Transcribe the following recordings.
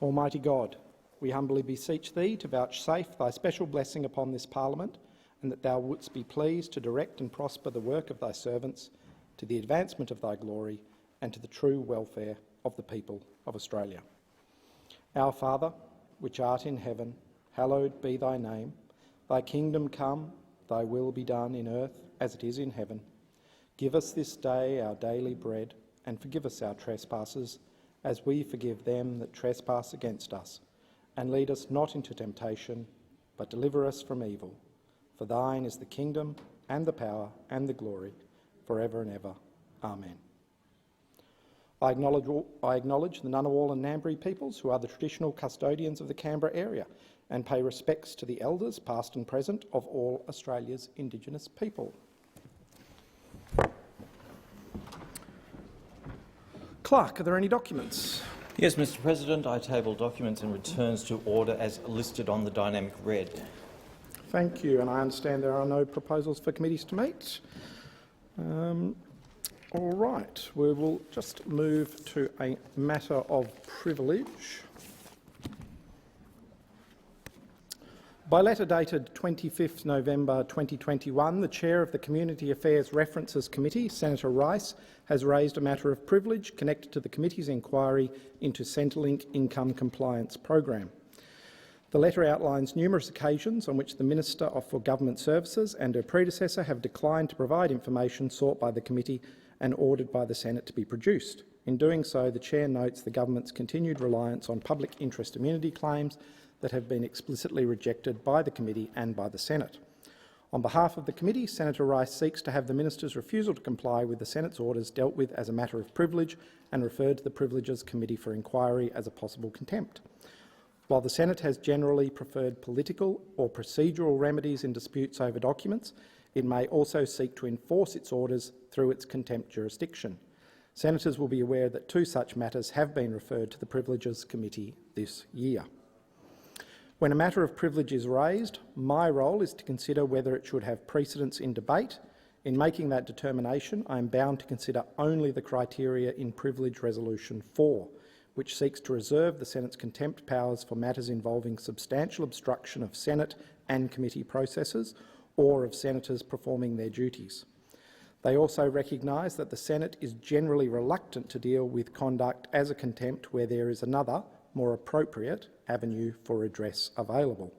Almighty God, we humbly beseech Thee to vouchsafe Thy special blessing upon this Parliament, and that Thou wouldst be pleased to direct and prosper the work of Thy servants to the advancement of Thy glory and to the true welfare of the people of Australia. Our Father, which art in heaven, hallowed be Thy name. Thy kingdom come, Thy will be done in earth as it is in heaven. Give us this day our daily bread, and forgive us our trespasses, as we forgive them that trespass against us. And lead us not into temptation, but deliver us from evil. For Thine is the kingdom, and the power, and the glory, forever and ever. Amen. I acknowledge the Ngunnawal and Ngambri peoples, who are the traditional custodians of the Canberra area, and pay respects to the elders, past and present, of all Australia's Indigenous people. Clerk, are there any documents? Yes, Mr President. I table documents and returns to order as listed on the dynamic red. Thank you, and I understand there are no proposals for committees to meet. All right, we will just move to a matter of privilege. By letter dated 25th November 2021, the Chair of the Community Affairs References Committee, Senator Rice, has raised a matter of privilege connected to the committee's inquiry into Centrelink Income Compliance Program. The letter outlines numerous occasions on which the Minister for Government Services and her predecessor have declined to provide information sought by the committee and ordered by the Senate to be produced. In doing so, the Chair notes the government's continued reliance on public interest immunity claims that have been explicitly rejected by the committee and by the Senate. On behalf of the committee, Senator Rice seeks to have the minister's refusal to comply with the Senate's orders dealt with as a matter of privilege and referred to the Privileges Committee for inquiry as a possible contempt. While the Senate has generally preferred political or procedural remedies in disputes over documents, it may also seek to enforce its orders through its contempt jurisdiction. Senators will be aware that 2 such matters have been referred to the Privileges Committee this year. When a matter of privilege is raised, my role is to consider whether it should have precedence in debate. In making that determination, I am bound to consider only the criteria in Privilege Resolution 4, which seeks to reserve the Senate's contempt powers for matters involving substantial obstruction of Senate and committee processes or of senators performing their duties. They also recognise that the Senate is generally reluctant to deal with conduct as a contempt where there is another, more appropriate avenue for redress available.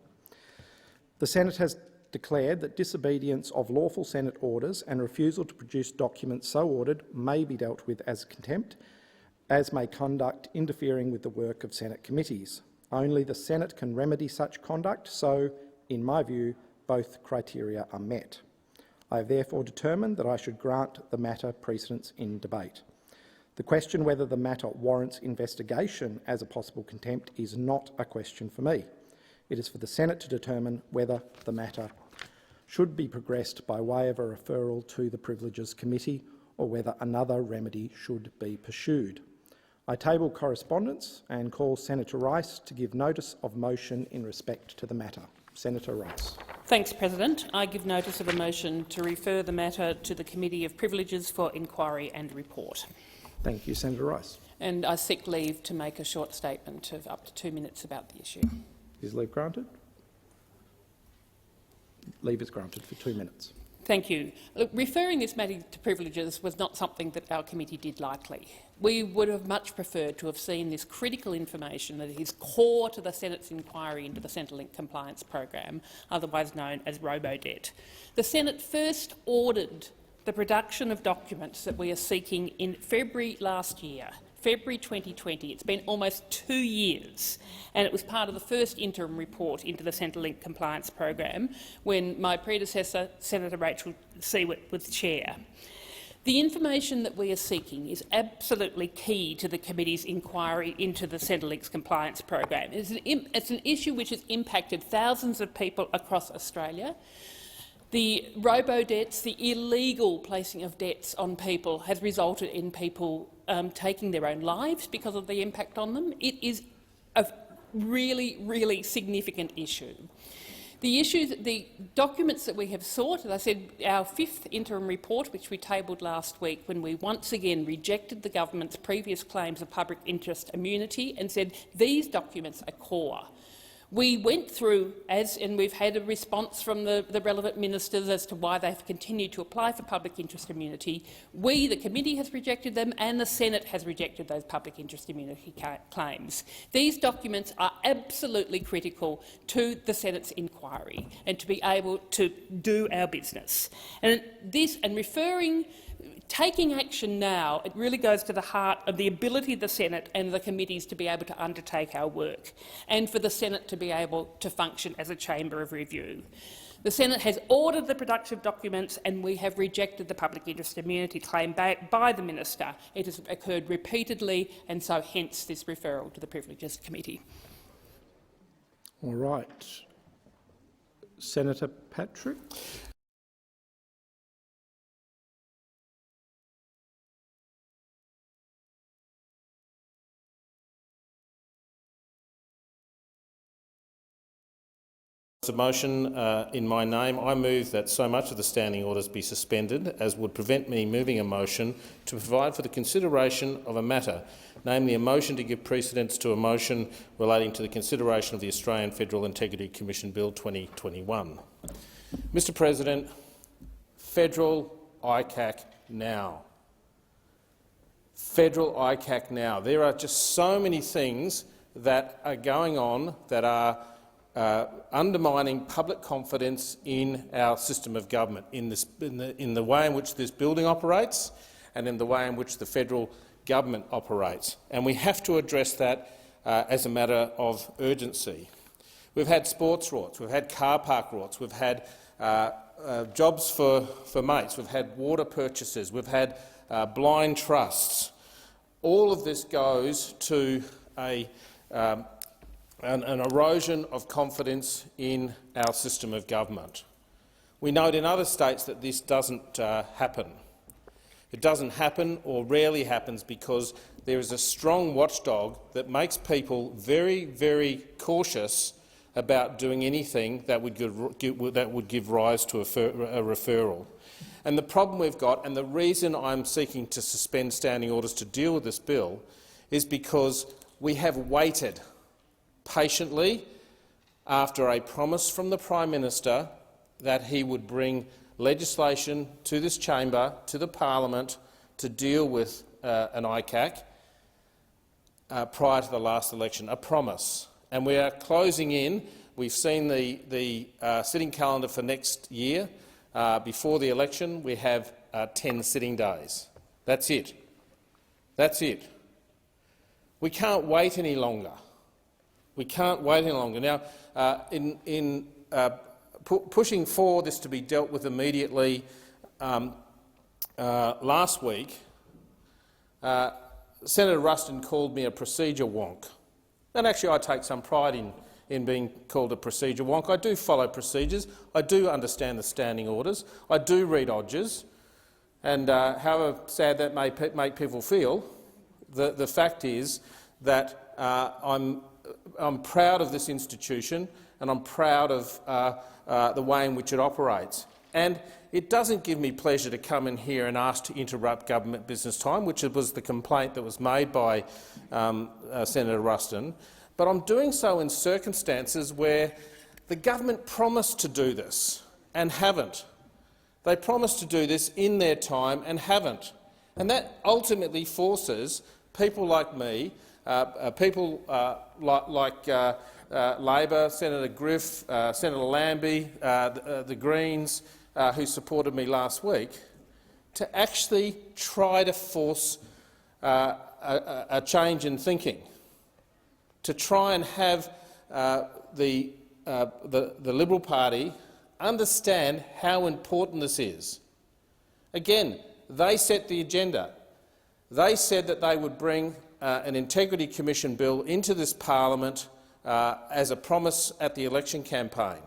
The Senate has declared that disobedience of lawful Senate orders and refusal to produce documents so ordered may be dealt with as contempt, as may conduct interfering with the work of Senate committees. Only the Senate can remedy such conduct, so, in my view, both criteria are met. I have therefore determined that I should grant the matter precedence in debate. The question whether the matter warrants investigation as a possible contempt is not a question for me. It is for the Senate to determine whether the matter should be progressed by way of a referral to the Privileges Committee or whether another remedy should be pursued. I table correspondence and call Senator Rice to give notice of motion in respect to the matter. Senator Rice. Thanks, President. I give notice of a motion to refer the matter to the Committee of Privileges for inquiry and report. Thank you, Senator Rice. And I seek leave to make a short statement of up to 2 minutes about the issue. Is leave granted? Leave is granted for 2 minutes. Thank you. Look, referring this matter to Privileges was not something that our committee did lightly. We would have much preferred to have seen this critical information that is core to the Senate's inquiry into the Centrelink Compliance Program, otherwise known as Robodebt. The Senate first ordered the production of documents that we are seeking in February last year, February 2020. It's been almost 2 years, and it was part of the first interim report into the Centrelink Compliance Program when my predecessor, Senator Rachel Siewert, was chair. The information that we are seeking is absolutely key to the committee's inquiry into the Centrelink's compliance program. It's an issue which has impacted thousands of people across Australia. The robo-debts, the illegal placing of debts on people, has resulted in people taking their own lives because of the impact on them. It is a really, really significant issue. The documents that we have sought, as I said, our 5th interim report, which we tabled last week, when we once again rejected the government's previous claims of public interest immunity and said these documents are core. We went through, and we've had a response from the relevant ministers as to why they've continued to apply for public interest immunity. We, the committee, has rejected them, and the Senate has rejected those public interest immunity claims. These documents are absolutely critical to the Senate's inquiry and to be able to do our business. And taking action now, it really goes to the heart of the ability of the Senate and the committees to be able to undertake our work, and for the Senate to be able to function as a chamber of review. The Senate has ordered the production of documents, and we have rejected the public interest immunity claim by the minister. It has occurred repeatedly, and so hence this referral to the Privileges Committee. All right. Senator Patrick. A motion in my name. I move that so much of the standing orders be suspended as would prevent me moving a motion to provide for the consideration of a matter, namely a motion to give precedence to a motion relating to the consideration of the Australian Federal Integrity Commission Bill 2021. Mr President, federal ICAC now. Federal ICAC now. There are just so many things that are going on that are undermining public confidence in our system of government, in the way in which this building operates and in the way in which the federal government operates. And we have to address that as a matter of urgency. We've had sports rorts, we've had car park rorts, we've had jobs for mates, we've had water purchases, we've had blind trusts. All of this goes to an erosion of confidence in our system of government. We note in other states that this doesn't happen. It doesn't happen, or rarely happens, because there is a strong watchdog that makes people very, very cautious about doing anything that would give rise to a referral. And the problem we've got, and the reason I'm seeking to suspend standing orders to deal with this bill, is because we have waited patiently after a promise from the Prime Minister that he would bring legislation to this chamber, to the parliament, to deal with an ICAC prior to the last election. A promise. And we are closing in. We've seen the sitting calendar for next year. Before the election, we have 10 sitting days. That's it. That's it. We can't wait any longer. We can't wait any longer. Now, pushing for this to be dealt with immediately last week, Senator Ruston called me a procedure wonk. And actually I take some pride in being called a procedure wonk. I do follow procedures. I do understand the standing orders. I do read ODGERs. And however sad that may make people feel, the fact is that I'm proud of this institution, and I'm proud of the way in which it operates. And it doesn't give me pleasure to come in here and ask to interrupt government business time, which was the complaint that was made by Senator Ruston. But I'm doing so in circumstances where the government promised to do this and haven't. They promised to do this in their time and haven't. And that ultimately forces people like me, people like Labor, Senator Griff, Senator Lambie, the Greens, who supported me last week, to actually try to force a change in thinking, to try and have the Liberal Party understand how important this is. Again, they set the agenda. They said that they would bring an Integrity Commission bill into this parliament as a promise at the election campaign,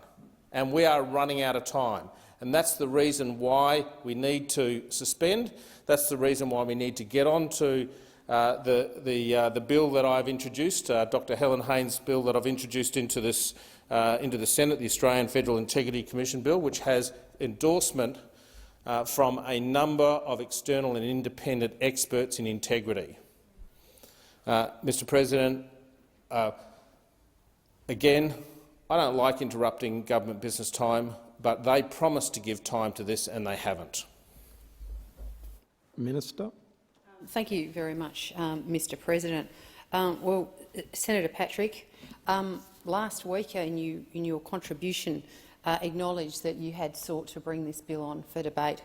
and we are running out of time. And that's the reason why we need to suspend. That's the reason why we need to get on to the bill that I've introduced, Dr Helen Haynes' bill that I've introduced into this into the Senate, the Australian Federal Integrity Commission Bill, which has endorsement from a number of external and independent experts in integrity. Mr. President, again, I don't like interrupting government business time, but they promised to give time to this and they haven't. Minister. Thank you very much, Mr. President. Well, Senator Patrick, last week in your contribution acknowledged that you had sought to bring this bill on for debate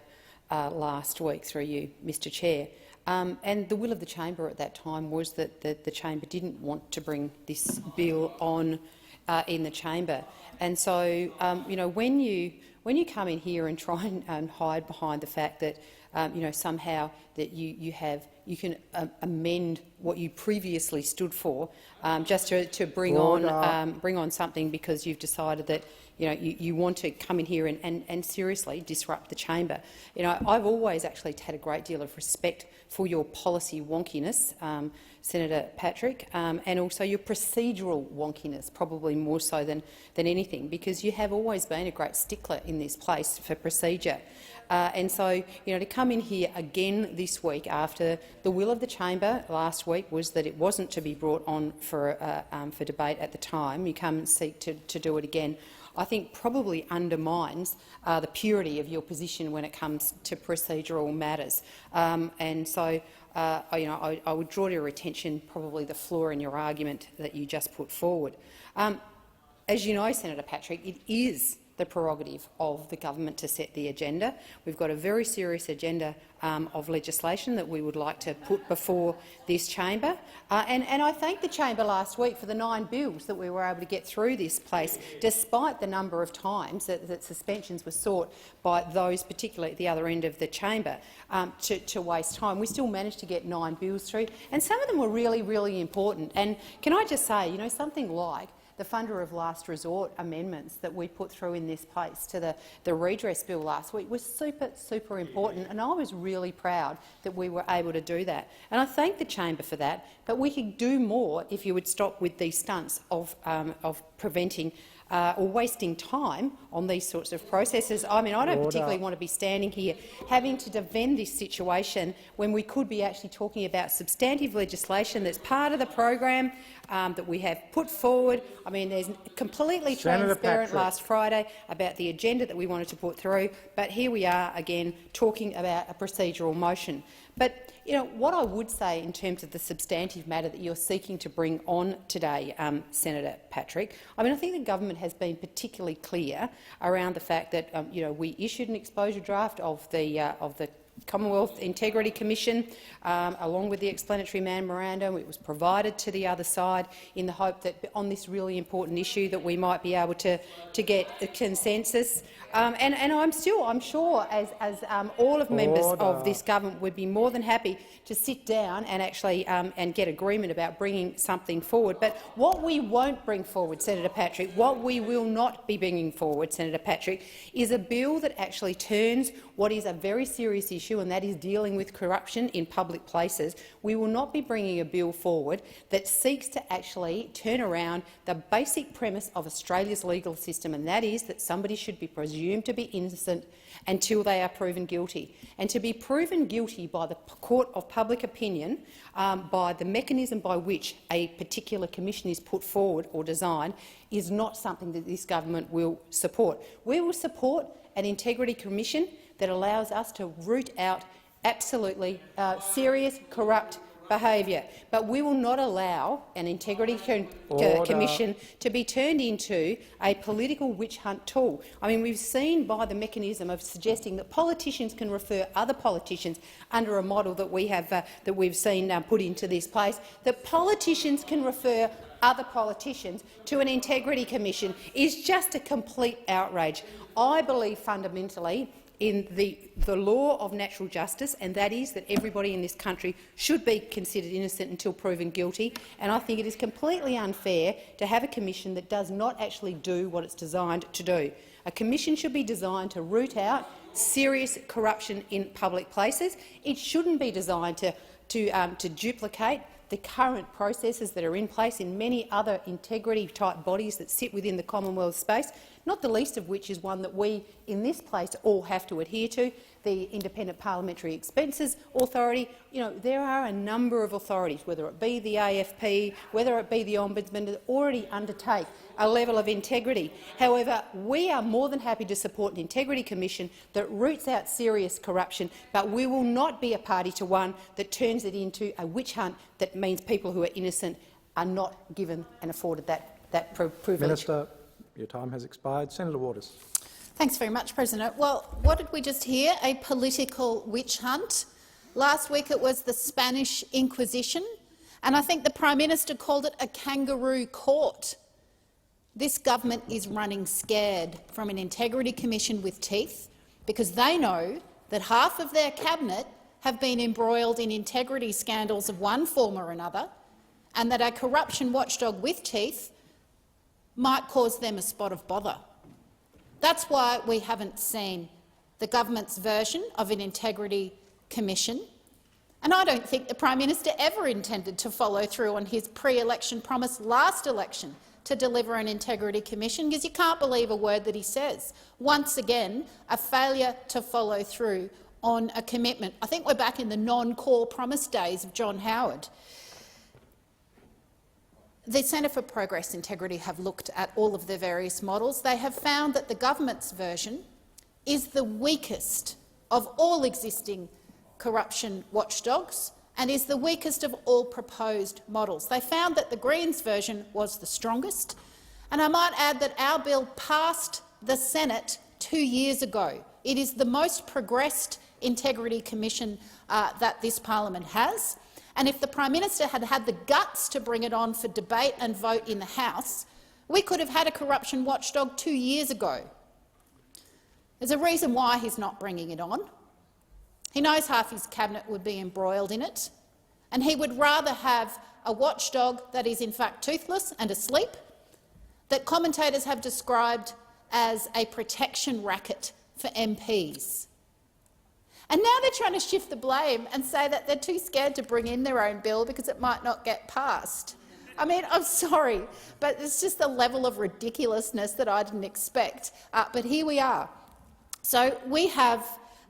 last week through you, Mr. Chair. And the will of the chamber at that time was that the chamber didn't want to bring this bill on in the chamber. And so, you know, when you come in here and try and hide behind the fact that you know, somehow that you can amend what you previously stood for, just to bring on something because you've decided that you want to come in here and seriously disrupt the chamber. You know, I've always actually had a great deal of respect for your policy wonkiness, Senator Patrick, and also your procedural wonkiness, probably more so than anything, because you have always been a great stickler in this place for procedure. And so, you know, to come in here again this week after the will of the chamber last week was that it wasn't to be brought on for debate at the time, you come and seek to do it again, I think probably undermines the purity of your position when it comes to procedural matters. And so, you know, I would draw to your attention probably the flaw in your argument that you just put forward. As you know, Senator Patrick, it is the prerogative of the government to set the agenda. We've got a very serious agenda of legislation that we would like to put before this chamber. And I thank the chamber last week for the 9 bills that we were able to get through this place, despite the number of times that suspensions were sought by those, particularly at the other end of the chamber, to waste time. We still managed to get 9 bills through, and some of them were really, really important. And can I just say, you know, something like the funder of last resort amendments that we put through in this place to the redress bill last week was super important, and I was really proud that we were able to do that. And I thank the chamber for that, but we could do more if you would stop with these stunts of preventing or wasting time on these sorts of processes. I mean, I don't particularly want to be standing here having to defend this situation when we could be actually talking about substantive legislation that's part of the program that we have put forward. I mean, there's completely transparent last Friday about the agenda that we wanted to put through, but here we are again talking about a procedural motion. But you know, what I would say in terms of the substantive matter that you're seeking to bring on today, Senator Patrick, I mean, I think the government has been particularly clear around the fact that you know, we issued an exposure draft of the Commonwealth Integrity Commission, along with the explanatory memorandum. It was provided to the other side in the hope that on this really important issue that we might be able to get a consensus. And I'm sure, as all of members of this government would be more than happy to sit down and actually and get agreement about bringing something forward. But what we won't bring forward, Senator Patrick, what we will not be bringing forward, Senator Patrick, is a bill that actually turns what is a very serious issue, and that is dealing with corruption in public places. We will not be bringing a bill forward that seeks to actually turn around the basic premise of Australia's legal system, and that is that somebody should be presumed to be innocent until they are proven guilty. And to be proven guilty by the court of public opinion, by the mechanism by which a particular commission is put forward or designed, is not something that this government will support. We will support an integrity commission that allows us to root out absolutely serious corrupt behaviour. But we will not allow an integrity commission to be turned into a political witch hunt tool. I mean, we've seen by the mechanism of suggesting that politicians can refer other politicians under a model that we have that we've seen put into this place, that politicians can refer other politicians to an integrity commission is just a complete outrage. I believe fundamentally in the law of natural justice, and that is that everybody in this country should be considered innocent until proven guilty. And I think it is completely unfair to have a commission that does not actually do what it's designed to do. A commission should be designed to root out serious corruption in public places. It shouldn't be designed to duplicate the current processes that are in place in many other integrity-type bodies that sit within the Commonwealth space, not the least of which is one that we in this place all have to adhere to, the Independent Parliamentary Expenses Authority. You know, there are a number of authorities, whether it be the AFP, whether it be the Ombudsman, that already undertake a level of integrity. However, we are more than happy to support an Integrity Commission that roots out serious corruption, but we will not be a party to one that turns it into a witch hunt that means people who are innocent are not given and afforded that privilege. Minister, your time has expired. Senator Waters. Thanks very much, President. Well, what did we just hear? A political witch hunt. Last week it was the Spanish Inquisition, and I think the Prime Minister called it a kangaroo court. This government is running scared from an Integrity Commission with teeth, because they know that half of their cabinet have been embroiled in integrity scandals of one form or another, and that a corruption watchdog with teeth might cause them a spot of bother. That's why we haven't seen the government's version of an Integrity Commission, and I don't think the Prime Minister ever intended to follow through on his pre-election promise last election to deliver an Integrity Commission, because you can't believe a word that he says. Once again, a failure to follow through on a commitment. I think we're back in the non-core promise days of John Howard. The Centre for Progress Integrity have looked at all of the various models. They have found that the government's version is the weakest of all existing corruption watchdogs and is the weakest of all proposed models. They found that the Greens version was the strongest, and I might add that our bill passed the Senate 2 years ago. It is the most progressed Integrity Commission that this parliament has. And if the Prime Minister had had the guts to bring it on for debate and vote in the House, we could have had a corruption watchdog 2 years ago. There's a reason why he's not bringing it on. He knows half his cabinet would be embroiled in it, and he would rather have a watchdog that is in fact toothless and asleep, that commentators have described as a protection racket for MPs. And now they're trying to shift the blame and say that they're too scared to bring in their own bill because it might not get passed. I mean, I'm sorry, but it's just a level of ridiculousness that I didn't expect. But here we are. So we have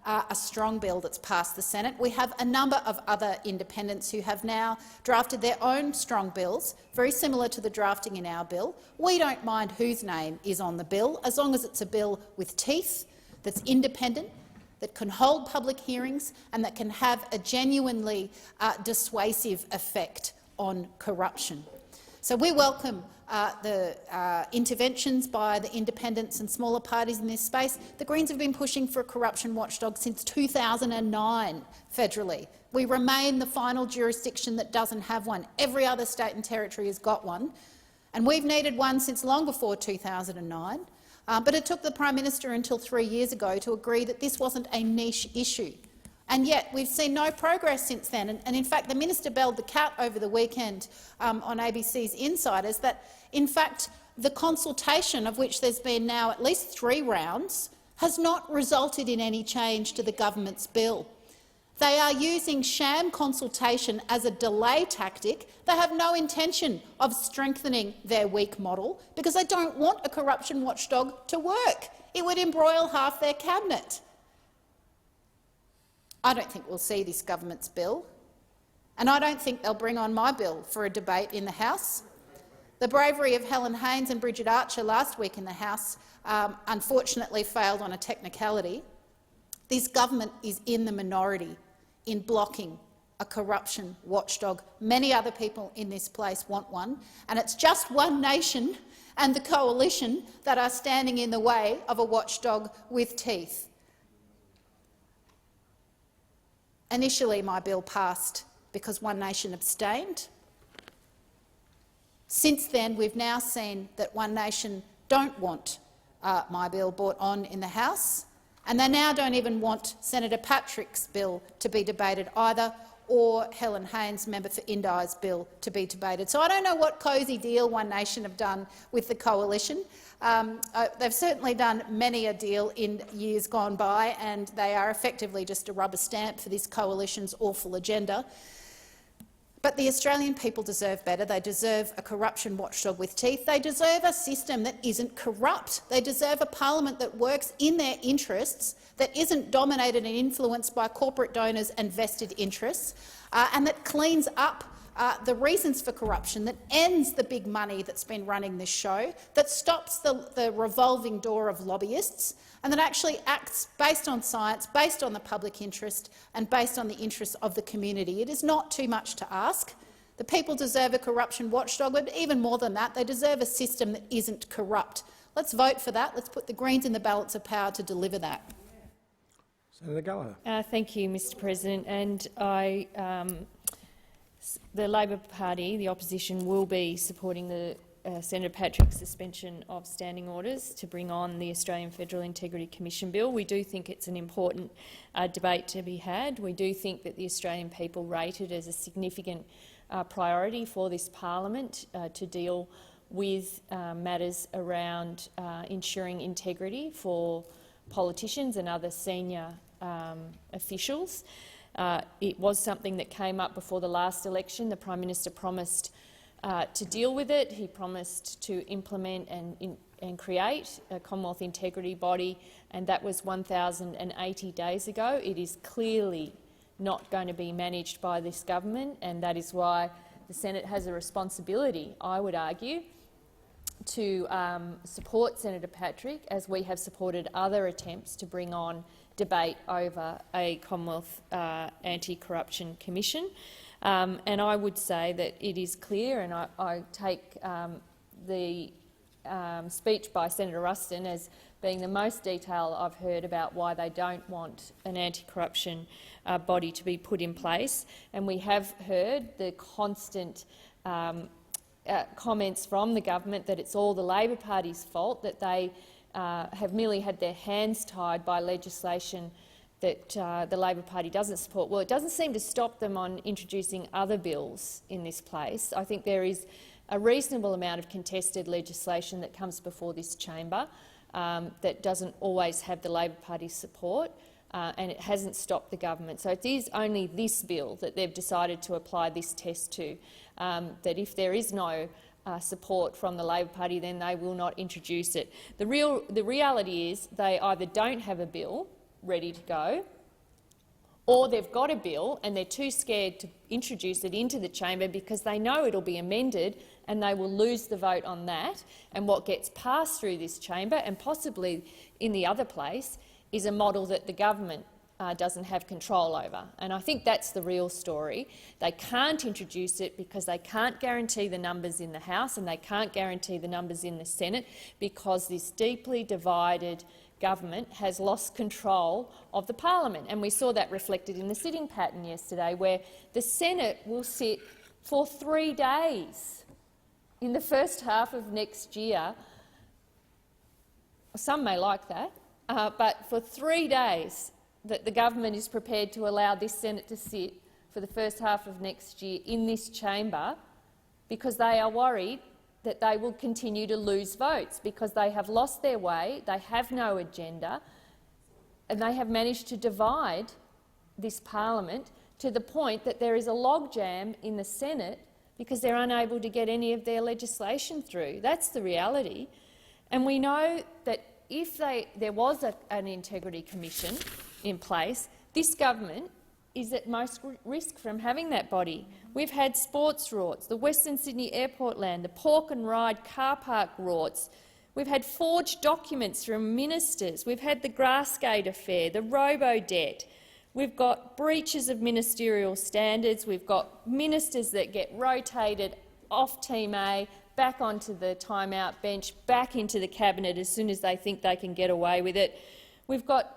a strong bill that's passed the Senate. We have a number of other independents who have now drafted their own strong bills, very similar to the drafting in our bill. We don't mind whose name is on the bill, as long as it's a bill with teeth, that's independent, that can hold public hearings and that can have a genuinely dissuasive effect on corruption. So we welcome the interventions by the independents and smaller parties in this space. The Greens have been pushing for a corruption watchdog since 2009 federally. We remain the final jurisdiction that doesn't have one. Every other state and territory has got one, and we've needed one since long before 2009. But it took the Prime Minister until 3 years ago to agree that this wasn't a niche issue. And yet we've seen no progress since then. And in fact, the minister belled the cat over the weekend on ABC's Insiders that, in fact, the consultation, of which there's been now at least 3 rounds, has not resulted in any change to the government's bill. They are using sham consultation as a delay tactic. They have no intention of strengthening their weak model because they don't want a corruption watchdog to work. It would embroil half their cabinet. I don't think we'll see this government's bill, and I don't think they'll bring on my bill for a debate in the House. The bravery of Helen Haines and Bridget Archer last week in the House unfortunately failed on a technicality. This government is in the minority in blocking a corruption watchdog. Many other people in this place want one, and it's just One Nation and the Coalition that are standing in the way of a watchdog with teeth. Initially, my bill passed because One Nation abstained. Since then, we've now seen that One Nation don't want my bill brought on in the House, and they now don't even want Senator Patrick's bill to be debated either, or Helen Haines, member for Indi's bill, to be debated. So I don't know what cosy deal One Nation have done with the Coalition. They've certainly done many a deal in years gone by, and they are effectively just a rubber stamp for this Coalition's awful agenda. But the Australian people deserve better. They deserve a corruption watchdog with teeth. They deserve a system that isn't corrupt. They deserve a parliament that works in their interests, that isn't dominated and influenced by corporate donors and vested interests, and that cleans up the reasons for corruption, that ends the big money that's been running this show, that stops the revolving door of lobbyists, and that actually acts based on science, based on the public interest and based on the interests of the community. It is not too much to ask. The people deserve a corruption watchdog, but even more than that, they deserve a system that isn't corrupt. Let's vote for that. Let's put the Greens in the balance of power to deliver that. Senator Gallagher. Thank you, Mr President. And the Labor Party, the opposition, will be supporting the Senator Patrick's suspension of standing orders to bring on the Australian Federal Integrity Commission Bill. We do think it's an important debate to be had. We do think that the Australian people rate it as a significant priority for this parliament to deal with matters around ensuring integrity for politicians and other senior officials. It was something that came up before the last election. The Prime Minister promised to deal with it. He promised to implement and create a Commonwealth integrity body, and that was 1,080 days ago. It is clearly not going to be managed by this government, and that is why the Senate has a responsibility, I would argue, to support Senator Patrick, as we have supported other attempts to bring on debate over a Commonwealth Anti-Corruption Commission. And I would say that it is clear, and I take the speech by Senator Ruston as being the most detail I've heard about why they don't want an anti-corruption body to be put in place. And we have heard the constant comments from the government that it's all the Labor Party's fault, that they have merely had their hands tied by legislation that the Labor Party doesn't support. Well, it doesn't seem to stop them on introducing other bills in this place. I think there is a reasonable amount of contested legislation that comes before this chamber that doesn't always have the Labor Party's support, and it hasn't stopped the government. So it is only this bill that they've decided to apply this test to, that if there is no support from the Labor Party, then they will not introduce it. The reality is they either don't have a bill ready to go, or they've got a bill and they're too scared to introduce it into the chamber because they know it'll be amended and they will lose the vote on that. And what gets passed through this chamber, and possibly in the other place, is a model that the government doesn't have control over. And I think that's the real story. They can't introduce it because they can't guarantee the numbers in the House and they can't guarantee the numbers in the Senate, because this deeply divided government has lost control of the parliament. And we saw that reflected in the sitting pattern yesterday, where the Senate will sit for 3 days in the first half of next year. Some may like that, but for 3 days that the government is prepared to allow this Senate to sit for the first half of next year in this chamber, because they are worried that they will continue to lose votes, because they have lost their way, they have no agenda, and they have managed to divide this parliament to the point that there is a logjam in the Senate because they're unable to get any of their legislation through. That's the reality. And we know that if there was an integrity commission in place, this government is at most risk from having that body. We've had sports rorts, the Western Sydney Airport land, the Pork and Ride car park rorts. We've had forged documents from ministers. We've had the Grassgate affair, the robo-debt. We've got breaches of ministerial standards. We've got ministers that get rotated off Team A, back onto the timeout bench, back into the cabinet as soon as they think they can get away with it. We've got,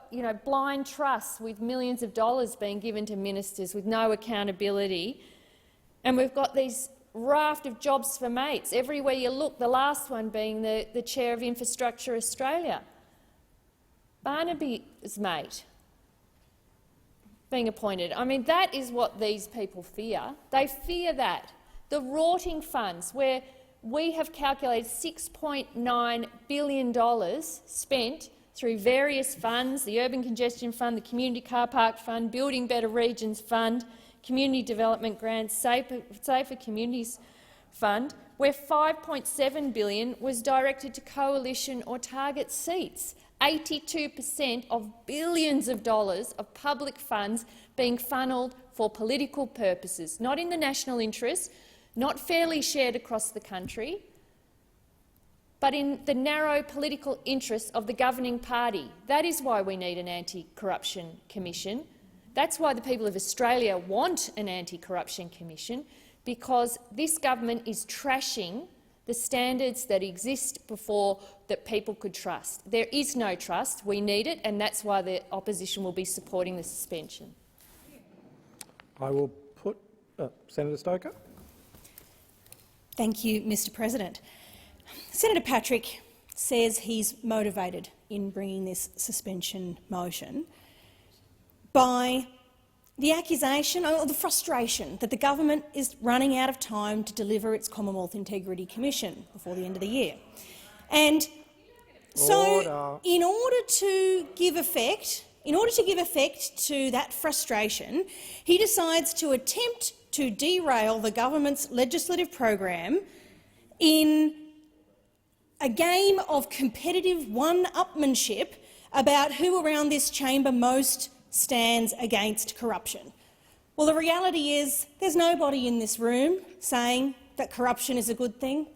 blind trusts with millions of dollars being given to ministers with no accountability. And we've got these raft of jobs for mates everywhere you look, the last one being the Chair of Infrastructure Australia. Barnaby's mate being appointed. I mean, that is what these people fear. They fear that. The rorting funds, where we have calculated $6.9 billion spent through various funds, the Urban Congestion Fund, the Community Car Park Fund, Building Better Regions Fund, Community Development Grants, Safer Communities Fund, where $5.7 billion was directed to coalition or target seats. 82% of billions of dollars of public funds being funnelled for political purposes, not in the national interest, not fairly shared across the country, but in the narrow political interests of the governing party. That is why we need an anti-corruption commission. That's why the people of Australia want an anti-corruption commission, because this government is trashing the standards that exist before that people could trust. There is no trust. We need it, and that's why the opposition will be supporting the suspension. I will put Senator Stoker. Thank you, Mr President. Senator Patrick says he's motivated in bringing this suspension motion by the accusation or the frustration that the government is running out of time to deliver its Commonwealth Integrity Commission before the end of the year. And so, in order to give effect to that frustration, he decides to attempt to derail the government's legislative program in a game of competitive one-upmanship about who around this chamber most stands against corruption. Well, the reality is there's nobody in this room saying that corruption is a good thing.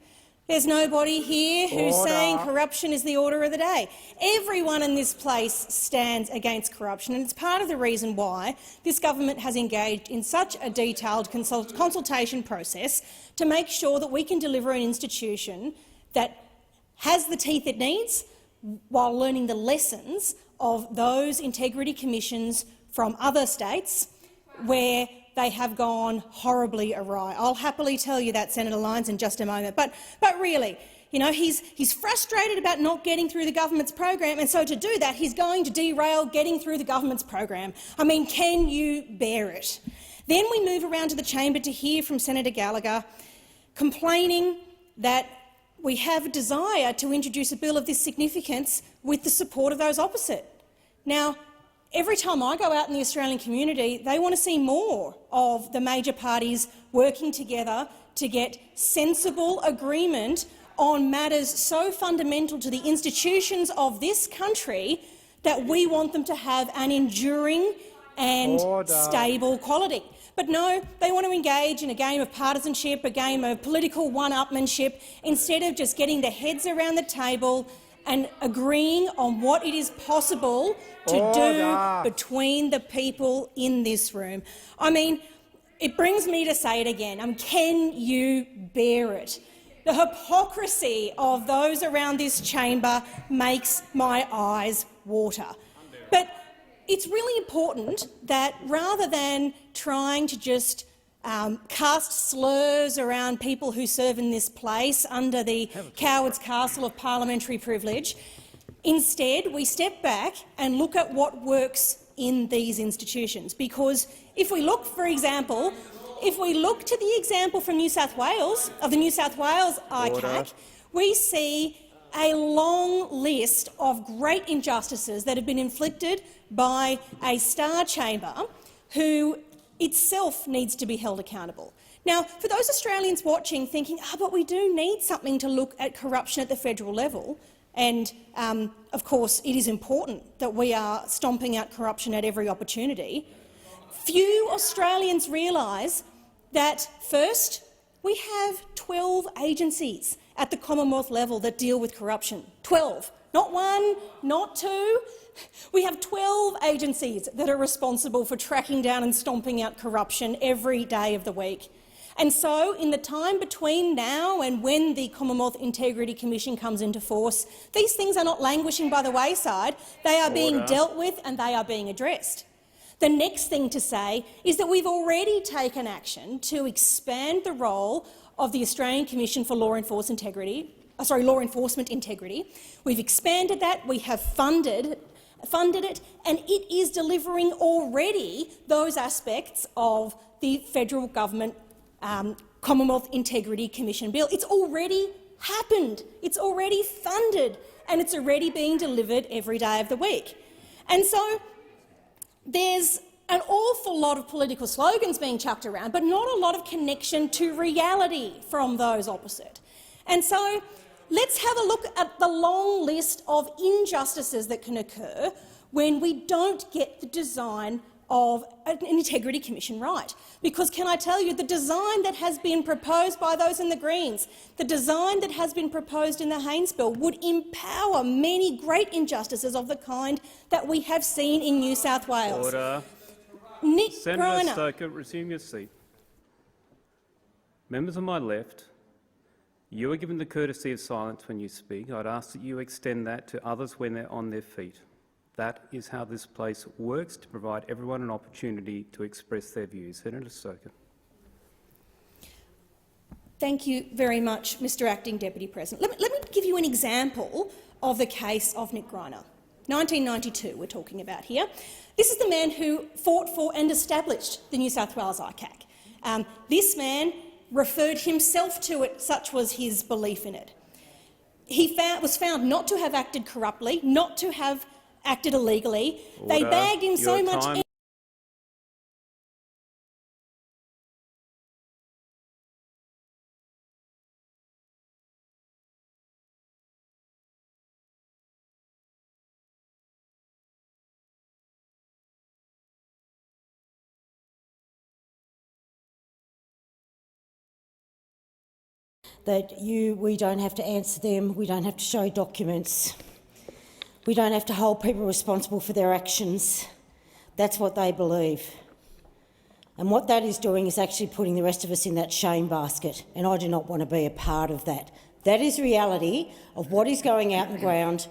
There's nobody here who's saying corruption is the order of the day. Everyone in this place stands against corruption, and it's part of the reason why this government has engaged in such a detailed consultation process to make sure that we can deliver an institution that has the teeth it needs while learning the lessons of those integrity commissions from other states where they have gone horribly awry. I'll happily tell you that, Senator Lyons, in just a moment. But really, you know, he's frustrated about not getting through the government's program, and so to do that, he's going to derail getting through the government's program. I mean, can you bear it? Then we move around to the chamber to hear from Senator Gallagher complaining that we have a desire to introduce a bill of this significance with the support of those opposite. Now, every time I go out in the Australian community, they want to see more of the major parties working together to get sensible agreement on matters so fundamental to the institutions of this country that we want them to have an enduring and stable quality. But no, they want to engage in a game of partisanship, a game of political one-upmanship, instead of just getting their heads around the table and agreeing on what it is possible to do between the people in this room. I mean, it brings me to say it again. Can you bear it? The hypocrisy of those around this chamber makes my eyes water. But it's really important that rather than trying to just cast slurs around people who serve in this place under the coward's castle of parliamentary privilege, instead we step back and look at what works in these institutions. Because if we look, for example, if we look to the example from New South Wales, of the New South Wales ICAC, we see a long list of great injustices that have been inflicted by a star chamber who itself needs to be held accountable. Now, for those Australians watching thinking, but we do need something to look at corruption at the federal level, and of course it is important that we are stomping out corruption at every opportunity, few Australians realise that, first, we have 12 agencies at the Commonwealth level that deal with corruption. 12. Not one, not two. We have 12 agencies that are responsible for tracking down and stomping out corruption every day of the week. And so, in the time between now and when the Commonwealth Integrity Commission comes into force, these things are not languishing by the wayside. They are being dealt with and they are being addressed. The next thing to say is that we've already taken action to expand the role of the Australian Commission for Law Enforcement Integrity. We've expanded that, we have funded it, and it is delivering already those aspects of the federal government Commonwealth Integrity Commission bill. It's already happened, it's already funded, and it's already being delivered every day of the week. And so there's an awful lot of political slogans being chucked around, but not a lot of connection to reality from those opposite. And so let's have a look at the long list of injustices that can occur when we don't get the design of an Integrity Commission right. Because can I tell you, the design that has been proposed by those in the Greens, the design that has been proposed in the Haynes Bill would empower many great injustices of the kind that we have seen in New South Wales. Order. Nick Senator Greiner. Stoker, resume your seat. Members on my left, you are given the courtesy of silence when you speak. I'd ask that you extend that to others when they're on their feet. That is how this place works, to provide everyone an opportunity to express their views. Senator Stoker. Thank you very much, Mr Acting Deputy President. Let me give you an example of the case of Nick Greiner. 1992 we're talking about here. This is the man who fought for and established the New South Wales ICAC. This man referred himself to it, such was his belief in it. He was found not to have acted corruptly, not to have acted illegally. Order. They bagged him so Your much. time. That we don't have to answer them, we don't have to show documents, we don't have to hold people responsible for their actions. That's what they believe. And what that is doing is actually putting the rest of us in that shame basket, and I do not want to be a part of that. That is reality of what is going out on the ground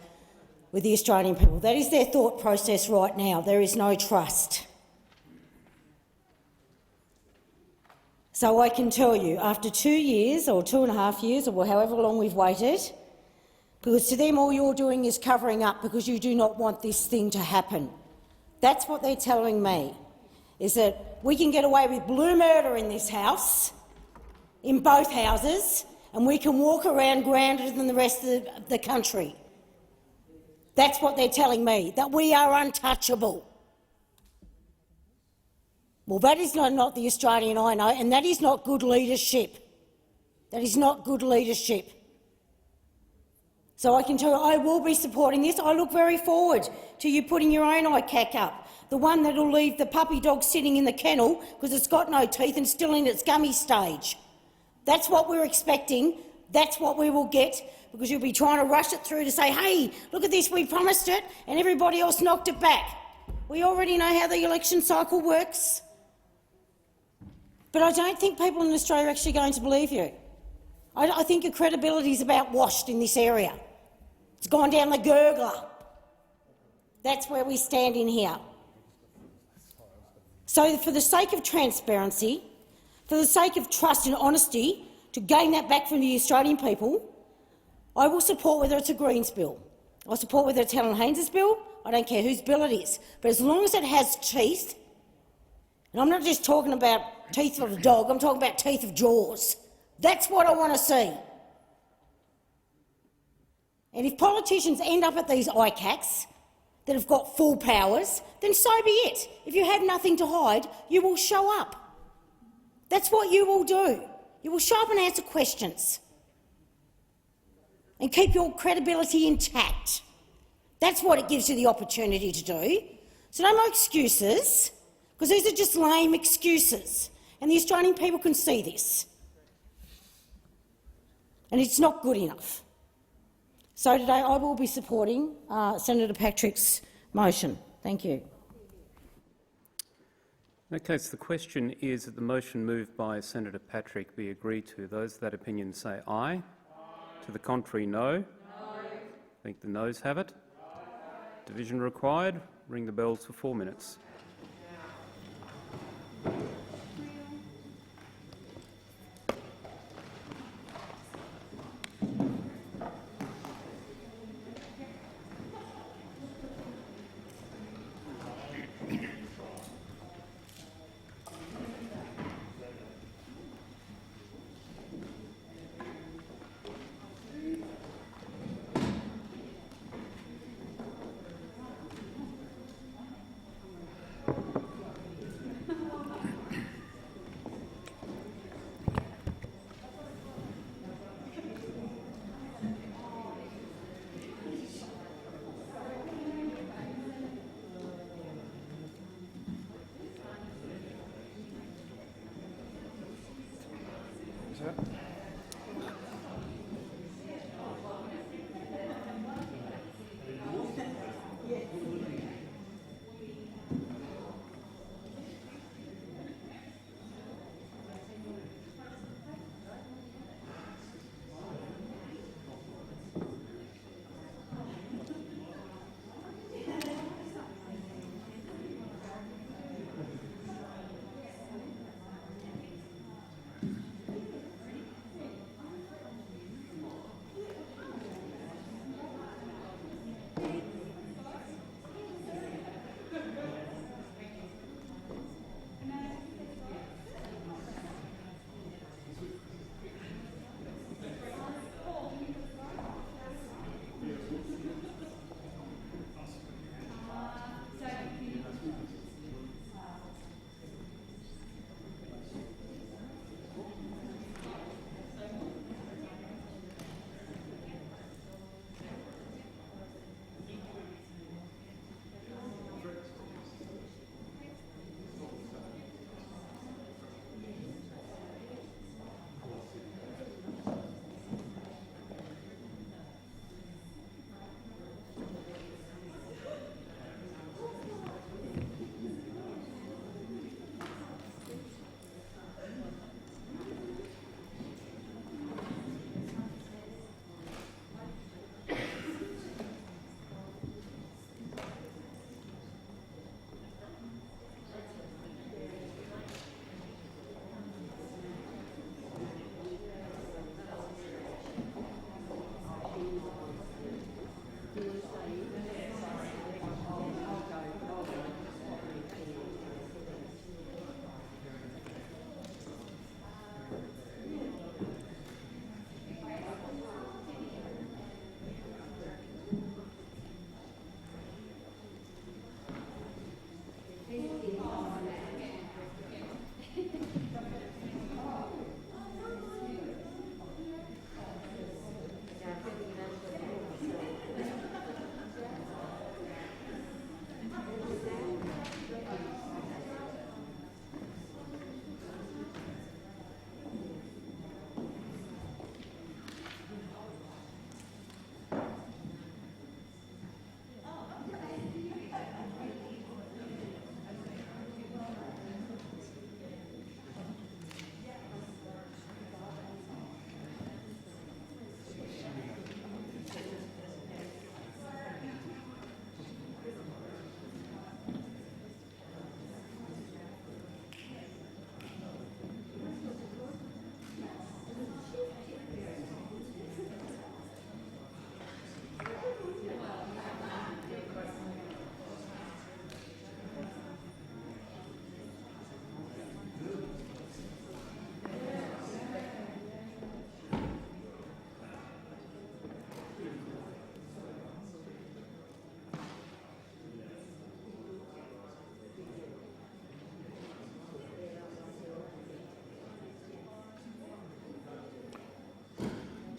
with the Australian people. That is their thought process right now. There is no trust. So I can tell you, after 2 years or 2.5 years or however long we've waited, because to them all you're doing is covering up because you do not want this thing to happen. That's what they're telling me, is that we can get away with blue murder in this house, in both houses, and we can walk around grounder than the rest of the country. That's what they're telling me, that we are untouchable. Well, that is not the Australian I know, and that is not good leadership. That is not good leadership. So I can tell you I will be supporting this. I look very forward to you putting your own ICAC up, the one that will leave the puppy dog sitting in the kennel because it's got no teeth and still in its gummy stage. That's what we're expecting. That's what we will get, because you'll be trying to rush it through to say, hey, look at this, we promised it, and everybody else knocked it back. We already know how the election cycle works. But I don't think people in Australia are actually going to believe you. I think your credibility is about washed in this area. It's gone down the gurgler. That's where we stand in here. So for the sake of transparency, for the sake of trust and honesty, to gain that back from the Australian people, I will support whether it's a Greens bill. I'll support whether it's Helen Haynes' bill. I don't care whose bill it is. But as long as it has teeth, and I'm not just talking about teeth of a dog, I'm talking about teeth of jaws. That's what I want to see. And if politicians end up at these ICACs that have got full powers, then so be it. If you have nothing to hide, you will show up. That's what you will do. You will show up and answer questions and keep your credibility intact. That's what it gives you the opportunity to do. So no more excuses, because these are just lame excuses, and the Australian people can see this. And it's not good enough. So today I will be supporting Senator Patrick's motion. Thank you. In that case, the question is that the motion moved by Senator Patrick be agreed to. Those of that opinion say aye. Aye. To the contrary, no. No. I think the noes have it. Aye. Division required. Ring the bells for 4 minutes. Senator.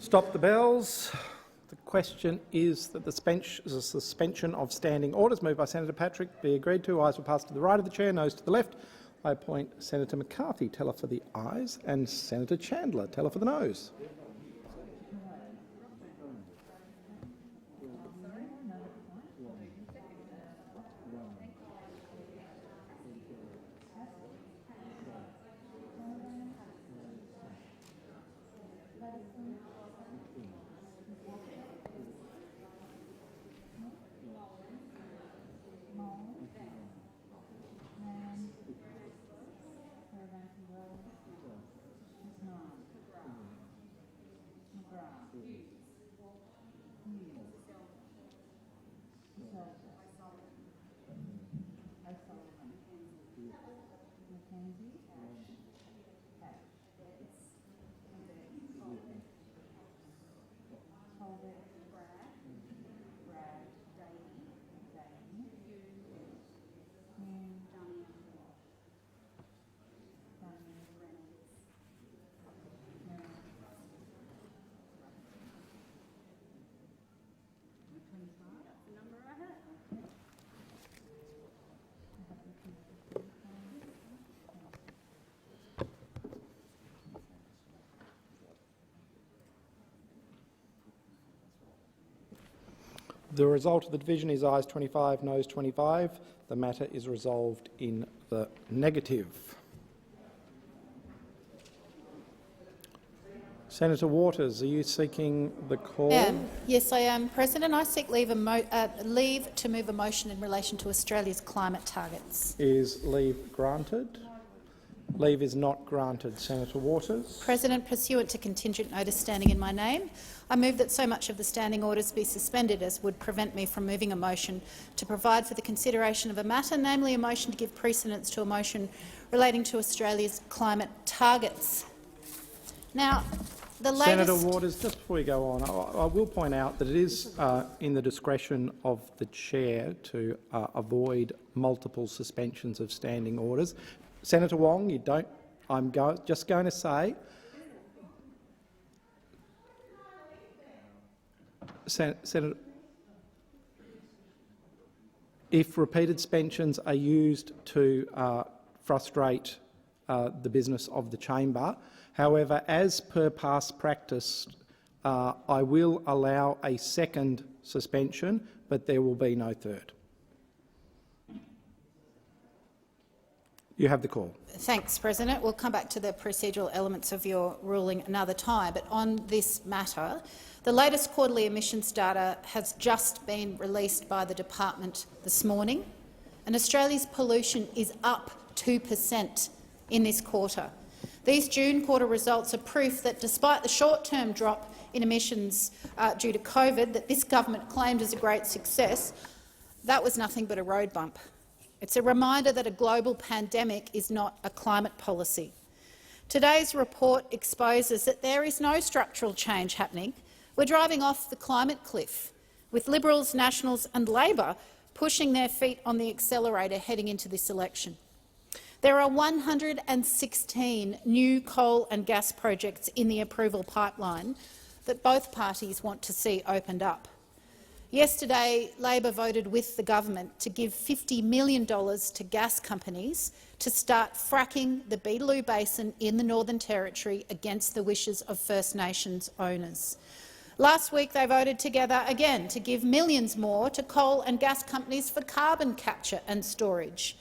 Stop the bells. The question is that the suspension of standing orders moved by Senator Patrick be agreed to. Ayes will pass to the right of the chair, noes to the left. I appoint Senator McCarthy, teller for the ayes, and Senator Chandler, teller for the noes. The result of the division is ayes 25, noes 25. The matter is resolved in the negative. Senator Waters, are you seeking the call? Yes, I am, President. I seek leave to move a motion in relation to Australia's climate targets. Is leave granted? Leave is not granted. Senator Waters. President, pursuant to contingent notice standing in my name, I move that so much of the standing orders be suspended as would prevent me from moving a motion to provide for the consideration of a matter, namely a motion to give precedence to a motion relating to Australia's climate targets. Now, the latest— Senator Waters, just before you go on, I will point out that it is in the discretion of the chair to avoid multiple suspensions of standing orders. Senator Wong, you don't. I'm just going to say, Senator, if repeated suspensions are used to frustrate the business of the chamber. However, as per past practice, I will allow a second suspension, but there will be no third. You have the call. Thanks, President. We'll come back to the procedural elements of your ruling another time. But on this matter, the latest quarterly emissions data has just been released by the department this morning, and Australia's pollution is up 2% in this quarter. These June quarter results are proof that despite the short-term drop in emissions due to COVID that this government claimed as a great success, that was nothing but a road bump. It's a reminder that a global pandemic is not a climate policy. Today's report exposes that there is no structural change happening. We're driving off the climate cliff, with Liberals, Nationals and Labor pushing their feet on the accelerator heading into this election. There are 116 new coal and gas projects in the approval pipeline that both parties want to see opened up. Yesterday, Labor voted with the government to give $50 million to gas companies to start fracking the Beetaloo Basin in the Northern Territory against the wishes of First Nations owners. Last week, they voted together again to give millions more to coal and gas companies for carbon capture and storage.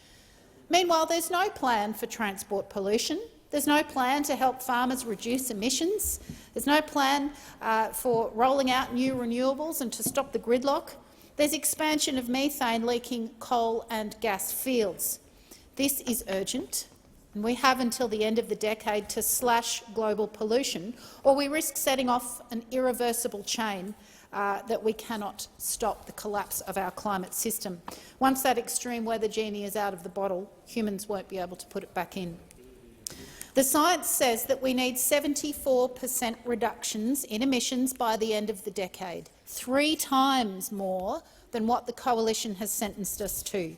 Meanwhile, there's no plan for transport pollution. There's no plan to help farmers reduce emissions. There's no plan for rolling out new renewables and to stop the gridlock. There's expansion of methane leaking coal and gas fields. This is urgent, and we have until the end of the decade to slash global pollution, or we risk setting off an irreversible chain that we cannot stop the collapse of our climate system. Once that extreme weather genie is out of the bottle, humans won't be able to put it back in. The science says that we need 74% reductions in emissions by the end of the decade, 3 times more than what the coalition has sentenced us to.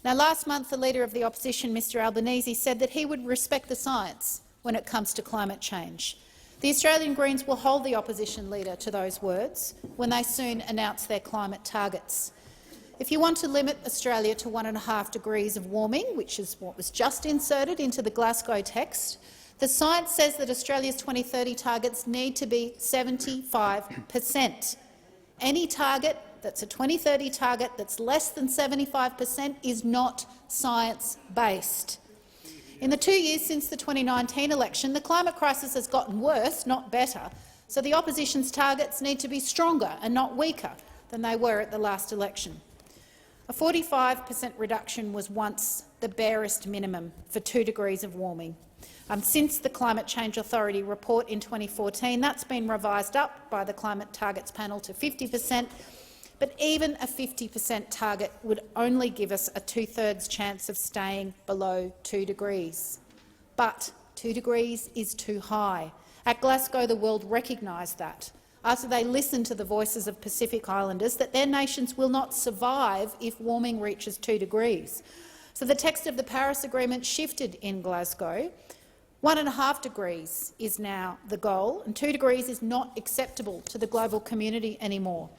Now, last month, the Leader of the Opposition, Mr Albanese, said that he would respect the science when it comes to climate change. The Australian Greens will hold the Opposition Leader to those words when they soon announce their climate targets. If you want to limit Australia to 1.5 degrees of warming, which is what was just inserted into the Glasgow text, the science says that Australia's 2030 targets need to be 75%. Any target that's a 2030 target that's less than 75% is not science-based. In the 2 years since the 2019 election, the climate crisis has gotten worse, not better, so the opposition's targets need to be stronger and not weaker than they were at the last election. A 45% reduction was once the barest minimum for 2 degrees of warming. Since the Climate Change Authority report in 2014, that's been revised up by the Climate Targets Panel to 50%, but even a 50% target would only give us a 2/3 chance of staying below 2 degrees. But 2 degrees is too high. At Glasgow, the world recognised that, after they listened to the voices of Pacific Islanders, that their nations will not survive if warming reaches 2 degrees. So the text of the Paris Agreement shifted in Glasgow. 1.5 degrees is now the goal, and 2 degrees is not acceptable to the global community anymore.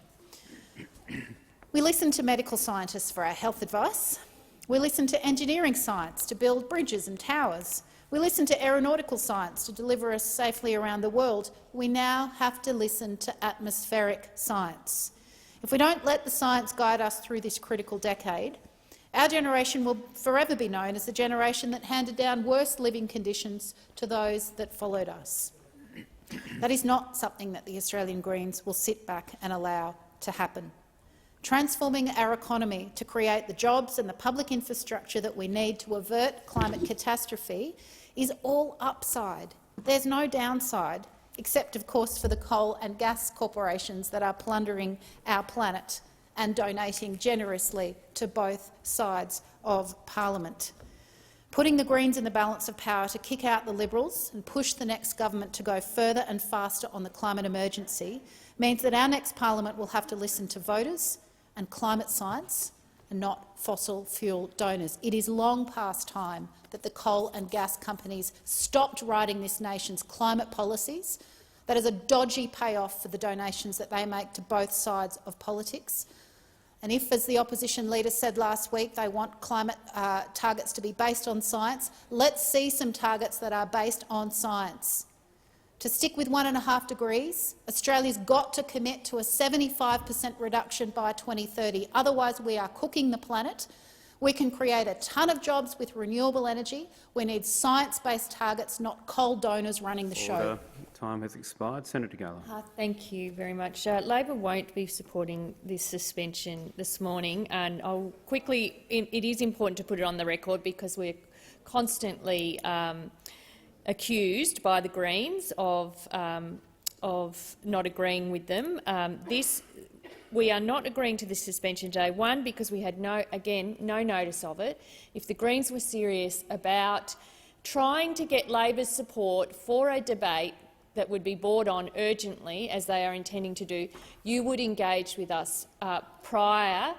We listen to medical scientists for our health advice. We listen to engineering science to build bridges and towers. We listen to aeronautical science to deliver us safely around the world. We now have to listen to atmospheric science. If we don't let the science guide us through this critical decade, our generation will forever be known as the generation that handed down worse living conditions to those that followed us. That is not something that the Australian Greens will sit back and allow to happen. Transforming our economy to create the jobs and the public infrastructure that we need to avert climate catastrophe is all upside. There's no downside, except, of course, for the coal and gas corporations that are plundering our planet and donating generously to both sides of parliament. Putting the Greens in the balance of power to kick out the Liberals and push the next government to go further and faster on the climate emergency means that our next parliament will have to listen to voters and climate science and not fossil fuel donors. It is long past time that the coal and gas companies stopped writing this nation's climate policies. That is a dodgy payoff for the donations that they make to both sides of politics. And if, as the opposition leader said last week, they want climate targets to be based on science, let's see some targets that are based on science. To stick with 1.5 degrees, Australia's got to commit to a 75% reduction by 2030. Otherwise, we are cooking the planet. We can create a ton of jobs with renewable energy. We need science-based targets, not coal donors running the show. Time has expired. Senator Gallagher. Thank you very much. Labor won't be supporting this suspension this morning, and I'll quickly. It is important to put it on the record because we're constantly accused by the Greens of not agreeing with them. We are not agreeing to this suspension today. One, because we had no notice of it. If the Greens were serious about trying to get Labor's support for a debate that would be brought on urgently, as they are intending to do, you would engage with us prior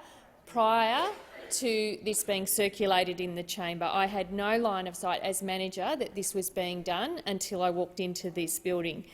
to this being circulated in the chamber. I had no line of sight as manager that this was being done until I walked into this building,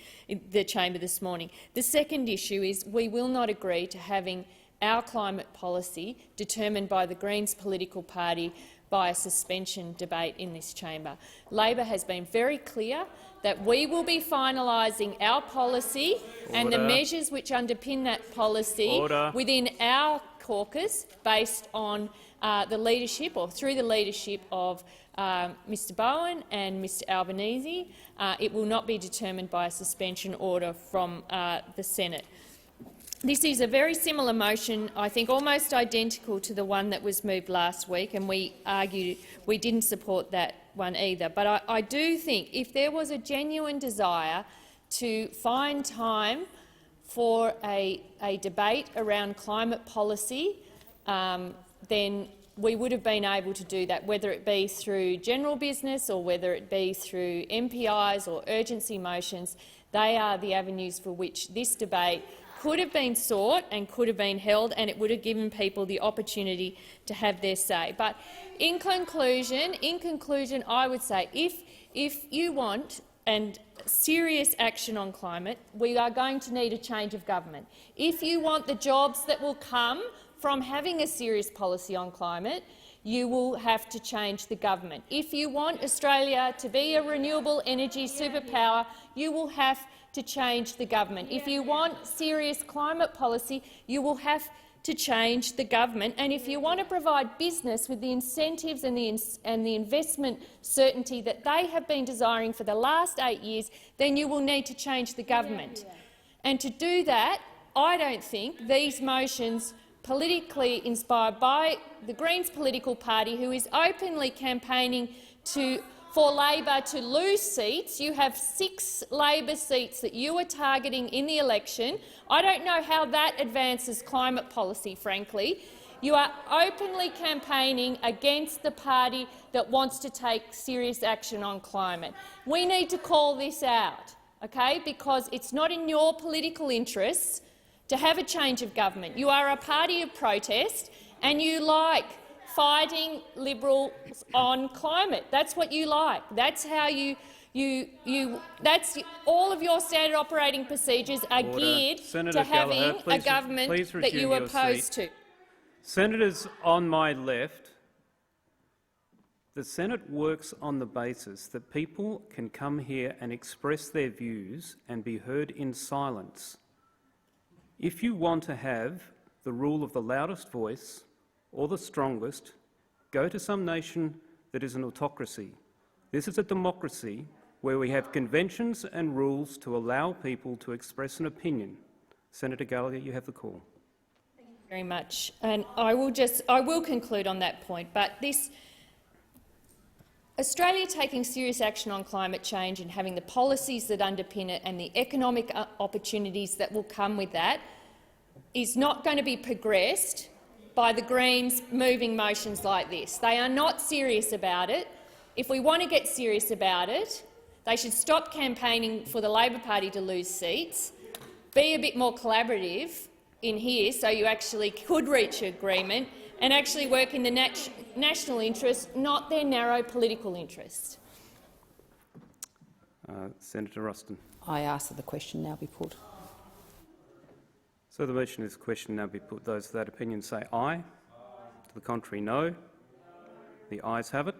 the chamber this morning. The second issue is we will not agree to having our climate policy determined by the Greens political party by a suspension debate in this chamber. Labor has been very clear that we will be finalising our policy and the measures which underpin that policy within our caucus based on the leadership, or through the leadership of Mr Bowen and Mr Albanese. It will not be determined by a suspension order from the Senate. This is a very similar motion, I think almost identical to the one that was moved last week, and we argued we didn't support that one either. But I do think if there was a genuine desire to find time for a debate around climate policy, then we would have been able to do that, whether it be through general business or whether it be through MPIs or urgency motions. They are the avenues for which this debate could have been sought and could have been held, and it would have given people the opportunity to have their say. But in conclusion, I would say if you want serious action on climate, we are going to need a change of government. If you want the jobs that will come from having a serious policy on climate, you will have to change the government. If you want Australia to be a renewable energy superpower, you will have to change the government. If you want serious climate policy, you will have to change the government. And if you want to provide business with the incentives and the investment certainty that they have been desiring for the last 8 years, then you will need to change the government. And to do that, I don't think these motions politically inspired by the Greens political party, who is openly campaigning for Labor to lose seats. You have 6 Labor seats that you are targeting in the election. I don't know how that advances climate policy, frankly. You are openly campaigning against the party that wants to take serious action on climate. We need to call this out, okay? Because it's not in your political interests to have a change of government. You are a party of protest and you like fighting Liberals on climate. That's what you like. That's how that's all of your standard operating procedures are geared Senator to having Gallagher, a government that you are opposed to. Senators on my left, the Senate works on the basis that people can come here and express their views and be heard in silence. If you want to have the rule of the loudest voice or the strongest, go to some nation that is an autocracy. This is a democracy where we have conventions and rules to allow people to express an opinion. Senator Gallagher, you have the call. Thank you very much. And I will conclude on that point. But this Australia taking serious action on climate change and having the policies that underpin it and the economic opportunities that will come with that is not going to be progressed by the Greens moving motions like this. They are not serious about it. If we want to get serious about it, they should stop campaigning for the Labor Party to lose seats, be a bit more collaborative in here so you actually could reach agreement and actually work in the national interest, not their narrow political interest. Senator Ruston. I ask that the question now be put. So the motion is question now be put. Those of that opinion say aye. To the contrary, no. The ayes have it.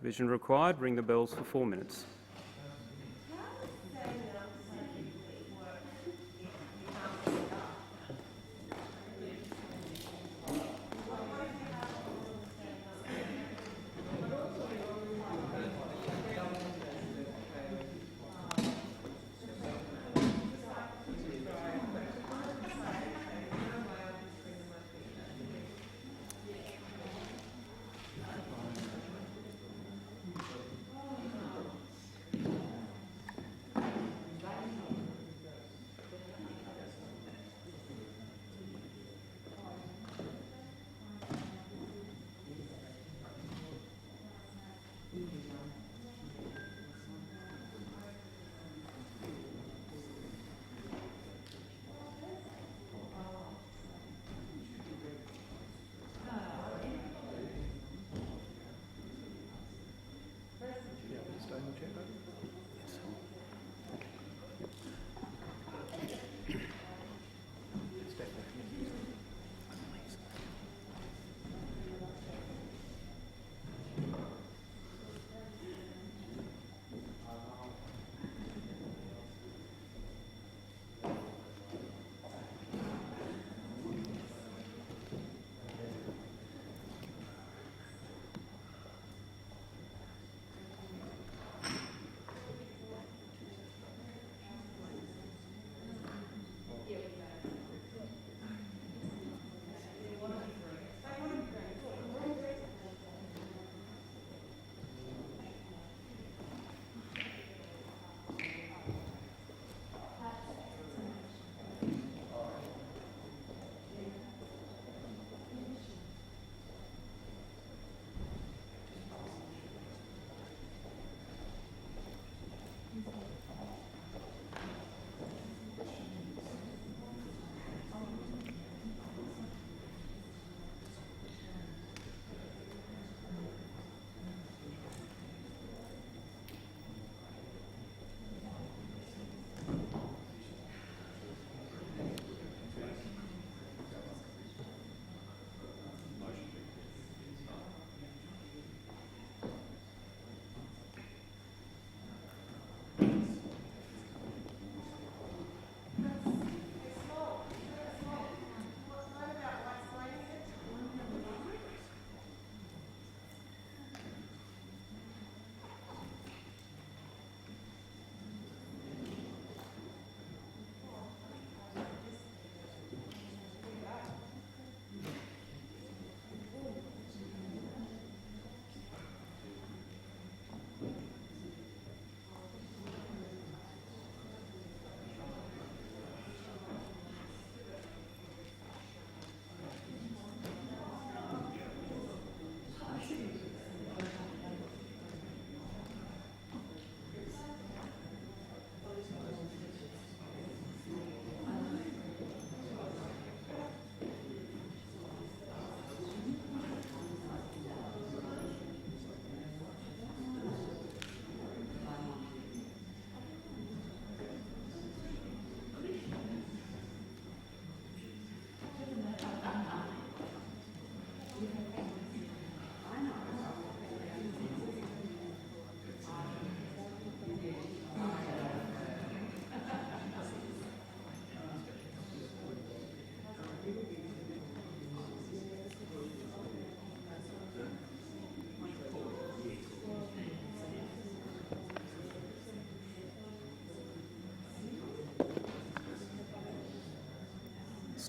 Division required. Ring the bells for 4 minutes.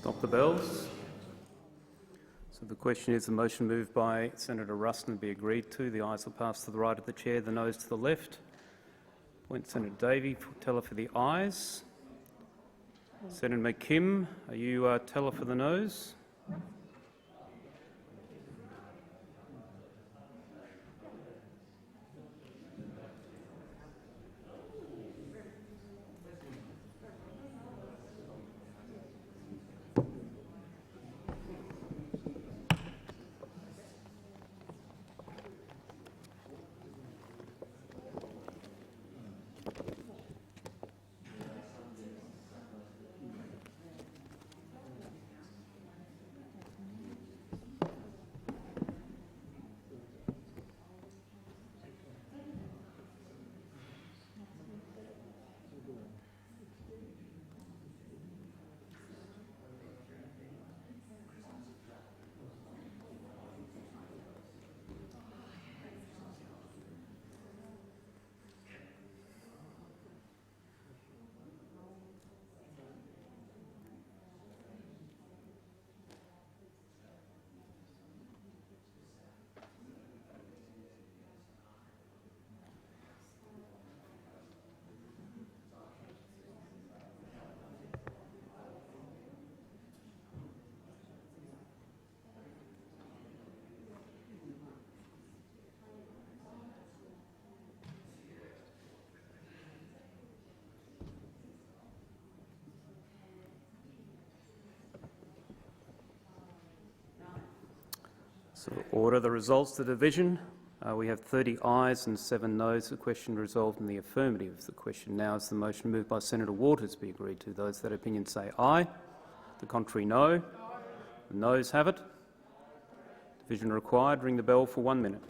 Stop the bells. So the question is the motion moved by Senator Ruston be agreed to. The ayes will pass to the right of the chair, the noes to the left. Point Senator Davey, teller for the ayes. Senator McKim, are you teller for the noes? So order the results of the division. We have 30 ayes and 7 noes. The question resolved in the affirmative. The question now is the motion moved by Senator Waters be agreed to. Those that opinion say aye. The contrary, no. The noes have it. Division required. Ring the bell for 1 minute.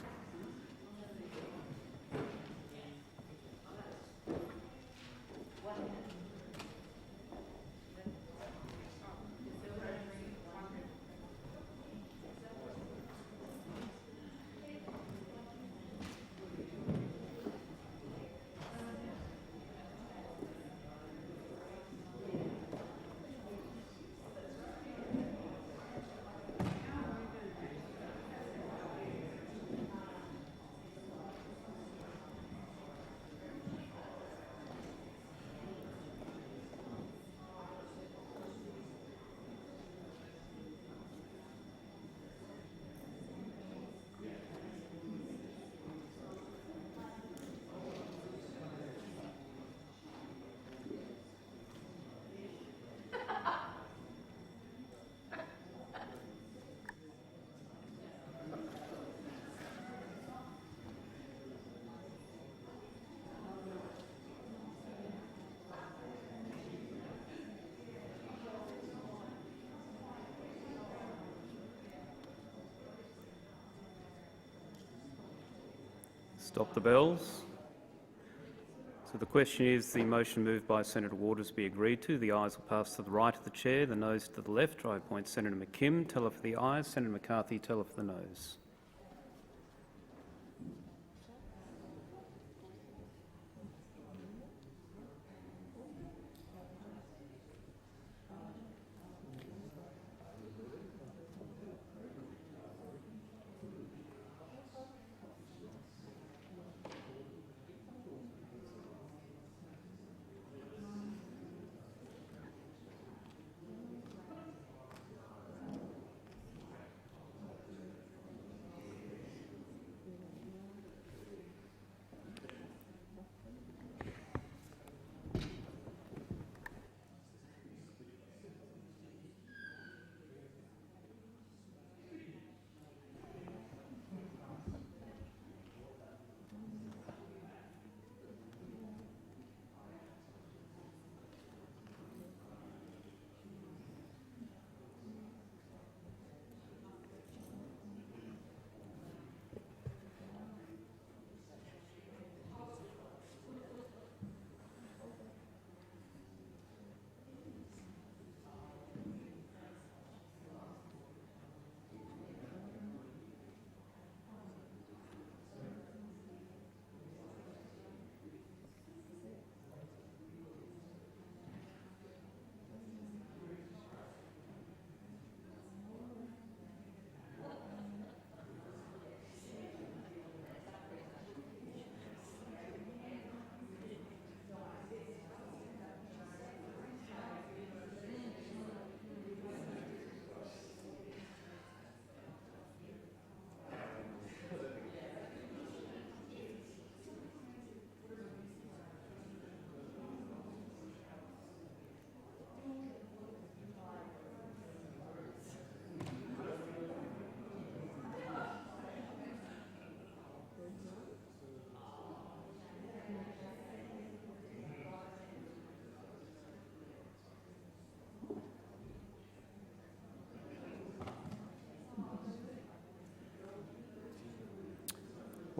Stop the bells. So the question is the motion moved by Senator Waters be agreed to. The ayes will pass to the right of the chair, the noes to the left. I appoint Senator McKim, teller for the ayes, Senator McCarthy, teller for the noes.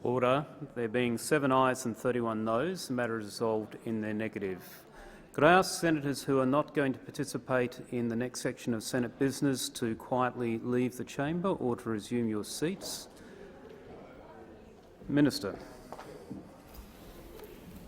Order. There being 7 ayes and 31 noes, the matter is resolved in their negative. Could I ask senators who are not going to participate in the next section of Senate business to quietly leave the chamber or to resume your seats? Minister.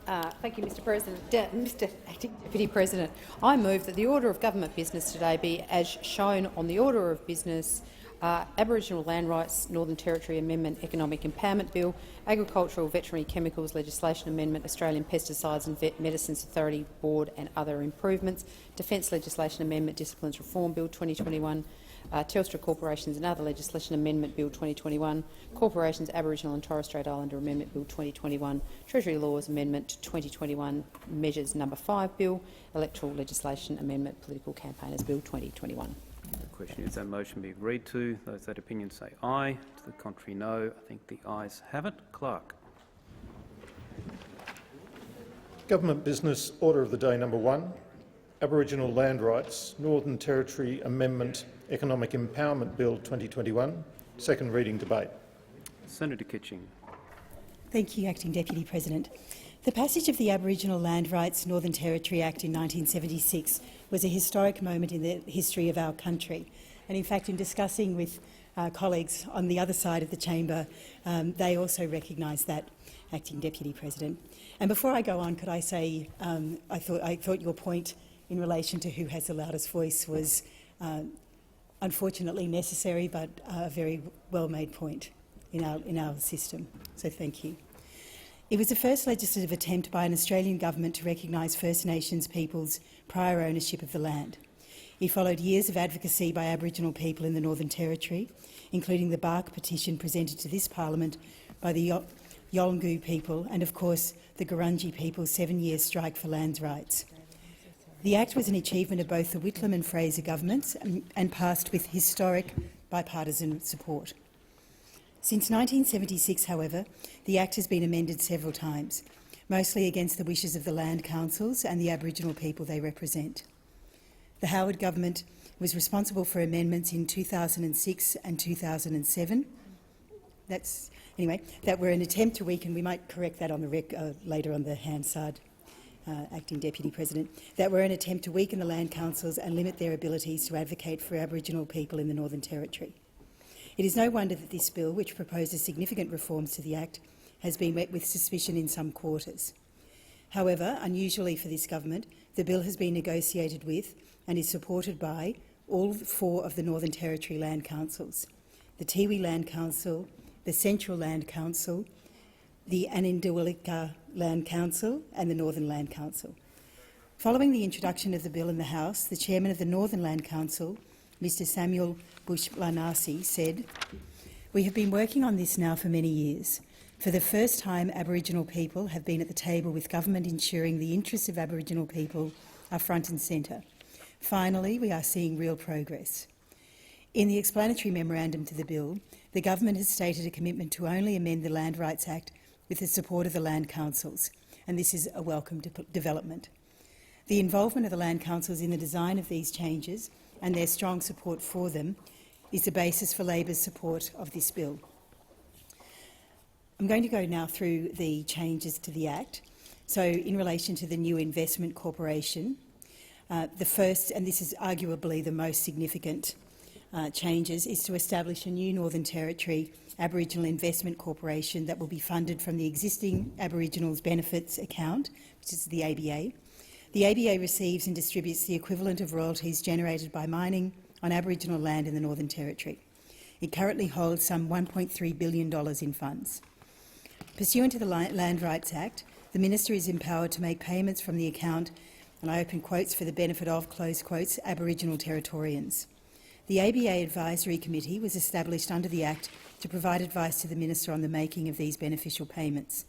Thank you, Mr President. Mr Acting Deputy President, I move that the order of government business today be as shown on the order of business: Aboriginal Land Rights Northern Territory Amendment Economic Empowerment Bill, Agricultural Veterinary Chemicals Legislation Amendment, Australian Pesticides and Vet Medicines Authority Board and other improvements, Defence Legislation Amendment Disciplines Reform Bill 2021, Telstra Corporations and Other Legislation Amendment Bill 2021, Corporations Aboriginal and Torres Strait Islander Amendment Bill 2021, Treasury Laws Amendment 2021, Measures No. 5 Bill, Electoral Legislation Amendment Political Campaigners Bill 2021. The question is that motion be agreed to. Those that opinion say aye. To the contrary, no. I think the ayes have it. Clerk. Government Business Order of the Day number 1. Aboriginal Land Rights Northern Territory Amendment Economic Empowerment Bill 2021. Second reading debate. Senator Kitching. Thank you, Acting Deputy President. The passage of the Aboriginal Land Rights Northern Territory Act in 1976 was a historic moment in the history of our country. And in fact, in discussing with colleagues on the other side of the chamber, they also recognise that, Acting Deputy President. And before I go on, could I say I thought your point in relation to who has the loudest voice was unfortunately necessary, but a very well-made point in our system. So thank you. It was the first legislative attempt by an Australian government to recognise First Nations peoples' prior ownership of the land. It followed years of advocacy by Aboriginal people in the Northern Territory, including the Bark petition presented to this parliament by the Yolngu people and, of course, the Gurindji people's 7-year strike for land rights. The Act was an achievement of both the Whitlam and Fraser governments and passed with historic bipartisan support. Since 1976, however, the Act has been amended several times, mostly against the wishes of the land councils and the Aboriginal people they represent. The Howard government was responsible for amendments in 2006 and 2007. That were an attempt to weaken. We might correct that on the later on the Hansard, Acting Deputy President. That were an attempt to weaken the land councils and limit their abilities to advocate for Aboriginal people in the Northern Territory. It is no wonder that this bill, which proposes significant reforms to the Act, has been met with suspicion in some quarters. However, unusually for this government, the bill has been negotiated with and is supported by all 4 of the Northern Territory land councils: the Tiwi Land Council, the Central Land Council, the Anindawilika Land Council and the Northern Land Council. Following the introduction of the bill in the House, the chairman of the Northern Land Council, Mr Samuel Bush-Lanasi, said, "We have been working on this now for many years. For the first time, Aboriginal people have been at the table with government ensuring the interests of Aboriginal people are front and centre. Finally, we are seeing real progress." In the explanatory memorandum to the bill, the government has stated a commitment to only amend the Land Rights Act with the support of the land councils, and this is a welcome development. The involvement of the land councils in the design of these changes and their strong support for them is the basis for Labor's support of this bill. I'm going to go now through the changes to the Act. So, in relation to the new investment corporation, the first, and this is arguably the most significant changes, is to establish a new Northern Territory Aboriginal Investment Corporation that will be funded from the existing Aboriginals Benefits Account, which is the ABA. The ABA receives and distributes the equivalent of royalties generated by mining on Aboriginal land in the Northern Territory. It currently holds some $1.3 billion in funds. Pursuant to the Land Rights Act, the Minister is empowered to make payments from the account, and I open quotes, for the benefit of, close quotes, Aboriginal Territorians. The ABA Advisory Committee was established under the Act to provide advice to the Minister on the making of these beneficial payments.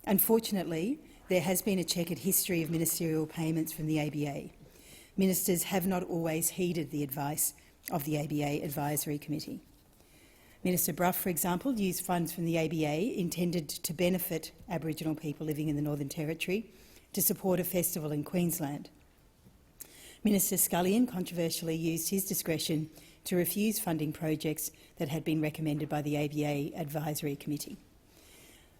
Unfortunately, there has been a checkered history of ministerial payments from the ABA. Ministers have not always heeded the advice of the ABA Advisory Committee. Minister Brough, for example, used funds from the ABA intended to benefit Aboriginal people living in the Northern Territory to support a festival in Queensland. Minister Scullion controversially used his discretion to refuse funding projects that had been recommended by the ABA Advisory Committee.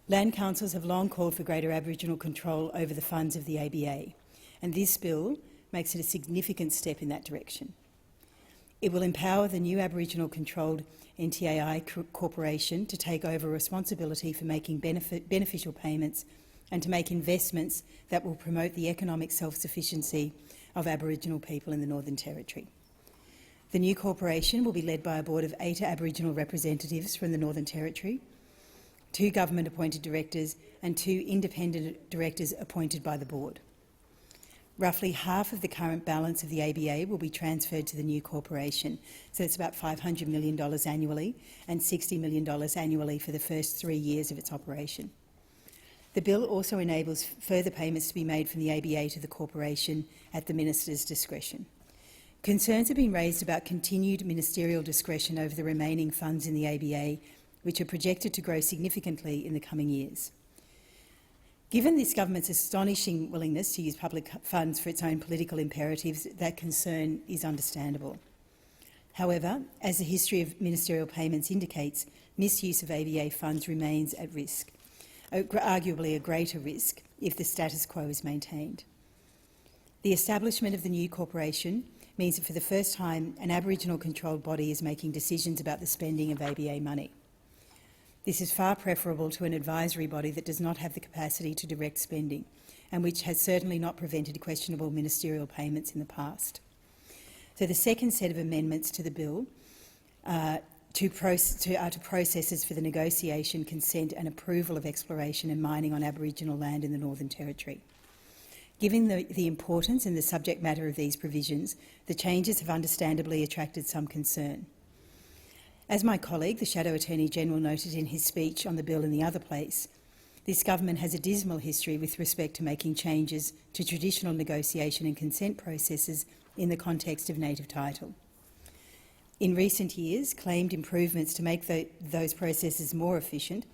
Land councils have long called for greater Aboriginal control over the funds of the ABA, and this bill makes it a significant step in that direction. It will empower the new Aboriginal-controlled NTAI Corporation to take over responsibility for making beneficial payments and to make investments that will promote the economic self-sufficiency of Aboriginal people in the Northern Territory. The new corporation will be led by a board of 8 Aboriginal representatives from the Northern Territory, 2 government-appointed directors and 2 independent directors appointed by the board. Roughly half of the current balance of the ABA will be transferred to the new corporation, so it's about $500 million annually and $60 million annually for the first 3 years of its operation. The bill also enables further payments to be made from the ABA to the corporation at the minister's discretion. Concerns have been raised about continued ministerial discretion over the remaining funds in the ABA, which are projected to grow significantly in the coming years. Given this government's astonishing willingness to use public funds for its own political imperatives, that concern is understandable. However, as the history of ministerial payments indicates, misuse of ABA funds remains at risk, arguably a greater risk if the status quo is maintained. The establishment of the new corporation means that for the first time an Aboriginal-controlled body is making decisions about the spending of ABA money. This is far preferable to an advisory body that does not have the capacity to direct spending and which has certainly not prevented questionable ministerial payments in the past. So the second set of amendments to the bill are to processes for the negotiation, consent and approval of exploration and mining on Aboriginal land in the Northern Territory. Given the importance and the subject matter of these provisions, the changes have understandably attracted some concern. As my colleague, the Shadow Attorney-General, noted in his speech on the bill in the other place, this government has a dismal history with respect to making changes to traditional negotiation and consent processes in the context of native title. In recent years, claimed improvements to make those processes more efficient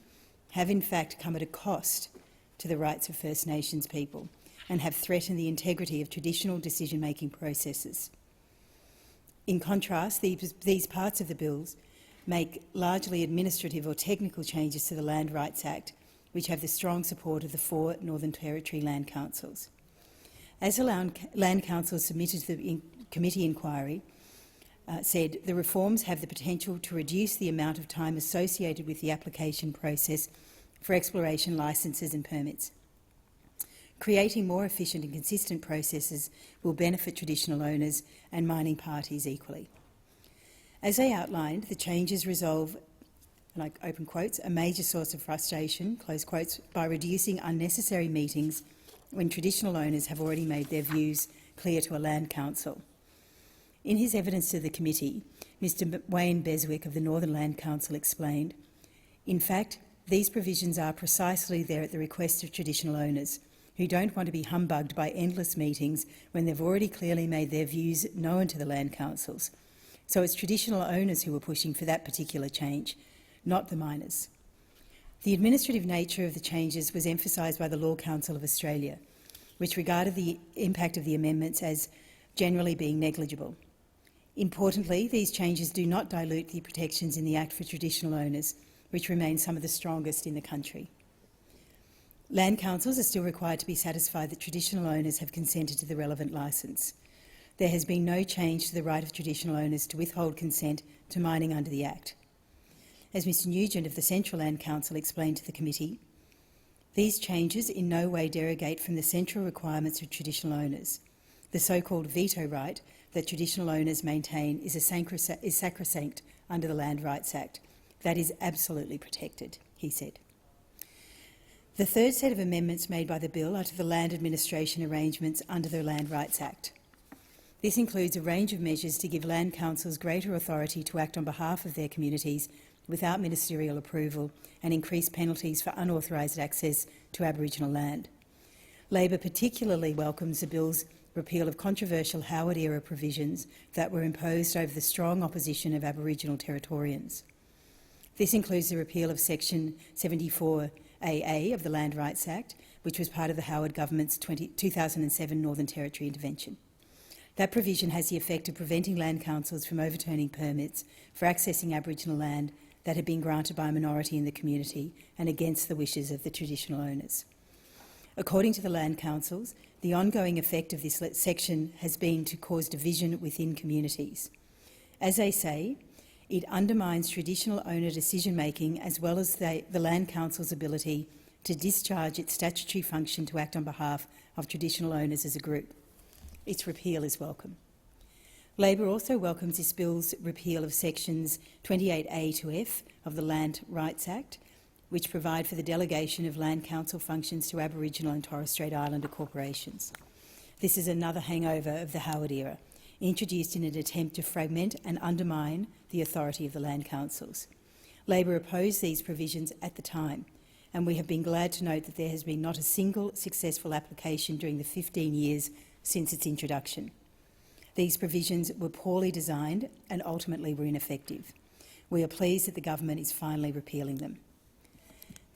have in fact come at a cost to the rights of First Nations people and have threatened the integrity of traditional decision-making processes. In contrast, these parts of the bills make largely administrative or technical changes to the Land Rights Act, which have the strong support of the 4 Northern Territory land councils. As the land councils submitted to the committee inquiry said, the reforms have the potential to reduce the amount of time associated with the application process for exploration licences and permits. Creating more efficient and consistent processes will benefit traditional owners and mining parties equally. As they outlined, the changes resolve, like open quotes, a major source of frustration, close quotes, by reducing unnecessary meetings when traditional owners have already made their views clear to a land council. In his evidence to the committee, Mr Wayne Beswick of the Northern Land Council explained, in fact, these provisions are precisely there at the request of traditional owners who don't want to be humbugged by endless meetings when they've already clearly made their views known to the land councils. So it's traditional owners who are pushing for that particular change, not the miners. The administrative nature of the changes was emphasised by the Law Council of Australia, which regarded the impact of the amendments as generally being negligible. Importantly, these changes do not dilute the protections in the Act for traditional owners, which remain some of the strongest in the country. Land councils are still required to be satisfied that traditional owners have consented to the relevant licence. There has been no change to the right of traditional owners to withhold consent to mining under the Act. As Mr Nugent of the Central Land Council explained to the committee, these changes in no way derogate from the central requirements of traditional owners. The so-called veto right that traditional owners maintain is sacrosanct under the Land Rights Act. That is absolutely protected, he said. The third set of amendments made by the bill are to the land administration arrangements under the Land Rights Act. This includes a range of measures to give land councils greater authority to act on behalf of their communities without ministerial approval and increase penalties for unauthorised access to Aboriginal land. Labor particularly welcomes the bill's repeal of controversial Howard-era provisions that were imposed over the strong opposition of Aboriginal Territorians. This includes the repeal of Section 74AA of the Land Rights Act, which was part of the Howard government's 2007 Northern Territory intervention. That provision has the effect of preventing land councils from overturning permits for accessing Aboriginal land that had been granted by a minority in the community and against the wishes of the traditional owners. According to the land councils, the ongoing effect of this section has been to cause division within communities. As they say, it undermines traditional owner decision-making as well as the land council's ability to discharge its statutory function to act on behalf of traditional owners as a group. Its repeal is welcome. Labor also welcomes this bill's repeal of sections 28A to F of the Land Rights Act, which provide for the delegation of land council functions to Aboriginal and Torres Strait Islander corporations. This is another hangover of the Howard era, introduced in an attempt to fragment and undermine the authority of the land councils. Labor opposed these provisions at the time, and we have been glad to note that there has been not a single successful application during the 15 years since its introduction. These provisions were poorly designed and ultimately were ineffective. We are pleased that the government is finally repealing them.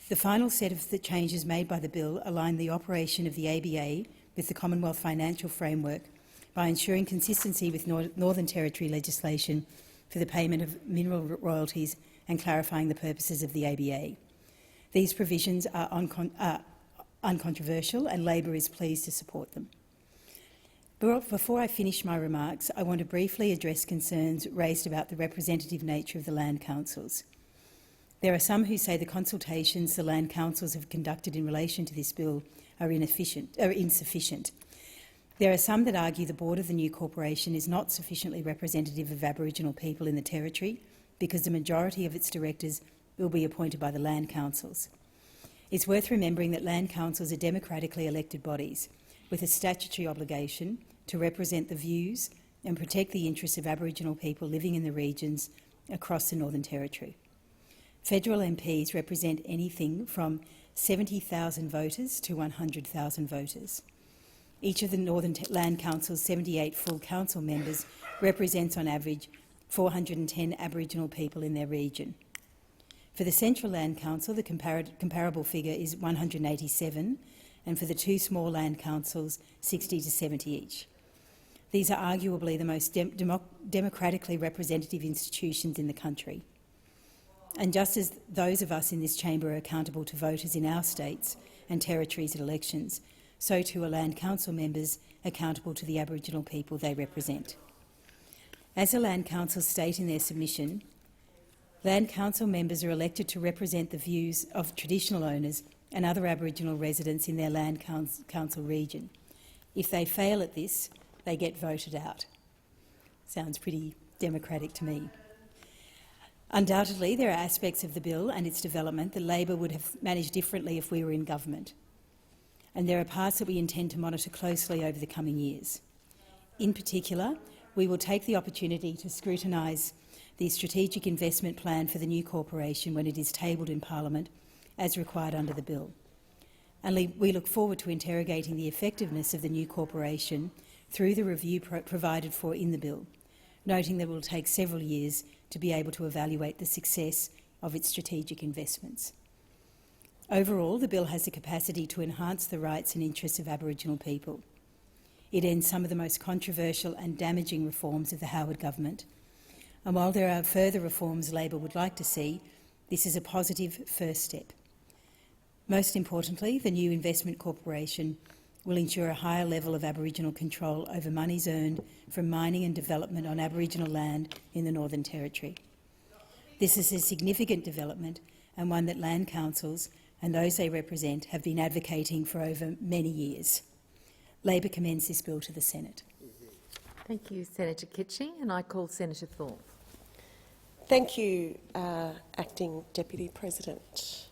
The final set of the changes made by the bill align the operation of the ABA with the Commonwealth Financial Framework by ensuring consistency with Northern Territory legislation for the payment of mineral royalties and clarifying the purposes of the ABA. These provisions are uncontroversial, and Labor is pleased to support them. Before I finish my remarks, I want to briefly address concerns raised about the representative nature of the land councils. There are some who say the consultations the land councils have conducted in relation to this bill are insufficient. There are some that argue the board of the new corporation is not sufficiently representative of Aboriginal people in the Territory because the majority of its directors will be appointed by the land councils. It's worth remembering that land councils are democratically elected bodies with a statutory obligation to represent the views and protect the interests of Aboriginal people living in the regions across the Northern Territory. Federal MPs represent anything from 70,000 voters to 100,000 voters. Each of the Northern Land Council's 78 full council members represents on average 410 Aboriginal people in their region. For the Central Land Council, the comparable figure is 187, and for the two small land councils, 60 to 70 each. These are arguably the most democratically representative institutions in the country. And just as those of us in this chamber are accountable to voters in our states and territories at elections, so too are land council members accountable to the Aboriginal people they represent. As the land councils state in their submission, land council members are elected to represent the views of traditional owners and other Aboriginal residents in their land council region. If they fail at this, they get voted out. Sounds pretty democratic to me. Undoubtedly, there are aspects of the bill and its development that Labor would have managed differently if we were in government, and there are parts that we intend to monitor closely over the coming years. In particular, we will take the opportunity to scrutinise the strategic investment plan for the new corporation when it is tabled in Parliament, as required under the bill. And we look forward to interrogating the effectiveness of the new corporation through the review provided for in the bill, noting that it will take several years to be able to evaluate the success of its strategic investments. Overall, the bill has the capacity to enhance the rights and interests of Aboriginal people. It ends some of the most controversial and damaging reforms of the Howard government. And while there are further reforms Labor would like to see, this is a positive first step. Most importantly, the new investment corporation will ensure a higher level of Aboriginal control over monies earned from mining and development on Aboriginal land in the Northern Territory. This is a significant development and one that land councils and those they represent have been advocating for over many years. Labor commends this bill to the Senate. Thank you, Senator Kitching, and I call Senator Thorpe. Thank you, Acting Deputy President.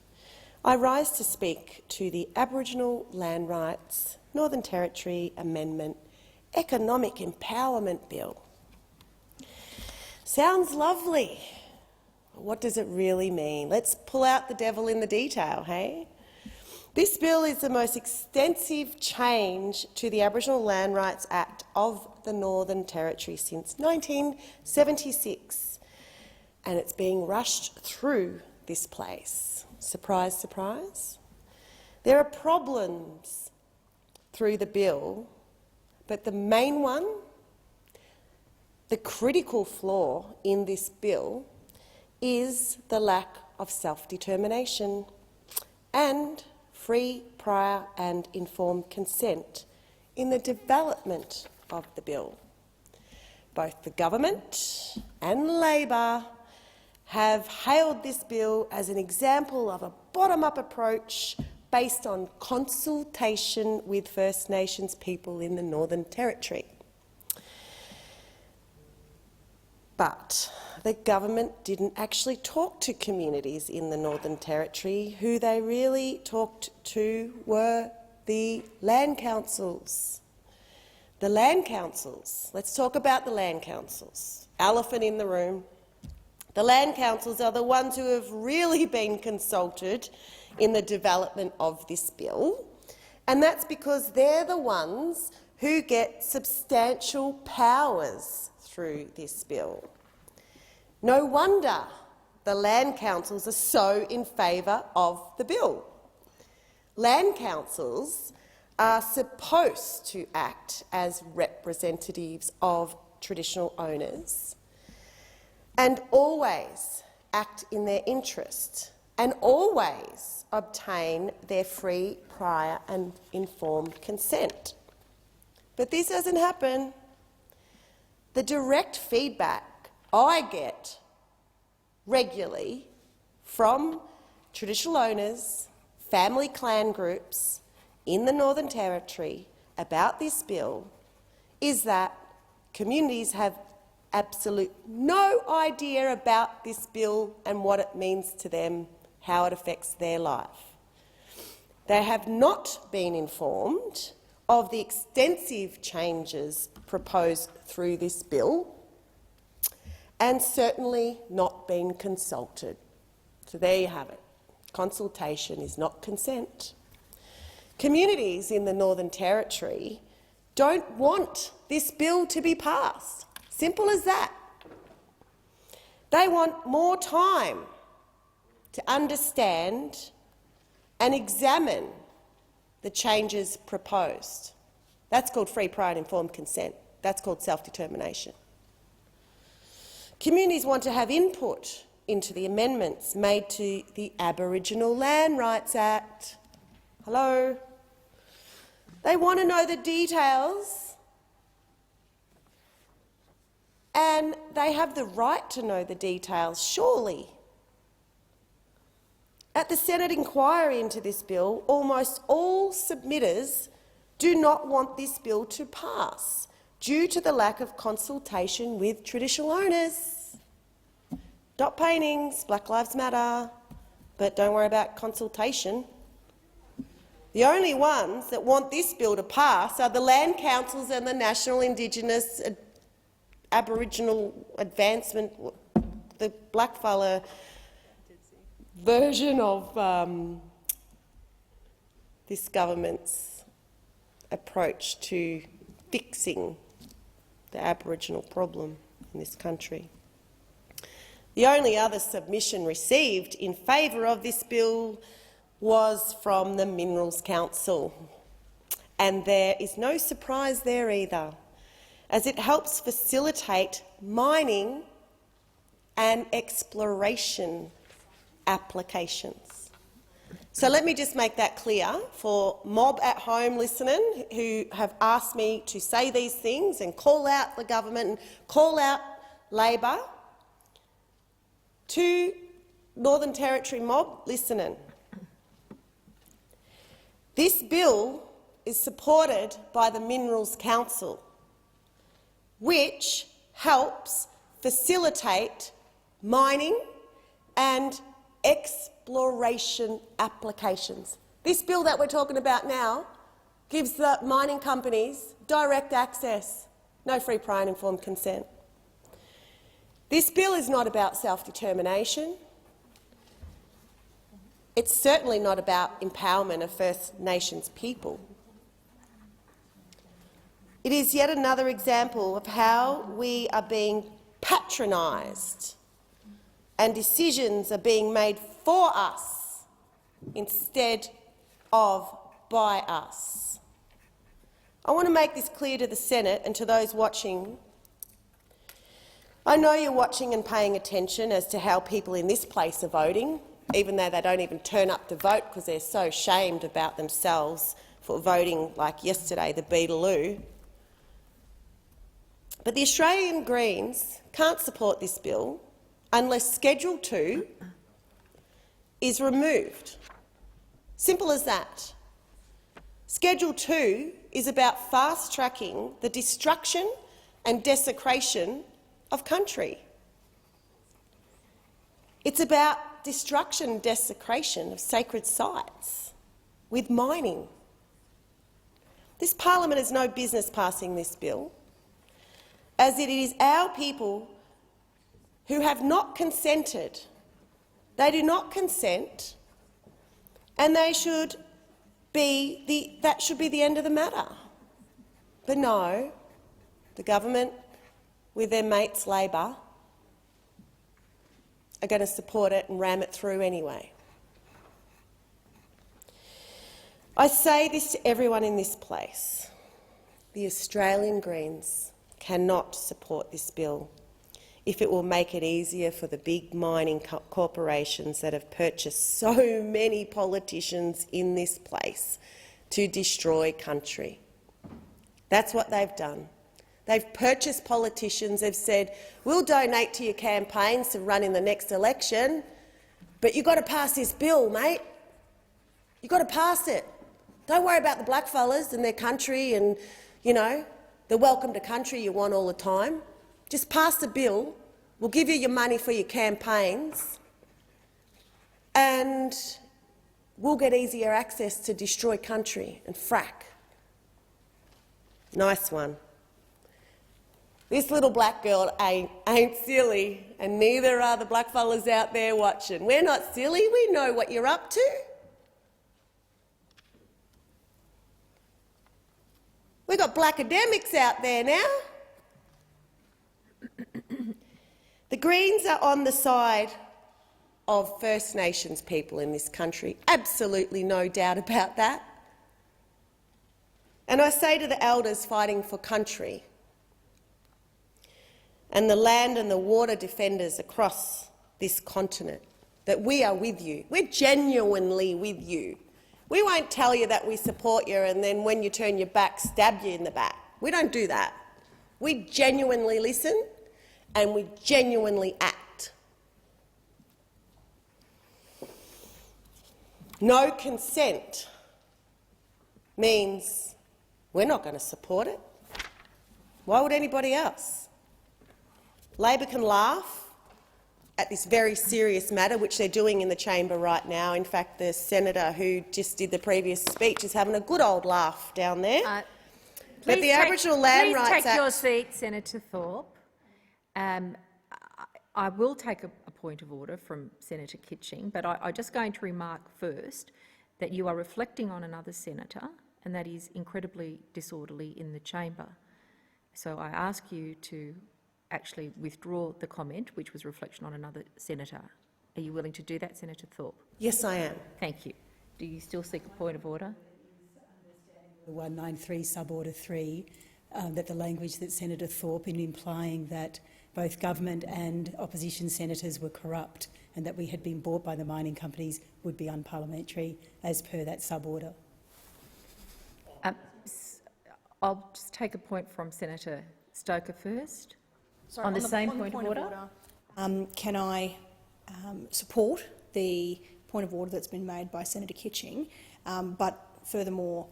I rise to speak to the Aboriginal Land Rights Northern Territory Amendment Economic Empowerment Bill. Sounds lovely. What does it really mean? Let's pull out the devil in the detail, hey? This bill is the most extensive change to the Aboriginal Land Rights Act of the Northern Territory since 1976, and it's being rushed through this place. Surprise, surprise. There are problems through the bill, but the main one, the critical flaw in this bill, is the lack of self-determination and free, prior and informed consent in the development of the bill. Both the government and Labor have hailed this bill as an example of a bottom-up approach based on consultation with First Nations people in the Northern Territory. But the government didn't actually talk to communities in the Northern Territory. Who they really talked to were the land councils. The land councils. Let's talk about the land councils. Elephant in the room. The land councils are the ones who have really been consulted in the development of this bill, and that's because they're the ones who get substantial powers through this bill. No wonder the land councils are so in favour of the bill. Land councils are supposed to act as representatives of traditional owners and always act in their interest and always obtain their free, prior and informed consent. But this doesn't happen. The direct feedback I get regularly from traditional owners, family clan groups in the Northern Territory about this bill is that communities have absolute no idea about this bill and what it means to them, how it affects their life. They have not been informed of the extensive changes proposed through this bill and certainly not been consulted. So there you have it. Consultation is not consent. Communities in the Northern Territory don't want this bill to be passed. Simple as that. They want more time to understand and examine the changes proposed. That's called free, prior and informed consent. That's called self-determination. Communities want to have input into the amendments made to the Aboriginal Land Rights Act. Hello? They want to know the details, and they have the right to know the details, surely. At the Senate inquiry into this bill, almost all submitters do not want this bill to pass due to the lack of consultation with traditional owners. Dot paintings, Black Lives Matter, but don't worry about consultation. The only ones that want this bill to pass are the land councils and the National Indigenous Aboriginal Advancement, the blackfella version of this government's approach to fixing the Aboriginal problem in this country. The only other submission received in favour of this bill was from the Minerals Council, and there is no surprise there either, as it helps facilitate mining and exploration applications. So let me just make that clear for mob at home listening who have asked me to say these things and call out the government and call out Labor. To Northern Territory mob listening, this bill is supported by the Minerals Council, which helps facilitate mining and exploration applications. This bill that we're talking about now gives the mining companies direct access, no free, prior and informed consent. This bill is not about self-determination. It's certainly not about empowerment of First Nations people. It is yet another example of how we are being patronised and decisions are being made for us instead of by us. I want to make this clear to the Senate and to those watching. I know you're watching and paying attention as to how people in this place are voting, even though they don't even turn up to vote because they're so shamed about themselves for voting like yesterday, the Beetaloo. But the Australian Greens can't support this bill unless Schedule 2 is removed. Simple as that. Schedule 2 is about fast-tracking the destruction and desecration of country. It's about destruction and desecration of sacred sites with mining. This parliament has no business passing this bill, as it is our people who have not consented. They do not consent, and that should be the end of the matter. But no, the government, with their mates Labor, are going to support it and ram it through anyway. I say this to everyone in this place. The Australian Greens cannot support this bill if it will make it easier for the big mining corporations that have purchased so many politicians in this place to destroy country. That's what they've done. They've purchased politicians. They've said, we'll donate to your campaigns to run in the next election, but you've got to pass this bill, mate. You've got to pass it. Don't worry about the blackfellas and their country and, you know, the welcome to country you want all the time. Just pass the bill. We'll give you your money for your campaigns and we'll get easier access to destroy country and frack. Nice one. This little black girl ain't silly, and neither are the blackfellas out there watching. We're not silly. We know what you're up to. We've got black academics out there now. The Greens are on the side of First Nations people in this country. Absolutely no doubt about that. And I say to the elders fighting for country and the land and the water defenders across this continent that we are with you. We're genuinely with you. We won't tell you that we support you and then when you turn your back, stab you in the back. We don't do that. We genuinely listen and we genuinely act. No consent means we're not going to support it. Why would anybody else? Labor can laugh at this very serious matter, which they're doing in the chamber right now. In fact, the senator who just did the previous speech is having a good old laugh down there. But the Aboriginal Land Rights Act— Please take your seat, Senator Thorpe. I will take a point of order from Senator Kitching, but I'm just going to remark first that you are reflecting on another senator, and that is incredibly disorderly in the chamber. So I ask you to actually withdraw the comment, which was reflection on another senator. Are you willing to do that, Senator Thorpe? Yes, I am. Thank you. Do you still seek a point of order? 193 suborder 3, that the language that Senator Thorpe, in implying that both government and opposition senators were corrupt and that we had been bought by the mining companies, would be unparliamentary as per that suborder. I'll just take a point from Senator Stoker first. Sorry, on the same point of order. Can I support the point of order that's been made by Senator Kitching, but furthermore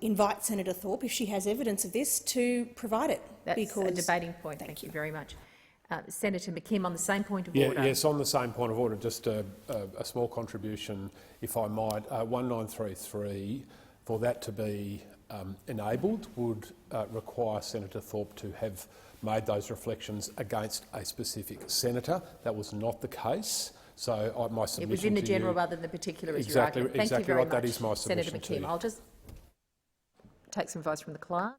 invite Senator Thorpe, if she has evidence of this, to provide it? That's a debating point. Thank you very much. Senator McKim, on the same point of order. Yes, on the same point of order, just a small contribution, if I might. 1933, for that to be enabled, would require Senator Thorpe to have made those reflections against a specific senator. That was not the case. So my submission— It was in the general rather than the particular, as exactly, your argument. Thank exactly you very right. much, That is my submission. Senator McKim. I'll just take some advice from the clerk.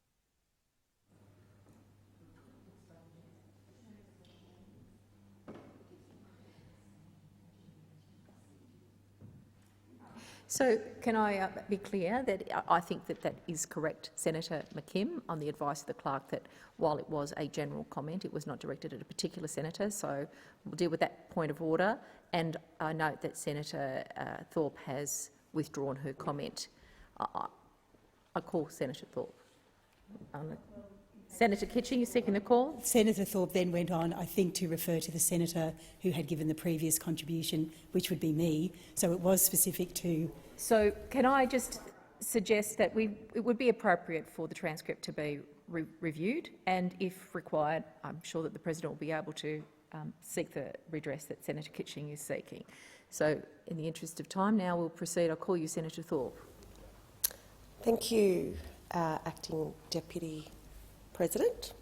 So can I be clear that I think that that is correct, Senator McKim, on the advice of the clerk, that while it was a general comment, it was not directed at a particular senator. So we'll deal with that point of order. And I note that Senator Thorpe has withdrawn her comment. I call Senator Thorpe. Senator Kitching, you seeking the call? Senator Thorpe then went on, I think, to refer to the senator who had given the previous contribution, which would be me. So it was specific to... So can I just suggest that it would be appropriate for the transcript to be reviewed, and if required, I'm sure that the President will be able to seek the redress that Senator Kitching is seeking. So in the interest of time now, we'll proceed. I'll call you Senator Thorpe. Thank you, Acting Deputy President.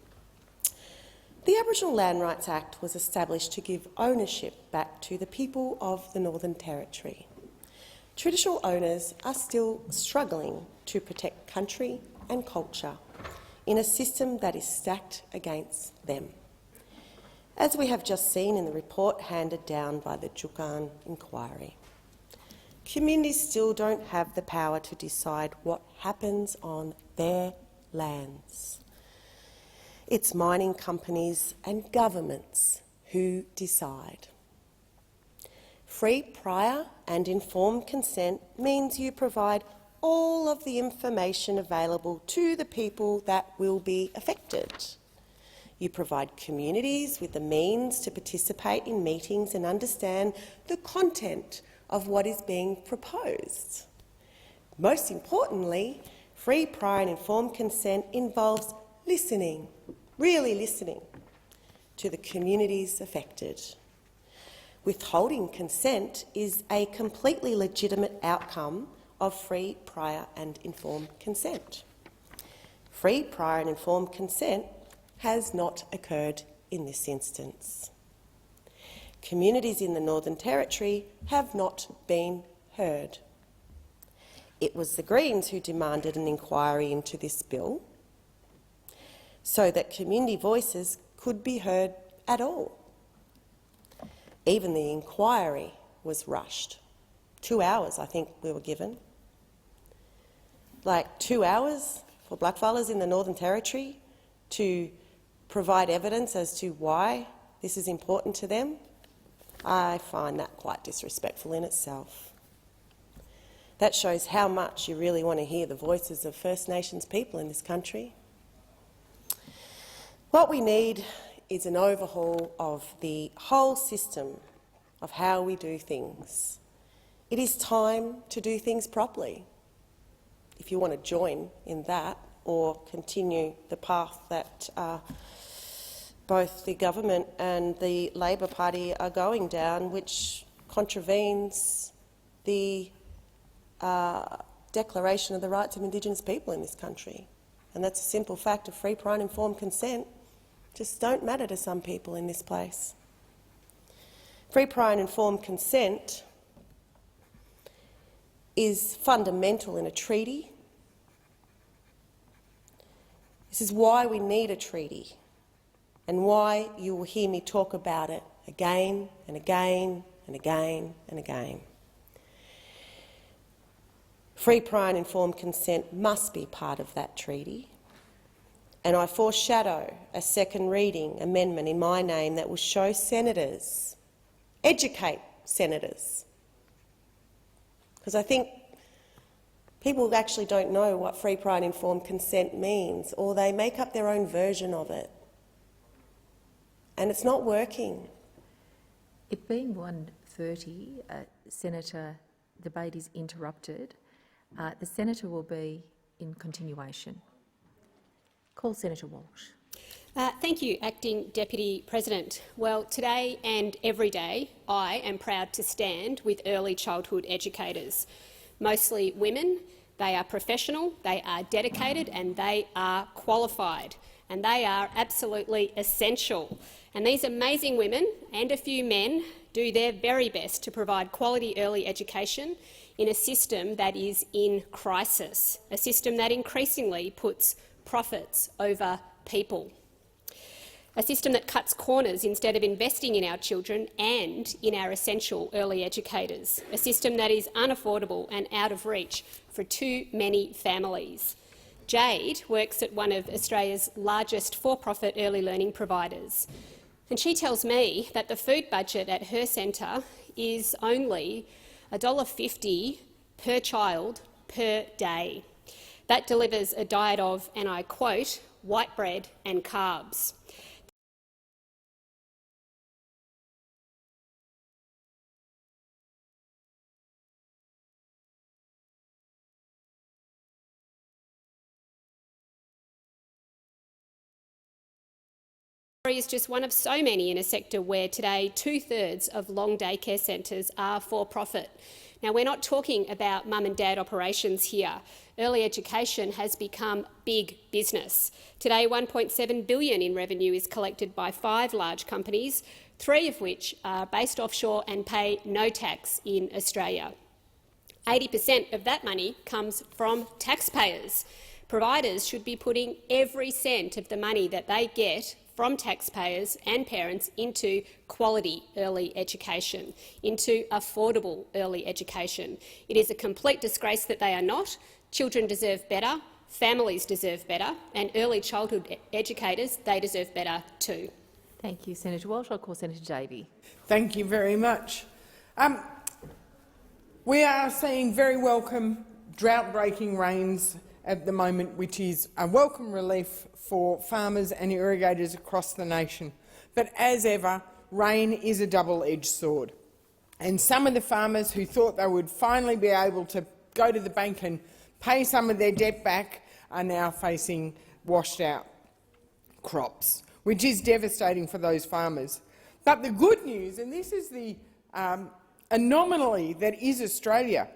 The Aboriginal Land Rights Act was established to give ownership back to the people of the Northern Territory. Traditional owners are still struggling to protect country and culture in a system that is stacked against them, as we have just seen in the report handed down by the Juukan inquiry. Communities still don't have the power to decide what happens on their lands. It's mining companies and governments who decide. Free, prior and informed consent means you provide all of the information available to the people that will be affected. You provide communities with the means to participate in meetings and understand the content of what is being proposed. Most importantly, free, prior and informed consent involves listening, really listening, to the communities affected. Withholding consent is a completely legitimate outcome of free, prior and informed consent. Free, prior and informed consent has not occurred in this instance. Communities in the Northern Territory have not been heard. It was the Greens who demanded an inquiry into this bill so that community voices could be heard at all. Even the inquiry was rushed. 2 hours, I think, we were given. Like 2 hours for blackfellas in the Northern Territory to provide evidence as to why this is important to them. I find that quite disrespectful in itself. That shows how much you really want to hear the voices of First Nations people in this country. What we need is an overhaul of the whole system of how we do things. It is time to do things properly. If you want to join in that or continue the path that both the government and the Labor Party are going down, which contravenes the Declaration of the Rights of Indigenous People in this country. And that's a simple fact of free, prior and informed consent. Just don't matter to some people in this place. Free, prior and informed consent is fundamental in a treaty. This is why we need a treaty and why you will hear me talk about it again and again and again and again. Free, prior and informed consent must be part of that treaty, and I foreshadow a second reading amendment in my name that will show senators, educate senators, because I think people actually don't know what free, prior and informed consent means, or they make up their own version of it. And it's not working. It being 1:30, Senator, debate is interrupted. The senator will be in continuation. Call Senator Walsh. Thank you, Acting Deputy President. Well, today and every day I am proud to stand with early childhood educators, mostly women. They are professional, they are dedicated and they are qualified, and they are absolutely essential. And these amazing women and a few men do their very best to provide quality early education in a system that is in crisis, a system that increasingly puts profits over people. a system that cuts corners instead of investing in our children and in our essential early educators, a system that is unaffordable and out of reach for too many families. Jade works at one of Australia's largest for-profit early learning providers, and she tells me that the food budget at her centre is only $1.50 per child per day. That delivers a diet of, and I quote, white bread and carbs. Is just one of so many in a sector where today 2/3 of long daycare centres are for-profit. Now, we're not talking about mum and dad operations here. Early education has become big business. Today, $1.7 billion in revenue is collected by 5 large companies, 3 of which are based offshore and pay no tax in Australia. 80% of that money comes from taxpayers. Providers should be putting every cent of the money that they get from taxpayers and parents into quality early education, into affordable early education. It is a complete disgrace that they are not. Children deserve better, families deserve better, and early childhood educators, they deserve better too. Thank you, Senator Walsh. I'll call Senator Davey. Thank you very much. We are seeing very welcome drought-breaking rains at the moment, which is a welcome relief for farmers and irrigators across the nation. But as ever, rain is a double-edged sword. And some of the farmers who thought they would finally be able to go to the bank and pay some of their debt back are now facing washed-out crops, which is devastating for those farmers. But the good news, and this is the anomaly that is Australia,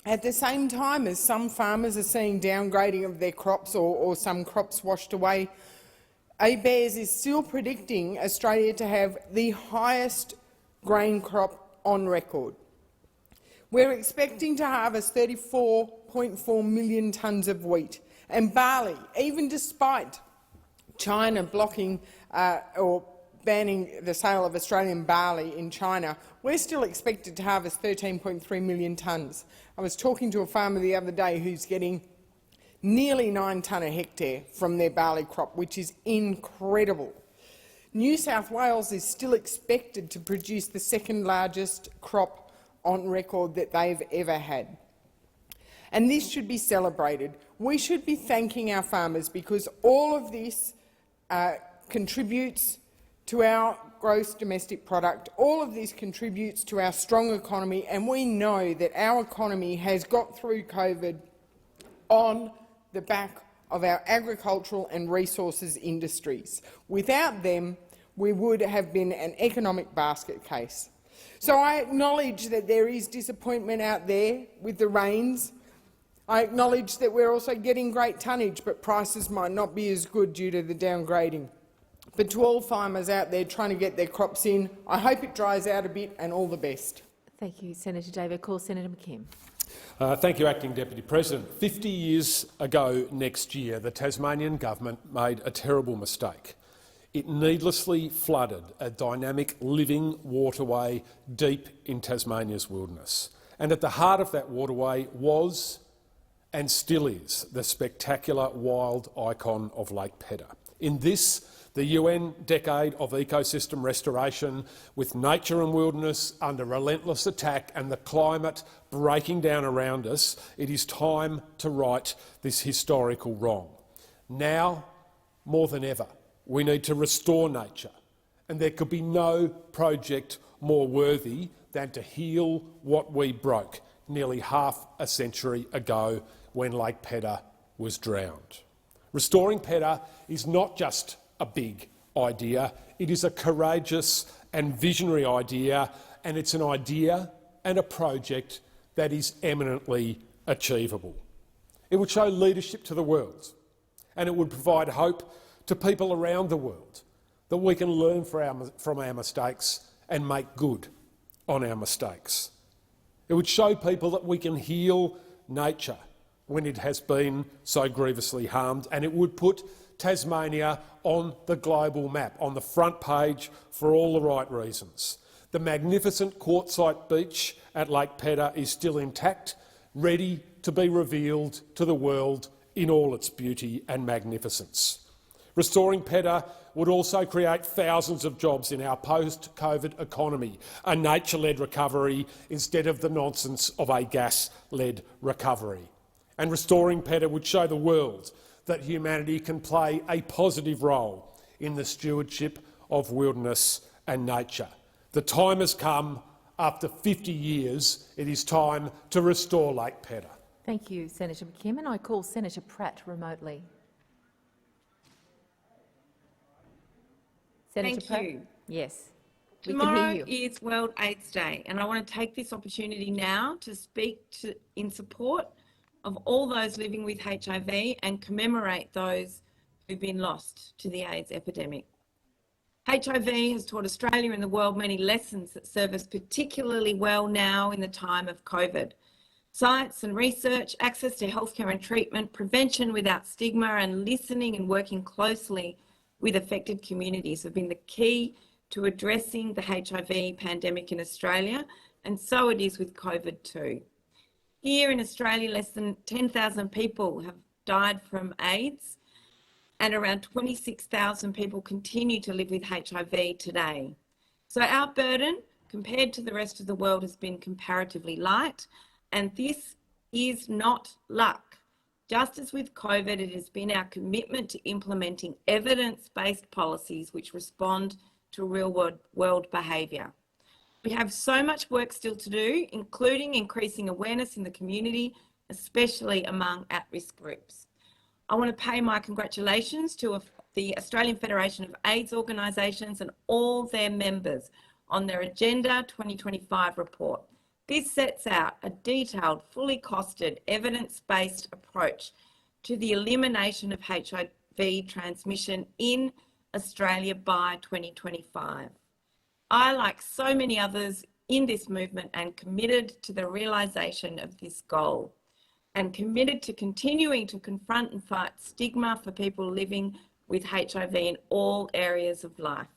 at the same time as some farmers are seeing downgrading of their crops or some crops washed away, ABARES is still predicting Australia to have the highest grain crop on record. We're expecting to harvest 34.4 million tonnes of wheat and barley, even despite China blocking or banning the sale of Australian barley in China. We're still expected to harvest 13.3 million tonnes. I was talking to a farmer the other day who's getting nearly 9 tonne a hectare from their barley crop, which is incredible. New South Wales is still expected to produce the second largest crop on record that they've ever had. And this should be celebrated. We should be thanking our farmers because all of this contributes to our gross domestic product. All of this contributes to our strong economy, and we know that our economy has got through COVID on the back of our agricultural and resources industries. Without them, we would have been an economic basket case. So I acknowledge that there is disappointment out there with the rains. I acknowledge that we're also getting great tonnage, but prices might not be as good due to the downgrading. But to all farmers out there trying to get their crops in, I hope it dries out a bit, and all the best. Thank you, Senator David. Call Senator McKim. Thank you, Acting Deputy President. 50 years ago next year, the Tasmanian government made a terrible mistake. It needlessly flooded a dynamic living waterway deep in Tasmania's wilderness. And at the heart of that waterway was, and still is, the spectacular wild icon of Lake Pedder. In this, the UN Decade of Ecosystem Restoration, with nature and wilderness under relentless attack and the climate breaking down around us, it is time to right this historical wrong. Now, more than ever, we need to restore nature, and there could be no project more worthy than to heal what we broke nearly half a century ago when Lake Pedder was drowned. Restoring Pedder is not just a big idea, it is a courageous and visionary idea, and it's an idea and a project that is eminently achievable. It would show leadership to the world, and it would provide hope to people around the world that we can learn from our mistakes and make good on our mistakes. It would show people that we can heal nature when it has been so grievously harmed, and it would put Tasmania on the global map, on the front page for all the right reasons. The magnificent quartzite beach at Lake Pedder is still intact, ready to be revealed to the world in all its beauty and magnificence. Restoring Pedder would also create thousands of jobs in our post-COVID economy, a nature-led recovery instead of the nonsense of a gas-led recovery. And restoring Pedder would show the world that humanity can play a positive role in the stewardship of wilderness and nature. The time has come. After 50 years, it is time to restore Lake Pedder. Thank you, Senator McKim. I call Senator Pratt remotely. Senator Thank Pratt? you. Yes. We Tomorrow can hear you. is World AIDS Day, and I want to take this opportunity now to speak in support of all those living with HIV and commemorate those who've been lost to the AIDS epidemic. HIV has taught Australia and the world many lessons that serve us particularly well now in the time of COVID. Science and research, access to healthcare and treatment, prevention without stigma, and listening and working closely with affected communities have been the key to addressing the HIV pandemic in Australia, and so it is with COVID too. Here in Australia, less than 10,000 people have died from AIDS, and around 26,000 people continue to live with HIV today. So our burden, compared to the rest of the world, has been comparatively light, and this is not luck. Just as with COVID, it has been our commitment to implementing evidence-based policies which respond to real-world behaviour. We have so much work still to do, including increasing awareness in the community, especially among at-risk groups. I want to pay my congratulations to the Australian Federation of AIDS Organisations and all their members on their Agenda 2025 report. This sets out a detailed, fully costed, evidence-based approach to the elimination of HIV transmission in Australia by 2025. I, like so many others in this movement, am committed to the realisation of this goal and committed to continuing to confront and fight stigma for people living with HIV in all areas of life.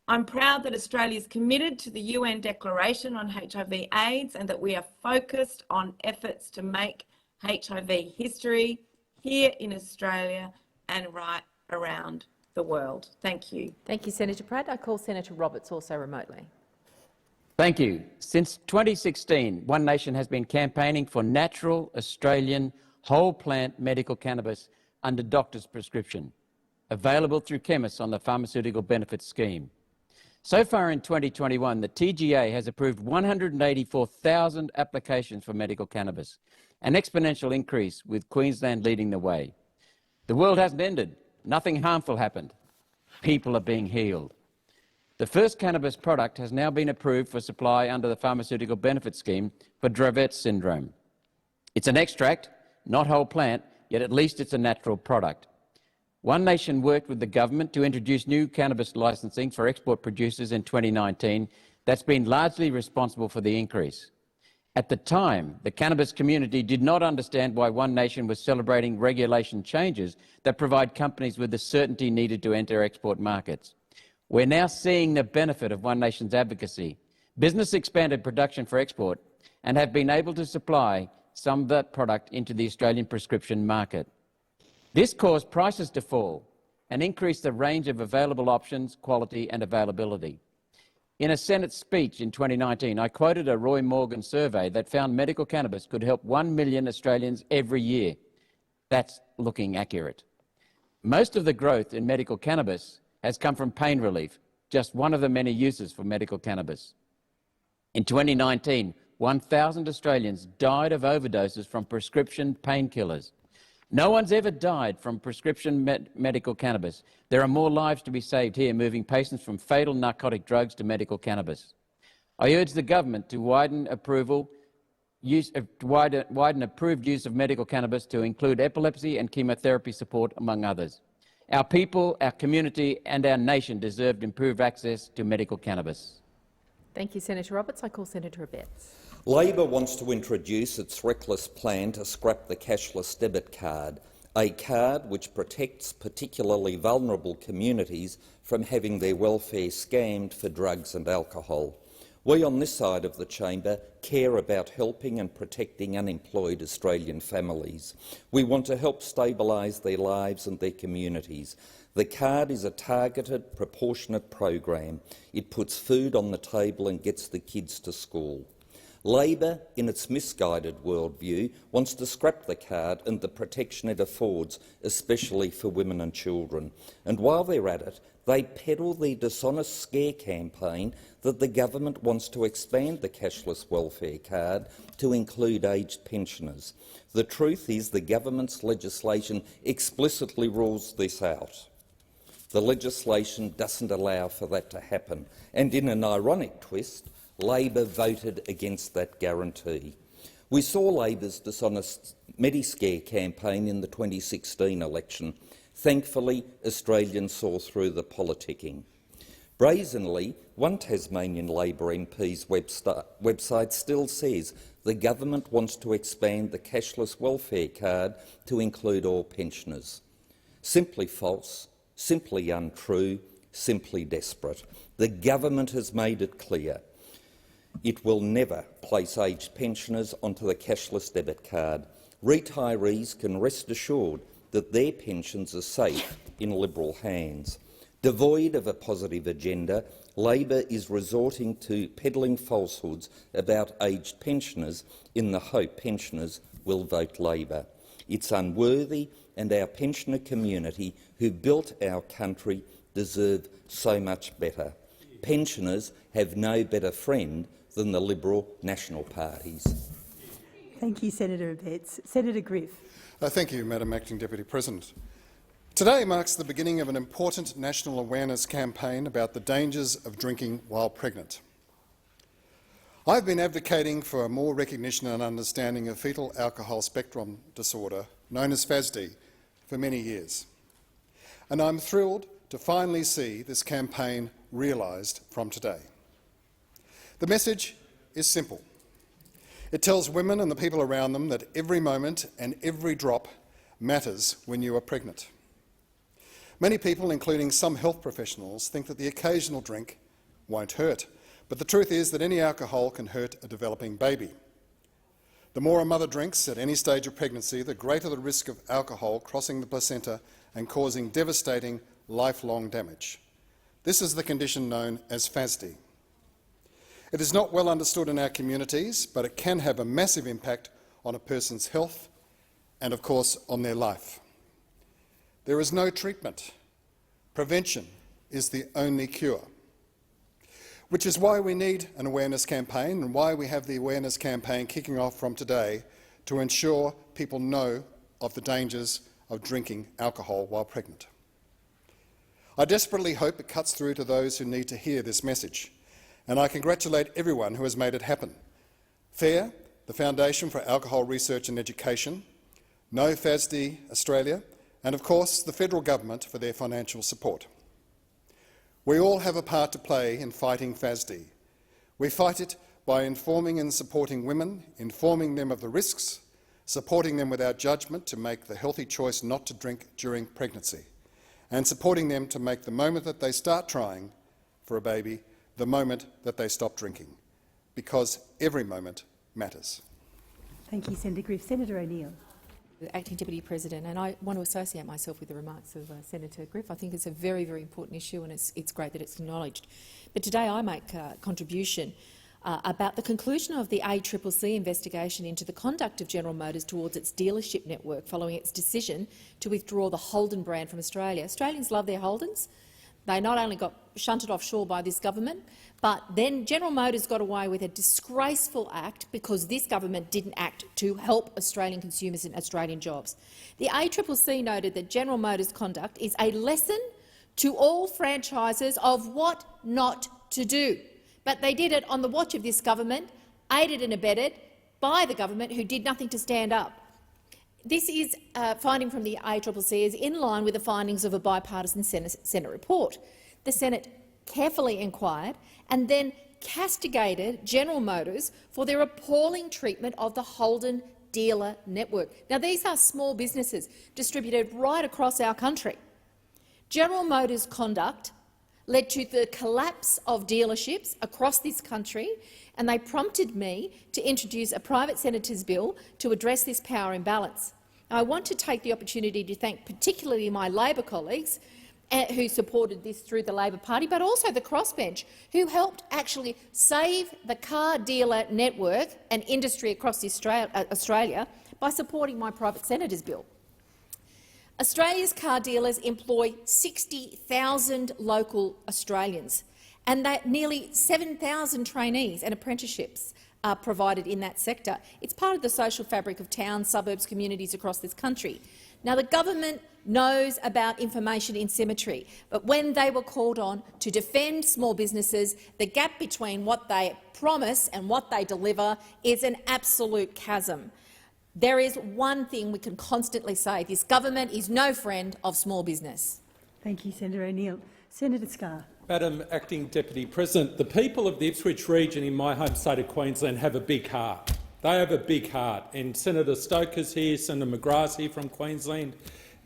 I'm proud that Australia is committed to the UN Declaration on HIV/AIDS and that we are focused on efforts to make HIV history here in Australia and right around the world. Thank you. Thank you, Senator Pratt. I call Senator Roberts also remotely. Thank you. Since 2016, One Nation has been campaigning for natural Australian whole plant medical cannabis under doctor's prescription, available through chemists on the Pharmaceutical Benefits Scheme. So far in 2021, the TGA has approved 184,000 applications for medical cannabis, an exponential increase with Queensland leading the way. The world hasn't ended. Nothing harmful happened. People are being healed. The first cannabis product has now been approved for supply under the Pharmaceutical Benefits Scheme for Dravet syndrome. It's an extract, not whole plant, yet at least it's a natural product. One Nation worked with the government to introduce new cannabis licensing for export producers in 2019 that's been largely responsible for the increase. At the time, the cannabis community did not understand why One Nation was celebrating regulation changes that provide companies with the certainty needed to enter export markets. We're now seeing the benefit of One Nation's advocacy. Business expanded production for export and have been able to supply some of that product into the Australian prescription market. This caused prices to fall and increased the range of available options, quality and availability. In a Senate speech in 2019, I quoted a Roy Morgan survey that found medical cannabis could help 1 million Australians every year. That's looking accurate. Most of the growth in medical cannabis has come from pain relief, just one of the many uses for medical cannabis. In 2019, 1,000 Australians died of overdoses from prescription painkillers. No one's ever died from prescription medical cannabis. There are more lives to be saved here, moving patients from fatal narcotic drugs to medical cannabis. I urge the government to widen approved use of medical cannabis to include epilepsy and chemotherapy support, among others. Our people, our community and our nation deserve improved access to medical cannabis. Thank you, Senator Roberts. I call Senator Abetz. Labor wants to introduce its reckless plan to scrap the cashless debit card, a card which protects particularly vulnerable communities from having their welfare scammed for drugs and alcohol. We on this side of the chamber care about helping and protecting unemployed Australian families. We want to help stabilise their lives and their communities. The card is a targeted, proportionate program. It puts food on the table and gets the kids to school. Labor, in its misguided worldview, wants to scrap the card and the protection it affords, especially for women and children. And while they're at it, they peddle their dishonest scare campaign that the government wants to expand the cashless welfare card to include aged pensioners. The truth is the government's legislation explicitly rules this out. The legislation doesn't allow for that to happen, and in an ironic twist, Labor voted against that guarantee. We saw Labor's dishonest Mediscare campaign in the 2016 election. Thankfully, Australians saw through the politicking. Brazenly, one Tasmanian Labor MP's website still says the government wants to expand the cashless welfare card to include all pensioners. Simply false, simply untrue, simply desperate. The government has made it clear. It will never place aged pensioners onto the cashless debit card. Retirees can rest assured that their pensions are safe in Liberal hands. Devoid of a positive agenda, Labor is resorting to peddling falsehoods about aged pensioners in the hope pensioners will vote Labor. It's unworthy, and our pensioner community who built our country deserve so much better. Pensioners have no better friend than the Liberal national parties. Thank you, Senator Abetz. Senator Griff. Thank you, Madam Acting Deputy President. Today marks the beginning of an important national awareness campaign about the dangers of drinking while pregnant. I've been advocating for more recognition and understanding of fetal alcohol spectrum disorder, known as FASD, for many years. And I'm thrilled to finally see this campaign realised from today. The message is simple. It tells women and the people around them that every moment and every drop matters when you are pregnant. Many people, including some health professionals, think that the occasional drink won't hurt, but the truth is that any alcohol can hurt a developing baby. The more a mother drinks at any stage of pregnancy, the greater the risk of alcohol crossing the placenta and causing devastating lifelong damage. This is the condition known as FASD. It is not well understood in our communities, but it can have a massive impact on a person's health and, of course, on their life. There is no treatment. Prevention is the only cure, which is why we need an awareness campaign and why we have the awareness campaign kicking off from today to ensure people know of the dangers of drinking alcohol while pregnant. I desperately hope it cuts through to those who need to hear this message, and I congratulate everyone who has made it happen. FARE, the Foundation for Alcohol Research and Education, No FASD Australia, and of course the federal government for their financial support. We all have a part to play in fighting FASD. We fight it by informing and supporting women, informing them of the risks, supporting them without judgment to make the healthy choice not to drink during pregnancy, and supporting them to make the moment that they start trying for a baby the moment that they stop drinking, because every moment matters. Thank you, Senator Griff. Senator O'Neill. Acting Deputy President, and I want to associate myself with the remarks of Senator Griff. I think it's a very, very important issue, and it's great that it's acknowledged. But today I make a contribution about the conclusion of the ACCC investigation into the conduct of General Motors towards its dealership network following its decision to withdraw the Holden brand from Australia. Australians love their Holdens. They not only got shunted offshore by this government, but then General Motors got away with a disgraceful act because this government didn't act to help Australian consumers and Australian jobs. The ACCC noted that General Motors' conduct is a lesson to all franchisors of what not to do. But they did it on the watch of this government, aided and abetted by the government who did nothing to stand up. This is finding from the ACCC is in line with the findings of a bipartisan Senate report. The Senate carefully inquired and then castigated General Motors for their appalling treatment of the Holden dealer network. Now, these are small businesses distributed right across our country. General Motors' conduct led to the collapse of dealerships across this country, and they prompted me to introduce a private senator's bill to address this power imbalance. Now, I want to take the opportunity to thank particularly my Labor colleagues who supported this through the Labor Party, but also the crossbench, who helped actually save the car dealer network and industry across Australia by supporting my private senator's bill. Australia's car dealers employ 60,000 local Australians, and that nearly 7,000 trainees and apprenticeships are provided in that sector. It's part of the social fabric of towns, suburbs, communities across this country. Now, the government knows about information asymmetry, but when they were called on to defend small businesses, the gap between what they promise and what they deliver is an absolute chasm. There is one thing we can constantly say: this government is no friend of small business. Thank you, Senator O'Neill. Senator Scarr. Madam Acting Deputy President, the people of the Ipswich region in my home state of Queensland have a big heart. They have a big heart, and Senator Stoker's here, Senator McGrath's here from Queensland.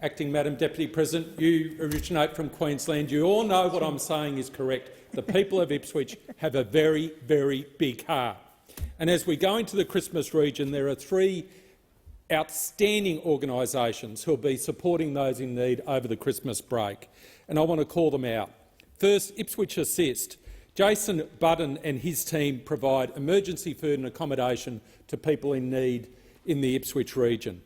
Acting Madam Deputy President, you originate from Queensland. You all know what I'm saying is correct. The people of Ipswich have a very, very big heart. And as we go into the Christmas region, there are three outstanding organisations who will be supporting those in need over the Christmas break, and I want to call them out. First, Ipswich Assist. Jason Budden and his team provide emergency food and accommodation to people in need in the Ipswich region.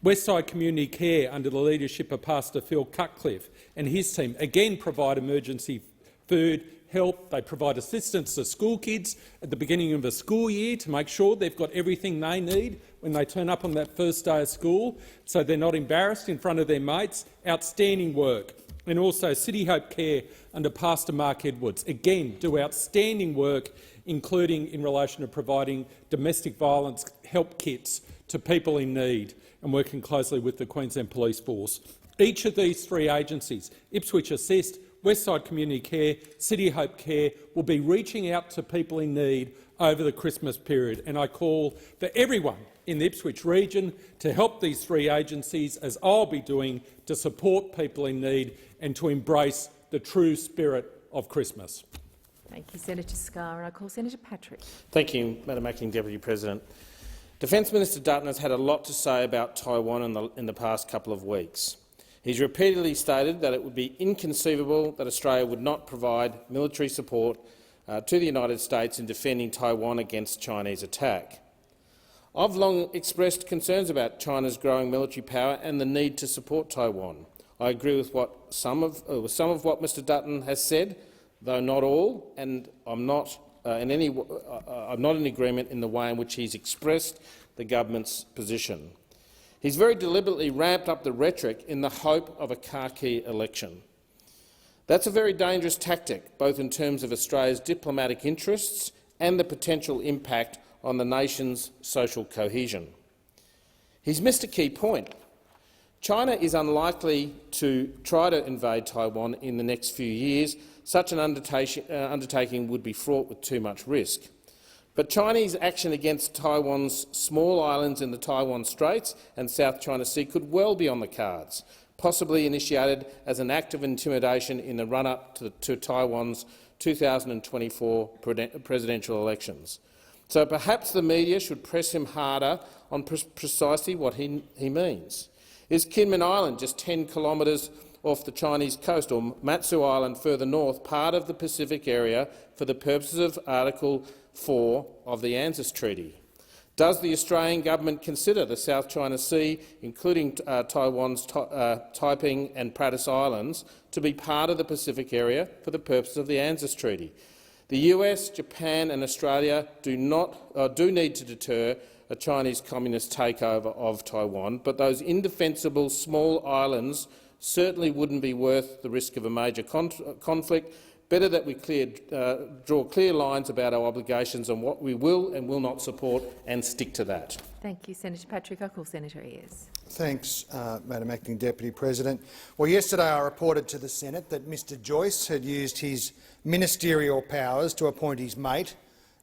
Westside Community Care, under the leadership of Pastor Phil Cutcliffe and his team, again provide emergency food, help. They provide assistance to school kids at the beginning of a school year to make sure they've got everything they need when they turn up on that first day of school, so they're not embarrassed in front of their mates. Outstanding work. And also City Hope Care under Pastor Mark Edwards, again do outstanding work, including in relation to providing domestic violence help kits to people in need and working closely with the Queensland Police Force. Each of these three agencies, Ipswich Assist, Westside Community Care, City Hope Care, will be reaching out to people in need over the Christmas period, and I call for everyone in the Ipswich region to help these three agencies, as I'll be doing, to support people in need and to embrace the true spirit of Christmas. Thank you, Senator Scarr. And I call Senator Patrick. Thank you, Madam Acting Deputy President. Defence Minister Dutton has had a lot to say about Taiwan in the past couple of weeks. He's repeatedly stated that it would be inconceivable that Australia would not provide military support to the United States in defending Taiwan against Chinese attack. I've long expressed concerns about China's growing military power and the need to support Taiwan. I agree with some of what Mr Dutton has said, though not all, and I'm not in agreement in the way in which he's expressed the government's position. He's very deliberately ramped up the rhetoric in the hope of a khaki election. That's a very dangerous tactic, both in terms of Australia's diplomatic interests and the potential impact on the nation's social cohesion. He's missed a key point. China is unlikely to try to invade Taiwan in the next few years. Such an undertaking would be fraught with too much risk. But Chinese action against Taiwan's small islands in the Taiwan Straits and South China Sea could well be on the cards, possibly initiated as an act of intimidation in the run-up to Taiwan's 2024 presidential elections. So perhaps the media should press him harder on precisely what he means. Is Kinmen Island, just 10 kilometres off the Chinese coast, or Matsu Island further north, part of the Pacific area for the purposes of Article 4 of the ANZUS Treaty? Does the Australian government consider the South China Sea, including Taiwan's Taiping and Pratas Islands, to be part of the Pacific area for the purposes of the ANZUS Treaty? The US, Japan and Australia do need to deter a Chinese communist takeover of Taiwan, but those indefensible small islands certainly wouldn't be worth the risk of a major conflict better that we draw clear lines about our obligations and what we will and will not support, and stick to that. Thank you, Senator Patrick. I call Senator Ayres. Thanks, Madam Acting Deputy President. Well, yesterday I reported to the Senate that Mr Joyce had used his ministerial powers to appoint his mate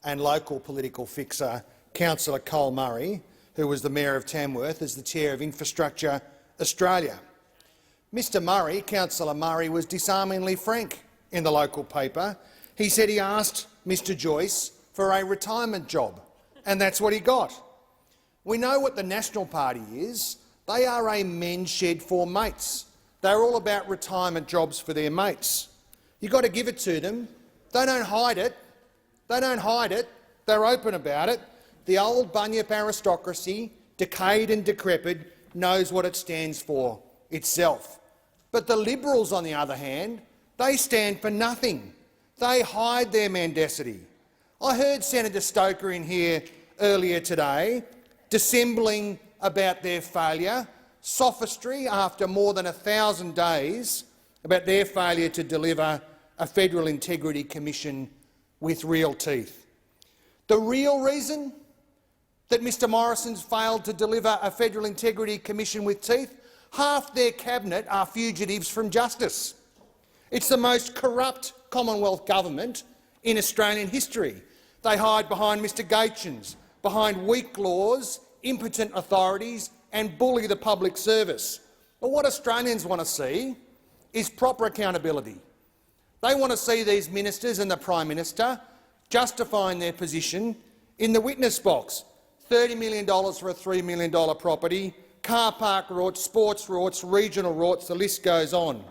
and local political fixer, Councillor Cole Murray, who was the Mayor of Tamworth, as the Chair of Infrastructure Australia. Mr Murray, Councillor Murray, was disarmingly frank in the local paper. He said he asked Mr Joyce for a retirement job, and that's what he got. We know what the National Party is. They are a men's shed for mates. They're all about retirement jobs for their mates. You've got to give it to them. They don't hide it. They don't hide it. They're open about it. The old Bunyip aristocracy, decayed and decrepit, knows what it stands for itself. But the Liberals, on the other hand, they stand for nothing. They hide their mendacity. I heard Senator Stoker in here earlier today dissembling about their failure, sophistry after more than 1,000 days about their failure to deliver a Federal Integrity Commission with real teeth. The real reason that Mr Morrison's failed to deliver a Federal Integrity Commission with teeth? Half their cabinet are fugitives from justice. It's the most corrupt Commonwealth government in Australian history. They hide behind Mr Gaetjens, behind weak laws, impotent authorities and bully the public service. But what Australians want to see is proper accountability. They want to see these ministers and the Prime Minister justifying their position in the witness box. $30 million for a $3 million property, car park rorts, sports rorts, regional rorts, the list goes on.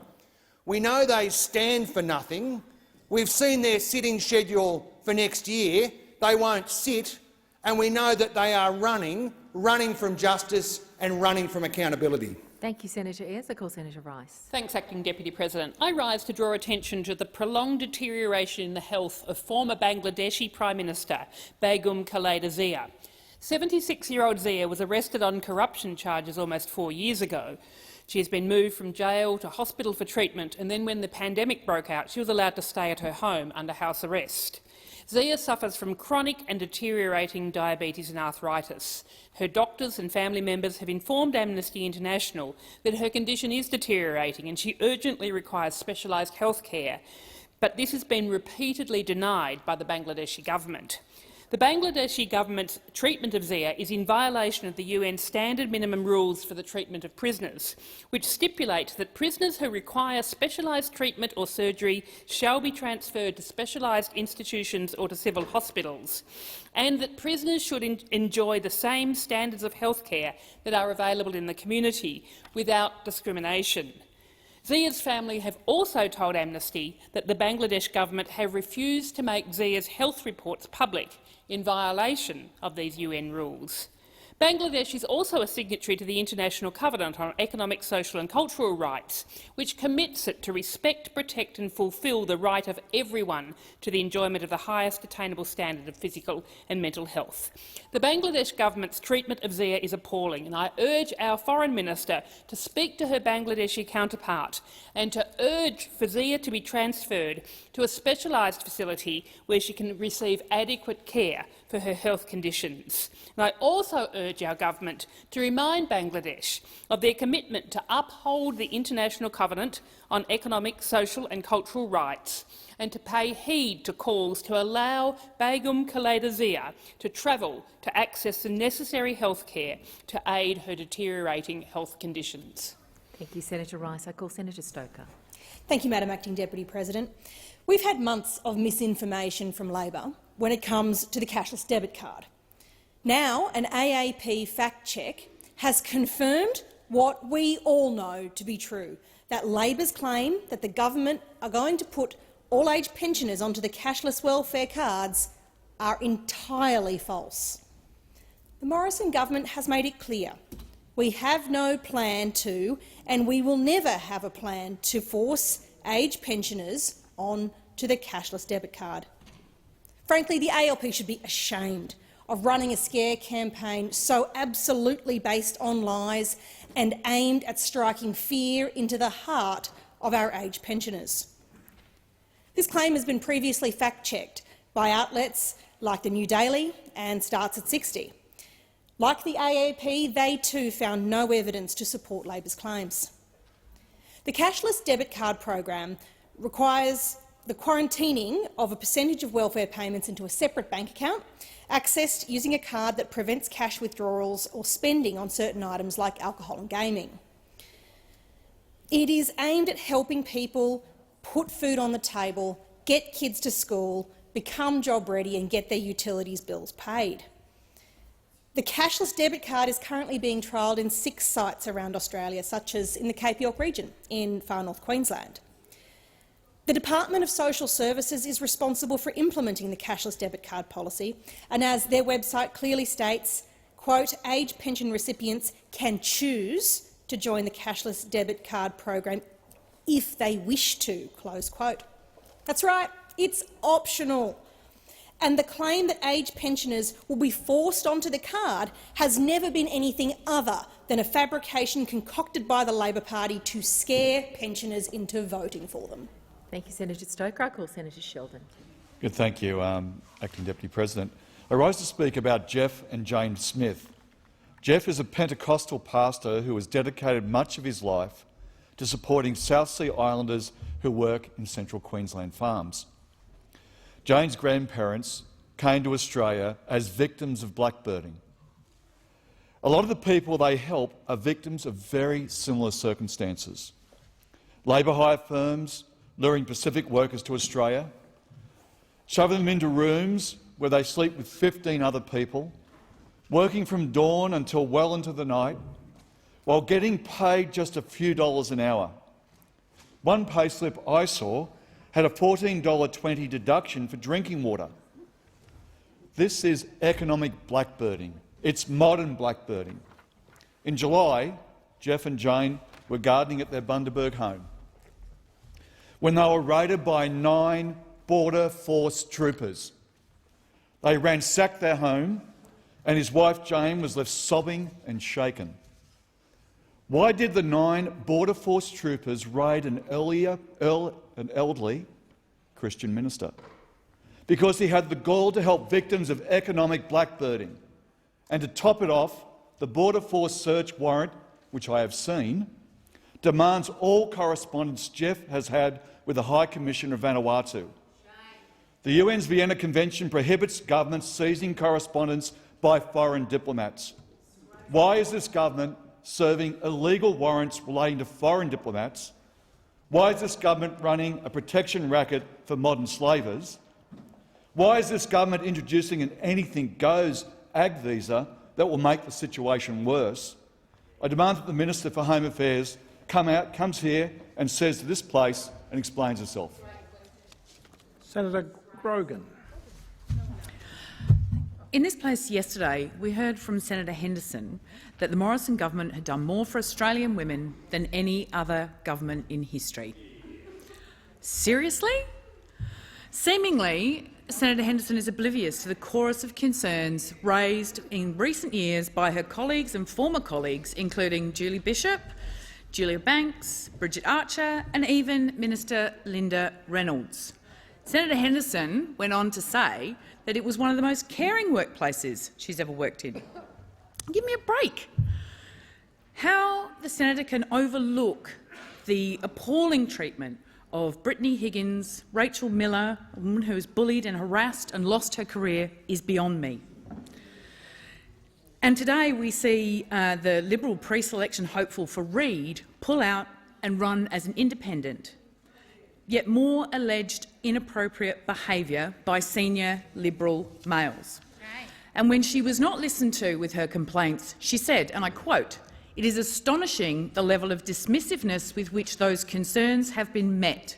We know they stand for nothing. We've seen their sitting schedule for next year. They won't sit, and we know that they are running from justice and running from accountability. Thank you, Senator Ayres. I call Senator Rice. Thanks, Acting Deputy President. I rise to draw attention to the prolonged deterioration in the health of former Bangladeshi Prime Minister Begum Khaleda Zia. 76-year-old Zia was arrested on corruption charges almost 4 years ago. She has been moved from jail to hospital for treatment, and then when the pandemic broke out, she was allowed to stay at her home under house arrest. Zia suffers from chronic and deteriorating diabetes and arthritis. Her doctors and family members have informed Amnesty International that her condition is deteriorating and she urgently requires specialised health care, but this has been repeatedly denied by the Bangladeshi government. The Bangladeshi government's treatment of Zia is in violation of the UN Standard Minimum Rules for the Treatment of Prisoners, which stipulate that prisoners who require specialised treatment or surgery shall be transferred to specialised institutions or to civil hospitals, and that prisoners should enjoy the same standards of health care that are available in the community without discrimination. Zia's family have also told Amnesty that the Bangladesh government have refused to make Zia's health reports public in violation of these UN rules. Bangladesh is also a signatory to the International Covenant on Economic, Social and Cultural Rights, which commits it to respect, protect and fulfil the right of everyone to the enjoyment of the highest attainable standard of physical and mental health. The Bangladesh government's treatment of Zia is appalling, and I urge our Foreign Minister to speak to her Bangladeshi counterpart and to urge for Zia to be transferred to a specialised facility where she can receive adequate care for her health conditions. And I also urge our government to remind Bangladesh of their commitment to uphold the International Covenant on Economic, Social and Cultural Rights and to pay heed to calls to allow Begum Khaleda Zia to travel to access the necessary health care to aid her deteriorating health conditions. Thank you, Senator Rice. I call Senator Stoker. Thank you, Madam Acting Deputy President. We've had months of misinformation from Labor when it comes to the cashless debit card. Now, an AAP fact check has confirmed what we all know to be true, that Labor's claim that the government are going to put all-age pensioners onto the cashless welfare cards are entirely false. The Morrison government has made it clear we have no plan to, and we will never have a plan to force aged pensioners on to the cashless debit card. Frankly, the ALP should be ashamed of running a scare campaign so absolutely based on lies and aimed at striking fear into the heart of our aged pensioners. This claim has been previously fact-checked by outlets like the New Daily and Starts at 60. Like the AAP, they too found no evidence to support Labor's claims. The cashless debit card program requires the quarantining of a percentage of welfare payments into a separate bank account, accessed using a card that prevents cash withdrawals or spending on certain items like alcohol and gaming. It is aimed at helping people put food on the table, get kids to school, become job-ready and get their utilities bills paid. The cashless debit card is currently being trialled in 6 sites around Australia, such as in the Cape York region in far north Queensland. The Department of Social Services is responsible for implementing the cashless debit card policy, and as their website clearly states, quote, "Age pension recipients can choose to join the cashless debit card program if they wish to," close quote. That's right, it's optional. And the claim that age pensioners will be forced onto the card has never been anything other than a fabrication concocted by the Labor Party to scare pensioners into voting for them. Thank you, Senator Stoker. I call Senator Sheldon. Good, thank you, Acting Deputy President. I rise to speak about Jeff and Jane Smith. Jeff is a Pentecostal pastor who has dedicated much of his life to supporting South Sea Islanders who work in central Queensland farms. Jane's grandparents came to Australia as victims of blackbirding. A lot of the people they help are victims of very similar circumstances. Labour hire firms luring Pacific workers to Australia, shoving them into rooms where they sleep with 15 other people, working from dawn until well into the night, while getting paid just a few dollars an hour. One payslip I saw had a $14.20 deduction for drinking water. This is economic blackbirding. It's modern blackbirding. In July, Jeff and Jane were gardening at their Bundaberg home when they were raided by 9 Border Force troopers. They ransacked their home and his wife Jane was left sobbing and shaken. Why did the 9 Border Force troopers raid an elderly Christian minister? Because he had the gall to help victims of economic blackbirding. And to top it off, the Border Force search warrant, which I have seen, demands all correspondence Jeff has had with the High Commissioner of Vanuatu. The UN's Vienna Convention prohibits governments seizing correspondence by foreign diplomats. Why is this government serving illegal warrants relating to foreign diplomats? Why is this government running a protection racket for modern slavers? Why is this government introducing an anything-goes ag visa that will make the situation worse? I demand that the Minister for Home Affairs comes here and says to this place and explains herself. Senator Grogan. In this place yesterday, we heard from Senator Henderson that the Morrison government had done more for Australian women than any other government in history. Seriously? Seemingly, Senator Henderson is oblivious to the chorus of concerns raised in recent years by her colleagues and former colleagues, including Julie Bishop, Julia Banks, Bridget Archer and even Minister Linda Reynolds. Senator Henderson went on to say that it was one of the most caring workplaces she's ever worked in. Give me a break. How the senator can overlook the appalling treatment of Brittany Higgins, Rachel Miller, a woman who was bullied and harassed and lost her career, is beyond me. And today we see the Liberal pre-selection hopeful for Reid pull out and run as an independent. Yet more alleged inappropriate behaviour by senior Liberal males. Right. And when she was not listened to with her complaints, she said, and I quote, "It is astonishing the level of dismissiveness with which those concerns have been met.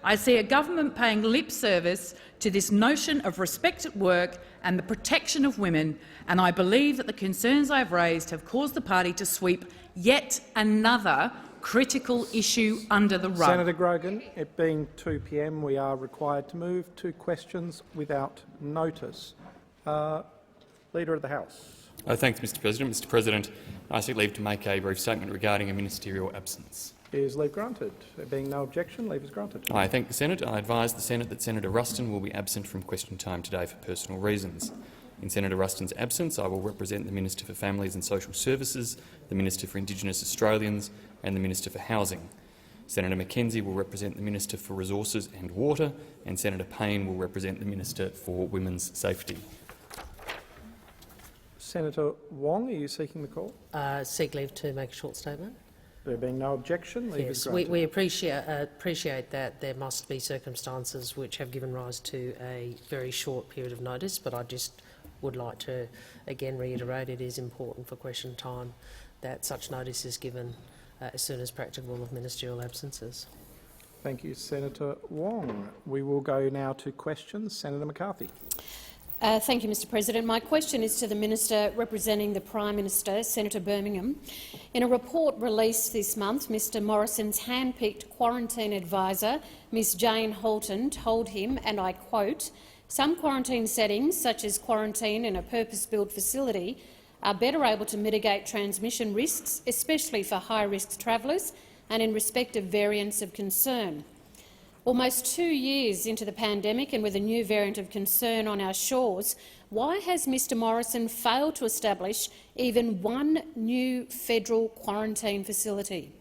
I see a government paying lip service to this notion of respect at work and the protection of women, and I believe that the concerns I have raised have caused the party to sweep yet another critical issue under the rug." Senator Grogan, it being 2 p.m, we are required to move to questions without notice. Leader of the House. Thanks, Mr President. Mr President, I seek leave to make a brief statement regarding a ministerial absence. Is leave granted? There being no objection, leave is granted. I thank the Senate. I advise the Senate that Senator Ruston will be absent from question time today for personal reasons. In Senator Ruston's absence, I will represent the Minister for Families and Social Services, the Minister for Indigenous Australians and the Minister for Housing. Senator McKenzie will represent the Minister for Resources and Water, and Senator Payne will represent the Minister for Women's Safety. Senator Wong, are you seeking the call? Seek leave to make a short statement. There being no objection, leave is Yes, granted. we appreciate that there must be circumstances which have given rise to a very short period of notice, but I just would like to again reiterate it is important for question time that such notice is given as soon as practicable of ministerial absences. Thank you, Senator Wong. We will go now to questions. Senator McCarthy. Thank you, Mr President. My question is to the Minister representing the Prime Minister, Senator Birmingham. In a report released this month, Mr Morrison's hand-picked quarantine advisor, Ms Jane Halton, told him, and I quote, "Some quarantine settings, such as quarantine in a purpose-built facility, are better able to mitigate transmission risks, especially for high-risk travellers and in respect of variants of concern." Almost 2 years into the pandemic and with a new variant of concern on our shores, why has Mr Morrison failed to establish even one new federal quarantine facility?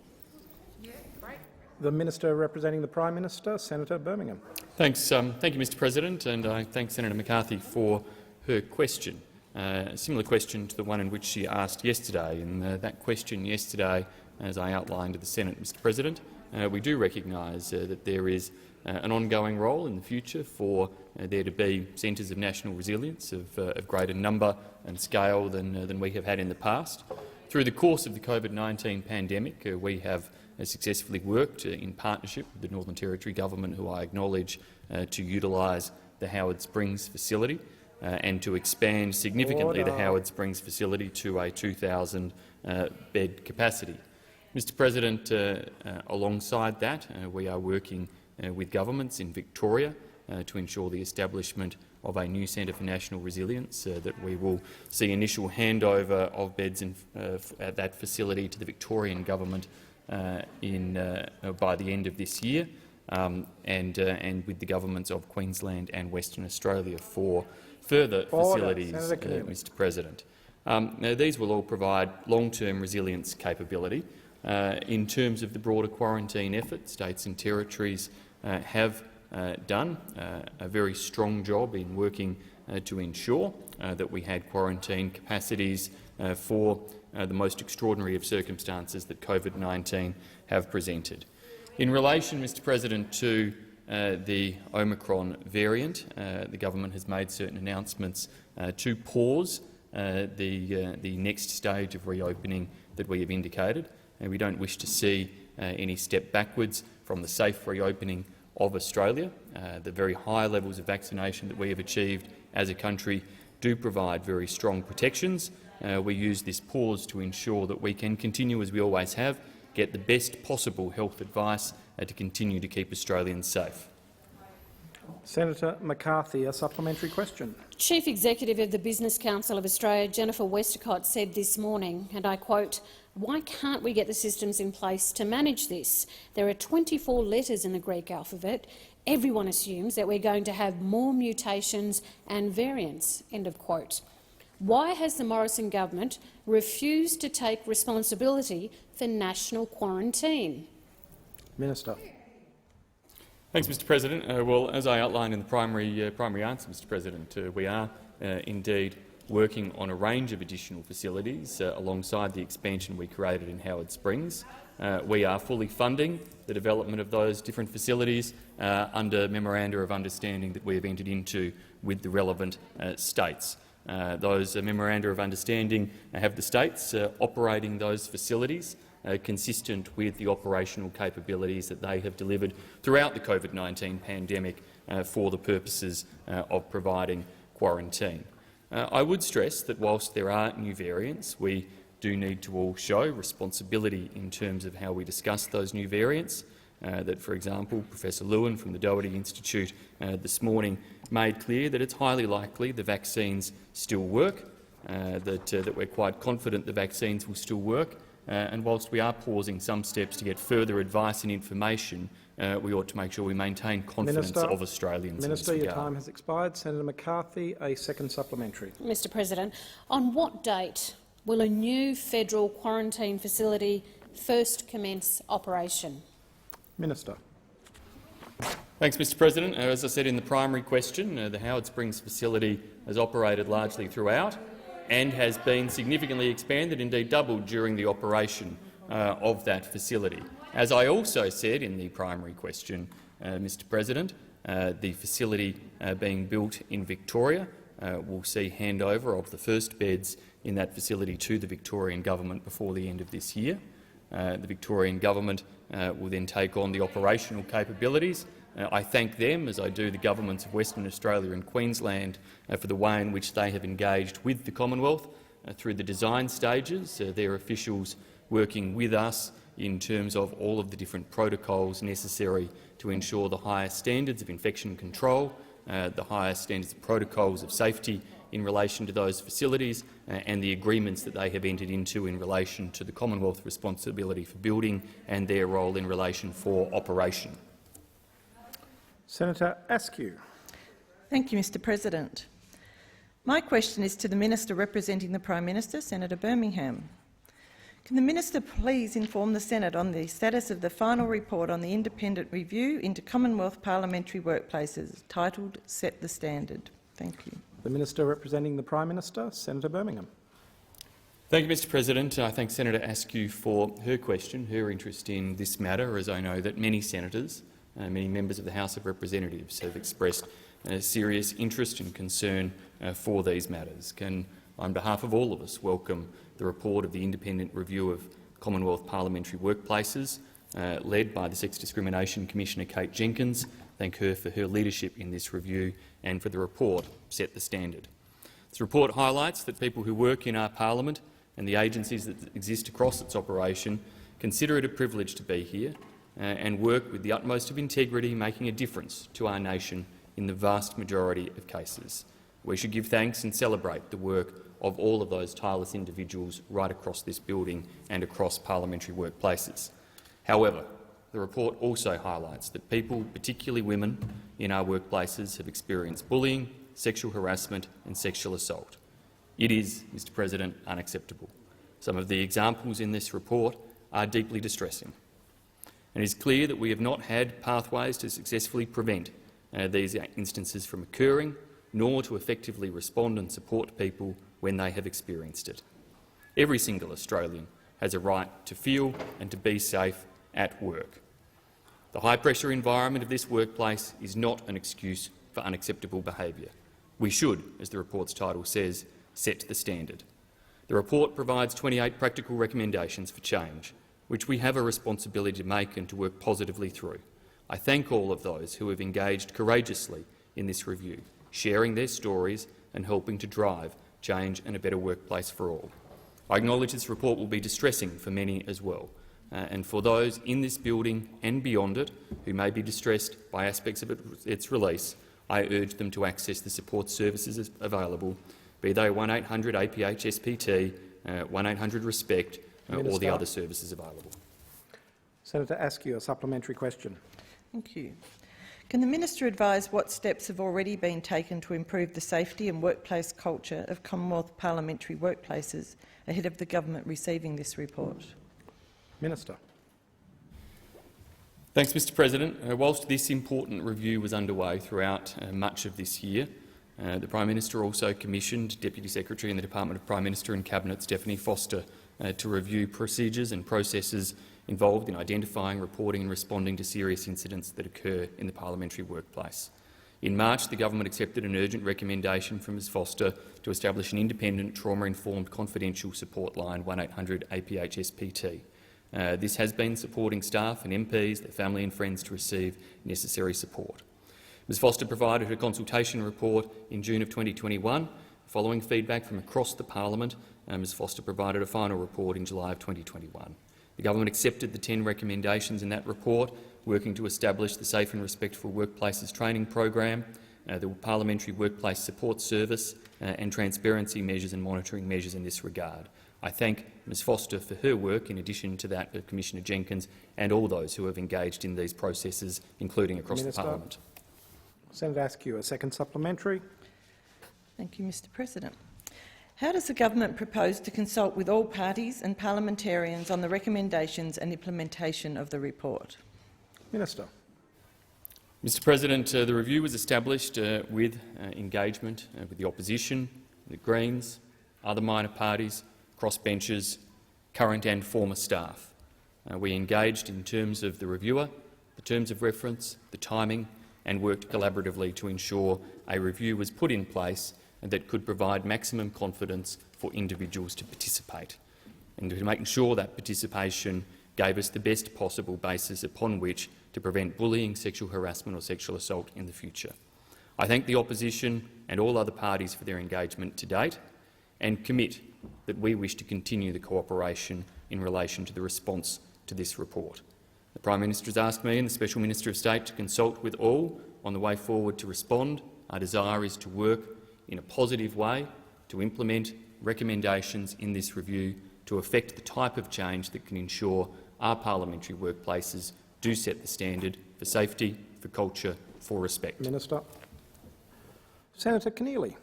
The Minister representing the Prime Minister, Senator Birmingham. Thanks. Thank you, Mr President, and I thank Senator McCarthy for her question. A similar question to the one in which she asked yesterday. And that question yesterday, as I outlined to the Senate, Mr President, we do recognise that there is an ongoing role in the future for there to be centres of national resilience of greater number and scale than we have had in the past. Through the course of the COVID-19 pandemic, we have successfully worked in partnership with the Northern Territory Government, who I acknowledge, to utilise the Howard Springs facility and to expand significantly the Howard Springs facility to a 2,000-bed capacity. Mr President, alongside that, we are working with governments in Victoria to ensure the establishment of a new Centre for National Resilience, that we will see initial handover of beds at that facility to the Victorian Government by the end of this year, and with the governments of Queensland and Western Australia for further facilities, Mr President. Now, these will all provide long-term resilience capability. In terms of the broader quarantine effort, states and territories have done a very strong job in working to ensure that we had quarantine capacities for the most extraordinary of circumstances that COVID-19 have presented. In relation, Mr President, to the Omicron variant, the government has made certain announcements to pause the next stage of reopening that we have indicated. And we don't wish to see any step backwards from the safe reopening of Australia. The very high levels of vaccination that we have achieved as a country do provide very strong protections. We use this pause to ensure that we can continue, as we always have, get the best possible health advice to continue to keep Australians safe. Senator McCarthy, a supplementary question. Chief Executive of the Business Council of Australia, Jennifer Westacott, said this morning, and I quote, "Why can't we get the systems in place to manage this? There are 24 letters in the Greek alphabet. Everyone assumes that we're going to have more mutations and variants." End of quote. Why has the Morrison government refused to take responsibility for national quarantine? Minister. Thanks, Mr President. Well, as I outlined in the primary answer, Mr President, we are indeed working on a range of additional facilities alongside the expansion we created in Howard Springs. We are fully funding the development of those different facilities under memoranda of understanding that we have entered into with the relevant states. Those memoranda of understanding have the states operating those facilities consistent with the operational capabilities that they have delivered throughout the COVID-19 pandemic for the purposes of providing quarantine. I would stress that whilst there are new variants, we do need to all show responsibility in terms of how we discuss those new variants. That, for example, Professor Lewin from the Doherty Institute this morning made clear that it's highly likely the vaccines still work, that we're quite confident the vaccines will still work, and whilst we are pausing some steps to get further advice and information, we ought to make sure we maintain confidence of Australians. Minister, your time has expired. Senator McCarthy, a second supplementary. Mr President, on what date will a new federal quarantine facility first commence operation? Minister. Thanks, Mr President. As I said in the primary question, the Howard Springs facility has operated largely throughout and has been significantly expanded, indeed doubled, during the operation of that facility. As I also said in the primary question, Mr President, the facility being built in Victoria will see handover of the first beds in that facility to the Victorian Government before the end of this year. The Victorian Government will then take on the operational capabilities. I thank them, as I do the governments of Western Australia and Queensland, for the way in which they have engaged with the Commonwealth through the design stages, their officials working with us in terms of all of the different protocols necessary to ensure the highest standards of infection control, the highest standards of protocols of safety in relation to those facilities, and the agreements that they have entered into in relation to the Commonwealth responsibility for building and their role in relation for operation. Senator Askew. Thank you, Mr President. My question is to the Minister representing the Prime Minister, Senator Birmingham. Can the Minister please inform the Senate on the status of the final report on the independent review into Commonwealth parliamentary workplaces, titled Set the Standard? Thank you. The Minister representing the Prime Minister, Senator Birmingham. Thank you, Mr President. I thank Senator Askew for her question, her interest in this matter, as I know that many senators, many members of the House of Representatives have expressed serious interest and concern for these matters. Can, on behalf of all of us, welcome the report of the Independent Review of Commonwealth Parliamentary Workplaces, led by the Sex Discrimination Commissioner Kate Jenkins. Thank her for her leadership in this review and for the report Set the Standard. This report highlights that people who work in our parliament and the agencies that exist across its operation consider it a privilege to be here and work with the utmost of integrity, making a difference to our nation in the vast majority of cases. We should give thanks and celebrate the work of all of those tireless individuals right across this building and across parliamentary workplaces. However, the report also highlights that people, particularly women, in our workplaces have experienced bullying, sexual harassment and sexual assault. It is, Mr President, unacceptable. Some of the examples in this report are deeply distressing. And it is clear that we have not had pathways to successfully prevent these instances from occurring, nor to effectively respond and support people when they have experienced it. Every single Australian has a right to feel and to be safe at work. The high-pressure environment of this workplace is not an excuse for unacceptable behaviour. We should, as the report's title says, set the standard. The report provides 28 practical recommendations for change, which we have a responsibility to make and to work positively through. I thank all of those who have engaged courageously in this review, sharing their stories and helping to drive change and a better workplace for all. I acknowledge this report will be distressing for many as well, and for those in this building and beyond it who may be distressed by aspects of its release, I urge them to access the support services available, be they 1800 APH SPT, 1800 RESPECT, or the other services available. Senator Askew, a supplementary question. Thank you. Can the Minister advise what steps have already been taken to improve the safety and workplace culture of Commonwealth parliamentary workplaces ahead of the government receiving this report? Minister. Thanks, Mr President. Whilst this important review was underway throughout much of this year, the Prime Minister also commissioned Deputy Secretary in the Department of Prime Minister and Cabinet, Stephanie Foster, to review procedures and processes involved in identifying, reporting and responding to serious incidents that occur in the parliamentary workplace. In March, the government accepted an urgent recommendation from Ms Foster to establish an independent, trauma-informed, confidential support line 1800 APH SPT. This has been supporting staff and MPs, their family and friends to receive necessary support. Ms Foster provided her consultation report in June of 2021. Following feedback from across the parliament, Ms Foster provided a final report in July of 2021. The government accepted the 10 recommendations in that report, working to establish the Safe and Respectful Workplaces training program, the Parliamentary Workplace Support Service and transparency measures and monitoring measures in this regard. I thank Ms Foster for her work, in addition to that of Commissioner Jenkins and all those who have engaged in these processes, including across the parliament. Senator Askew, a second supplementary. Thank you, Mr President. How does the government propose to consult with all parties and parliamentarians on the recommendations and implementation of the report? Minister. Mr President, the review was established with engagement with the opposition, the Greens, other minor parties, crossbenchers, current and former staff. We engaged in terms of the reviewer, the terms of reference, the timing, and worked collaboratively to ensure a review was put in place that could provide maximum confidence for individuals to participate, and to make sure that participation gave us the best possible basis upon which to prevent bullying, sexual harassment or sexual assault in the future. I thank the opposition and all other parties for their engagement to date and commit that we wish to continue the cooperation in relation to the response to this report. The Prime Minister has asked me and the Special Minister of State to consult with all on the way forward to respond. Our desire is to work in a positive way to implement recommendations in this review to effect the type of change that can ensure our parliamentary workplaces do set the standard for safety, for culture, for respect. Minister. Senator Keneally.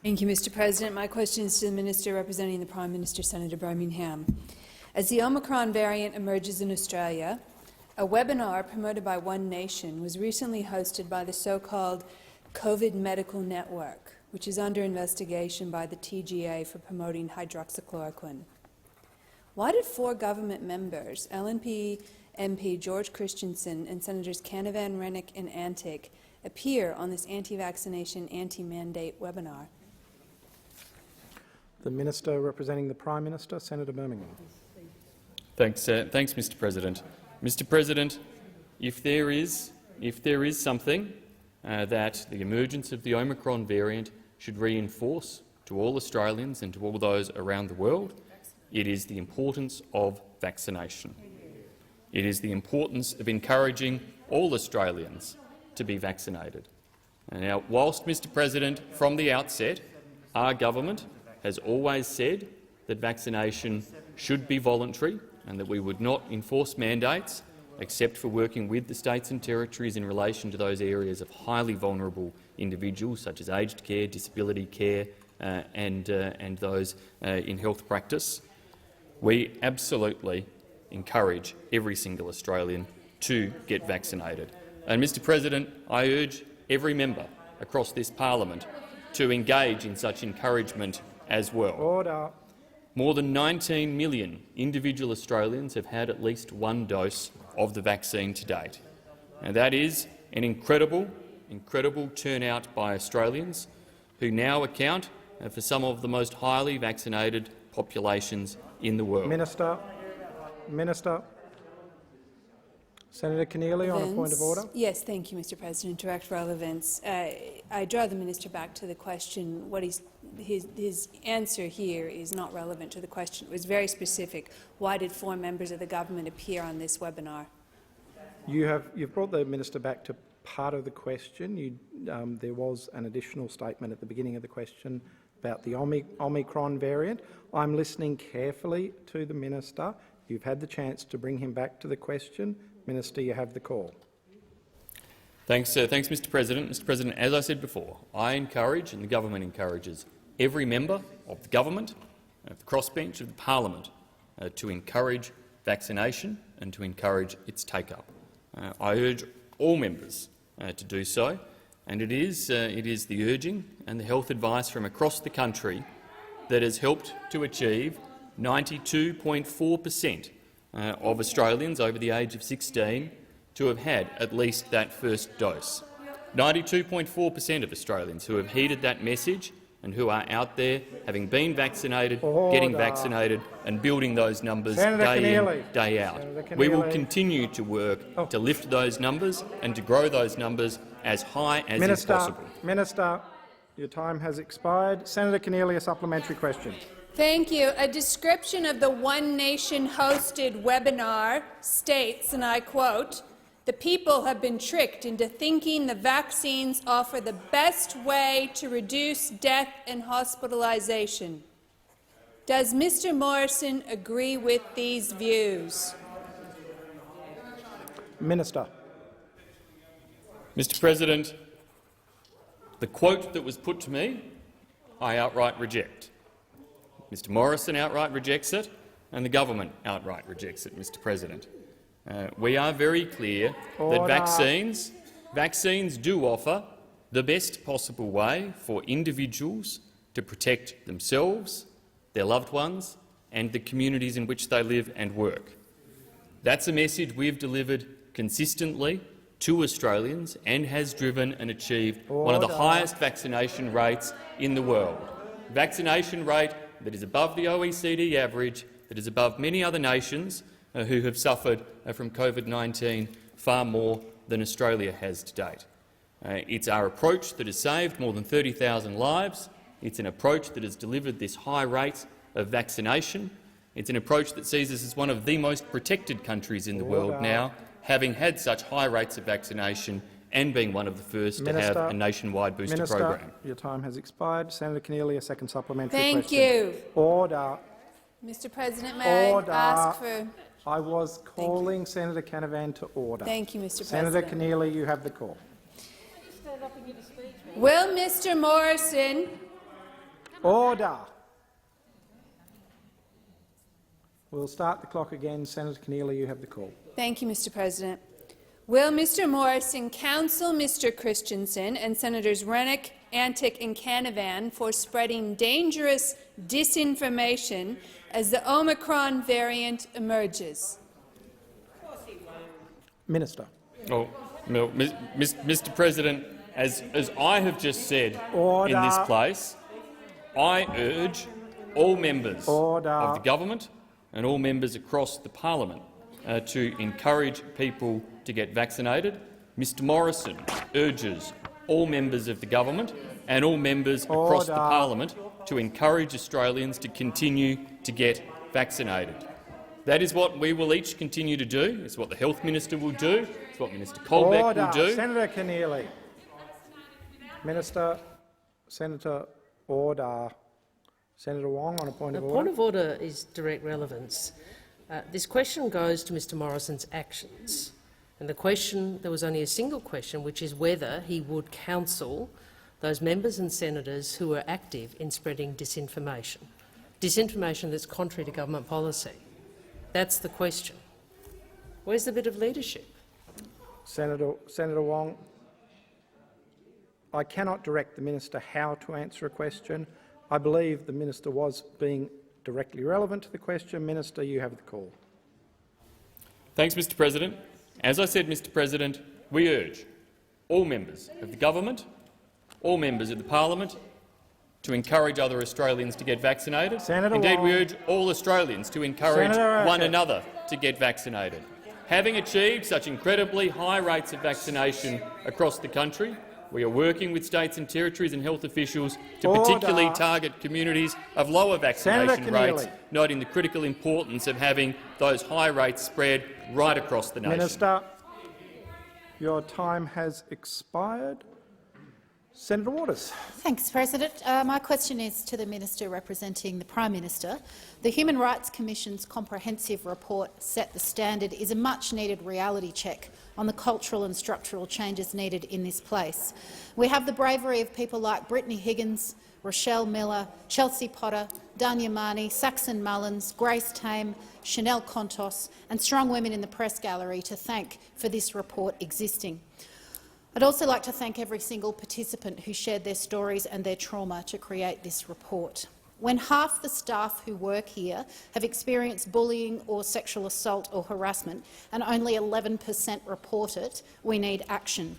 Thank you, Mr President. My question is to the Minister representing the Prime Minister, Senator Birmingham. As the Omicron variant emerges in Australia, a webinar promoted by One Nation was recently hosted by the so-called COVID Medical Network, which is under investigation by the TGA for promoting hydroxychloroquine. Why did 4 government members, LNP MP George Christensen and Senators Canavan, Rennick and Antic, appear on this anti-vaccination, anti-mandate webinar? The Minister representing the Prime Minister, Senator Birmingham. Thanks, Mr President. Mr President, if there is something that the emergence of the Omicron variant should reinforce to all Australians and to all those around the world, it is the importance of vaccination. It is the importance of encouraging all Australians to be vaccinated. Now, whilst, Mr President, from the outset, our government has always said that vaccination should be voluntary and that we would not enforce mandates except for working with the states and territories in relation to those areas of highly vulnerable individuals such as aged care, disability care and those in health practice. We absolutely encourage every single Australian to get vaccinated. And, Mr President, I urge every member across this parliament to engage in such encouragement as well. Order. More than 19 million individual Australians have had at least one dose of the vaccine to date. And that is an incredible turnout by Australians who now account for some of the most highly vaccinated populations in the world. Minister. Senator Keneally, on a point of order. Yes, thank you, Mr President. Direct relevance. I draw the minister back to the question. His answer here is not relevant to the question. It was very specific. Why did 4 members of the government appear on this webinar? You've brought the minister back to part of the question. There was an additional statement at the beginning of the question about the Omicron variant. I'm listening carefully to the minister. You've had the chance to bring him back to the question. Minister, you have the call. Thanks, Mr President. Mr President, as I said before, I encourage and the government encourages every member of the government, of the crossbench of the parliament, to encourage vaccination and to encourage its take-up. I urge all members to do so, and it is the urging and the health advice from across the country that has helped to achieve 92.4% of Australians over the age of 16 to have had at least that first dose. 92.4% of Australians who have heeded that message and who are out there having been vaccinated, getting vaccinated and building those numbers day in, day out. We will continue to work to lift those numbers and to grow those numbers as high as is possible. Minister, your time has expired. Senator Keneally, a supplementary question. Thank you. A description of the One Nation hosted webinar states, and I quote, "The people have been tricked into thinking the vaccines offer the best way to reduce death and hospitalization." Does Mr Morrison agree with these views? Minister. Mr President, the quote that was put to me, I outright reject. Mr Morrison outright rejects it, and the government outright rejects it, Mr President. We are very clear that vaccines do offer the best possible way for individuals to protect themselves, their loved ones and the communities in which they live and work. That's a message we've delivered consistently to Australians and has driven and achieved one of the highest vaccination rates in the world. Vaccination rate that is above the OECD average, that is above many other nations who have suffered from COVID-19 far more than Australia has to date. It's our approach that has saved more than 30,000 lives. It's an approach that has delivered this high rate of vaccination. It's an approach that sees us as one of the most protected countries in the world now, having had such high rates of vaccination and being one of the first to have a nationwide booster program. Your time has expired. Senator Keneally, a second supplementary Thank question. you. Order. Mr President, may I ask for— I was calling Senator Canavan to order. Thank you, Mr Senator President. Keneally, you have the call. Will Mr Morrison— Order. We'll start the clock again. Senator Keneally, you have the call. Thank you, Mr President. Will Mr Morrison counsel Mr Christensen and Senators Rennick, Antic and Canavan for spreading dangerous disinformation as the Omicron variant emerges? Minister. Oh, no, Mr President, as I have just said Order. in this place, I urge all members of the government and all members across the parliament to encourage people to get vaccinated. Mr Morrison urges all members of the government and all members across the parliament to encourage Australians to continue to get vaccinated. That is what we will each continue to do. It's what the Health Minister will do. It's what Minister Colbeck will do. Senator Keneally. Minister, Senator, order. Senator Wong on a point of order. The point of order is direct relevance. This question goes to Mr Morrison's actions. And the question, there was only a single question, which is whether he would counsel those members and senators who are active in spreading disinformation, disinformation that's contrary to government policy. That's the question. Where's the bit of leadership? Senator Wong, I cannot direct the minister how to answer a question. I believe the minister was being directly relevant to the question. Minister, you have the call. Thanks, Mr President. As I said, Mr President, we urge all members of the government, all members of the parliament to encourage other Australians to get vaccinated. Indeed, we urge all Australians to encourage one another to get vaccinated. Having achieved such incredibly high rates of vaccination across the country, we are working with states and territories and health officials to particularly target communities of lower vaccination rates, noting the critical importance of having those high rates spread right across the nation. Minister, your time has expired. Senator Waters. Thanks, President. My question is to the Minister representing the Prime Minister. The Human Rights Commission's comprehensive report, Set the Standard, is a much-needed reality check on the cultural and structural changes needed in this place. We have the bravery of people like Brittany Higgins, Rochelle Miller, Chelsea Potter, Danya Marnie, Saxon Mullins, Grace Tame, Chanel Contos and strong women in the press gallery to thank for this report existing. I'd also like to thank every single participant who shared their stories and their trauma to create this report. When half the staff who work here have experienced bullying or sexual assault or harassment and only 11% report it, we need action.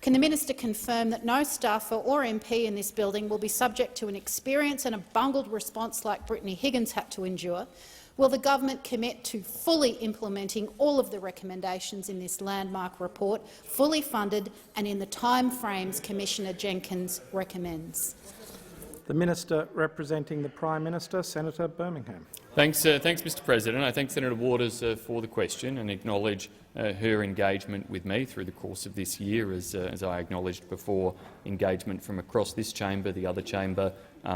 Can the minister confirm that no staffer or MP in this building will be subject to an experience and a bungled response like Brittany Higgins had to endure? Will the government commit to fully implementing all of the recommendations in this landmark report, fully funded and in the time frames Commissioner Jenkins recommends? The Minister representing the Prime Minister, Senator Birmingham. Thanks, Mr President. I thank Senator Waters for the question and acknowledge her engagement with me through the course of this year, as I acknowledged before, engagement from across this chamber, the other chamber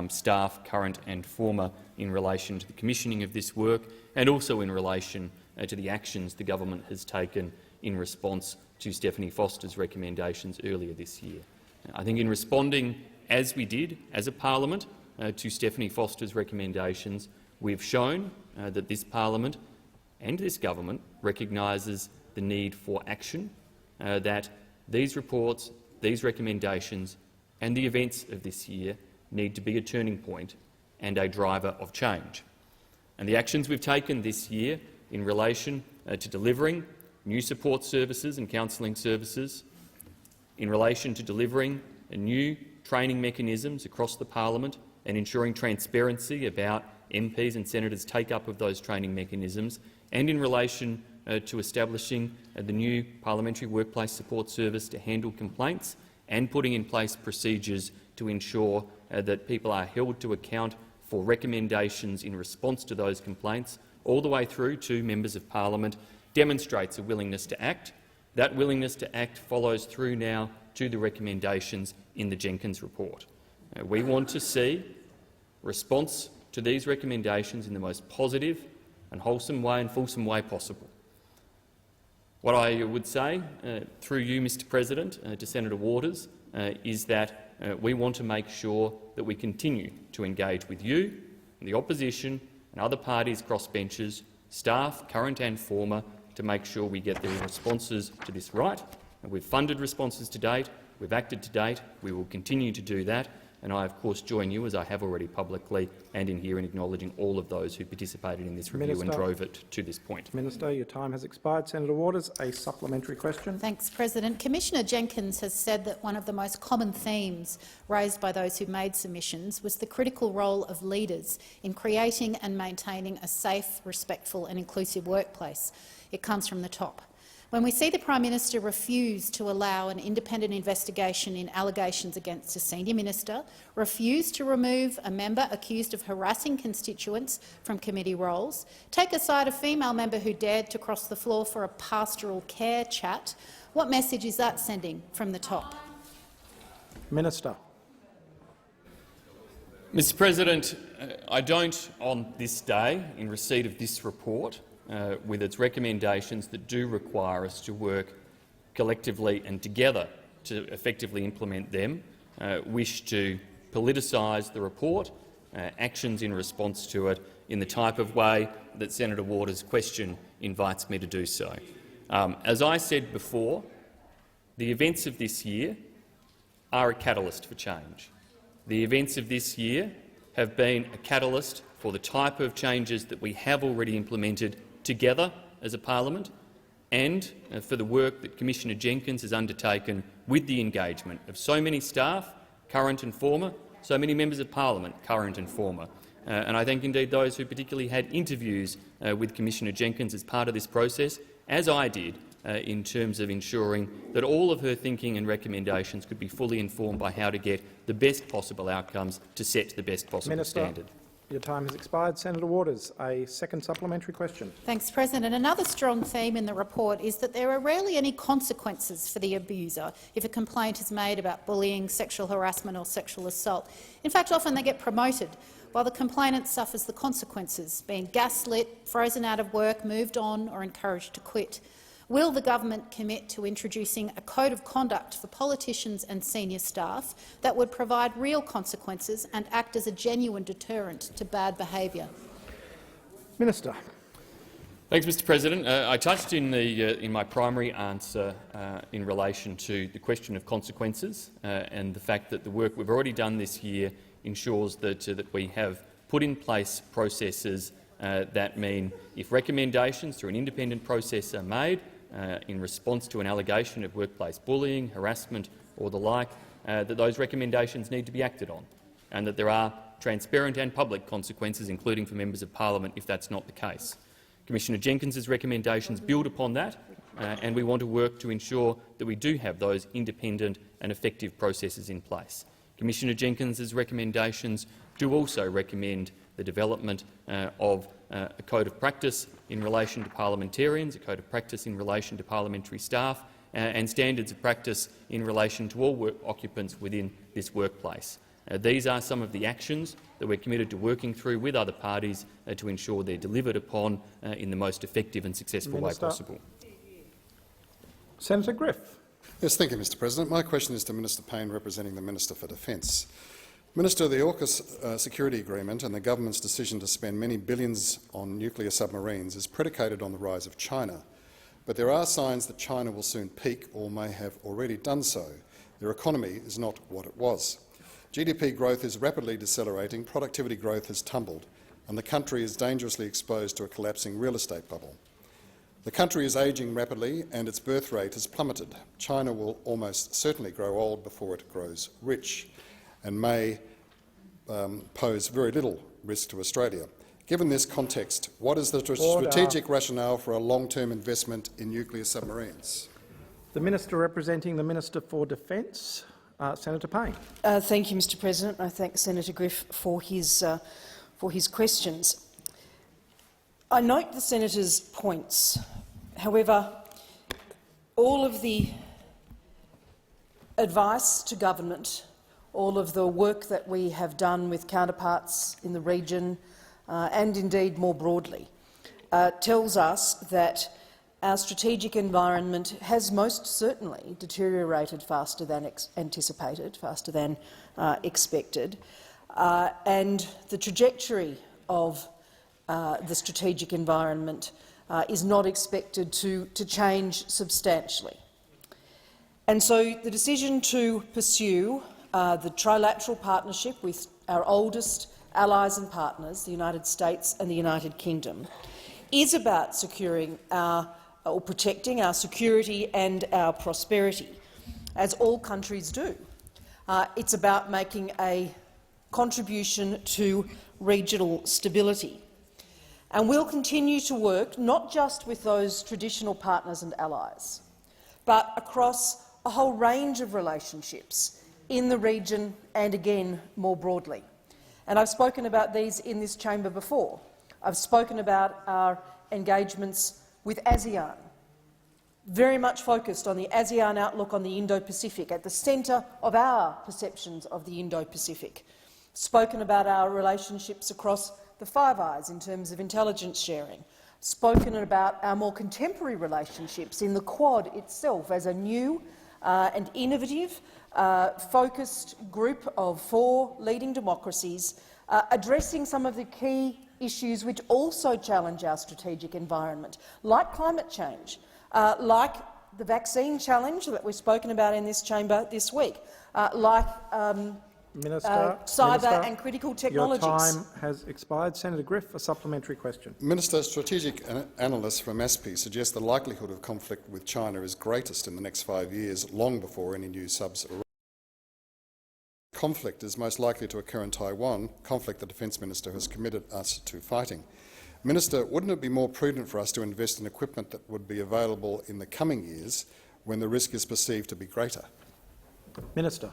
staff, current and former, in relation to the commissioning of this work, and also in relation to the actions the government has taken in response to Stephanie Foster's recommendations earlier this year. I think in responding, as we did as a parliament, to Stephanie Foster's recommendations, we've shown that this parliament and this government recognises the need for action, that these reports, these recommendations and the events of this year need to be a turning point and a driver of change. And the actions we've taken this year in relation to delivering new support services and counselling services, in relation to delivering new training mechanisms across the parliament and ensuring transparency about MPs and senators' take-up of those training mechanisms, and in relation to establishing the new Parliamentary Workplace Support Service to handle complaints and putting in place procedures to ensure that people are held to account for recommendations in response to those complaints, all the way through to members of parliament, demonstrates a willingness to act. That willingness to act follows through now to the recommendations in the Jenkins report. We want to see response to these recommendations in the most positive and wholesome way and fulsome way possible. What I would say, through you, Mr President, to Senator Waters, is that we want to make sure that we continue to engage with you, and the opposition and other parties crossbenchers, staff, current and former, to make sure we get the responses to this right. And we've funded responses to date, we've acted to date, we will continue to do that, and I, of course, join you, as I have already publicly and in here, in acknowledging all of those who participated in this review and drove it to this point. Minister, your time has expired. Senator Waters, a supplementary question. Thanks, President. Commissioner Jenkins has said that one of the most common themes raised by those who made submissions was the critical role of leaders in creating and maintaining a safe, respectful and inclusive workplace. It comes from the top. When we see the Prime Minister refuse to allow an independent investigation in allegations against a senior minister, refuse to remove a member accused of harassing constituents from committee roles, take aside a female member who dared to cross the floor for a pastoral care chat, what message is that sending from the top? Minister. Mr President, I don't, on this day, in receipt of this report, with its recommendations that do require us to work collectively and together to effectively implement them, wish to politicise the report, actions in response to it, in the type of way that Senator Waters' question invites me to do so. As I said before, the events of this year are a catalyst for change. The events of this year have been a catalyst for the type of changes that we have already implemented together as a parliament, and for the work that Commissioner Jenkins has undertaken with the engagement of so many staff, current and former, so many members of parliament, current and former. And I thank indeed those who particularly had interviews with Commissioner Jenkins as part of this process, as I did, in terms of ensuring that all of her thinking and recommendations could be fully informed by how to get the best possible outcomes to set the best possible standard. Your time has expired. Senator Waters, a second supplementary question. Thanks, President. Another strong theme in the report is that there are rarely any consequences for the abuser if a complaint is made about bullying, sexual harassment or sexual assault. In fact, often they get promoted, while the complainant suffers the consequences, being gaslit, frozen out of work, moved on or encouraged to quit. Will the government commit to introducing a code of conduct for politicians and senior staff that would provide real consequences and act as a genuine deterrent to bad behaviour? Minister. Thanks, Mr President. I touched in my primary answer in relation to the question of consequences and the fact that the work we've already done this year ensures that we have put in place processes that mean if recommendations through an independent process are made in response to an allegation of workplace bullying, harassment or the like, that those recommendations need to be acted on, and that there are transparent and public consequences, including for members of parliament, if that's not the case. Commissioner Jenkins's recommendations build upon that, and we want to work to ensure that we do have those independent and effective processes in place. Commissioner Jenkins's recommendations do also recommend the development of a code of practice in relation to parliamentarians, a code of practice in relation to parliamentary staff, and standards of practice in relation to all work occupants within this workplace. These are some of the actions that we're committed to working through with other parties to ensure they're delivered upon in the most effective and successful way possible. Senator Griff. Yes, thank you, Mr President. My question is to Minister Payne, representing the Minister for Defence. Minister, the AUKUS security agreement and the government's decision to spend many billions on nuclear submarines is predicated on the rise of China. But there are signs that China will soon peak or may have already done so. Their economy is not what it was. GDP growth is rapidly decelerating, productivity growth has tumbled, and the country is dangerously exposed to a collapsing real estate bubble. The country is ageing rapidly and its birth rate has plummeted. China will almost certainly grow old before it grows rich and may pose very little risk to Australia. Given this context, what is the strategic rationale for a long-term investment in nuclear submarines? The Minister representing the Minister for Defence, Senator Payne. Thank you, Mr President. I thank Senator Griff for his questions. I note the Senator's points. However, all of the advice to government, all of the work that we have done with counterparts in the region and indeed more broadly tells us that our strategic environment has most certainly deteriorated faster than anticipated, faster than expected, and the trajectory of the strategic environment is not expected to change substantially. And so the decision to pursue the trilateral partnership with our oldest allies and partners, the United States and the United Kingdom, is about securing or protecting our security and our prosperity, as all countries do. It's about making a contribution to regional stability. And we'll continue to work not just with those traditional partners and allies, but across a whole range of relationships in the region and, again, more broadly. And I've spoken about these in this chamber before. I've spoken about our engagements with ASEAN, very much focused on the ASEAN outlook on the Indo-Pacific, at the centre of our perceptions of the Indo-Pacific. Spoken about our relationships across the Five Eyes in terms of intelligence sharing. Spoken about our more contemporary relationships in the Quad itself as a new and innovative, focused group of 4 leading democracies addressing some of the key issues which also challenge our strategic environment, like climate change, like the vaccine challenge that we've spoken about in this chamber this week, like cyber and critical technologies. Your time has expired. Senator Griff, a supplementary question. Minister, strategic analysts from ASPI suggest the likelihood of conflict with China is greatest in the next 5 years, long before any new subs arrive. Conflict is most likely to occur in Taiwan, conflict the Defence Minister has committed us to fighting. Minister, wouldn't it be more prudent for us to invest in equipment that would be available in the coming years when the risk is perceived to be greater? Minister.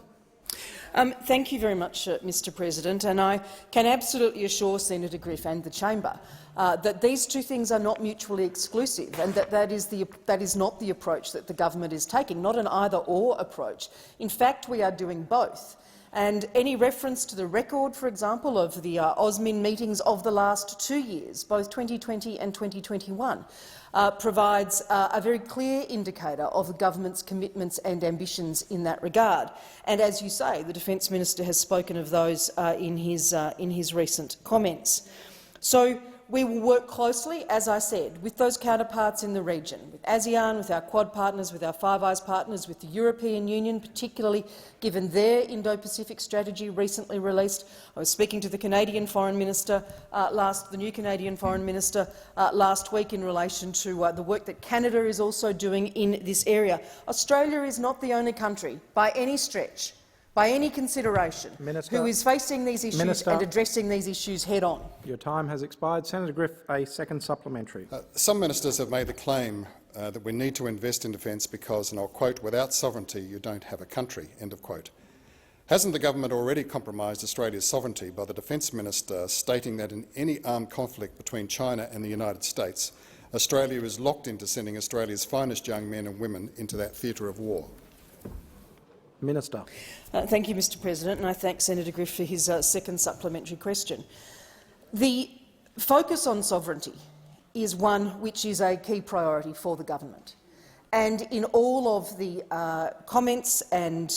Thank you very much, Mr President, and I can absolutely assure Senator Griff and the chamber that these two things are not mutually exclusive, and that is not the approach that the government is taking, not an either-or approach. In fact, we are doing both. And any reference to the record, for example, of the AUSMIN meetings of the last 2 years, both 2020 and 2021, provides a very clear indicator of the government's commitments and ambitions in that regard. And as you say, the Defence Minister has spoken of those in his recent comments. So we will work closely, as I said, with those counterparts in the region, with ASEAN, with our Quad partners, with our Five Eyes partners, with the European Union, particularly given their Indo-Pacific strategy recently released. I was speaking to the Canadian Foreign Minister, the new Canadian Foreign Minister last week in relation to the work that Canada is also doing in this area. Australia is not the only country, by any stretch, by any consideration, who is facing these issues and addressing these issues head-on. Your time has expired. Senator Griff, a second supplementary. Some ministers have made the claim that we need to invest in defence because, and I'll quote, "without sovereignty you don't have a country," end of quote. Hasn't the government already compromised Australia's sovereignty by the Defence Minister stating that in any armed conflict between China and the United States, Australia is locked into sending Australia's finest young men and women into that theatre of war? Minister. Thank you, Mr President, and I thank Senator Griff for his second supplementary question. The focus on sovereignty is one which is a key priority for the government. And in all of the comments and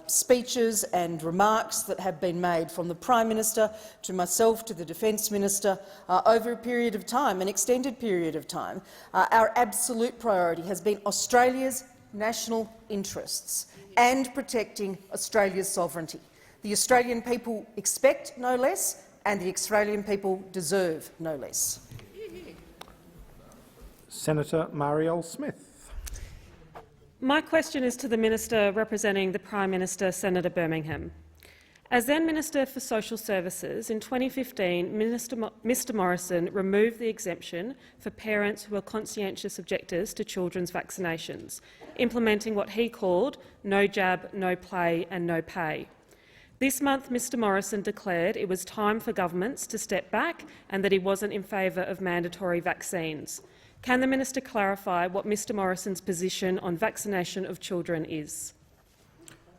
speeches and remarks that have been made from the Prime Minister to myself to the Defence Minister over a period of time, an extended period of time, our absolute priority has been Australia's national interests and protecting Australia's sovereignty. The Australian people expect no less, and the Australian people deserve no less. Senator Marielle Smith. My question is to the Minister representing the Prime Minister, Senator Birmingham. As then Minister for Social Services, in 2015, Mr Morrison removed the exemption for parents who are conscientious objectors to children's vaccinations, implementing what he called no jab, no play and no pay. This month, Mr Morrison declared it was time for governments to step back and that he wasn't in favour of mandatory vaccines. Can the minister clarify what Mr Morrison's position on vaccination of children is?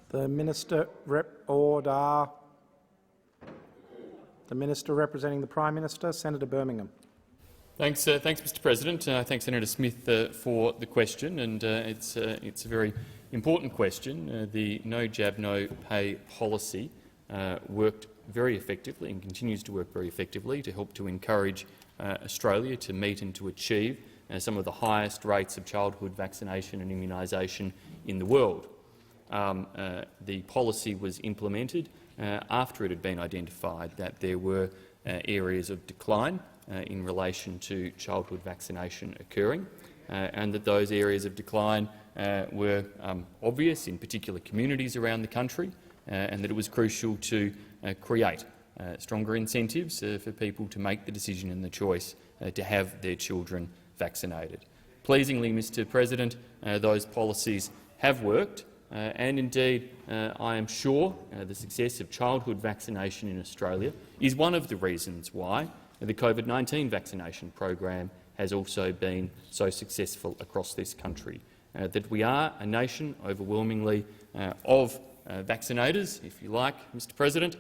The Minister order. The Minister representing the Prime Minister, Senator Birmingham. Thanks, Mr President. Thanks, Senator Smith, for the question, and it's a very important question. The no jab, no pay policy worked very effectively and continues to work very effectively to help to encourage Australia to meet and to achieve some of the highest rates of childhood vaccination and immunisation in the world. The policy was implemented after it had been identified that there were areas of decline in relation to childhood vaccination occurring, and that those areas of decline were obvious in particular communities around the country, and that it was crucial to create stronger incentives for people to make the decision and the choice to have their children vaccinated. Pleasingly, Mr President, those policies have worked, and indeed I am sure the success of childhood vaccination in Australia is one of the reasons why the COVID-19 vaccination program has also been so successful across this country. That we are a nation overwhelmingly of vaccinators, if you like, Mr President,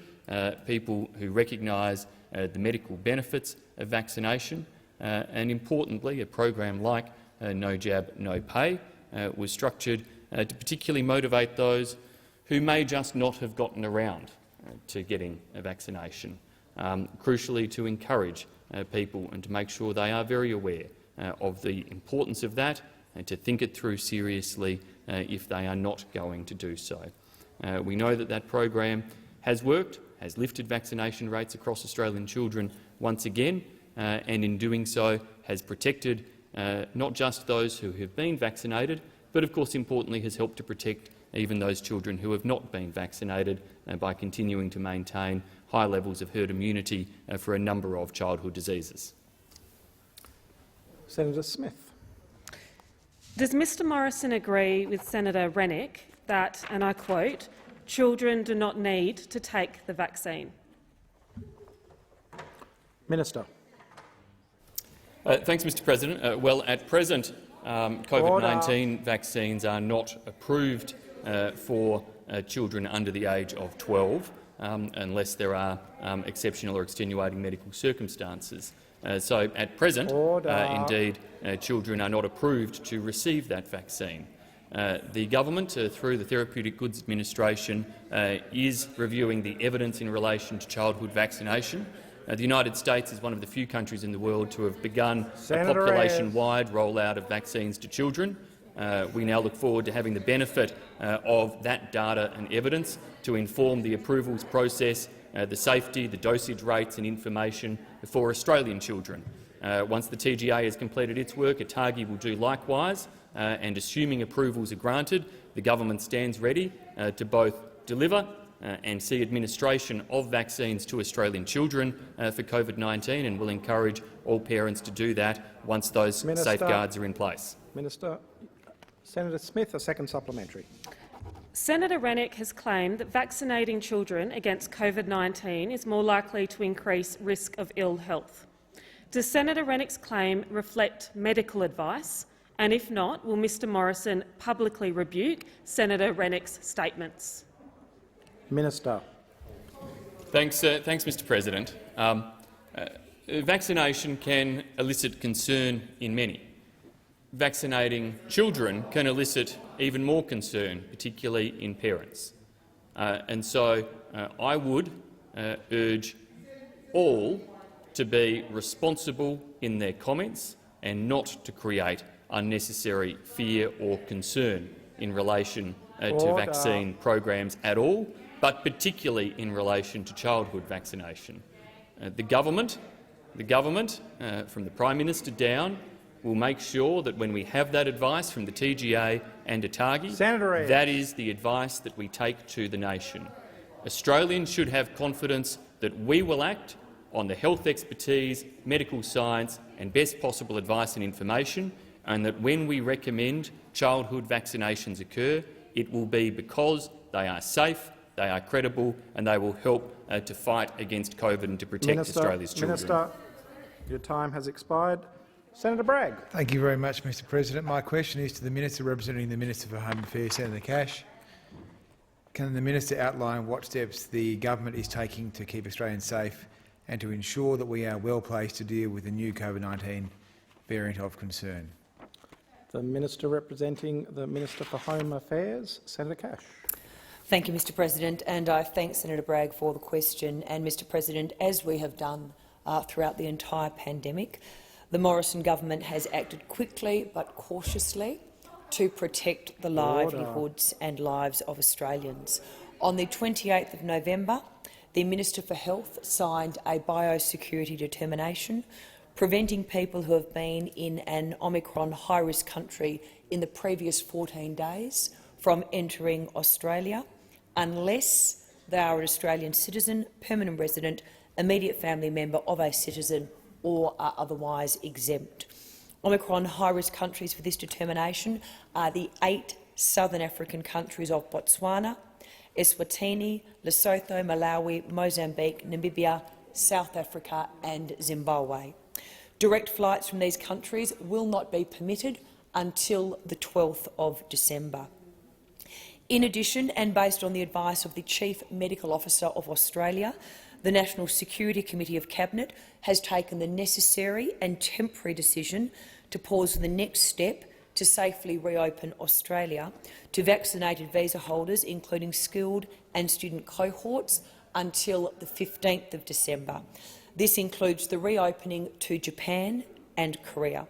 people who recognise the medical benefits of vaccination, and importantly, a program like No Jab, No Pay was structured to particularly motivate those who may just not have gotten around to getting a vaccination, crucially to encourage people and to make sure they are very aware of the importance of that and to think it through seriously if they are not going to do so. We know that that program has worked, has lifted vaccination rates across Australian children once again, and in doing so has protected not just those who have been vaccinated, but of course importantly has helped to protect even those children who have not been vaccinated by continuing to maintain high levels of herd immunity for a number of childhood diseases. Senator Smith. Does Mr Morrison agree with Senator Rennick that, and I quote, children do not need to take the vaccine? Minister. Thanks, Mr President. Well, at present, COVID-19 vaccines are not approved for children under the age of 12, unless there are exceptional or extenuating medical circumstances. So, at present, indeed, children are not approved to receive that vaccine. The government, through the Therapeutic Goods Administration, is reviewing the evidence in relation to childhood vaccination. The United States is one of the few countries in the world to have begun a population-wide rollout of vaccines to children. We now look forward to having the benefit of that data and evidence to inform the approvals process, the safety, the dosage rates and information for Australian children. Once the TGA has completed its work, ATAGI will do likewise, and assuming approvals are granted, the government stands ready to both deliver and see administration of vaccines to Australian children for COVID-19, and will encourage all parents to do that once those safeguards are in place. Minister. Senator Smith, a second supplementary. Senator Rennick has claimed that vaccinating children against COVID-19 is more likely to increase risk of ill health. Does Senator Rennick's claim reflect medical advice, And if not, will Mr Morrison publicly rebuke Senator Rennick's statements? Minister. Thanks, Mr President. Vaccination can elicit concern in many. Vaccinating children can elicit even more concern, particularly in parents. And so I would urge all to be responsible in their comments and not to create unnecessary fear or concern in relation to vaccine programs at all, but particularly in relation to childhood vaccination. The government, from the Prime Minister down, will make sure that when we have that advice from the TGA and ATAGI, that is the advice that we take to the nation. Australians should have confidence that we will act on the health expertise, medical science and best possible advice and information, and that when we recommend childhood vaccinations occur, it will be because they are safe, they are credible and they will help to fight against COVID and to protect Australia's children. Minister, your time has expired. Senator Bragg. Thank you very much, Mr President. My question is to the Minister representing the Minister for Home Affairs, Senator Cash. Can the Minister outline what steps the government is taking to keep Australians safe and to ensure that we are well placed to deal with the new COVID-19 variant of concern? The Minister representing the Minister for Home Affairs, Senator Cash. Thank you, Mr President, and I thank Senator Bragg for the question. And, Mr President, as we have done throughout the entire pandemic, the Morrison government has acted quickly but cautiously to protect the livelihoods and lives of Australians. On the 28th of November, the Minister for Health signed a biosecurity determination preventing people who have been in an Omicron high-risk country in the previous 14 days from entering Australia unless they are an Australian citizen, permanent resident, immediate family member of a citizen or are otherwise exempt. Omicron high-risk countries for this determination are the 8 southern African countries of Botswana, Eswatini, Lesotho, Malawi, Mozambique, Namibia, South Africa and Zimbabwe. Direct flights from these countries will not be permitted until the 12th of December. In addition, and based on the advice of the Chief Medical Officer of Australia, the National Security Committee of Cabinet has taken the necessary and temporary decision to pause the next step to safely reopen Australia to vaccinated visa holders, including skilled and student cohorts, until the 15th of December. This includes the reopening to Japan and Korea.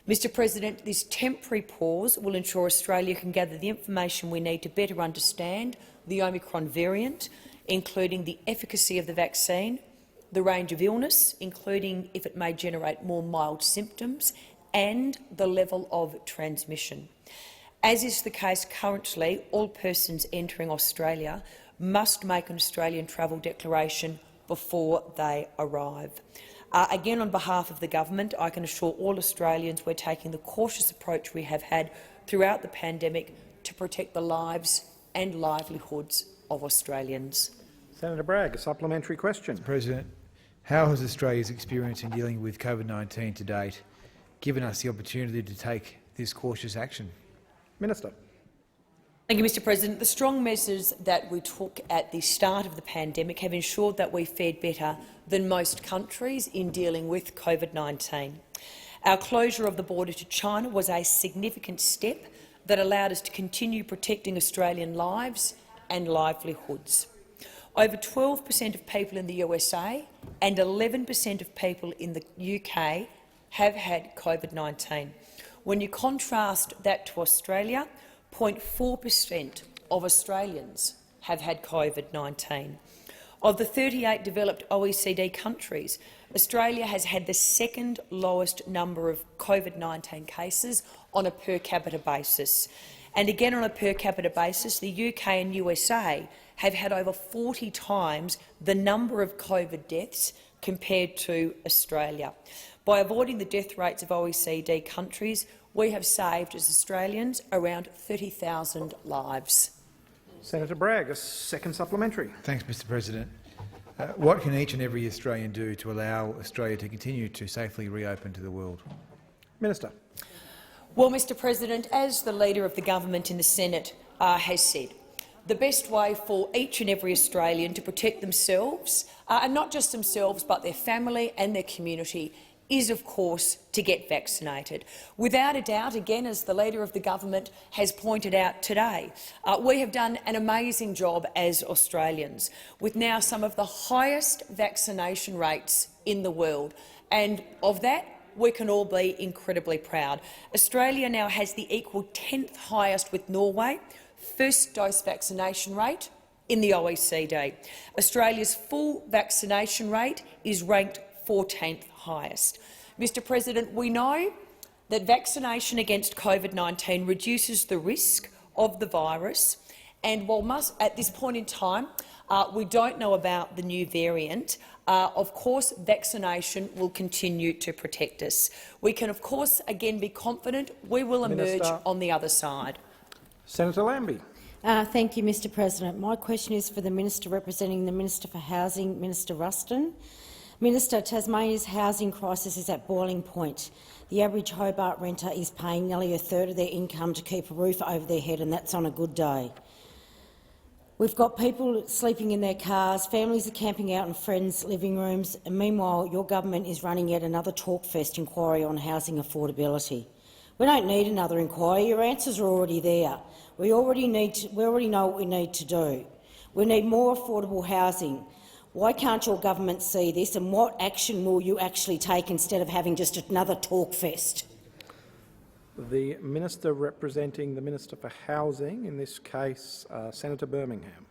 Mr President, this temporary pause will ensure Australia can gather the information we need to better understand the Omicron variant, including the efficacy of the vaccine, the range of illness, including if it may generate more mild symptoms, and the level of transmission. As is the case currently, all persons entering Australia must make an Australian travel declaration before they arrive. Again, on behalf of the government, I can assure all Australians we're taking the cautious approach we have had throughout the pandemic to protect the lives and livelihoods of Australians. Senator Bragg, a supplementary question. Mr President, how has Australia's experience in dealing with COVID-19 to date given us the opportunity to take this cautious action? Minister. Thank you, Mr President. The strong measures that we took at the start of the pandemic have ensured that we fared better than most countries in dealing with COVID-19. Our closure of the border to China was a significant step that allowed us to continue protecting Australian lives and livelihoods. Over 12% of people in the USA and 11% of people in the UK have had COVID-19. When you contrast that to Australia, 0.4% of Australians have had COVID-19. Of the 38 developed OECD countries, Australia has had the second lowest number of COVID-19 cases on a per capita basis. And again on a per capita basis, the UK and USA have had over 40 times the number of COVID deaths compared to Australia. By avoiding the death rates of OECD countries, we have saved, as Australians, around 30,000 lives. Senator Bragg, a second supplementary. Thanks, Mr President. What can each and every Australian do to allow Australia to continue to safely reopen to the world? Minister. Well, Mr President, as the Leader of the Government in the Senate has said, the best way for each and every Australian to protect themselves, and not just themselves but their family and their community, is, of course, to get vaccinated. Without a doubt, again, as the Leader of the Government has pointed out today, we have done an amazing job as Australians, with now some of the highest vaccination rates in the world. And of that, we can all be incredibly proud. Australia now has the equal 10th highest with Norway first dose vaccination rate in the OECD. Australia's full vaccination rate is ranked 14th highest. Mr President, we know that vaccination against COVID-19 reduces the risk of the virus, and while at this point in time we don't know about the new variant, of course on will continue to protect us. We can of course again be confident we will emerge on the other side. Senator Lambie. Thank you, Mr President. My question is for the Minister representing the Minister for Housing, Minister Ruston. Minister, Tasmania's housing crisis is at boiling point. The average Hobart renter is paying nearly a third of their income to keep a roof over their head, and that's on a good day. We've got people sleeping in their cars, families are camping out in friends' living rooms, and meanwhile your government is running yet another talkfest inquiry on housing affordability. We don't need another inquiry. Your answers are already there. We already know what we need to do. We need more affordable housing. Why can't your government see this, and what action will you actually take instead of having just another talk fest? The Minister representing the Minister for Housing, in this case Senator Birmingham.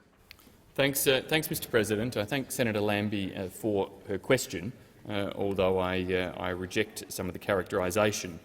Thanks, Mr President. I thank Senator Lambie for her question, although I reject some of the characterisation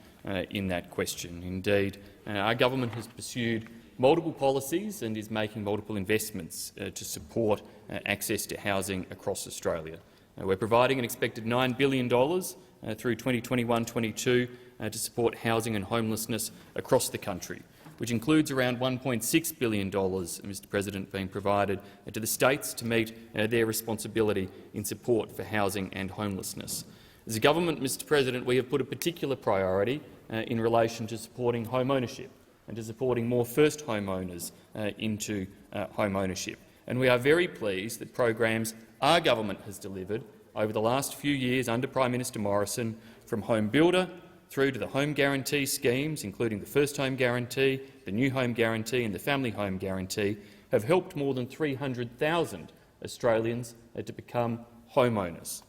in that question. Indeed, our government has pursued multiple policies and is making multiple investments to support access to housing across Australia. We're providing an expected $9 billion through 2021-22 to support housing and homelessness across the country, which includes around $1.6 billion, Mr President, being provided to the states to meet their responsibility in support for housing and homelessness. As a government, Mr President, we have put a particular priority in relation to supporting home ownership and to supporting more first homeowners into home ownership. And we are very pleased that programs our government has delivered over the last few years under Prime Minister Morrison, from Home Builder through to the Home Guarantee schemes, including the First Home Guarantee, the New Home Guarantee and the Family Home Guarantee, have helped more than 300,000 Australians to become homeowners.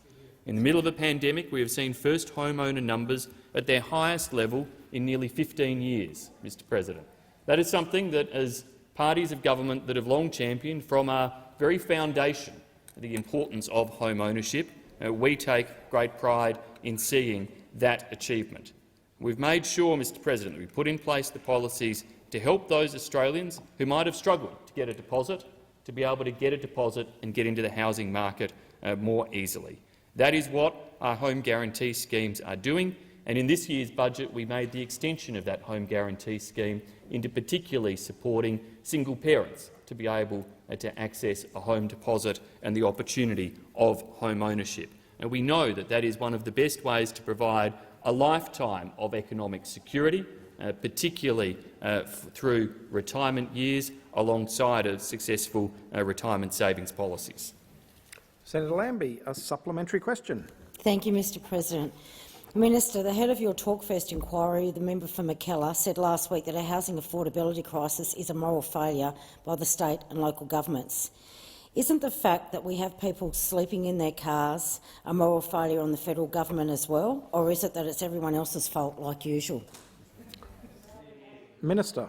In the middle of a pandemic, we have seen first homeowner numbers at their highest level in nearly 15 years, Mr President. That is something that, as parties of government that have long championed from our very foundation the importance of home ownership, we take great pride in seeing that achievement. We've made sure, Mr President, that we put in place the policies to help those Australians who might have struggled to get a deposit to be able to get a deposit and get into the housing market more easily. That is what our home guarantee schemes are doing, and in this year's budget we made the extension of that home guarantee scheme into particularly supporting single parents to be able to access a home deposit and the opportunity of home ownership. And we know that that is one of the best ways to provide a lifetime of economic security, particularly through retirement years, alongside of successful retirement savings policies. Senator Lambie, a supplementary question. Thank you, Mr President. Minister, the head of your Talkfest inquiry, the member for Mackellar, said last week that a housing affordability crisis is a moral failure by the state and local governments. Isn't the fact that we have people sleeping in their cars a moral failure on the federal government as well, or is it that it's everyone else's fault like usual? Minister.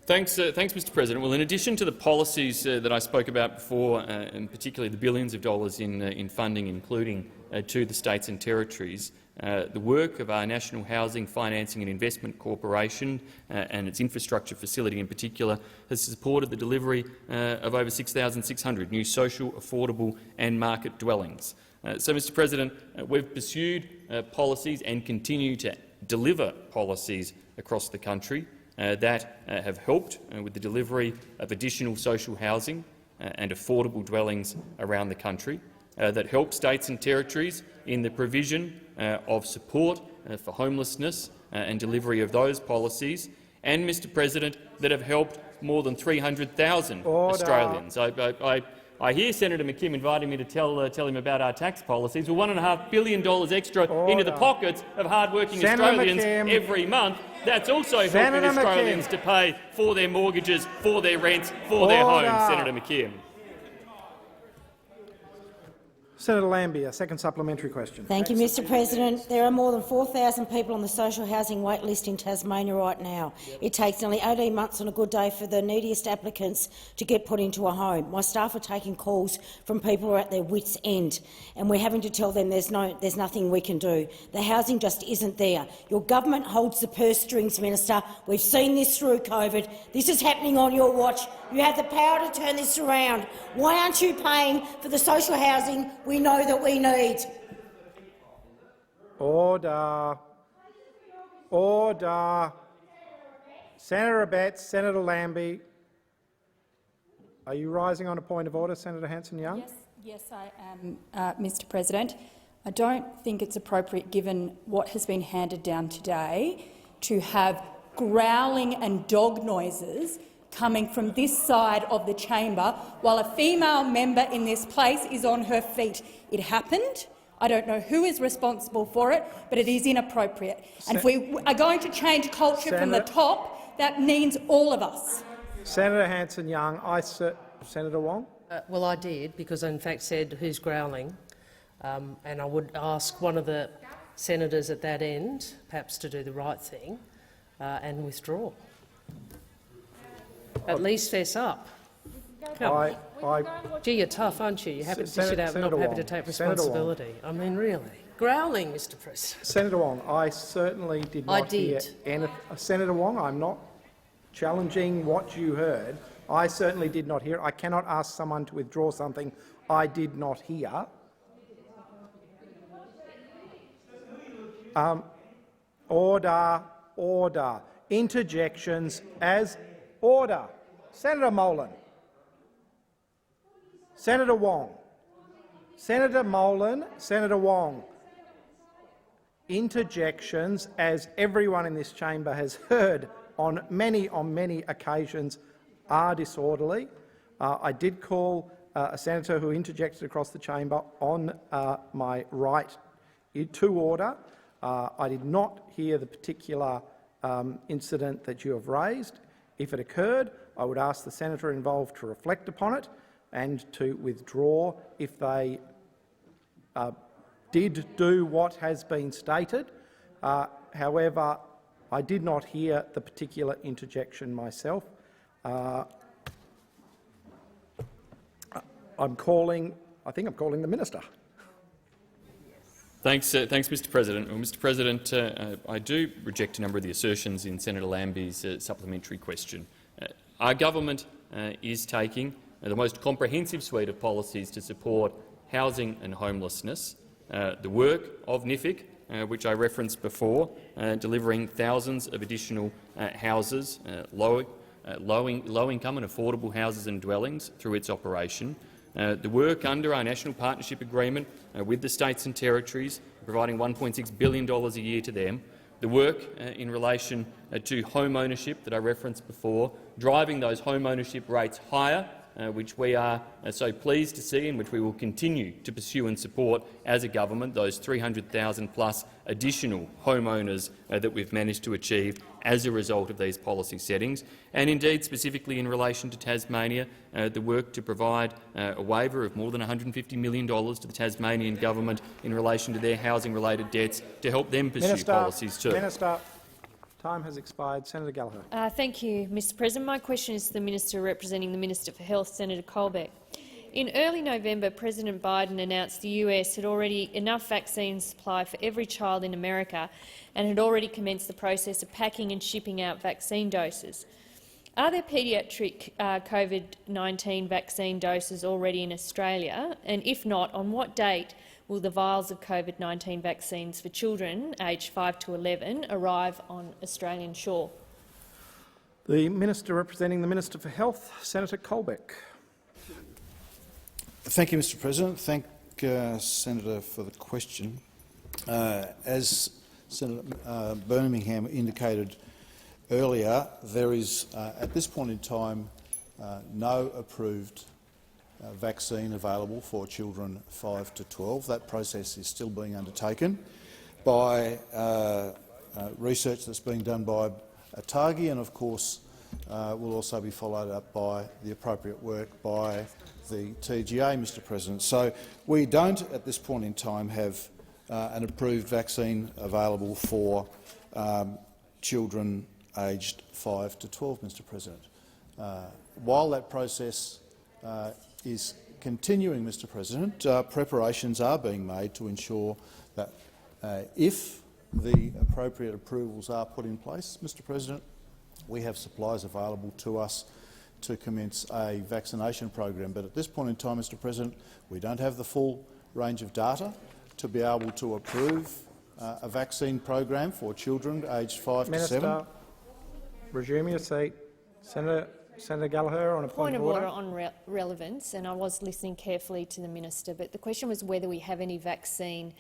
Thanks, Mr President. Well, in addition to the policies that I spoke about before, and particularly the billions of dollars in funding, including to the states and territories, the work of our National Housing Financing and Investment Corporation and its infrastructure facility in particular has supported the delivery of over 6,600 new social, affordable and market dwellings. So, Mr President, we've pursued policies and continue to deliver policies across the country that have helped with the delivery of additional social housing and affordable dwellings around the country, that help states and territories in the provision of support for homelessness and delivery of those policies, and, Mr President, that have helped more than 300,000 Australians. I hear Senator McKim inviting me to tell him about our tax policies. Well, $1.5 billion extra into the pockets of hard-working Australians every month. That's also helping Australians to pay for their mortgages, for their rents, for their homes, Senator McKim. Senator Lambie, a second supplementary question. Thank you, Mr President. There are more than 4,000 people on the social housing wait list in Tasmania right now. It takes nearly 18 months on a good day for the neediest applicants to get put into a home. My staff are taking calls from people who are at their wits' end, and we're having to tell them there's nothing we can do. The housing just isn't there. Your government holds the purse strings, Minister. We've seen this through COVID. This is happening on your watch. You have the power to turn this around. Why aren't you paying for the social housing we know that we need? Order. Order. Senator Abetz, Senator Lambie. Are you rising on a point of order, Senator Hanson-Young? Yes, I am, Mr President. I don't think it's appropriate, given what has been handed down today, to have growling and dog noises coming from this side of the chamber while a female member in this place is on her feet. It happened. I don't know who is responsible for it, but it is inappropriate. And if we are going to change culture from the top, that means all of us. Senator Hanson-Young, Senator Wong? Well, I did, because I in fact said who's growling, and I would ask one of the senators at that end perhaps to do the right thing and withdraw. At least fess up. Gee, you're tough, aren't you? You're happy to dish it out, not happy to take responsibility. I mean, really. Growling, Mr President. Senator Wong, I certainly did not hear anything. Senator Wong, I'm not challenging what you heard. I certainly did not hear. I cannot ask someone to withdraw something I did not hear. Order. Order. Interjections as order. Senator Molan. Senator Wong. Senator Molan. Senator Wong. Interjections, as everyone in this chamber has heard on many occasions, are disorderly. I did call a senator who interjected across the chamber on my right to order. I did not hear the particular incident that you have raised. If it occurred, I would ask the senator involved to reflect upon it and to withdraw if they did do what has been stated. However, I did not hear the particular interjection myself. I think I'm calling the minister. Thanks, Mr President. Well, Mr President, I do reject a number of the assertions in Senator Lambie's supplementary question. Our government is taking the most comprehensive suite of policies to support housing and homelessness. The work of NIFIC, which I referenced before, delivering thousands of additional houses, low-income and affordable houses and dwellings through its operation. The work under our National Partnership Agreement with the states and territories, providing $1.6 billion a year to them. The work in relation to home ownership that I referenced before, driving those home ownership rates higher, which we are so pleased to see and which we will continue to pursue and support as a government, those 300,000+ additional homeowners that we've managed to achieve as a result of these policy settings, and indeed specifically in relation to Tasmania, the work to provide a waiver of more than $150 million to the Tasmanian government in relation to their housing-related debts to help them pursue policies too. Minister, time has expired. Senator Gallagher. Thank you, Mr President. My question is to the Minister representing the Minister for Health, Senator Colbeck. In early November, President Biden announced the US had already enough vaccine supply for every child in America and had already commenced the process of packing and shipping out vaccine doses. Are there paediatric COVID-19 vaccine doses already in Australia? And if not, on what date will the vials of COVID-19 vaccines for children aged 5 to 11 arrive on Australian shore? The Minister representing the Minister for Health, Senator Colbeck. Thank you, Mr President. Thank Senator for the question. As Senator Birmingham indicated earlier, there is at this point in time no approved vaccine available for children 5 to 12. That process is still being undertaken by research that's being done by ATAGI, and of course will also be followed up by the appropriate work by the TGA, Mr President. So we don't at this point in time have an approved vaccine available for children aged 5 to 12, Mr President. While that process is continuing, Mr President, preparations are being made to ensure that if the appropriate approvals are put in place, Mr President, we have supplies available to us to commence a vaccination program. But at this point in time, Mr President, we don't have the full range of data to be able to approve a vaccine program for children aged 5 to 7. Minister, resume your seat. Senator Gallagher on a point of order. On relevance, and I was listening carefully to the minister, but the question was whether we have any vaccine,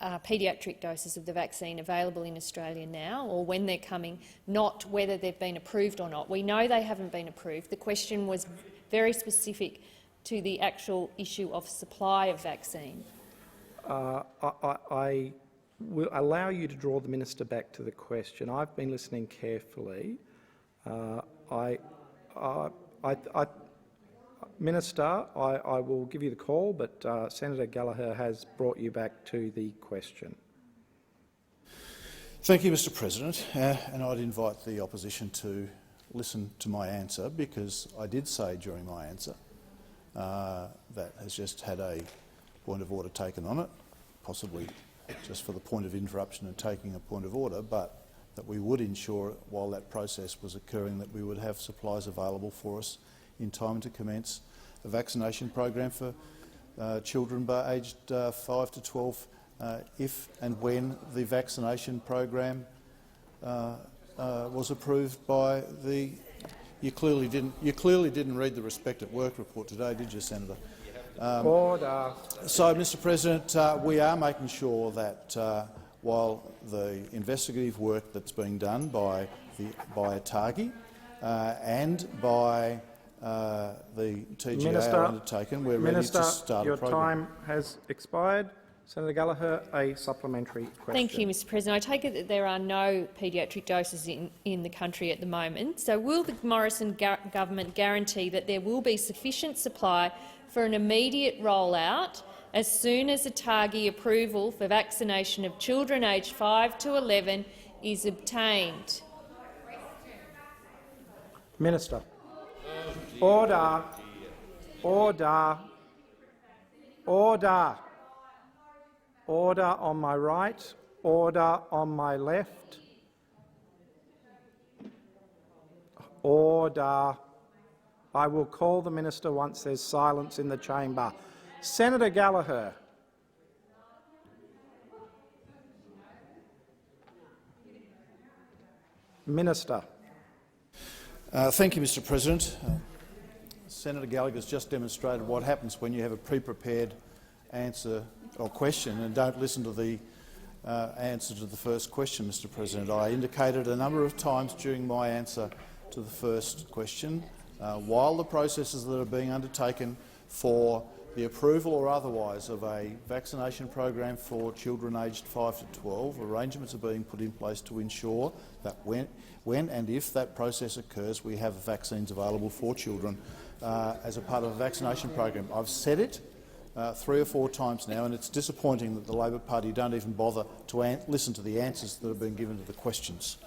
paediatric doses of the vaccine available in Australia now, or when they're coming, not whether they've been approved or not. We know they haven't been approved. The question was very specific to the actual issue of supply of vaccine. I will allow you to draw the minister back to the question. I've been listening carefully. Minister, I will give you the call, but Senator Gallagher has brought you back to the question. Thank you, Mr President, and I'd invite the opposition to listen to my answer, because I did say during my answer that has just had a point of order taken on it, possibly just for the point of interruption and taking a point of order, but that we would ensure, while that process was occurring, that we would have supplies available for us in time to commence a vaccination program for children aged 5 to 12 if and when the vaccination program was approved by the... You clearly didn't read the Respect at Work report today, did you, Senator? Order. So, Mr President, we are making sure that while the investigative work that's being done by ATAGI and by the TGA are undertaken, we're ready to start a program. Your time has expired. Senator Gallagher, a supplementary question. Thank you, Mr President. I take it that there are no paediatric doses in the country at the moment. So will the Morrison government guarantee that there will be sufficient supply for an immediate rollout as soon as ATAGI approval for vaccination of children aged 5 to 11 is obtained? Minister. Order. Order. Order. Order on my right. Order on my left. Order. I will call the minister once there's silence in the chamber. Senator Gallagher. Minister. Thank you, Mr President. Senator Gallagher has just demonstrated what happens when you have a pre-prepared answer or question and don't listen to the answer to the first question, Mr President. I indicated a number of times during my answer to the first question, while the processes that are being undertaken for the approval or otherwise of a vaccination program for children aged 5 to 12, arrangements are being put in place to ensure that when and if that process occurs, we have vaccines available for children as a part of a vaccination program. I've said it 3 or 4 times now, and it's disappointing that the Labor Party don't even bother to listen to the answers that have been given to the questions.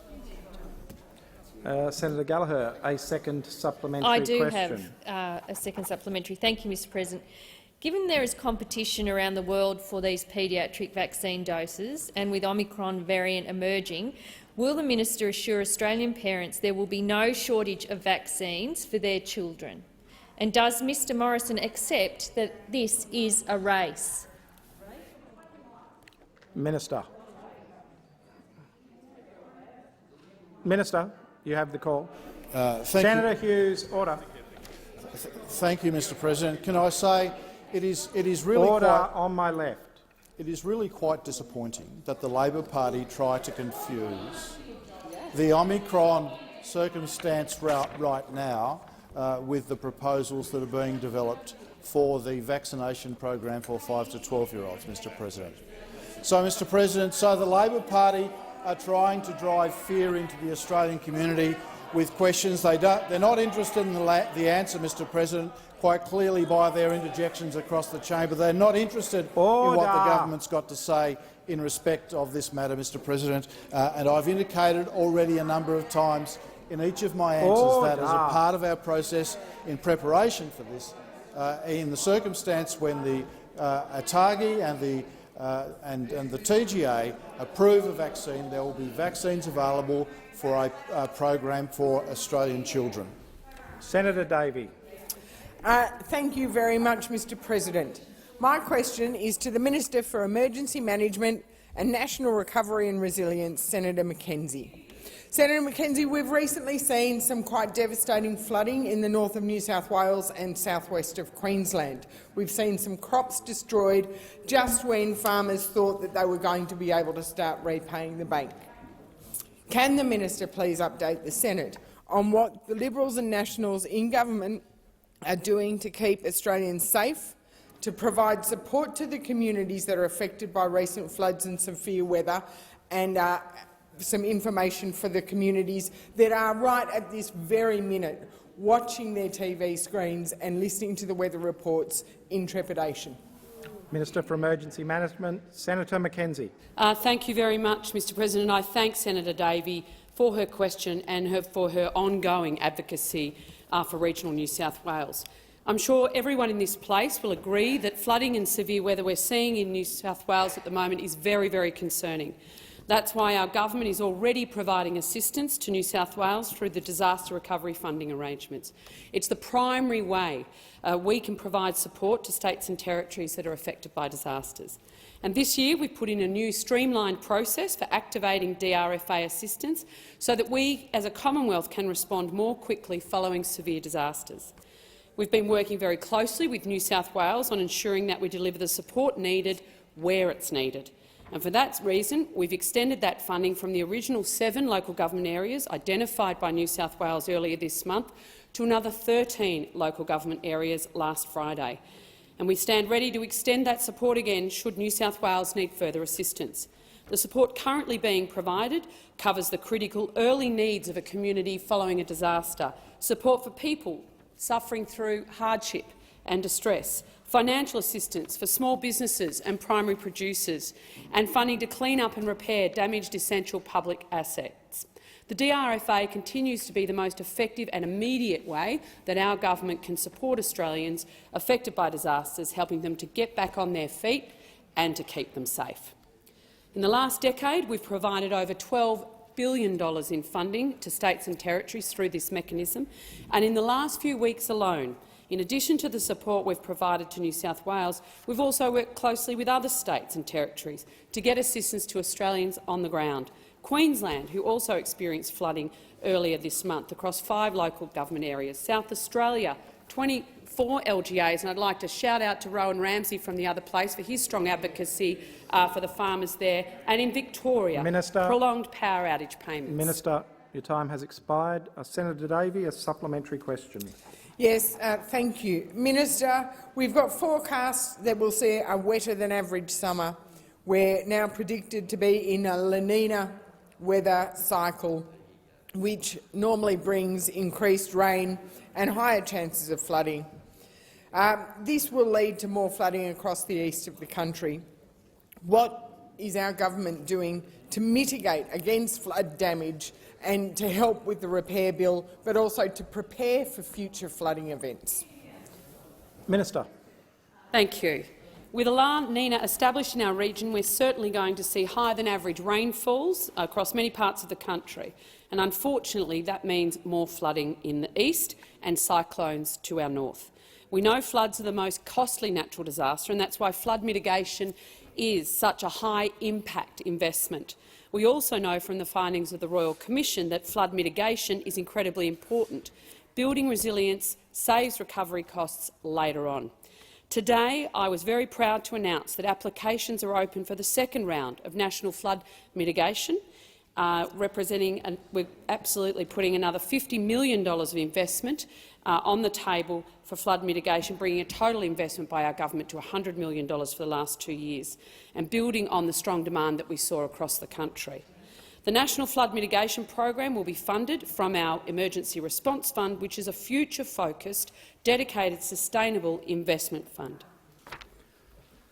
Senator Gallagher, a second supplementary question. I do have a second supplementary. Thank you, Mr President. Given there is competition around the world for these paediatric vaccine doses, and with Omicron variant emerging, will the minister assure Australian parents there will be no shortage of vaccines for their children? And does Mr Morrison accept that this is a race? Minister. Minister, you have the call. Senator Hughes, order. Thank you, Mr President. Can I say it is really order quite... on my left. it is really quite disappointing that the Labor Party tried to confuse the Omicron circumstance right now with the proposals that are being developed for the vaccination program for 5 to 12-year-olds, Mr President. So, Mr President, the Labor Party are trying to drive fear into the Australian community with questions. They're not interested in the answer, Mr President, quite clearly by their interjections across the chamber. They're not interested in what the government's got to say in respect of this matter, Mr President, and I've indicated already a number of times in each of my answers that as a part of our process in preparation for this, in the circumstance when the ATAGI and the TGA approve a vaccine, there will be vaccines available for a program for Australian children. Senator Davey. Thank you very much, Mr President. My question is to the Minister for Emergency Management and National Recovery and Resilience, Senator McKenzie. Senator McKenzie, we've recently seen some quite devastating flooding in the north of New South Wales and southwest of Queensland. We've seen some crops destroyed just when farmers thought that they were going to be able to start repaying the bank. Can the minister please update the Senate on what the Liberals and Nationals in government are doing to keep Australians safe, to provide support to the communities that are affected by recent floods and severe weather, and some information for the communities that are right at this very minute watching their TV screens and listening to the weather reports in trepidation? Minister for Emergency Management, Senator McKenzie. Thank you very much, Mr President. I thank Senator Davey for her question and for her ongoing advocacy for regional New South Wales. I'm sure everyone in this place will agree that flooding and severe weather we're seeing in New South Wales at the moment is very, very concerning. That's why our government is already providing assistance to New South Wales through the disaster recovery funding arrangements. It's the primary way we can provide support to states and territories that are affected by disasters. And this year we've put in a new streamlined process for activating DRFA assistance so that we as a Commonwealth can respond more quickly following severe disasters. We've been working very closely with New South Wales on ensuring that we deliver the support needed where it's needed. And for that reason, we've extended that funding from the original 7 local government areas identified by New South Wales earlier this month to another 13 local government areas last Friday. And we stand ready to extend that support again should New South Wales need further assistance. The support currently being provided covers the critical early needs of a community following a disaster, support for people suffering through hardship and distress, financial assistance for small businesses and primary producers, and funding to clean up and repair damaged essential public assets. The DRFA continues to be the most effective and immediate way that our government can support Australians affected by disasters, helping them to get back on their feet and to keep them safe. In the last decade, we've provided over $12 billion in funding to states and territories through this mechanism, and in the last few weeks alone, in addition to the support we've provided to New South Wales, we've also worked closely with other states and territories to get assistance to Australians on the ground. Queensland, who also experienced flooding earlier this month across 5 local government areas. South Australia, 24 LGAs, and I'd like to shout out to Rowan Ramsey from the other place for his strong advocacy for the farmers there. And in Victoria, prolonged power outage payments. Minister, your time has expired. Senator Davey, a supplementary question. Yes, thank you. Minister, we've got forecasts that will see a wetter-than-average summer. We're now predicted to be in a La Nina weather cycle, which normally brings increased rain and higher chances of flooding. This will lead to more flooding across the east of the country. What is our government doing to mitigate against flood damage and to help with the repair bill, but also to prepare for future flooding events? Minister. Thank you. With a La Nina established in our region, we're certainly going to see higher-than-average rainfalls across many parts of the country, and unfortunately that means more flooding in the east and cyclones to our north. We know floods are the most costly natural disaster, and that's why flood mitigation is such a high-impact investment. We also know from the findings of the Royal Commission that flood mitigation is incredibly important. Building resilience saves recovery costs later on. Today, I was very proud to announce that applications are open for the second round of national flood mitigation, we're absolutely putting another $50 million of investment on the table for flood mitigation, bringing a total investment by our government to $100 million for the last 2 years, and building on the strong demand that we saw across the country. The National Flood Mitigation Program will be funded from our Emergency Response Fund, which is a future-focused, dedicated, sustainable investment fund.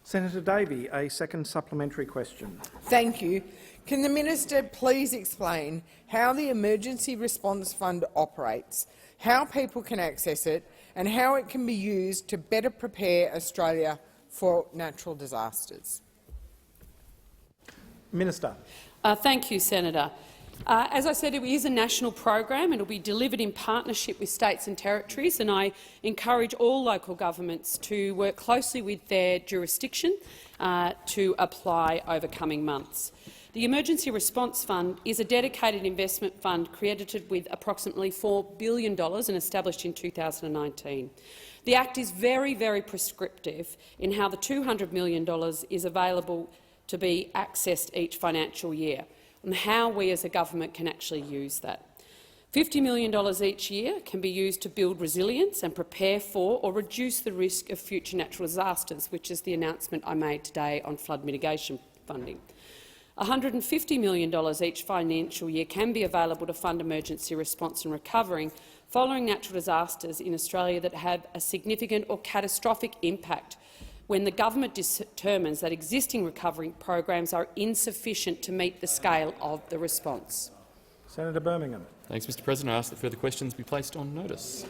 Senator Davey, a second supplementary question. Thank you. Can the minister please explain how the Emergency Response Fund operates, how people can access it and how it can be used to better prepare Australia for natural disasters? Minister. Thank you, Senator. As I said, it is a national program and it will be delivered in partnership with states and territories, and I encourage all local governments to work closely with their jurisdiction to apply over coming months. The Emergency Response Fund is a dedicated investment fund credited with approximately $4 billion and established in 2019. The Act is very, very prescriptive in how the $200 million is available to be accessed each financial year, and how we as a government can actually use that. $50 million each year can be used to build resilience and prepare for or reduce the risk of future natural disasters, which is the announcement I made today on flood mitigation funding. $150 million each financial year can be available to fund emergency response and recovery following natural disasters in Australia that have a significant or catastrophic impact when the government determines that existing recovery programs are insufficient to meet the scale of the response. Senator Birmingham. Thanks, Mr President. I ask that further questions be placed on notice.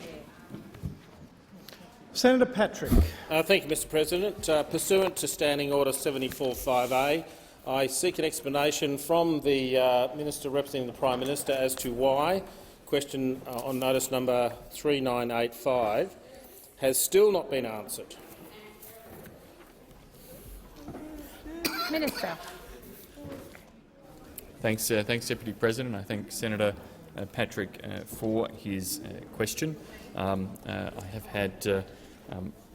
Senator Patrick. Thank you, Mr President. Pursuant to Standing Order 74(5)(a), I seek an explanation from the Minister representing the Prime Minister as to why question on notice number 3985 has still not been answered. Minister. Thanks, Deputy President. I thank Senator Patrick for his question. I have had a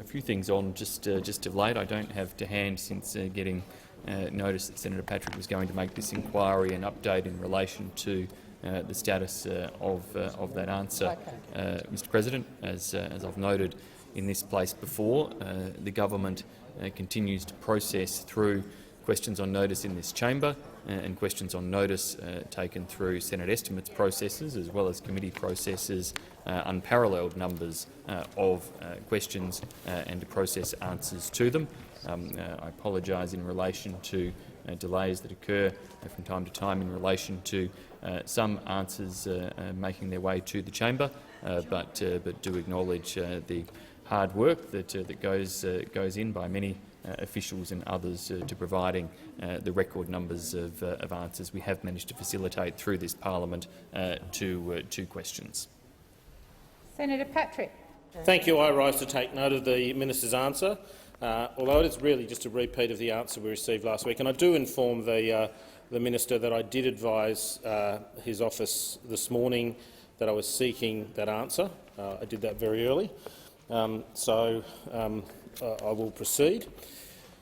few things on just of late. I don't have to hand, since getting notice that Senator Patrick was going to make this inquiry, an update in relation to the status of that answer. Mr President, as I've noted in this place before, the government continues to process through questions on notice in this chamber and questions on notice taken through Senate estimates processes, as well as committee processes, unparalleled numbers of questions and to process answers to them. I apologise in relation to delays that occur from time to time in relation to some answers making their way to the chamber, but do acknowledge the hard work that goes in by many officials and others to providing the record numbers of answers we have managed to facilitate through this parliament to questions. Senator Patrick. Thank you. I rise to take note of the minister's answer, although it is really just a repeat of the answer we received last week. And I do inform the minister that I did advise his office this morning that I was seeking that answer. I did that very early, so I will proceed.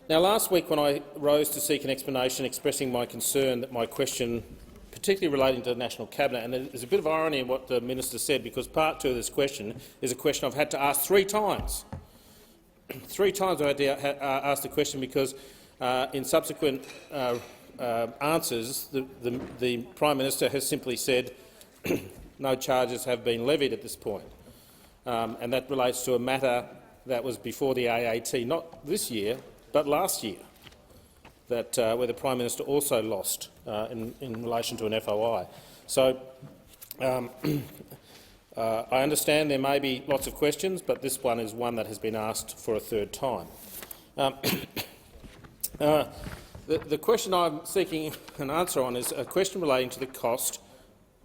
Now, last week when I rose to seek an explanation expressing my concern that my question, particularly relating to the National Cabinet, and there's a bit of irony in what the minister said, because part two of this question is a question I've had to ask 3 times. 3 times I had to ask the question because in subsequent answers the Prime Minister has simply said no charges have been levied at this point. And that relates to a matter that was before the AAT, not this year, but last year, that where the Prime Minister also lost in relation to an FOI. So I understand there may be lots of questions, but this one is one that has been asked for a 3rd time. The question I'm seeking an answer on is a question relating to the cost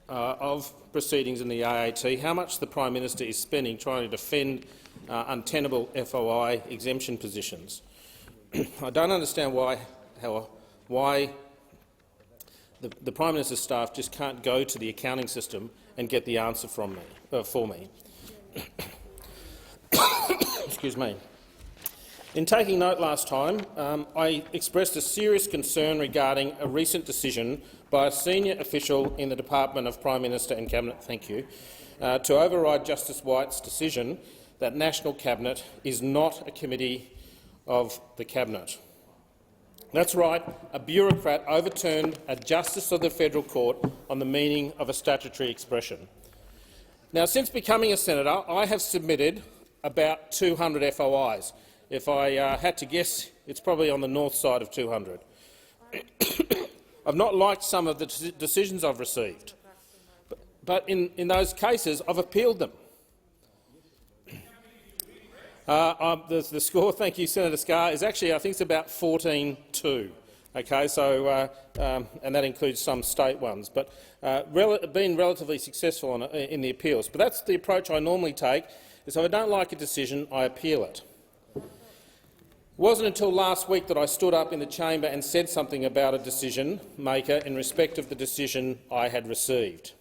of proceedings in the AAT, how much the Prime Minister is spending trying to defend untenable FOI exemption positions. I don't understand why the Prime Minister's staff just can't go to the accounting system and get the answer from me, for me. Excuse me. In taking note last time, I expressed a serious concern regarding a recent decision by a senior official in the Department of Prime Minister and Cabinet, to override Justice White's decision that National Cabinet is not a committee of the Cabinet. That's right, a bureaucrat overturned a justice of the Federal Court on the meaning of a statutory expression. Now, since becoming a senator, I have submitted about 200 FOIs. If I had to guess, it's probably on the north side of 200. I've not liked some of the decisions I've received, but in those cases I've appealed them. The score, thank you, Senator Scarr, is actually, I think it's about 14-2. Okay, so and that includes some state ones, but been relatively successful in the appeals. But that's the approach I normally take. Is if I don't like a decision, I appeal it. It wasn't until last week that I stood up in the chamber and said something about a decision maker in respect of the decision I had received.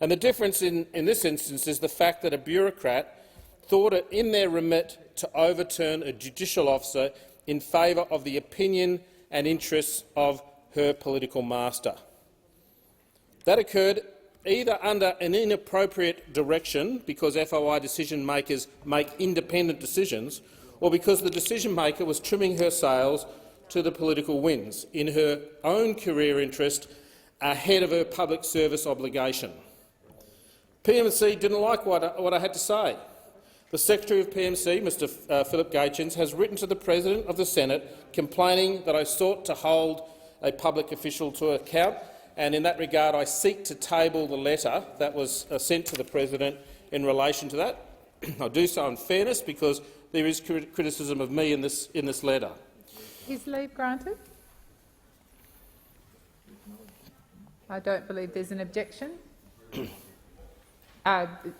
And the difference in this instance is the fact that a bureaucrat thought it in their remit to overturn a judicial officer in favour of the opinion and interests of her political master. That occurred either under an inappropriate direction, because FOI decision-makers make independent decisions, or because the decision-maker was trimming her sails to the political winds in her own career interest ahead of her public service obligation. PMC didn't like what I had to say. The Secretary of PMC, Mr Philip Gaetjens, has written to the President of the Senate complaining that I sought to hold a public official to account, and in that regard I seek to table the letter that was sent to the President in relation to that. I do so in fairness because there is criticism of me in this letter. Is leave granted? I don't believe there's an objection.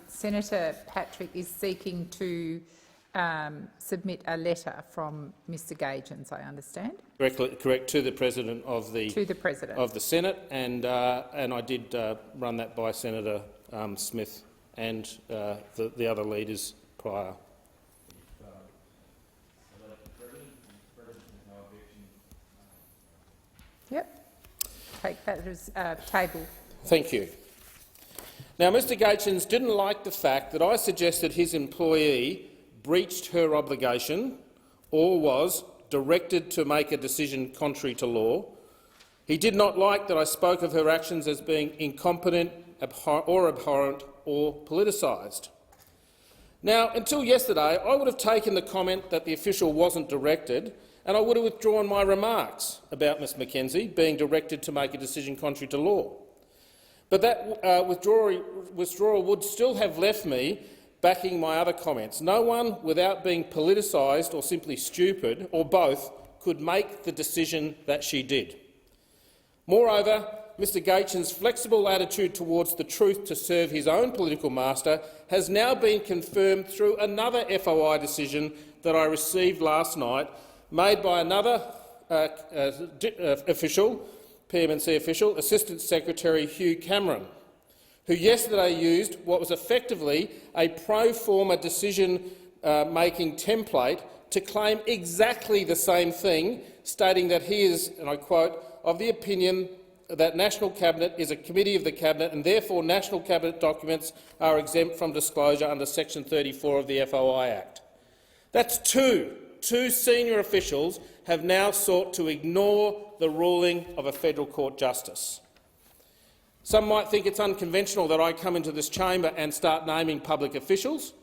Senator Patrick is seeking to submit a letter from Mr Gaetjens, I understand. Correct, to the President of the Senate, and I did run that by Senator Smith and the other leaders prior. Yep. Take that as table. Thank you. Now, Mr Gaetjens didn't like the fact that I suggested his employee breached her obligation or was directed to make a decision contrary to law. He did not like that I spoke of her actions as being incompetent or abhorrent or politicised. Now, until yesterday, I would have taken the comment that the official wasn't directed, and I would have withdrawn my remarks about Ms McKenzie being directed to make a decision contrary to law. But that withdrawal would still have left me backing my other comments. No one, without being politicised or simply stupid, or both, could make the decision that she did. Moreover, Mr Gaetjens' flexible attitude towards the truth to serve his own political master has now been confirmed through another FOI decision that I received last night, made by another official, PMC official, Assistant Secretary Hugh Cameron, who yesterday used what was effectively a pro forma decision-making template to claim exactly the same thing, stating that he is, and I quote, of the opinion that National Cabinet is a committee of the Cabinet and therefore National Cabinet documents are exempt from disclosure under Section 34 of the FOI Act. That's two senior officials have now sought to ignore the ruling of a federal court justice. Some might think it's unconventional that I come into this chamber and start naming public officials,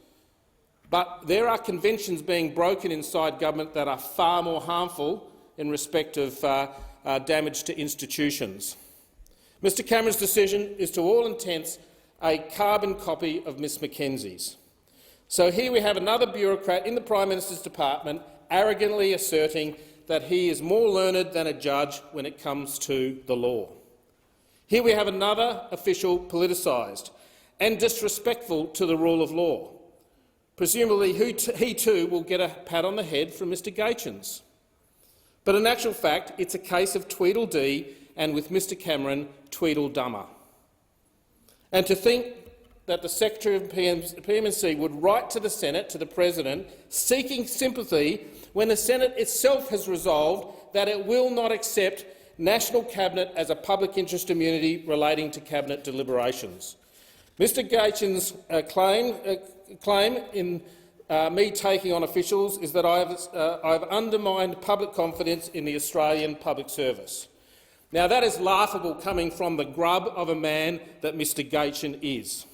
but there are conventions being broken inside government that are far more harmful in respect of damage to institutions. Mr Cameron's decision is to all intents a carbon copy of Ms McKenzie's. So here we have another bureaucrat in the Prime Minister's department arrogantly asserting that he is more learned than a judge when it comes to the law. Here we have another official politicised and disrespectful to the rule of law. Presumably he too will get a pat on the head from Mr Gaetjens. But in actual fact, it's a case of Tweedledee and, with Mr Cameron, Tweedledummer. And to think that the Secretary of PMC would write to the Senate, to the President, seeking sympathy when the Senate itself has resolved that it will not accept National Cabinet as a public interest immunity relating to Cabinet deliberations. Mr Gaetjens' claim in me taking on officials is that I have undermined public confidence in the Australian public service. Now, that is laughable coming from the grub of a man that Mr Gaetjens is.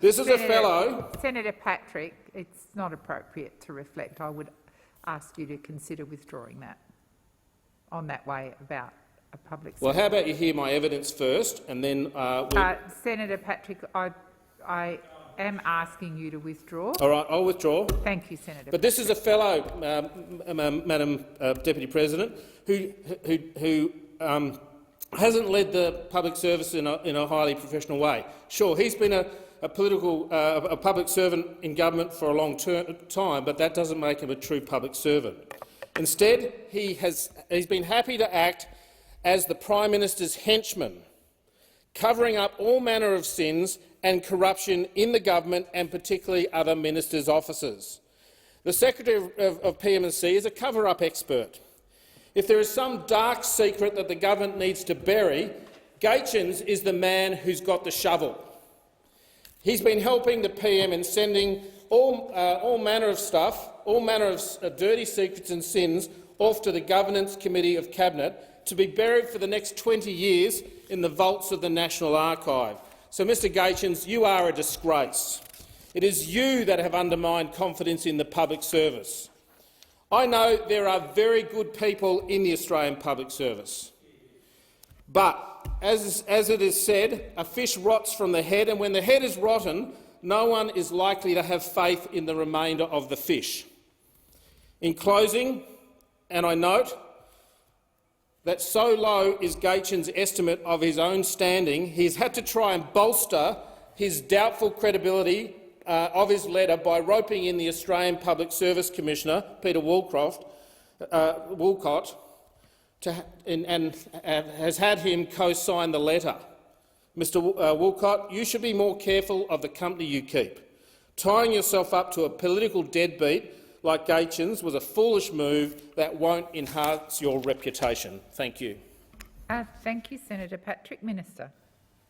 This is a fellow— Senator Patrick, it's not appropriate to reflect. I would ask you to consider withdrawing that on that way about a public service. Well, how about you hear my evidence first, and then Senator Patrick, I am asking you to withdraw. All right, I'll withdraw. Thank you, Senator. But this is a fellow, Madam Deputy President, who hasn't led the public service in a highly professional way. Sure, he's been a public servant in government for a long time, but that doesn't make him a true public servant. Instead, he's been happy to act as the Prime Minister's henchman, covering up all manner of sins and corruption in the government and particularly other ministers' offices. The Secretary of PMC is a cover-up expert. If there is some dark secret that the government needs to bury, Gaetjens is the man who's got the shovel. He's been helping the PM in sending all manner of stuff, all manner of dirty secrets and sins off to the Governance Committee of Cabinet to be buried for the next 20 years in the vaults of the National Archive. So, Mr Gaetjens, you are a disgrace. It is you that have undermined confidence in the public service. I know there are very good people in the Australian public service, but as it is said, a fish rots from the head, and when the head is rotten, no one is likely to have faith in the remainder of the fish. In closing, and I note that so low is Gaetjens' estimate of his own standing, he's had to try and bolster his doubtful credibility of his letter by roping in the Australian Public Service Commissioner, Peter Woolcott, and has had him co-sign the letter. Mr Woolcott, you should be more careful of the company you keep. Tying yourself up to a political deadbeat like Gaetjens was a foolish move that won't enhance your reputation. Thank you. Thank you, Senator Patrick. Minister.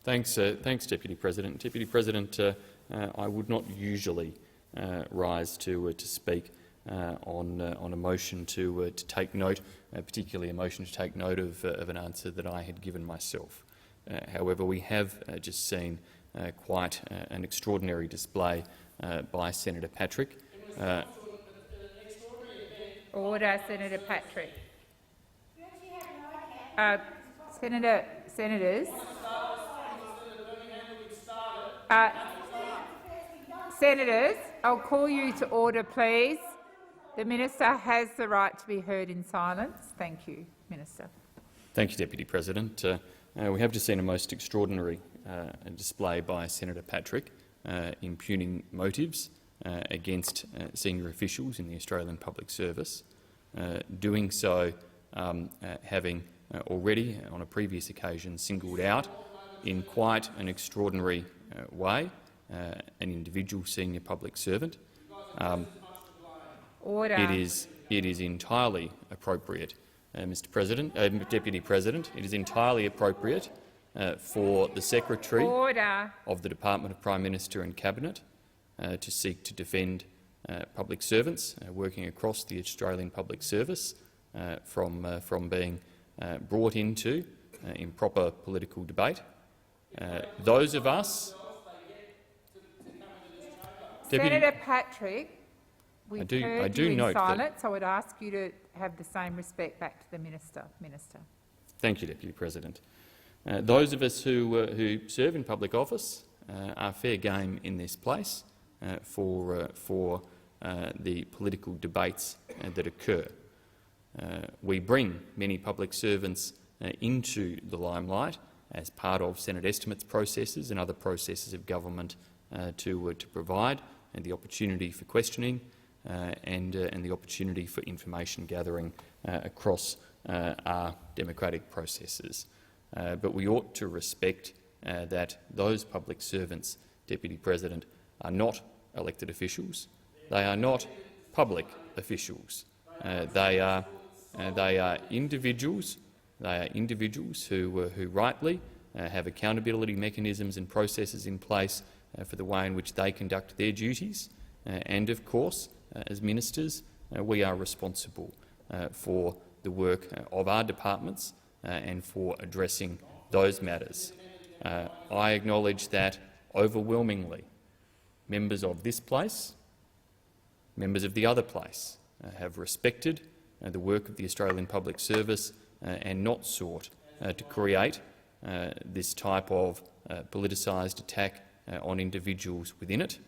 Thanks, Deputy President. Deputy President, I would not usually rise to speak on a motion to take note, particularly a motion to take note of an answer that I had given myself. However, we have just seen quite an extraordinary display by Senator Patrick. Order, Senator Patrick. Senators, I'll call you to order, please. The Minister has the right to be heard in silence. Thank you, Minister. Thank you, Deputy President. We have just seen a most extraordinary display by Senator Patrick impugning motives against senior officials in the Australian Public Service, doing so having already on a previous occasion singled out in quite an extraordinary way an individual senior public servant. Order. It is entirely appropriate, Mr. President, Deputy President. It is entirely appropriate for the Secretary of the Department of Prime Minister and Cabinet to seek to defend public servants working across the Australian public service from being brought into improper political debate. Those of us— Senator Patrick, we heard you in silence. I would ask you to have the same respect back to the Minister. Thank you, Deputy President. Those of us who serve in public office are fair game in this place for the political debates that occur. We bring many public servants into the limelight as part of Senate estimates processes and other processes of government to provide the opportunity for questioning and the opportunity for information gathering across our democratic processes. But we ought to respect that those public servants Deputy President, are not elected officials. They are not public officials. They are individuals. They are individuals who rightly have accountability mechanisms and processes in place for the way in which they conduct their duties. And, of course, as ministers, we are responsible for the work of our departments and for addressing those matters. I acknowledge that overwhelmingly members of this place, members of the other place, have respected the work of the Australian Public Service and not sought to create this type of politicised attack on individuals within it.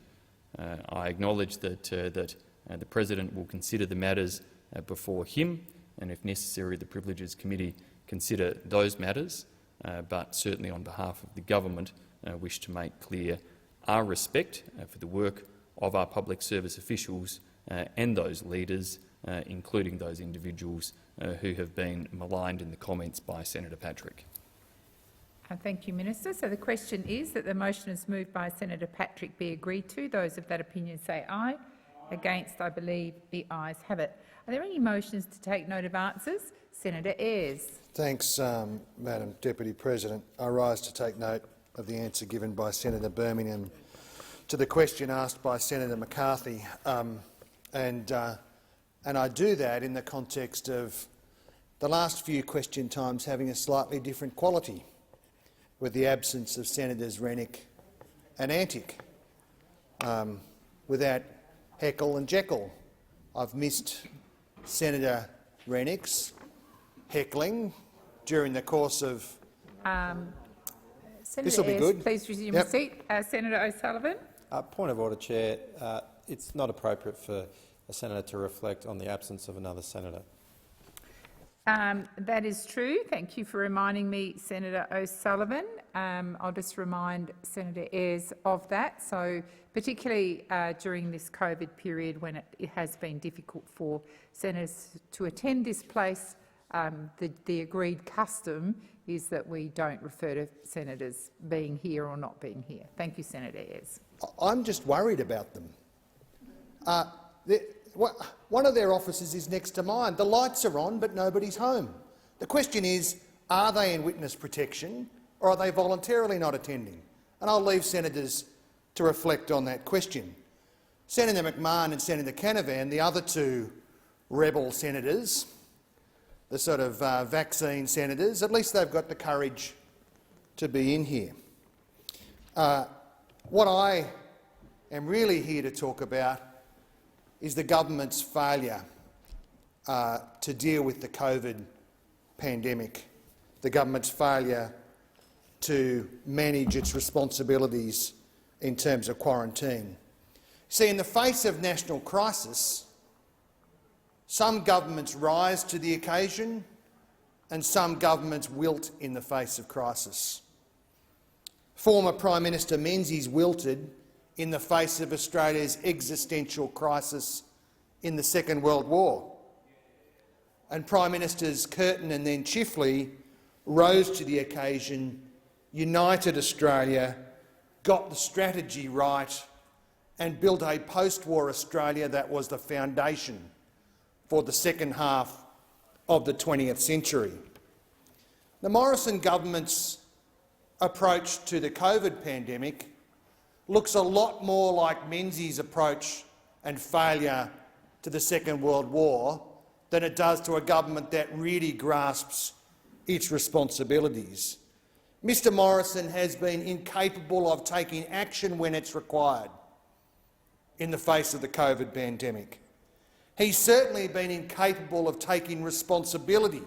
I acknowledge that the President will consider the matters before him, and if necessary the Privileges Committee consider those matters, but certainly on behalf of the government wish to make clear our respect for the work of our public service officials and those leaders, including those individuals who have been maligned in the comments by Senator Patrick. Thank you, Minister. So the question is that the motion is moved by Senator Patrick be agreed to. Those of that opinion say aye. Against, I believe the ayes have it. Are there any motions to take note of answers? Senator Ayres. Thanks, Madam Deputy President. I rise to take note of the answer given by Senator Birmingham to the question asked by Senator McCarthy, and I do that in the context of the last few question times having a slightly different quality, with the absence of Senators Rennick and Antic, without Heckle and Jekyll. I've missed Senator Rennick's heckling during the course of— Senator be Ayres, good. please resume your seat. Senator O'Sullivan. Point of order, Chair. It's not appropriate for a senator to reflect on the absence of another senator. That is true. Thank you for reminding me, Senator O'Sullivan. I'll just remind Senator Ayres of that. So, particularly during this COVID period when it has been difficult for senators to attend this place, the agreed custom is that we don't refer to senators being here or not being here. Thank you, Senator Ayres. I'm just worried about them. One of their offices is next to mine. The lights are on, but nobody's home. The question is, are they in witness protection or are they voluntarily not attending? And I'll leave senators to reflect on that question. Senator McMahon and Senator Canavan, the other two rebel senators, the sort of vaccine senators, at least they've got the courage to be in here. What I am really here to talk about is the government's failure to deal with the COVID pandemic, the government's failure to manage its responsibilities in terms of quarantine. See, in the face of national crisis, some governments rise to the occasion and some governments wilt in the face of crisis. Former Prime Minister Menzies wilted in the face of Australia's existential crisis in the Second World War. And Prime Ministers Curtin and then Chifley rose to the occasion, united Australia, got the strategy right and built a post-war Australia that was the foundation for the second half of the 20th century. The Morrison government's approach to the COVID pandemic looks a lot more like Menzies' approach and failure to the Second World War than it does to a government that really grasps its responsibilities. Mr Morrison has been incapable of taking action when it's required in the face of the COVID pandemic. He's certainly been incapable of taking responsibility,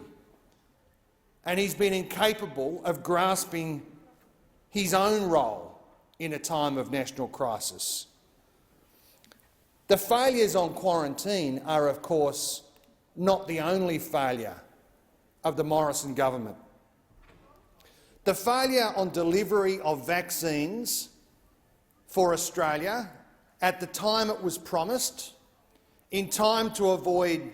and he's been incapable of grasping his own role in a time of national crisis. The failures on quarantine are, of course, not the only failure of the Morrison government. The failure on delivery of vaccines for Australia at the time it was promised, in time to avoid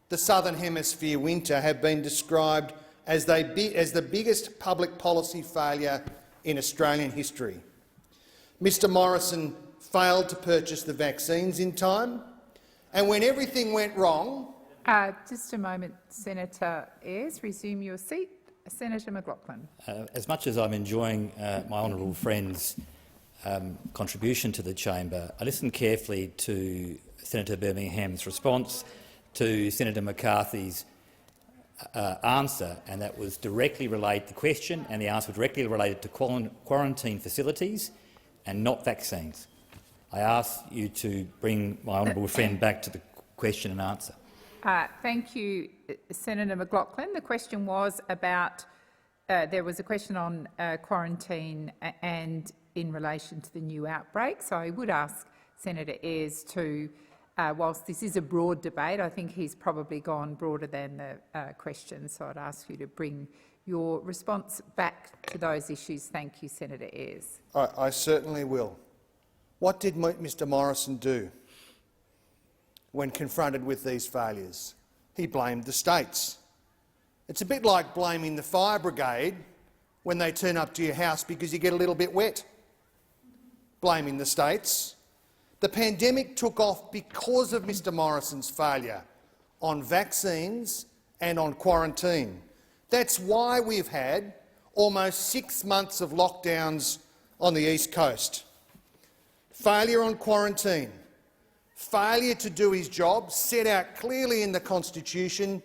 the Southern Hemisphere winter, have been described as the biggest public policy failure in Australian history. Mr Morrison failed to purchase the vaccines in time, and when everything went wrong— just a moment, Senator Ayres. Resume your seat. Senator McLaughlin. As much as I'm enjoying my honourable friend's contribution to the chamber, I listened carefully to Senator Birmingham's response to Senator McCarthy's answer, and that was directly related to the question, and the answer was directly related to quarantine facilities and not vaccines. I ask you to bring my honourable friend back to the question and answer. Thank you, Senator McLaughlin. The question was about— there was a question on quarantine and in relation to the new outbreak. So I would ask Senator Ayres to, whilst this is a broad debate, I think he's probably gone broader than the question. So I'd ask you to bring your response back to those issues. Thank you, Senator Ayres. I certainly will. What did Mr Morrison do when confronted with these failures? He blamed the states. It's a bit like blaming the fire brigade when they turn up to your house because you get a little bit wet. Blaming the states. The pandemic took off because of Mr Morrison's failure on vaccines and on quarantine. That's why we've had almost 6 months of lockdowns on the East Coast. Failure on quarantine, failure to do his job, set out clearly in the Constitution,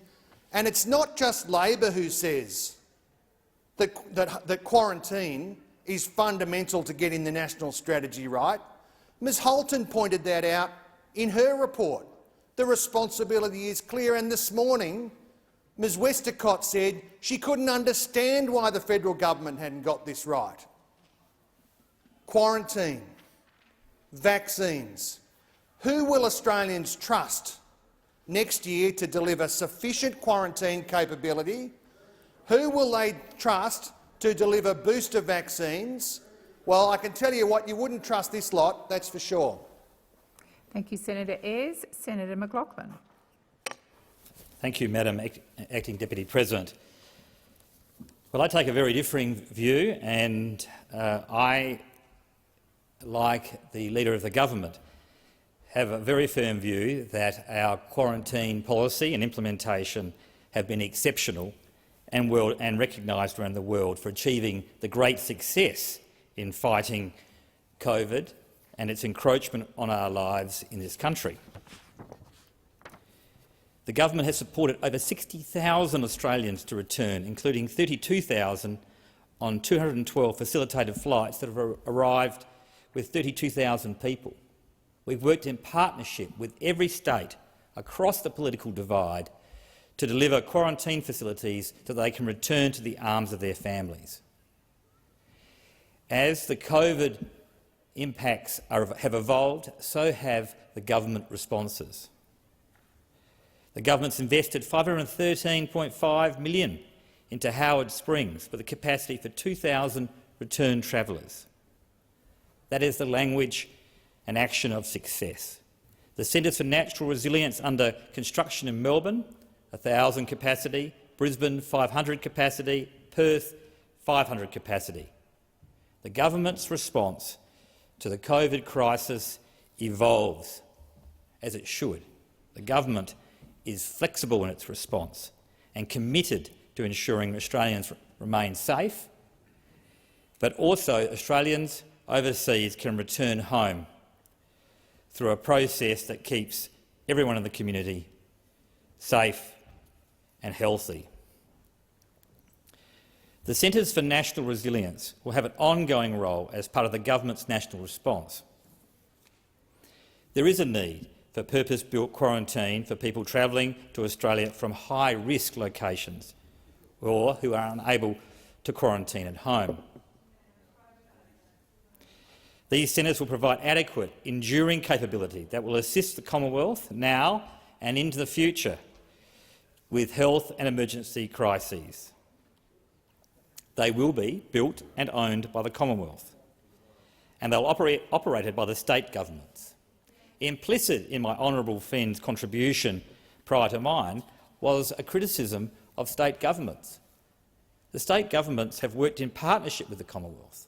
and it's not just Labor who says that quarantine is fundamental to getting the national strategy right. Ms Holton pointed that out in her report. The responsibility is clear, and this morning Ms Westacott said she couldn't understand why the federal government hadn't got this right. Quarantine, vaccines. Who will Australians trust next year to deliver sufficient quarantine capability? Who will they trust to deliver booster vaccines? Well, I can tell you what, you wouldn't trust this lot, that's for sure. Thank you, Senator Ayres. Senator McLaughlin. Thank you, Madam Acting Deputy President. Well, I take a very differing view, and I, like the Leader of the Government, have a very firm view that our quarantine policy and implementation have been exceptional and recognised around the world for achieving the great success in fighting COVID and its encroachment on our lives in this country. The government has supported over 60,000 Australians to return, including 32,000 on 212 facilitated flights that have arrived with 32,000 people. We've worked in partnership with every state across the political divide to deliver quarantine facilities so they can return to the arms of their families. As the COVID impacts have evolved, so have the government responses. The government's invested $513.5 million into Howard Springs with a capacity for 2,000 return travellers. That is the language and action of success. The Centres for Natural Resilience under construction in Melbourne, 1,000 capacity, Brisbane 500 capacity, Perth 500 capacity. The government's response to the COVID crisis evolves, as it should. The government is flexible in its response and committed to ensuring Australians remain safe, but also Australians overseas can return home through a process that keeps everyone in the community safe and healthy. The Centres for National Resilience will have an ongoing role as part of the government's national response. There is a need for purpose-built quarantine for people travelling to Australia from high-risk locations or who are unable to quarantine at home. These centres will provide adequate, enduring capability that will assist the Commonwealth now and into the future with health and emergency crises. They will be built and owned by the Commonwealth, and they'll operated by the state governments. Implicit in my honourable friend's contribution prior to mine was a criticism of state governments. The state governments have worked in partnership with the Commonwealth.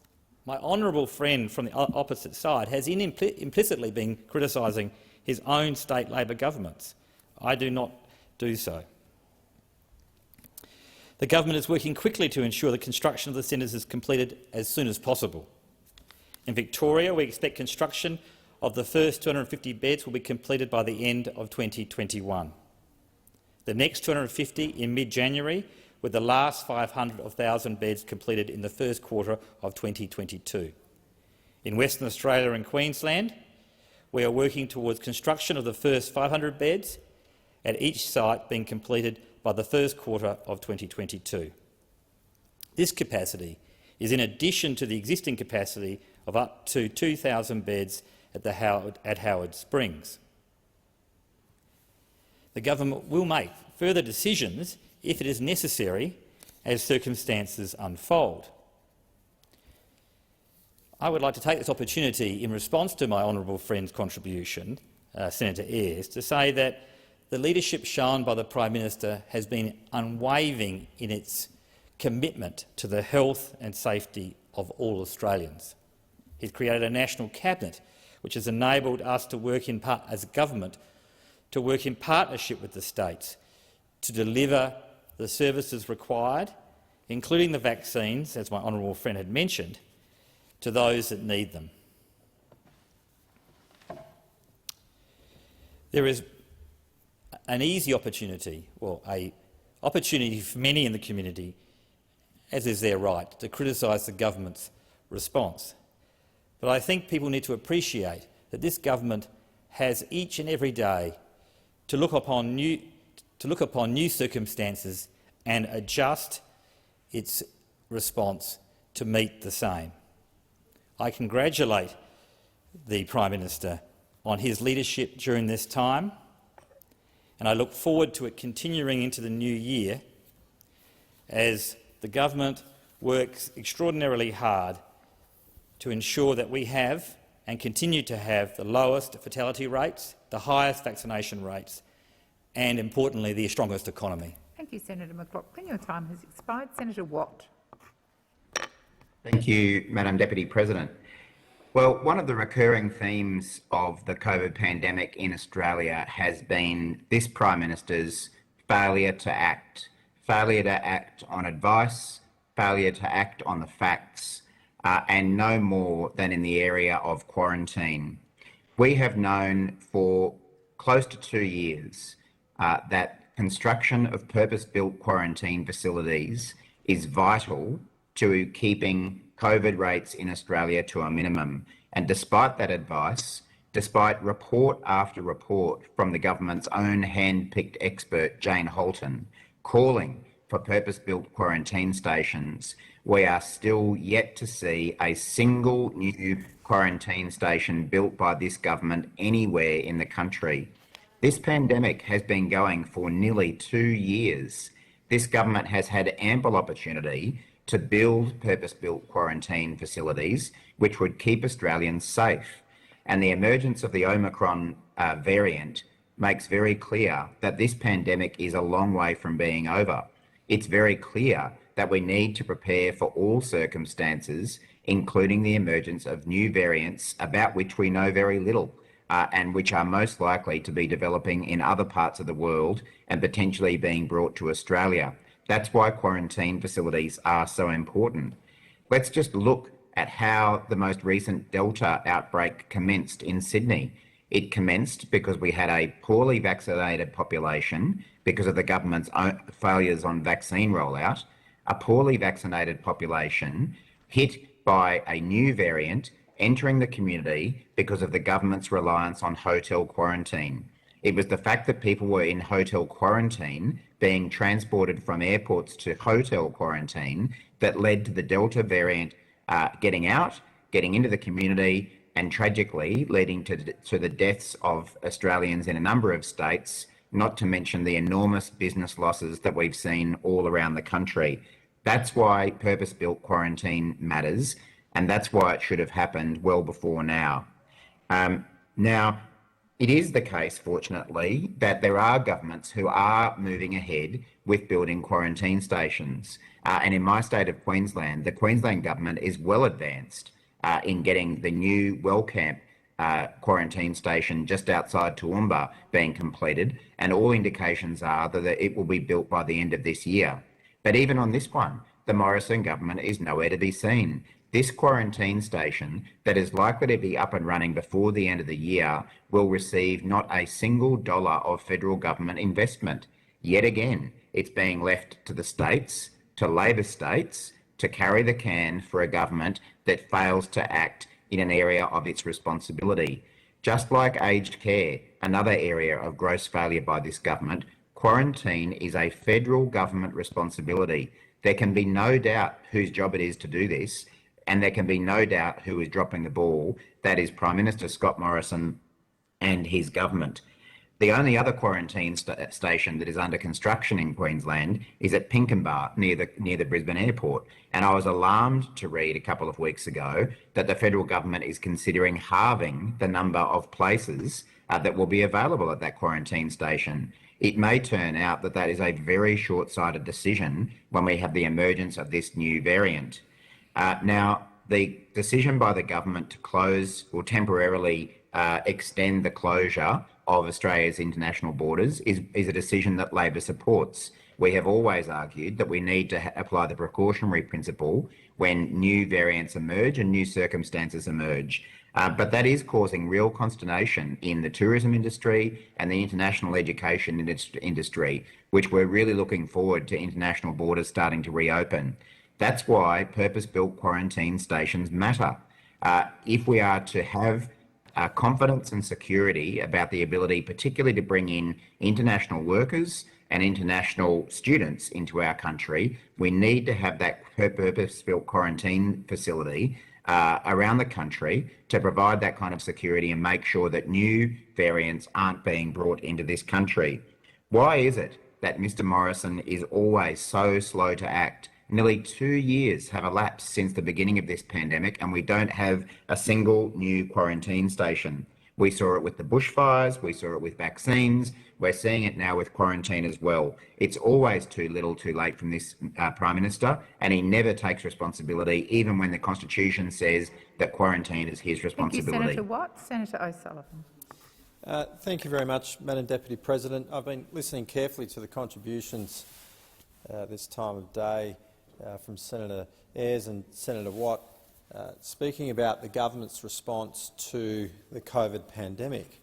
my honourable friend from the opposite side has implicitly been criticising his own state Labor governments. I do not do so. The government is working quickly to ensure the construction of the centres is completed as soon as possible. In Victoria, we expect construction of the first 250 beds will be completed by the end of 2021. The next 250 in mid-January, with the last 500,000 beds completed in the first quarter of 2022. In Western Australia and Queensland, we are working towards construction of the first 500 beds at each site being completed by the first quarter of 2022. This capacity is in addition to the existing capacity of up to 2,000 beds at Howard Springs. The government will make further decisions if it is necessary as circumstances unfold. I would like to take this opportunity in response to my honourable friend's contribution, Senator Ayres, to say that the leadership shown by the Prime Minister has been unwavering in its commitment to the health and safety of all Australians. He's created a national cabinet which has enabled us to work as a government to work in partnership with the states to deliver the services required, including the vaccines, as my honourable friend had mentioned, to those that need them. There is an easy opportunity, well, an opportunity for many in the community, as is their right, to criticise the government's response. But I think people need to appreciate that this government has each and every day to look upon new circumstances and adjust its response to meet the same. I congratulate the Prime Minister on his leadership during this time, and I look forward to it continuing into the new year as the government works extraordinarily hard to ensure that we have and continue to have the lowest fatality rates, the highest vaccination rates and, importantly, the strongest economy. Thank you, Senator McLaughlin. Your time has expired. Senator Watt. Thank you, Madam Deputy President. Well, one of the recurring themes of the COVID pandemic in Australia has been this Prime Minister's failure to act on advice, failure to act on the facts, and no more than in the area of quarantine. We have known for close to 2 years that construction of purpose-built quarantine facilities is vital to keeping COVID rates in Australia to a minimum. And despite that advice, despite report after report from the government's own hand-picked expert, Jane Halton, calling for purpose-built quarantine stations, we are still yet to see a single new quarantine station built by this government anywhere in the country. This pandemic has been going for nearly 2 years. This government has had ample opportunity to build purpose-built quarantine facilities which would keep Australians safe. And the emergence of the Omicron variant makes very clear that this pandemic is a long way from being over. It's very clear that we need to prepare for all circumstances, including the emergence of new variants about which we know very little and which are most likely to be developing in other parts of the world and potentially being brought to Australia. That's why quarantine facilities are so important. Let's just look at how the most recent Delta outbreak commenced in Sydney. It commenced because we had a poorly vaccinated population because of the government's own failures on vaccine rollout, a poorly vaccinated population hit by a new variant entering the community because of the government's reliance on hotel quarantine. It was the fact that people were in hotel quarantine being transported from airports to hotel quarantine that led to the Delta variant getting out, getting into the community, and tragically leading to the deaths of Australians in a number of states, not to mention the enormous business losses that we've seen all around the country. That's why purpose-built quarantine matters, and that's why it should have happened well before now. Now, it is the case, fortunately, that there are governments who are moving ahead with building quarantine stations. And in my state of Queensland, the Queensland government is well advanced in getting the new Wellcamp quarantine station just outside Toowoomba being completed, and all indications are that it will be built by the end of this year. But even on this one, the Morrison government is nowhere to be seen. This quarantine station that is likely to be up and running before the end of the year will receive not a single dollar of federal government investment. Yet again, it's being left to the states, to Labor states, to carry the can for a government that fails to act in an area of its responsibility. Just like aged care, another area of gross failure by this government, quarantine is a federal government responsibility. There can be no doubt whose job it is to do this, and there can be no doubt who is dropping the ball. That is Prime Minister Scott Morrison and his government. The only other quarantine station that is under construction in Queensland is at Pinkenba, near the Brisbane airport. And I was alarmed to read a couple of weeks ago that the federal government is considering halving the number of places that will be available at that quarantine station. It may turn out that that is a very short-sighted decision when we have the emergence of this new variant. Now, the decision by the government to close or temporarily extend the closure of Australia's international borders is a decision that Labor supports. We have always argued that we need to apply the precautionary principle when new variants emerge and new circumstances emerge. But that is causing real consternation in the tourism industry and the international education industry, which we're really looking forward to international borders starting to reopen. That's why purpose-built quarantine stations matter. If we are to have confidence and security about the ability particularly to bring in international workers and international students into our country, we need to have that purpose-built quarantine facility around the country to provide that kind of security and make sure that new variants aren't being brought into this country. Why is it that Mr Morrison is always so slow to act? Nearly 2 years have elapsed since the beginning of this pandemic and we don't have a single new quarantine station. We saw it with the bushfires, we saw it with vaccines, we're seeing it now with quarantine as well. It's always too little too late from this Prime Minister, and he never takes responsibility, even when the Constitution says that quarantine is his responsibility. Thank you, Senator Watt. Senator O'Sullivan. Thank you very much, Madam Deputy President. I've been listening carefully to the contributions this time of day from Senator Ayres and Senator Watt, speaking about the government's response to the COVID pandemic.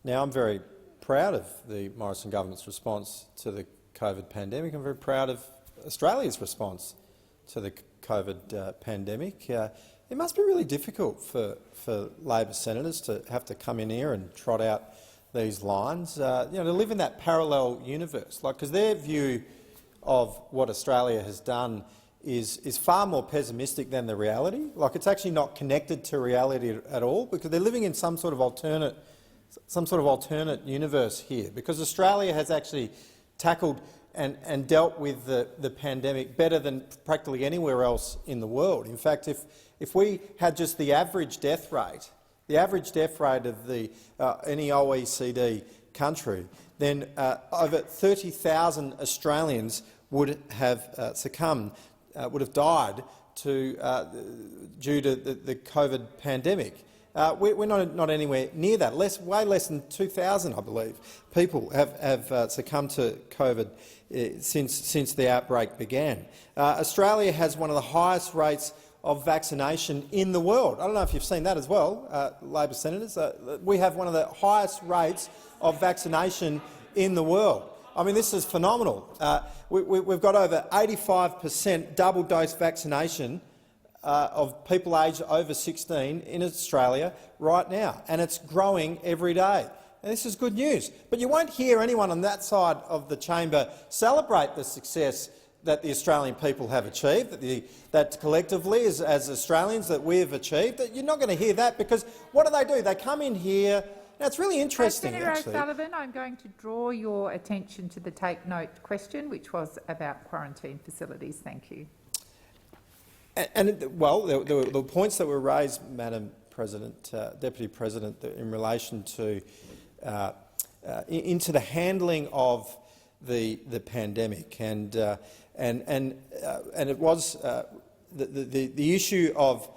Now, I'm very proud of the Morrison government's response to the COVID pandemic. I'm very proud of Australia's response to the COVID pandemic. It must be really difficult for Labor senators to have to come in here and trot out these lines, to live in that parallel universe, because their view of what Australia has done is far more pessimistic than the reality. It's actually not connected to reality at all, because they're living in some sort of alternate universe here. Because Australia has actually tackled and dealt with the pandemic better than practically anywhere else in the world. In fact, if we had just the average death rate of any OECD country, then over 30,000 Australians would have would have died due to the COVID pandemic. We're not anywhere near that. Way less than 2,000, I believe, people have succumbed to COVID since the outbreak began. Australia has one of the highest rates of vaccination in the world. I don't know if you've seen that as well, Labor senators. We have one of the highest rates of vaccination in the world. I mean, this is phenomenal. We've got over 85% double-dose vaccination of people aged over 16 in Australia right now, and it's growing every day. And this is good news. But you won't hear anyone on that side of the chamber celebrate the success that the Australian people have achieved, that collectively, as Australians, that we have achieved. You're not going to hear that, because what do? They come in here. Now, it's really interesting, Senator actually. O'Sullivan, I'm going to draw your attention to the take note question, which was about quarantine facilities. Thank you. Well, there were points that were raised, Madam President, Deputy President, in relation to into the handling of the pandemic, and it was the issue of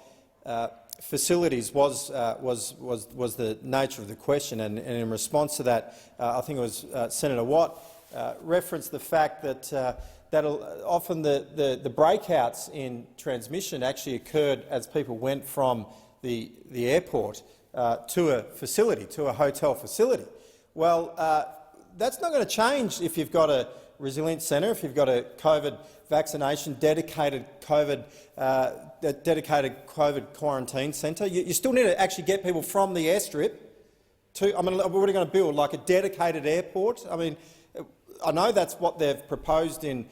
facilities was the nature of the question, and in response to that, I think it was Senator Watt referenced the fact that often the breakouts in transmission actually occurred as people went from the airport to a facility, to a hotel facility. Well, that's not going to change if you've got a resilience centre, if you've got a COVID vaccination dedicated COVID quarantine centre. You still need to actually get people from the airstrip to. I mean, we're going to build like a dedicated airport. I mean, I know that's what they've proposed in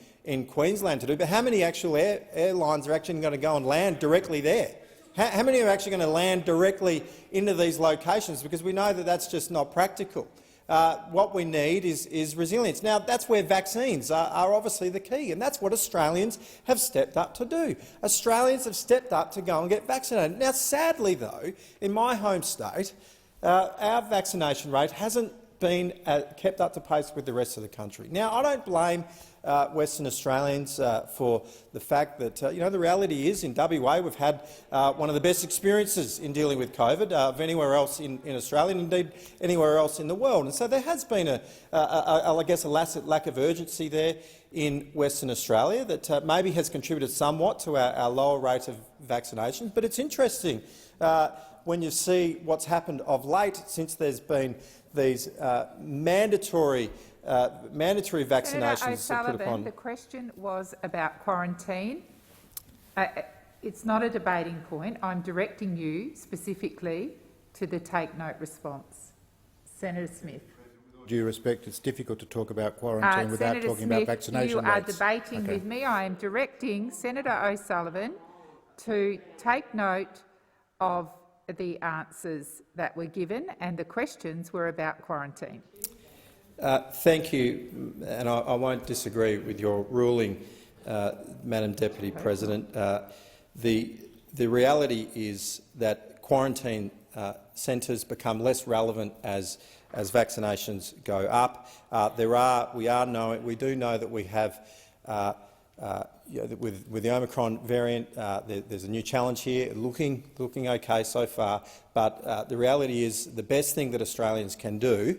Queensland to do, but how many actual airlines are actually going to go and land directly there? How many are actually going to land directly into these locations? Because we know that that's just not practical. What we need is resilience. Now, that's where vaccines are obviously the key, and that's what Australians have stepped up to do. Australians have stepped up to go and get vaccinated. Now, sadly, though, in my home state, our vaccination rate hasn't been kept up to pace with the rest of the country. Now, I don't blame Western Australians for the fact that the reality is in WA we've had one of the best experiences in dealing with COVID of anywhere else in Australia, and indeed anywhere else in the world. And so there has been I guess a lack of urgency there in Western Australia that maybe has contributed somewhat to our lower rate of vaccinations. But it's interesting when you see what's happened of late since there's been these mandatory vaccinations Senator put upon. The question was about quarantine. It's not a debating point. I'm directing you specifically to the take note response. Senator Smith. With due respect, it's difficult to talk about quarantine without Senator talking Smith, about vaccination you are rates. debating with me. I am directing Senator O'Sullivan to take note of the answers that were given, and the questions were about quarantine. Thank you, and I won't disagree with your ruling, Madam Deputy President. The reality is that quarantine centres become less relevant as vaccinations go up. We do know that we have. With the Omicron variant, there's a new challenge here, looking okay so far. But the reality is the best thing that Australians can do,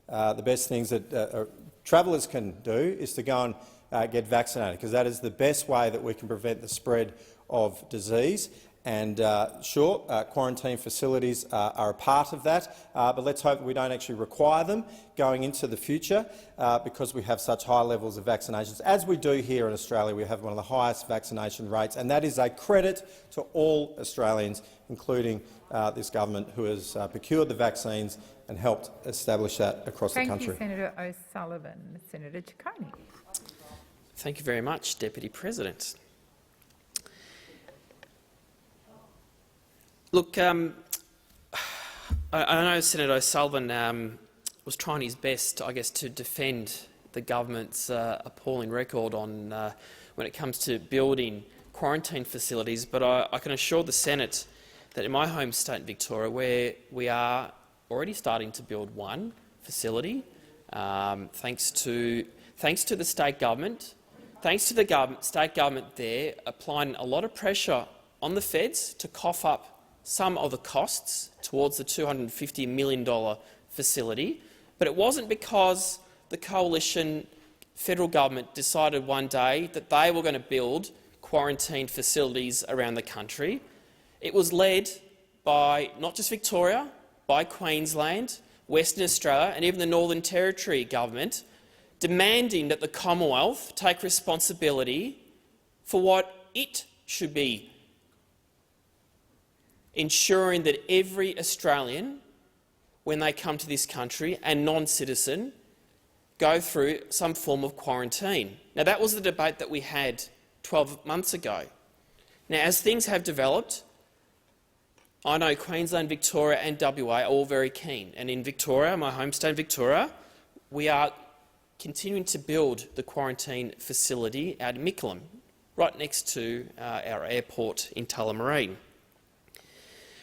the best things that travellers can do, is to go and get vaccinated, because that is the best way that we can prevent the spread of disease. And quarantine facilities are a part of that, but let's hope that we don't actually require them going into the future, because we have such high levels of vaccinations. As we do here in Australia, we have one of the highest vaccination rates, and that is a credit to all Australians, including this government, who has procured the vaccines and helped establish that across the country. Thank you, Senator O'Sullivan. Senator Ciccone. Thank you very much, Deputy President. Look, I know Senator O'Sullivan was trying his best, I guess, to defend the government's appalling record on when it comes to building quarantine facilities, but I can assure the Senate that in my home state, Victoria, where we are already starting to build one facility, thanks to the state government, state government there applying a lot of pressure on the feds to cough up some of the costs towards the $250 million facility, but it wasn't because the coalition federal government decided one day that they were going to build quarantine facilities around the country. It was led by not just Victoria, by Queensland, Western Australia and even the Northern Territory government, demanding that the Commonwealth take responsibility for what it should be, ensuring that every Australian, when they come to this country, and non-citizen, go through some form of quarantine. Now, that was the debate that we had 12 months ago. Now, as things have developed, I know Queensland, Victoria and WA are all very keen. And in Victoria, my home state Victoria, we are continuing to build the quarantine facility at Mickleham, right next to our airport in Tullamarine.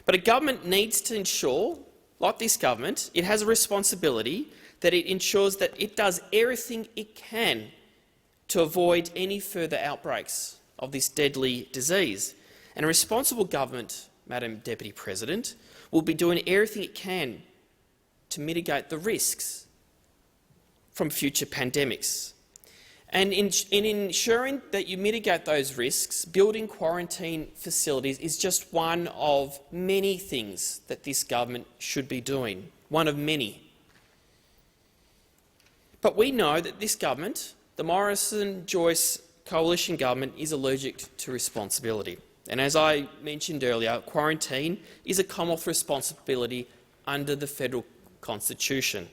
But a government needs to ensure, like this government, it has a responsibility that it ensures that it does everything it can to avoid any further outbreaks of this deadly disease. And a responsible government Madam Deputy President, will be doing everything it can to mitigate the risks from future pandemics. And in ensuring that you mitigate those risks, building quarantine facilities is just one of many things that this government should be doing, one of many. But we know that this government, the Morrison-Joyce coalition government, is allergic to responsibility. And as I mentioned earlier, quarantine is a Commonwealth responsibility under the federal constitution.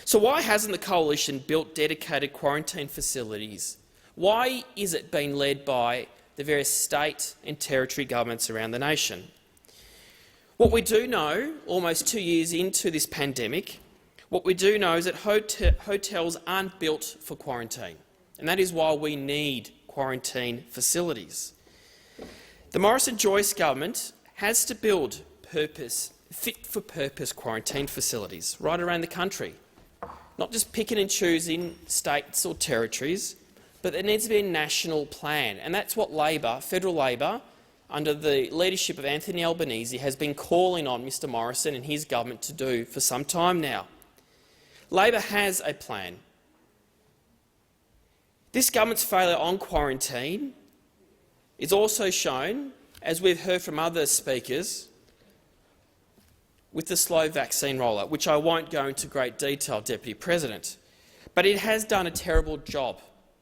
So why hasn't the coalition built dedicated quarantine facilities? Why is it being led by the various state and territory governments around the nation? What we do know, almost 2 years into this pandemic, what we do know is that hotels aren't built for quarantine, and that is why we need quarantine facilities. The Morrison-Joyce government has to build fit-for-purpose quarantine facilities right around the country, not just picking and choosing states or territories, but there needs to be a national plan, and that's what Labor, federal Labor, under the leadership of Anthony Albanese, has been calling on Mr Morrison and his government to do for some time now. Labor has a plan. This government's failure on quarantine is also shown, as we've heard from other speakers, with the slow vaccine rollout, which I won't go into great detail, Deputy President. But it has done a terrible job,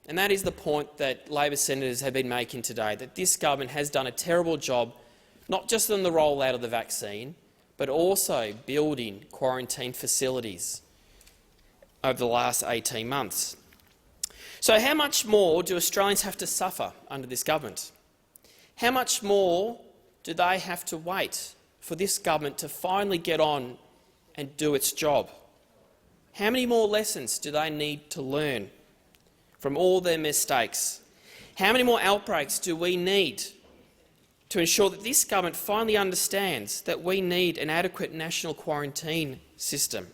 and that is the point that Labor senators have been making today, that this government has done a terrible job, not just on the rollout of the vaccine, but also building quarantine facilities over the last 18 months. So how much more do Australians have to suffer under this government? How much more do they have to wait for this government to finally get on and do its job? How many more lessons do they need to learn from all their mistakes? How many more outbreaks do we need to ensure that this government finally understands that we need an adequate national quarantine system?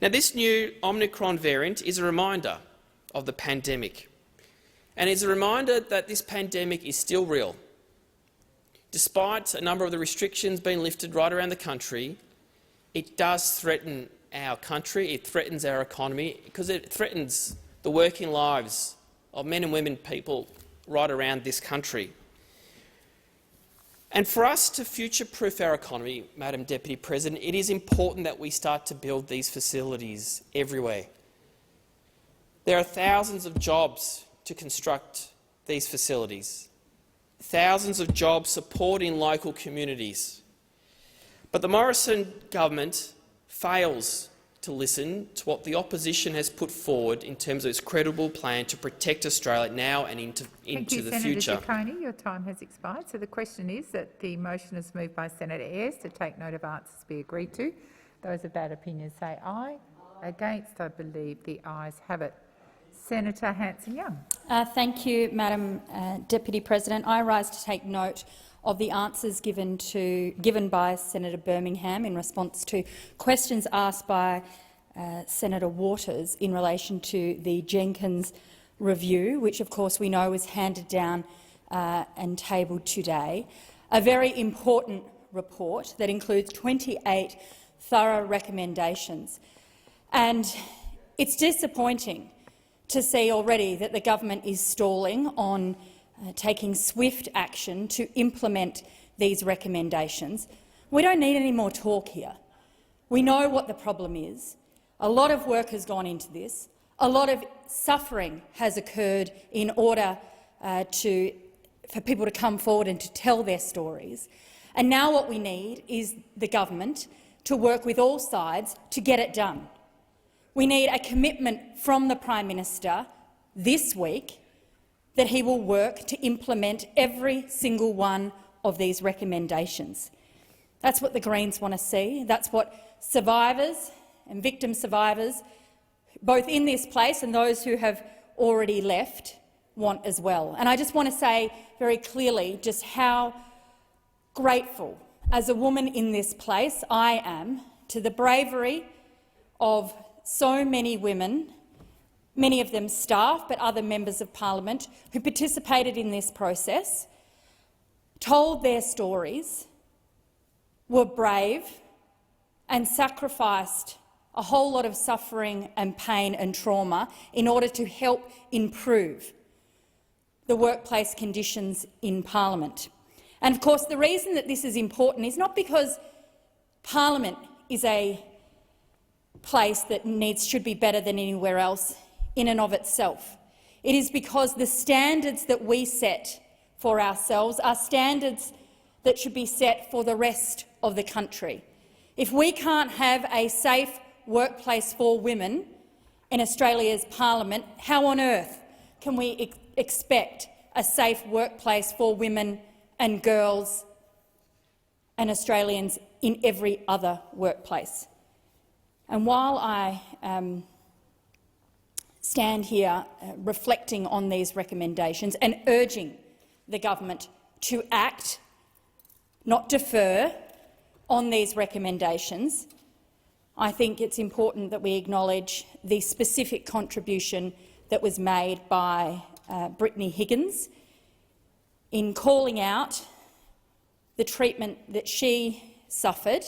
Now, this new Omicron variant is a reminder of the pandemic, and it's a reminder that this pandemic is still real. Despite a number of the restrictions being lifted right around the country, it does threaten our country, it threatens our economy, because it threatens the working lives of men and women, people right around this country. And for us to future-proof our economy, Madam Deputy President, it is important that we start to build these facilities everywhere. There are thousands of jobs to construct these facilities, thousands of jobs supporting local communities. But the Morrison government fails to listen to what the opposition has put forward in terms of its credible plan to protect Australia now and into the future. Senator Ciccone, your time has expired. So the question is that the motion is moved by Senator Ayres to take note of answers be agreed to. Those of that opinion say aye. Against, I believe the ayes have it. Senator Hanson-Young. Thank you, Madam Deputy President. I rise to take note of the answers given by Senator Birmingham in response to questions asked by Senator Waters in relation to the Jenkins review, which of course we know was handed down and tabled today. A very important report that includes 28 thorough recommendations. And it's disappointing to see already that the government is stalling on taking swift action to implement these recommendations. We don't need any more talk here. We know what the problem is. A lot of work has gone into this. A lot of suffering has occurred in order for people to come forward and to tell their stories. And now what we need is the government to work with all sides to get it done. We need a commitment from the Prime Minister this week that he will work to implement every single one of these recommendations. That's what the Greens want to see. That's what survivors and victim survivors, both in this place and those who have already left, want as well. And I just want to say very clearly just how grateful, as a woman in this place, I am to the bravery of so many women, many of them staff but other members of parliament, who participated in this process, told their stories, were brave and sacrificed a whole lot of suffering and pain and trauma in order to help improve the workplace conditions in Parliament. And of course, the reason that this is important is not because Parliament is a place that should be better than anywhere else in and of itself. It is because the standards that we set for ourselves are standards that should be set for the rest of the country. If we can't have a safe workplace for women in Australia's Parliament, how on earth can we expect a safe workplace for women and girls and Australians in every other workplace? And while I stand here reflecting on these recommendations and urging the government to act, not defer, on these recommendations, I think it's important that we acknowledge the specific contribution that was made by Brittany Higgins in calling out the treatment that she suffered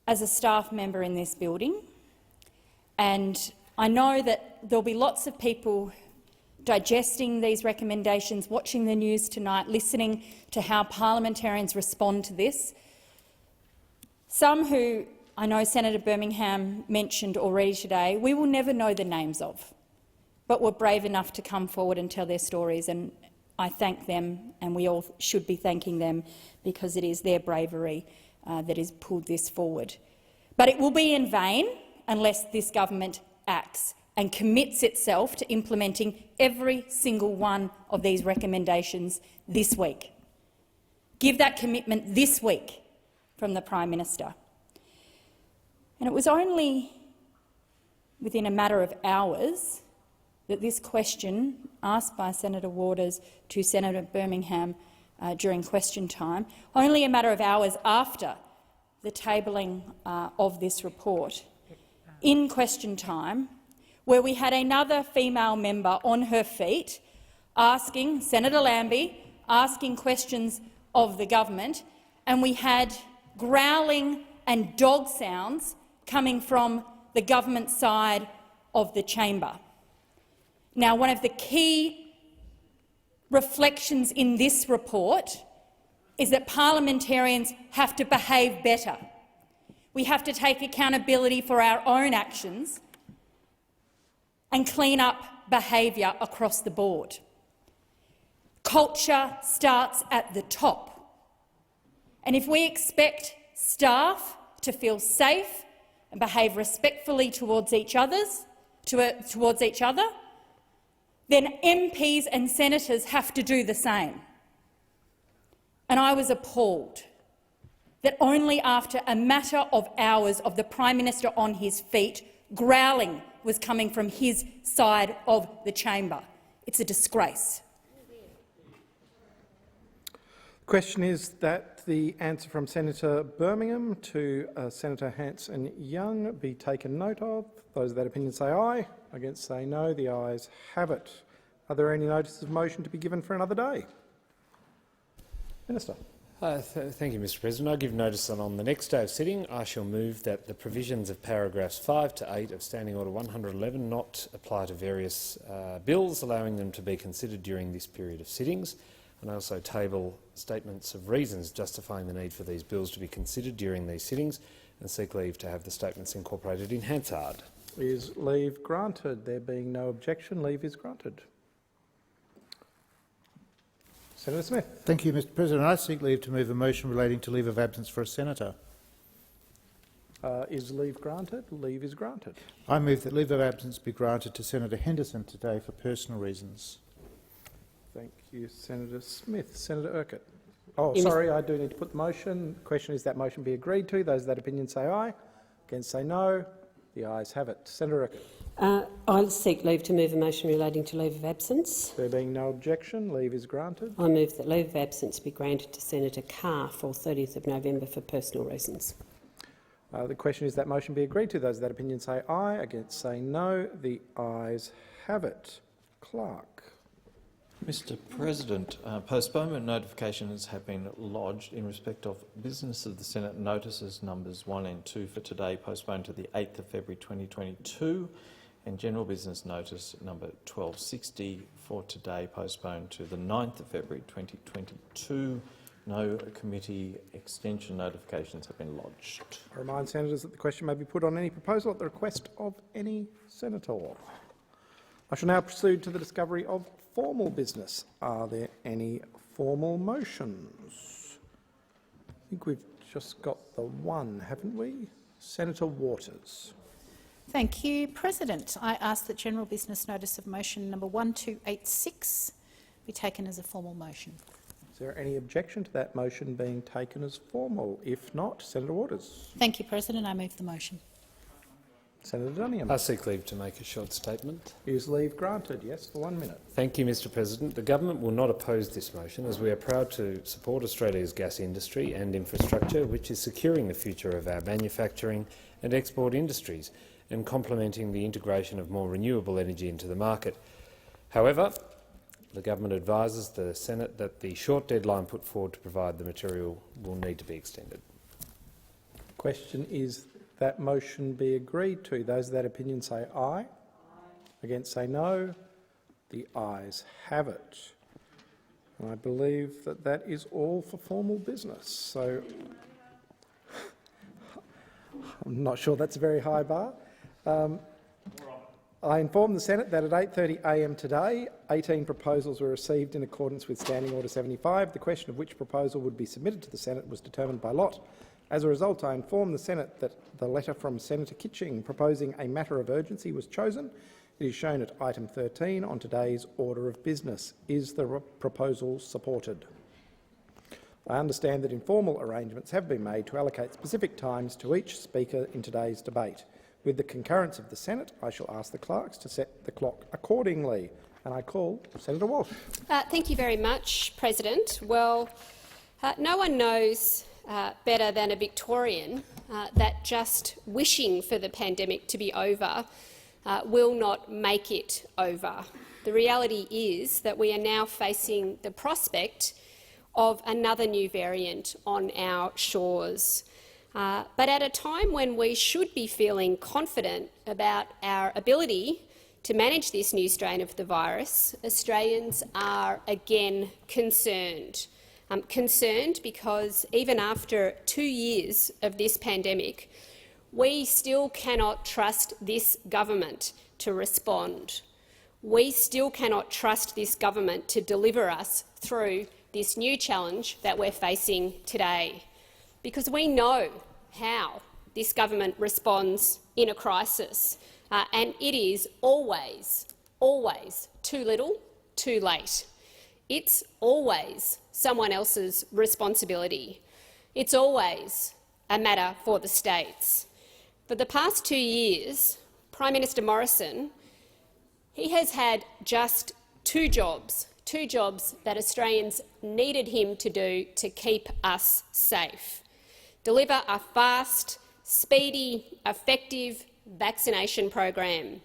as a staff member in this building. And I know that there'll be lots of people digesting these recommendations, watching the news tonight, listening to how parliamentarians respond to this. Some who I know Senator Birmingham mentioned already today, we will never know the names of, but were brave enough to come forward and tell their stories, and I thank them, and we all should be thanking them, because it is their bravery that has pulled this forward. But it will be in vain unless this government acts and commits itself to implementing every single one of these recommendations this week. Give that commitment this week from the Prime Minister. And it was only within a matter of hours that this question, asked by Senator Waters to Senator Birmingham during question time, only a matter of hours after the tabling of this report, in question time, where we had another female member on her feet asking, Senator Lambie, asking questions of the government, and we had growling and dog sounds coming from the government side of the chamber. Now, one of the key reflections in this report is that parliamentarians have to behave better. We have to take accountability for our own actions and clean up behaviour across the board. Culture starts at the top. And if we expect staff to feel safe and behave respectfully towards each other, then MPs and senators have to do the same. And I was appalled that only after a matter of hours of the Prime Minister on his feet, growling was coming from his side of the chamber. It's a disgrace. The question is that the answer from Senator Birmingham to Senator Hanson-Young be taken note of. Those of that opinion say aye. Against say no. The ayes have it. Are there any notices of motion to be given for another day? Minister. Thank you, Mr President. I give notice that on the next day of sitting I shall move that the provisions of paragraphs 5 to 8 of Standing Order 111 not apply to various bills, allowing them to be considered during this period of sittings, and I also table statements of reasons justifying the need for these bills to be considered during these sittings and seek leave to have the statements incorporated in Hansard. Is leave granted? There being no objection, leave is granted. Senator Smith. Thank you, Mr President. I seek leave to move a motion relating to leave of absence for a senator. Is leave granted? Leave is granted. I move that leave of absence be granted to Senator Henderson today for personal reasons. Thank you, Senator Smith. Senator Urquhart. Oh, sorry, I do need to put the motion. The question is that motion be agreed to. Those of that opinion say aye. Against say no. The ayes have it. Senator Urquhart. I seek leave to move a motion relating to leave of absence. There being no objection, leave is granted. I move that leave of absence be granted to Senator Carr for 30th of November for personal reasons. The question is that motion be agreed to. Those of that opinion say aye. Against say no. The ayes have it. Clerk. Mr President, postponement notifications have been lodged in respect of business of the Senate notices numbers 1 and 2 for today, postponed to the 8th of February 2022, and general business notice number 1260 for today, postponed to the 9th of February 2022. No committee extension notifications have been lodged. I remind senators that the question may be put on any proposal at the request of any senator. I shall now proceed to the discovery of formal business. Are there any formal motions? I think we've just got the one, haven't we? Senator Waters. Thank you, President. I ask that general business notice of motion number 1286 be taken as a formal motion. Is there any objection to that motion being taken as formal? If not, Senator Waters. Thank you, President. I move the motion. Senator Duniam. I seek leave to make a short statement. Is leave granted? Yes, for 1 minute. Thank you, Mr President. The government will not oppose this motion, as we are proud to support Australia's gas industry and infrastructure, which is securing the future of our manufacturing and export industries and complementing the integration of more renewable energy into the market. However, the government advises the Senate that the short deadline put forward to provide the material will need to be extended. The question is that motion be agreed to. Those of that opinion say aye. Against say no. The ayes have it. And I believe that that is all for formal business. So I'm not sure that's a very high bar. I inform the Senate that at 8:30 a.m. today, 18 proposals were received in accordance with Standing Order 75. The question of which proposal would be submitted to the Senate was determined by lot. As a result, I inform the Senate that the letter from Senator Kitching proposing a matter of urgency was chosen. It is shown at item 13 on today's order of business. Is the proposal supported? I understand that informal arrangements have been made to allocate specific times to each speaker in today's debate. With the concurrence of the Senate, I shall ask the clerks to set the clock accordingly. And I call Senator Walsh. Thank you very much, President. Well, no one knows better than a Victorian that just wishing for the pandemic to be over will not make it over. The reality is that we are now facing the prospect of another new variant on our shores. But at a time when we should be feeling confident about our ability to manage this new strain of the virus, Australians are again concerned. Concerned because even after 2 years of this pandemic, we still cannot trust this government to respond. We still cannot trust this government to deliver us through this new challenge that we're facing today, because we know how this government responds in a crisis, and it is always, always too little, too late. It's always someone else's responsibility. It's always a matter for the states. For the past 2 years, Prime Minister Morrison, he has had just two jobs that Australians needed him to do to keep us safe: deliver a fast, speedy, effective vaccination program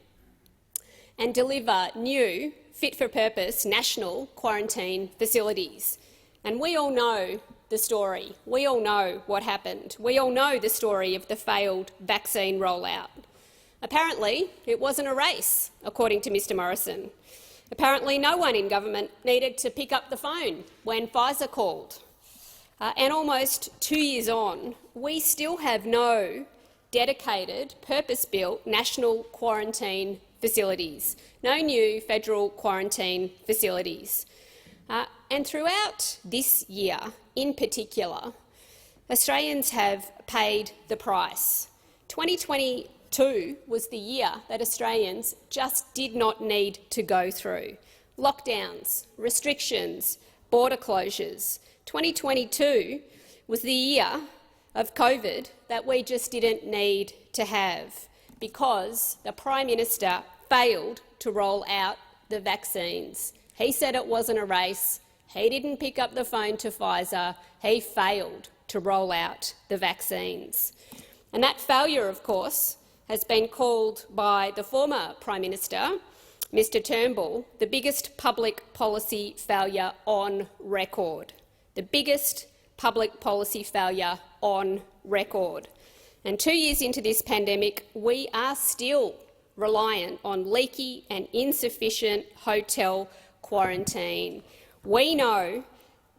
and deliver new, fit-for-purpose national quarantine facilities. And we all know the story. We all know what happened. We all know the story of the failed vaccine rollout. Apparently, it wasn't a race, according to Mr Morrison. Apparently, no one in government needed to pick up the phone when Pfizer called. And almost 2 years on, we still have no dedicated, purpose-built national quarantine facilities, no new federal quarantine facilities. And throughout this year, in particular, Australians have paid the price. 2022 was the year that Australians just did not need to go through lockdowns, restrictions, border closures. 2022 was the year of COVID that we just didn't need to have, because the Prime Minister failed to roll out the vaccines. He said it wasn't a race. He didn't pick up the phone to Pfizer. He failed to roll out the vaccines. And that failure, of course, has been called by the former Prime Minister Mr Turnbull, the biggest public policy failure on record. The biggest public policy failure on record. And 2 years into this pandemic, we are still reliant on leaky and insufficient hotel quarantine. We know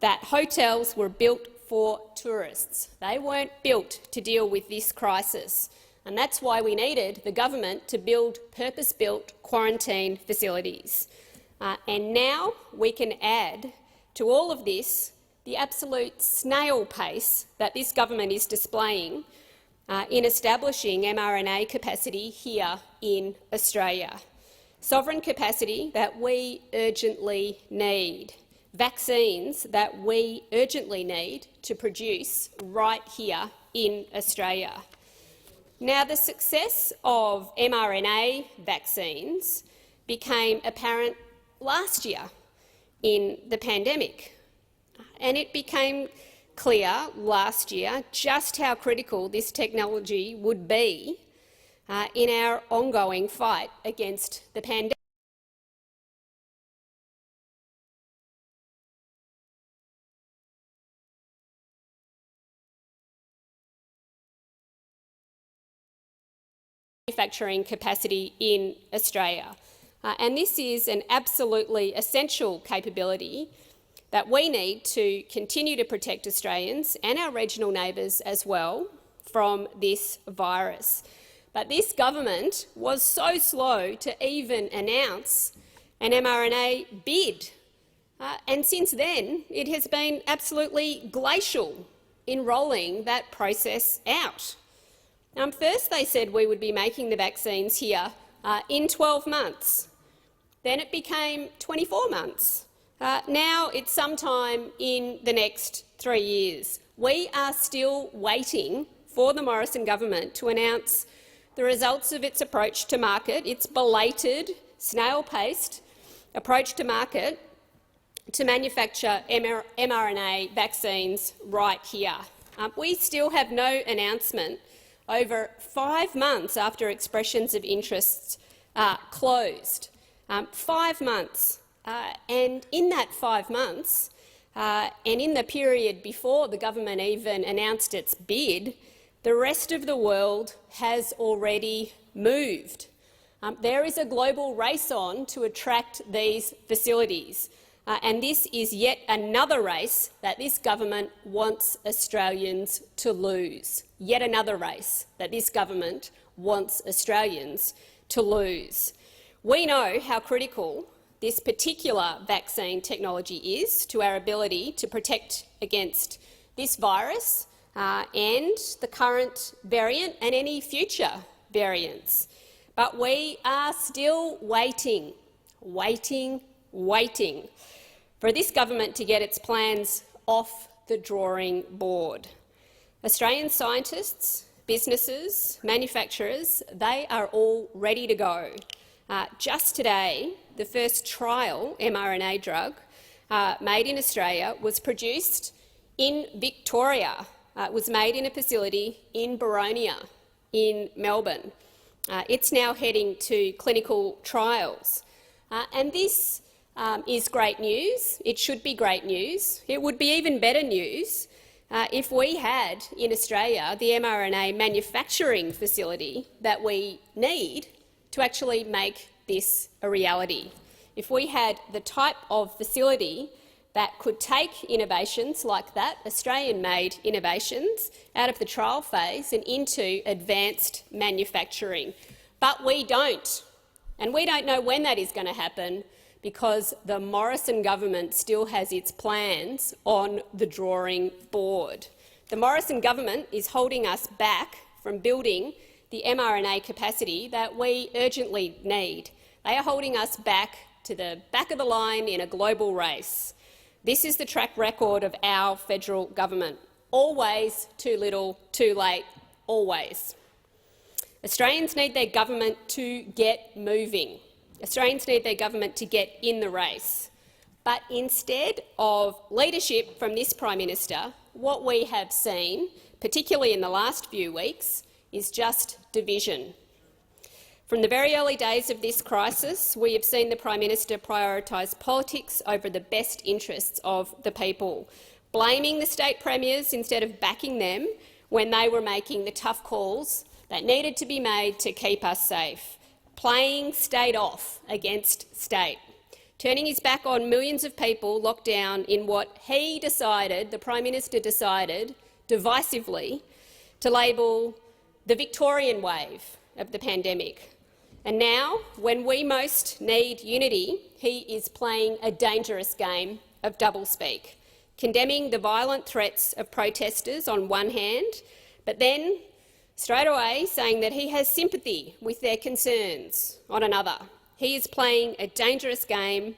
that hotels were built for tourists. They weren't built to deal with this crisis, and that's why we needed the government to build purpose-built quarantine facilities. And now we can add to all of this the absolute snail pace that this government is displaying in establishing mRNA capacity here in Australia. Sovereign capacity that we urgently need. Vaccines that we urgently need to produce right here in Australia. Now, the success of mRNA vaccines became apparent last year in the pandemic, and it became clear last year just how critical this technology would be in our ongoing fight against the pandemic. Manufacturing capacity in Australia. And this is an absolutely essential capability that we need to continue to protect Australians and our regional neighbours as well from this virus. But this government was so slow to even announce an mRNA bid. And since then, it has been absolutely glacial in rolling that process out. First, they said we would be making the vaccines here in 12 months. Then it became 24 months. Now it's sometime in the next 3 years. We are still waiting for the Morrison government to announce the results of its approach to market, its belated, snail-paced approach to market to manufacture mRNA vaccines right here. We still have no announcement over 5 months after expressions of interests closed. 5 months. And in that 5 months, and in the period before the government even announced its bid, the rest of the world has already moved. There is a global race on to attract these facilities, and this is yet another race that this government wants Australians to lose. Yet another race that this government wants Australians to lose. We know how critical this particular vaccine technology is to our ability to protect against this virus and the current variant and any future variants. But we are still waiting for this government to get its plans off the drawing board. Australian scientists, businesses, manufacturers, they are all ready to go. Just today, the first trial mRNA drug made in Australia was produced in Victoria. It was made in a facility in Boronia in Melbourne. It's now heading to clinical trials. And this is great news. It should be great news. It would be even better news if we had in Australia the mRNA manufacturing facility that we need to actually make this a reality. If we had the type of facility that could take innovations like that, Australian-made innovations, out of the trial phase and into advanced manufacturing. But we don't. And we don't know when that is going to happen because the Morrison government still has its plans on the drawing board. The Morrison government is holding us back from building the mRNA capacity that we urgently need. They are holding us back to the back of the line in a global race. This is the track record of our federal government. Always too little, too late, always. Australians need their government to get moving. Australians need their government to get in the race. But instead of leadership from this Prime Minister, what we have seen, particularly in the last few weeks, is just division. From the very early days of this crisis, we have seen the Prime Minister prioritise politics over the best interests of the people, blaming the state premiers instead of backing them when they were making the tough calls that needed to be made to keep us safe, playing state off against state, turning his back on millions of people locked down in what he decided, the Prime Minister decided, divisively, to label the Victorian wave of the pandemic. And now, when we most need unity, he is playing a dangerous game of doublespeak, condemning the violent threats of protesters on one hand, but then straight away saying that he has sympathy with their concerns on another. He is playing a dangerous game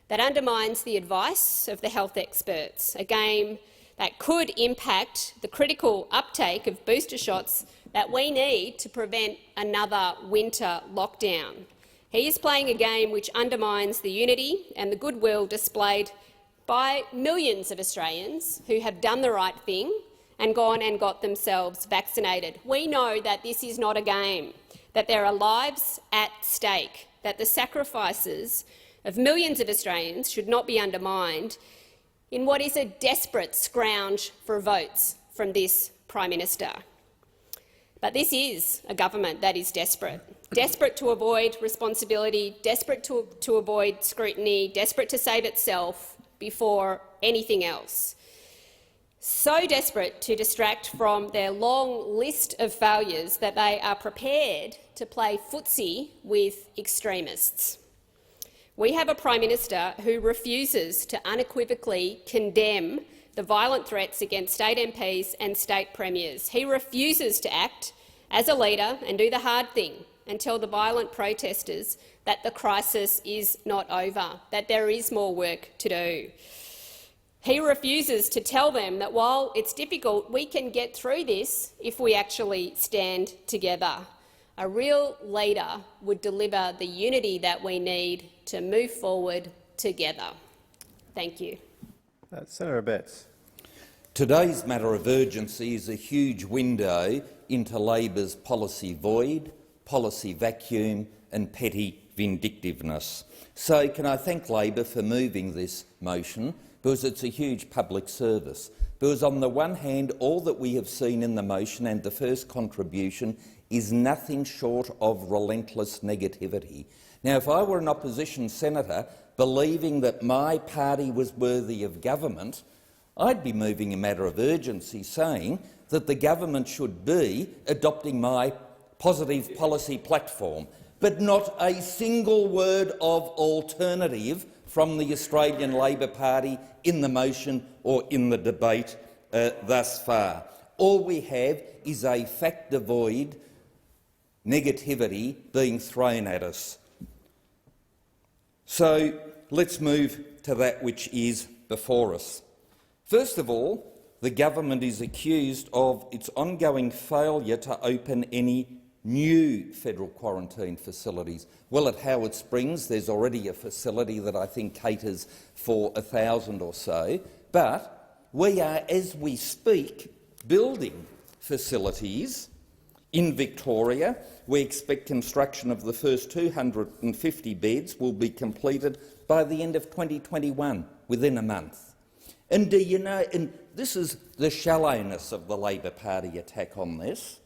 that undermines the advice of the health experts, a game that could impact the critical uptake of booster shots that we need to prevent another winter lockdown. He is playing a game which undermines the unity and the goodwill displayed by millions of Australians who have done the right thing and gone and got themselves vaccinated. We know that this is not a game, that there are lives at stake, that the sacrifices of millions of Australians should not be undermined in what is a desperate scrounge for votes from this Prime Minister. But this is a government that is desperate, desperate to avoid responsibility, desperate to avoid scrutiny, desperate to save itself before anything else. So desperate to distract from their long list of failures that they are prepared to play footsie with extremists. We have a Prime Minister who refuses to unequivocally condemn the violent threats against state MPs and state premiers. He refuses to act as a leader and do the hard thing and tell the violent protesters that the crisis is not over, that there is more work to do. He refuses to tell them that while it's difficult, we can get through this if we actually stand together. A real leader would deliver the unity that we need to move forward together. Thank you. Senator Betts. Today's matter of urgency is a huge window into Labor's policy void, policy vacuum and petty vindictiveness. So can I thank Labor for moving this motion, because it's a huge public service. Because on the one hand, all that we have seen in the motion and the first contribution is nothing short of relentless negativity. Now, if I were an opposition senator believing that my party was worthy of government, I'd be moving a matter of urgency saying that the government should be adopting my positive policy platform, but not a single word of alternative from the Australian Labor Party in the motion or in the debate thus far. All we have is a fact-devoid negativity being thrown at us. So let's move to that which is before us. First of all, the government is accused of its ongoing failure to open any new federal quarantine facilities. Well, at Howard Springs there's already a facility that I think caters for 1,000 or so, but we are, as we speak, building facilities in Victoria. We expect construction of the first 250 beds will be completed by the end of 2021, within a month. And do you know, and this is the shallowness of the Labor Party attack on this,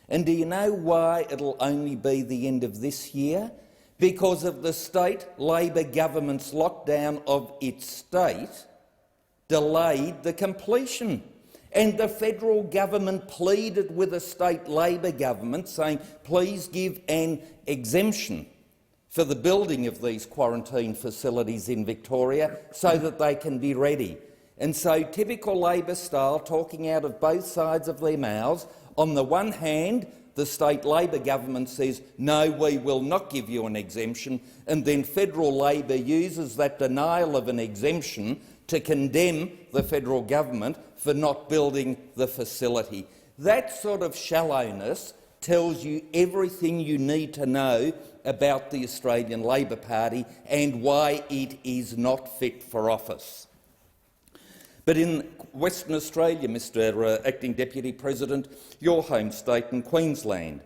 and do you know why it'll only be the end of this year? Because of the state Labor government's lockdown of its state delayed the completion. And the federal government pleaded with the state Labor government saying, please give an exemption for the building of these quarantine facilities in Victoria so that they can be ready. And so typical Labor style, talking out of both sides of their mouths. On the one hand, the state Labor government says, no, we will not give you an exemption, and then federal Labor uses that denial of an exemption to condemn the federal government for not building the facility. That sort of shallowness tells you everything you need to know about the Australian Labor Party and why it is not fit for office. But in Western Australia, Mr Acting Deputy President, your home state in Queensland,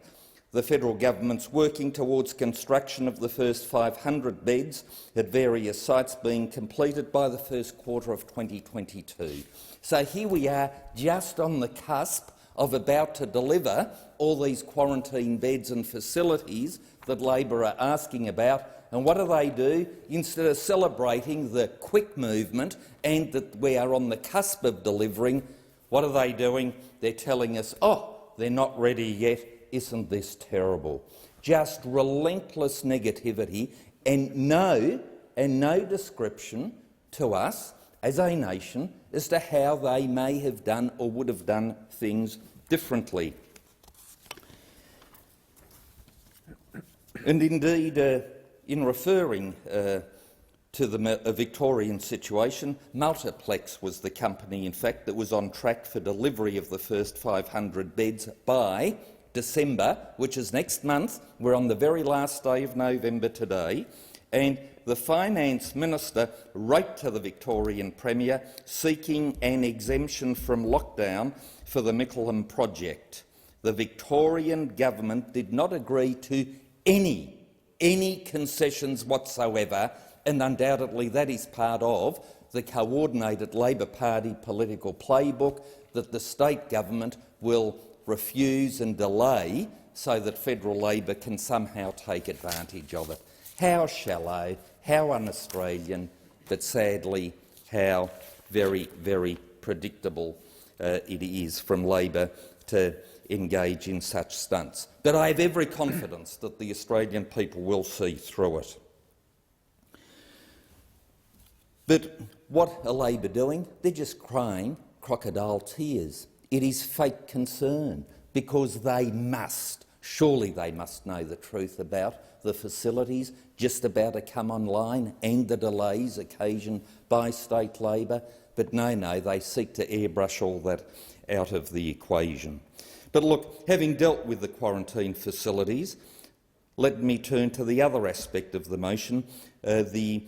The federal government's working towards construction of the first 500 beds at various sites being completed by the first quarter of 2022. So here we are, just on the cusp of about to deliver all these quarantine beds and facilities that Labor are asking about. And what do? Instead of celebrating the quick movement and that we are on the cusp of delivering, what are they doing? They're telling us, oh, they're not ready yet. Isn't this terrible? Just relentless negativity and no description to us as a nation as to how they may have done or would have done things differently. And indeed, in referring to the Victorian situation, Multiplex was the company, in fact, that was on track for delivery of the first 500 beds by December, which is next month. We're on the very last day of November today, and the Finance Minister wrote to the Victorian Premier seeking an exemption from lockdown for the Mickleham project. The Victorian government did not agree to any concessions whatsoever, and undoubtedly that is part of the coordinated Labor Party political playbook that the state government will refuse and delay so that federal Labor can somehow take advantage of it. How shallow, how un-Australian, but sadly how very, very predictable it is from Labor to engage in such stunts. But I have every confidence that the Australian people will see through it. But what are Labor doing? They're just crying crocodile tears. It is fake concern because they must, surely they must know the truth about the facilities just about to come online and the delays occasioned by state Labor. But no, they seek to airbrush all that out of the equation. But look, having dealt with the quarantine facilities, let me turn to the other aspect of the motion, the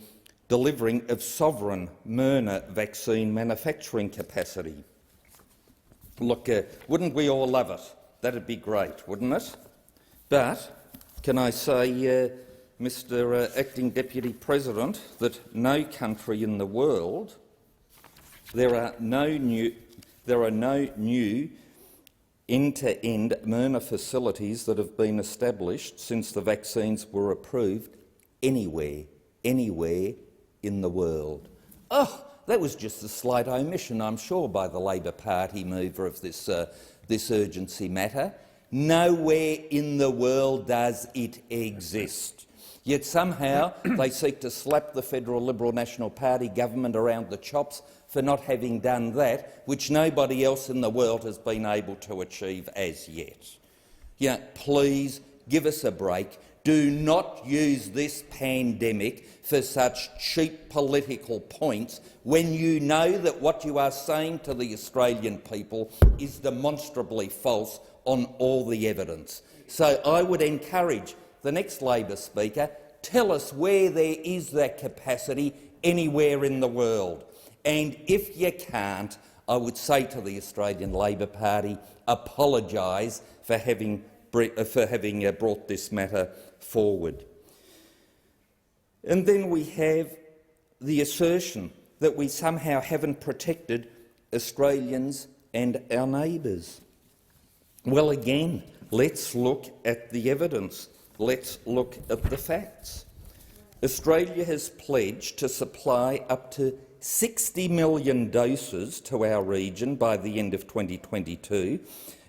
delivering of sovereign Moderna vaccine manufacturing capacity. Look, wouldn't we all love it? That'd be great, wouldn't it? But can I say, Mr. Acting Deputy President, that no country in the world, there are no new end-to-end Moderna facilities that have been established since the vaccines were approved anywhere in the world. Oh, that was just a slight omission, I'm sure, by the Labor Party mover of this urgency matter. Nowhere in the world does it exist. Yet somehow they seek to slap the federal Liberal National Party government around the chops for not having done that, which nobody else in the world has been able to achieve as yet. Yeah, please give us a break. Do not use this pandemic for such cheap political points when you know that what you are saying to the Australian people is demonstrably false on all the evidence. So I would encourage the next Labor Speaker, tell us where there is that capacity anywhere in the world. And if you can't, I would say to the Australian Labor Party, apologise for having brought this matter forward. And then we have the assertion that we somehow haven't protected Australians and our neighbours. Well, again, let's look at the evidence. Let's look at the facts. Australia has pledged to supply up to 60 million doses to our region by the end of 2022,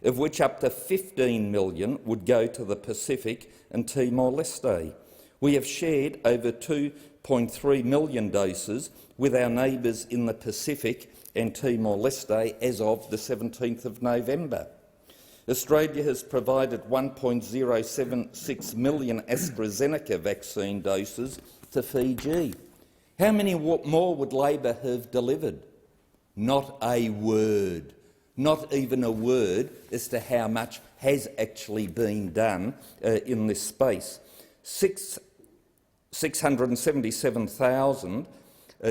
of which up to 15 million would go to the Pacific and Timor-Leste. We have shared over 2.3 million doses with our neighbours in the Pacific and Timor-Leste as of the 17th of November. Australia has provided 1.076 million AstraZeneca vaccine doses to Fiji. How many more would Labor have delivered? Not a word. Not even a word as to how much has actually been done in this space. 677,000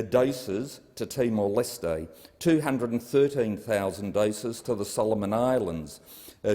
doses to Timor-Leste, 213,000 doses to the Solomon Islands,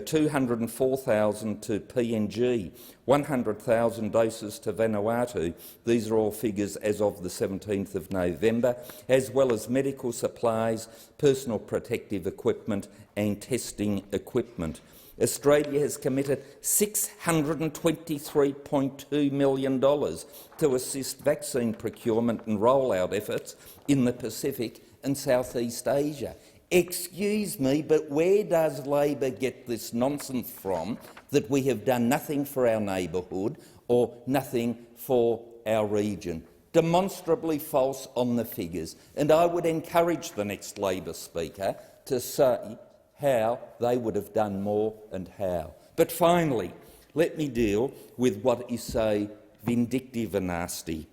204,000 to PNG, 100,000 doses to Vanuatu. These are all figures as of the 17th of November, as well as medical supplies, personal protective equipment and testing equipment. Australia has committed $623.2 million to assist vaccine procurement and rollout efforts in the Pacific and Southeast Asia. Excuse me, but where does Labor get this nonsense from that we have done nothing for our neighbourhood or nothing for our region? Demonstrably false on the figures, and I would encourage the next Labor Speaker to say how they would have done more and how. But finally, let me deal with what is so vindictive and nasty,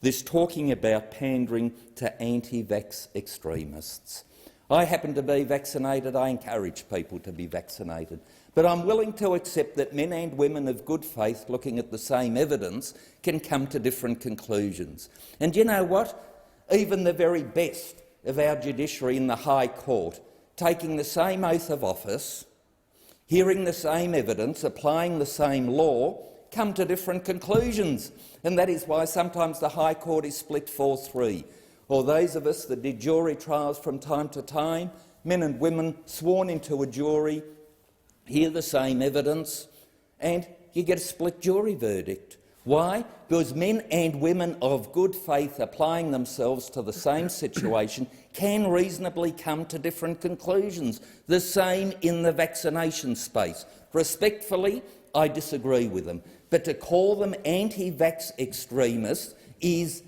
this talking about pandering to anti-vax extremists. I happen to be vaccinated. I encourage people to be vaccinated. But I'm willing to accept that men and women of good faith looking at the same evidence can come to different conclusions. And you know what? Even the very best of our judiciary in the High Court, taking the same oath of office, hearing the same evidence, applying the same law, come to different conclusions. And that is why sometimes the High Court is split 4-3. Or those of us that did jury trials from time to time, men and women sworn into a jury, hear the same evidence, and you get a split jury verdict. Why? Because men and women of good faith applying themselves to the same situation can reasonably come to different conclusions. The same in the vaccination space. Respectfully, I disagree with them. But to call them anti-vax extremists is,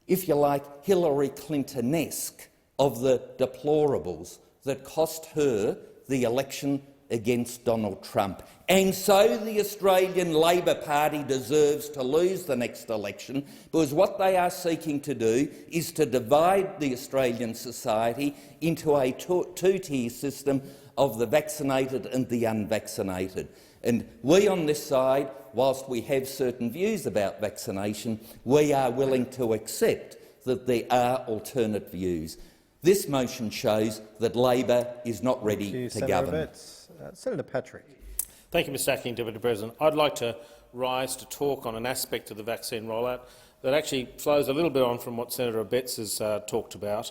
if you like, Hillary Clinton-esque of the deplorables that cost her the election against Donald Trump. And so the Australian Labor Party deserves to lose the next election, because what they are seeking to do is to divide the Australian society into a two-tier system of the vaccinated and the unvaccinated. And we on this side, whilst we have certain views about vaccination, we are willing to accept that there are alternate views. This motion shows that Labor is not ready to govern. Senator Patrick. Thank you, Mr Acting Deputy President. I'd like to rise to talk on an aspect of the vaccine rollout that actually flows a little bit on from what Senator Abetz has talked about,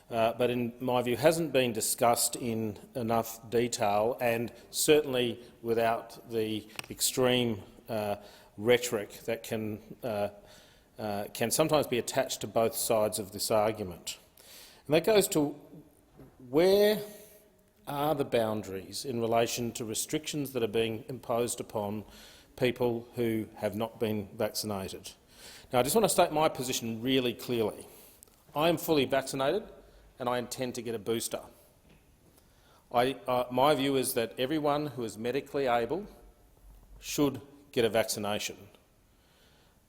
but in my view hasn't been discussed in enough detail, and certainly without the extreme rhetoric that can sometimes be attached to both sides of this argument. And that goes to where are the boundaries in relation to restrictions that are being imposed upon people who have not been vaccinated. Now, I just want to state my position really clearly. I am fully vaccinated and I intend to get a booster. My view is that everyone who is medically able should get a vaccination.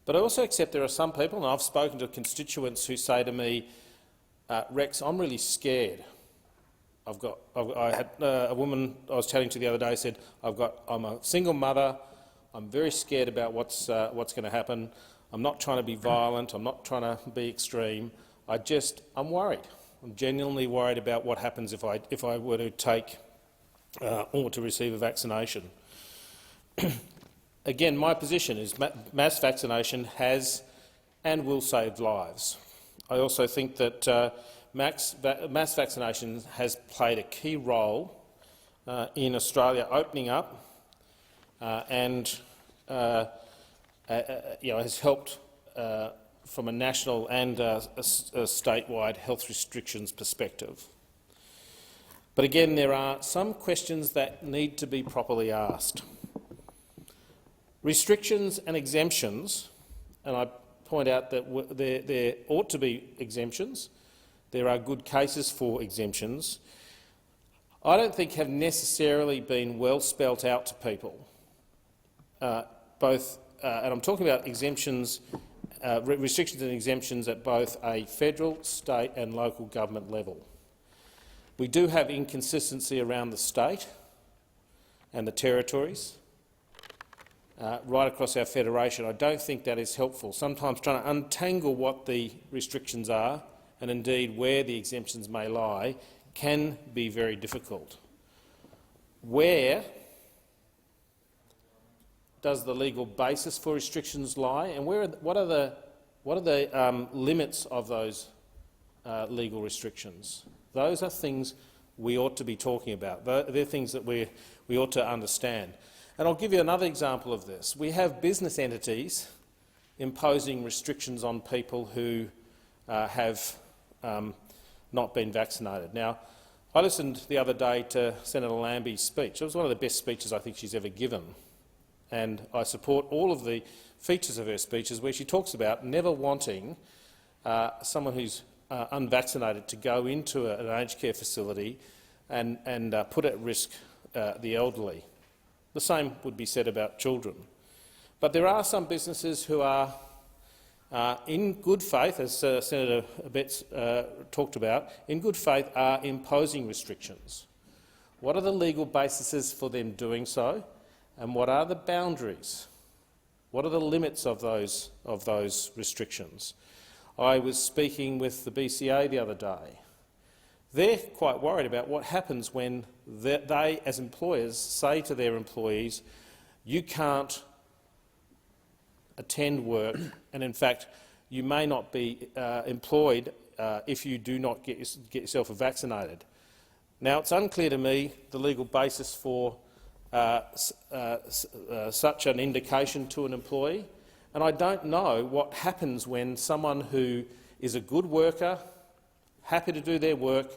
But I also accept there are some people, and I've spoken to constituents who say to me, Rex, I'm really scared. I had a woman I was chatting to the other day said, I'm a single mother, I'm very scared about what's going to happen. I'm not trying to be violent, I'm not trying to be extreme. I'm worried. I'm genuinely worried about what happens if I were to take or to receive a vaccination. Again, my position is mass vaccination has and will save lives. I also think that mass vaccination has played a key role in Australia opening up and has helped from a national and a statewide health restrictions perspective. But again, there are some questions that need to be properly asked. Restrictions and exemptions, and I point out that there ought to be exemptions. There are good cases for exemptions. I don't think have necessarily been well spelt out to people. And I'm talking about exemptions, restrictions and exemptions at both a federal, state and local government level. We do have inconsistency around the state and the territories. Right across our federation. I don't think that is helpful. Sometimes trying to untangle what the restrictions are and indeed where the exemptions may lie, can be very difficult. Where does the legal basis for restrictions lie, and what are the limits of those legal restrictions? Those are things we ought to be talking about. They're things that we ought to understand. And I'll give you another example of this. We have business entities imposing restrictions on people who have not been vaccinated. Now, I listened the other day to Senator Lambie's speech. It was one of the best speeches I think she's ever given, and I support all of the features of her speeches where she talks about never wanting someone who's unvaccinated to go into an aged care facility and put at risk the elderly. The same would be said about children. But there are some businesses who are, in good faith, as Senator Abetz talked about, in good faith are imposing restrictions. What are the legal bases for them doing so, and what are the boundaries? What are the limits of those restrictions? I was speaking with the BCA the other day. They're quite worried about what happens when they, as employers, say to their employees, you can't attend work, and in fact you may not be employed if you do not get yourself vaccinated. Now, it's unclear to me the legal basis for such an indication to an employee, and I don't know what happens when someone who is a good worker, happy to do their work,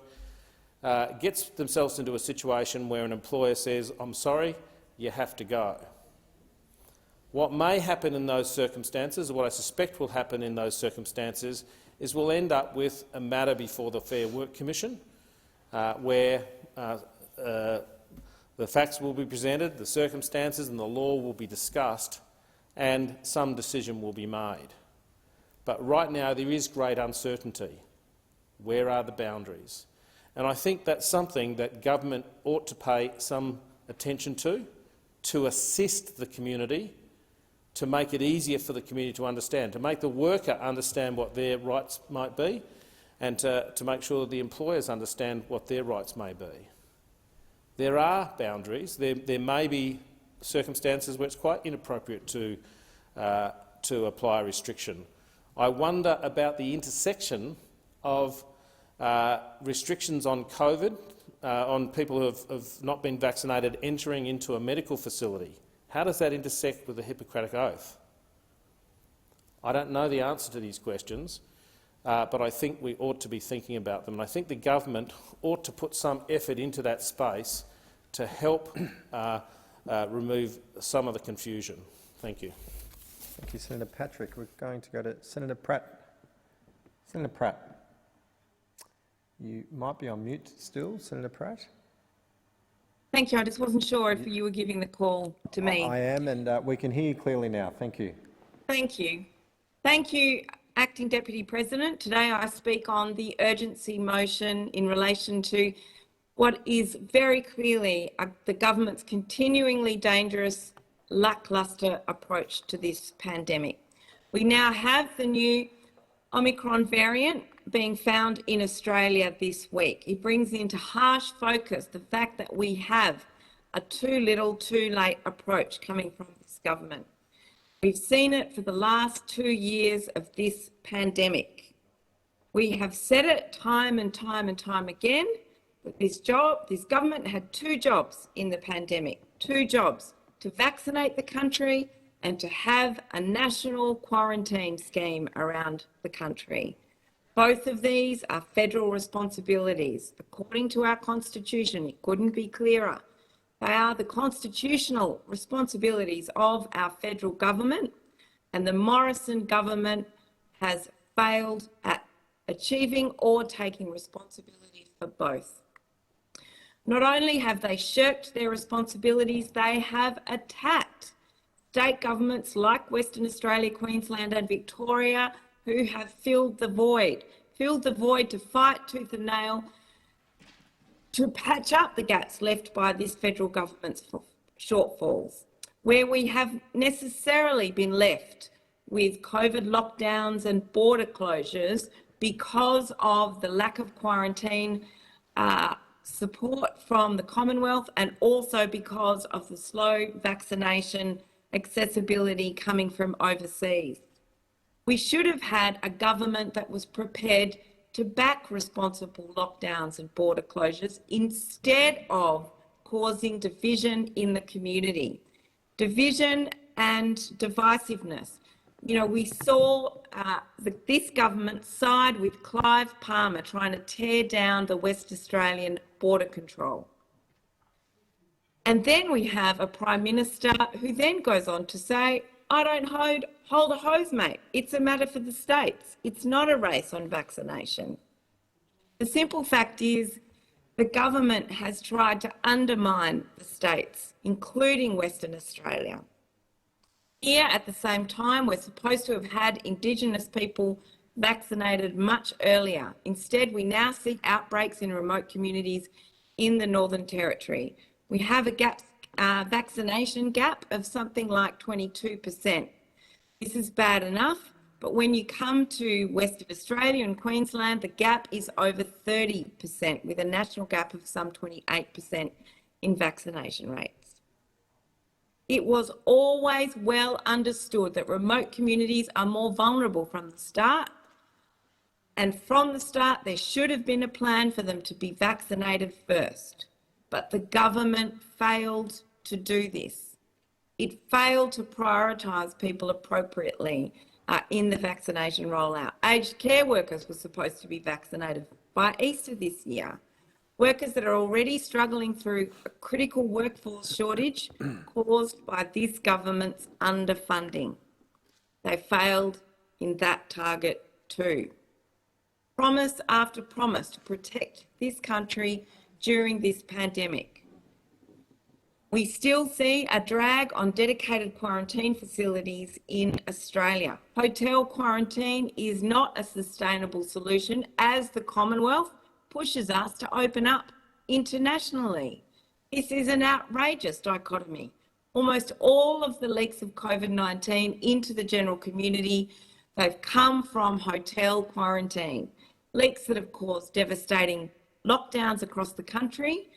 gets themselves into a situation where an employer says, I'm sorry, you have to go. What may happen in those circumstances, or what I suspect will happen in those circumstances, is we'll end up with a matter before the Fair Work Commission where the facts will be presented, the circumstances and the law will be discussed, and some decision will be made. But right now there is great uncertainty. Where are the boundaries? And I think that's something that government ought to pay some attention to assist the community, to make it easier for the community to understand, to make the worker understand what their rights might be, and to make sure that the employers understand what their rights may be. There are boundaries. There may be circumstances where it's quite inappropriate to apply a restriction. I wonder about the intersection of restrictions on COVID, on people who have not been vaccinated entering into a medical facility. How does that intersect with the Hippocratic Oath? I don't know the answer to these questions, but I think we ought to be thinking about them. And I think the government ought to put some effort into that space to help remove some of the confusion. Thank you. Thank you, Senator Patrick. We're going to go to Senator Pratt. Senator Pratt. You might be on mute still, Senator Pratt. Thank you. I just wasn't sure if you were giving the call to me. I am, and we can hear you clearly now. Thank you. Thank you. Thank you, Acting Deputy President. Today I speak on the urgency motion in relation to what is very clearly the government's continuingly dangerous, lacklustre approach to this pandemic. We now have the new Omicron variant being found in Australia this week. It brings into harsh focus the fact that we have a too little, too late approach coming from this government. We've seen it for the last 2 years of this pandemic. We have said it time and time and time again, that this government had 2 jobs in the pandemic, 2 jobs: to vaccinate the country and to have a national quarantine scheme around the country. Both of these are federal responsibilities. According to our Constitution, it couldn't be clearer. They are the constitutional responsibilities of our federal government, and the Morrison government has failed at achieving or taking responsibility for both. Not only have they shirked their responsibilities, they have attacked state governments like Western Australia, Queensland and Victoria, who have filled the void to fight tooth and nail to patch up the gaps left by this federal government's shortfalls, where we have necessarily been left with COVID lockdowns and border closures because of the lack of quarantine support from the Commonwealth, and also because of the slow vaccination accessibility coming from overseas. We should have had a government that was prepared to back responsible lockdowns and border closures instead of causing division in the community. Division and divisiveness. You know, we saw this government side with Clive Palmer trying to tear down the West Australian border control. And then we have a Prime Minister who then goes on to say, I don't hold a hose, mate. It's a matter for the states. It's not a race on vaccination. The simple fact is the government has tried to undermine the states, including Western Australia. Here, at the same time, we're supposed to have had Indigenous people vaccinated much earlier. Instead, we now see outbreaks in remote communities in the Northern Territory. We have a vaccination gap of something like 22%. This is bad enough, but when you come to Western Australia and Queensland, the gap is over 30%, with a national gap of some 28% in vaccination rates. It was always well understood that remote communities are more vulnerable from the start, and from the start there should have been a plan for them to be vaccinated first. But the government failed to do this. It failed to prioritise people appropriately in the vaccination rollout. Aged care workers were supposed to be vaccinated by Easter this year. Workers that are already struggling through a critical workforce shortage caused by this government's underfunding. They failed in that target too. Promise after promise to protect this country during this pandemic. We still see a drag on dedicated quarantine facilities in Australia. Hotel quarantine is not a sustainable solution as the Commonwealth pushes us to open up internationally. This is an outrageous dichotomy. Almost all of the leaks of COVID-19 into the general community, they've come from hotel quarantine. Leaks that have caused devastating lockdowns across the country.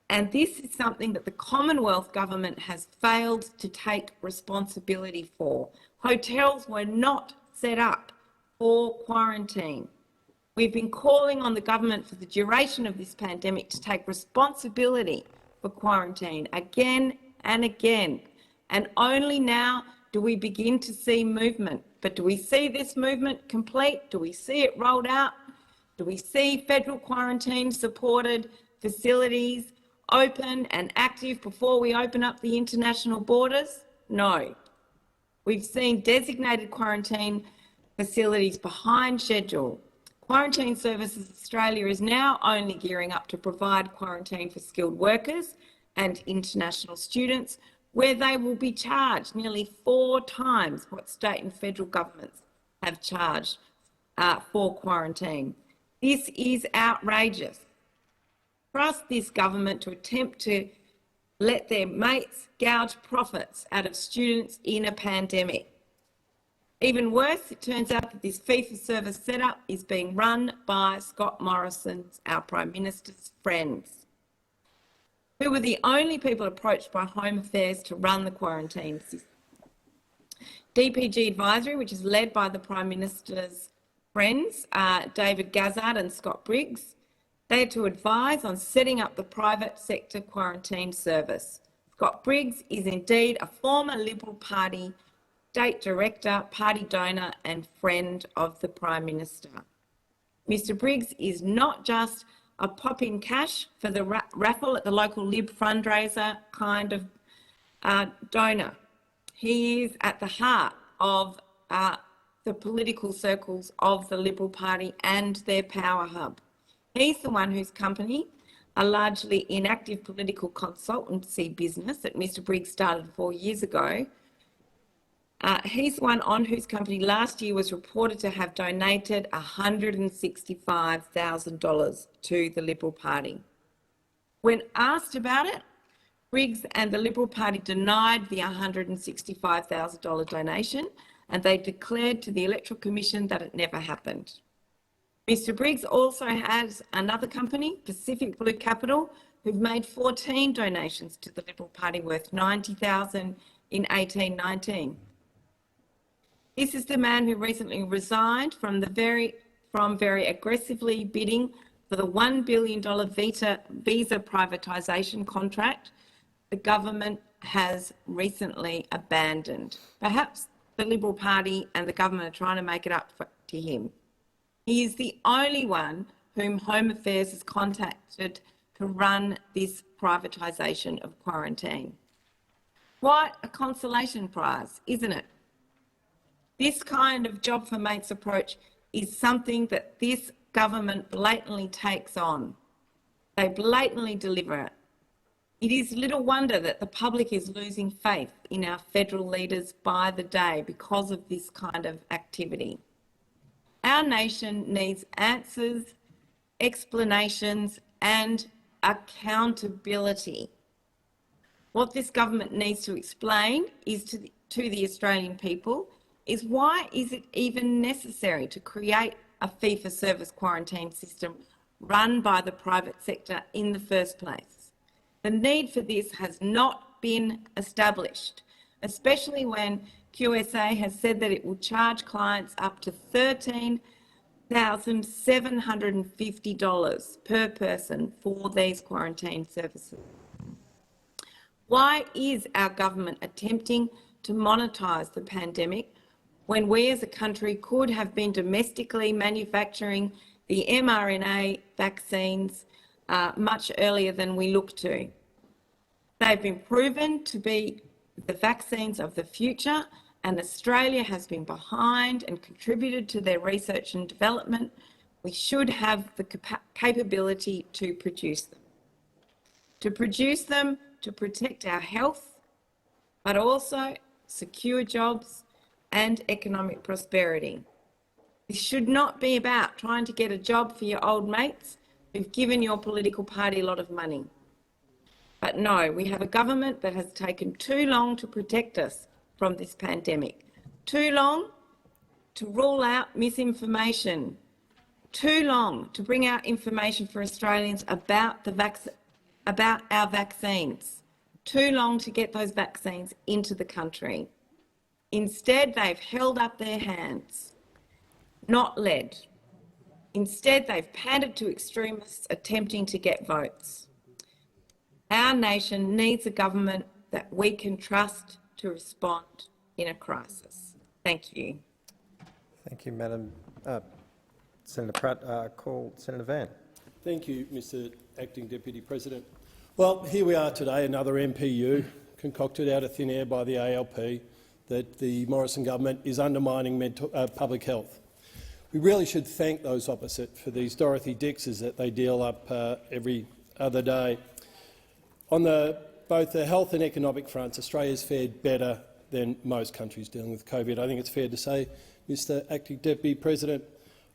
And this is something that the Commonwealth government has failed to take responsibility for. Hotels were not set up for quarantine. We've been calling on the government for the duration of this pandemic to take responsibility for quarantine again and again. And only now do we begin to see movement. But do we see this movement complete? Do we see it rolled out? Do we see federal quarantine supported facilities open and active before we open up the international borders? No. We've seen designated quarantine facilities behind schedule. Quarantine Services Australia is now only gearing up to provide quarantine for skilled workers and international students, where they will be charged nearly 4 times what state and federal governments have charged for quarantine. This is outrageous. Trust this government to attempt to let their mates gouge profits out of students in a pandemic. Even worse, it turns out that this fee-for-service setup is being run by Scott Morrison's, our Prime Minister's, friends, who were the only people approached by Home Affairs to run the quarantine system. DPG Advisory, which is led by the Prime Minister's friends, David Gazzard and Scott Briggs, they are to advise on setting up the private sector quarantine service. Scott Briggs is indeed a former Liberal Party State Director, party donor and friend of the Prime Minister. Mr Briggs is not just a pop-in cash for the raffle at the local Lib fundraiser kind of donor. He is at the heart of the political circles of the Liberal Party and their power hub. He's the one whose company, a largely inactive political consultancy business that Mr Briggs started 4 years ago, he's the one on whose company last year was reported to have donated $165,000 to the Liberal Party. When asked about it, Briggs and the Liberal Party denied the $165,000 donation, and they declared to the Electoral Commission that it never happened. Mr Briggs also has another company, Pacific Blue Capital, who've made 14 donations to the Liberal Party worth $90,000 in 1819. This is the man who recently resigned from very aggressively bidding for the $1 billion visa privatisation contract the government has recently abandoned. Perhaps the Liberal Party and the government are trying to make it up to him. He is the only one whom Home Affairs has contacted to run this privatisation of quarantine. Quite a consolation prize, isn't it? This kind of job for mates approach is something that this government blatantly takes on. They blatantly deliver it. It is little wonder that the public is losing faith in our federal leaders by the day because of this kind of activity. Our nation needs answers, explanations and accountability. What this government needs to explain is to the Australian people is why is it even necessary to create a fee-for-service quarantine system run by the private sector in the first place? The need for this has not been established, especially when QSA has said that it will charge clients up to $13,750 per person for these quarantine services. Why is our government attempting to monetise the pandemic when we as a country could have been domestically manufacturing the mRNA vaccines much earlier than we look to? They've been proven to be the vaccines of the future, and Australia has been behind and contributed to their research and development. We should have the capability to produce them. To protect our health, but also secure jobs and economic prosperity. This should not be about trying to get a job for your old mates who've given your political party a lot of money. But no, we have a government that has taken too long to protect us from this pandemic, too long to rule out misinformation, too long to bring out information for Australians about our vaccines, too long to get those vaccines into the country. Instead, they've held up their hands, not led. Instead, they've pandered to extremists attempting to get votes. Our nation needs a government that we can trust to respond in a crisis. Thank you. Thank you, Madam Senator Pratt. Call Senator Van. Thank you, Mr Acting Deputy President. Well, here we are today, another MPU concocted out of thin air by the ALP that the Morrison government is undermining public health. We really should thank those opposite for these Dorothy Dixes that they deal up every other day. On both the health and economic fronts, Australia's fared better than most countries dealing with COVID. I think it's fair to say, Mr Acting Deputy President,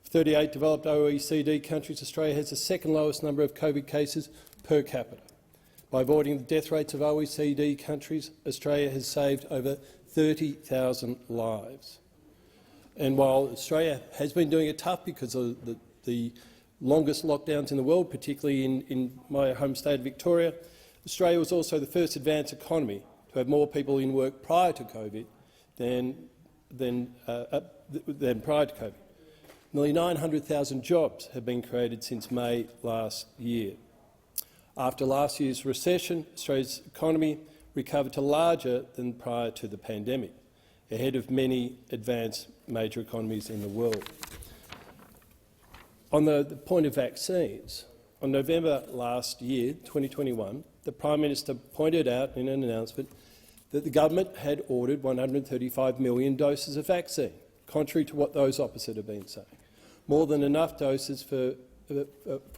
of 38 developed OECD countries, Australia has the second lowest number of COVID cases per capita. By avoiding the death rates of OECD countries, Australia has saved over 30,000 lives. And while Australia has been doing it tough because of the longest lockdowns in the world, particularly in my home state of Victoria, Australia was also the first advanced economy to have more people in work prior to COVID than prior to COVID. Nearly 900,000 jobs have been created since May last year. After last year's recession, Australia's economy recovered to larger than prior to the pandemic, ahead of many advanced major economies in the world. On the point of vaccines, on November last year, 2021, the Prime Minister pointed out in an announcement that the government had ordered 135 million doses of vaccine, contrary to what those opposite have been saying. More than enough doses for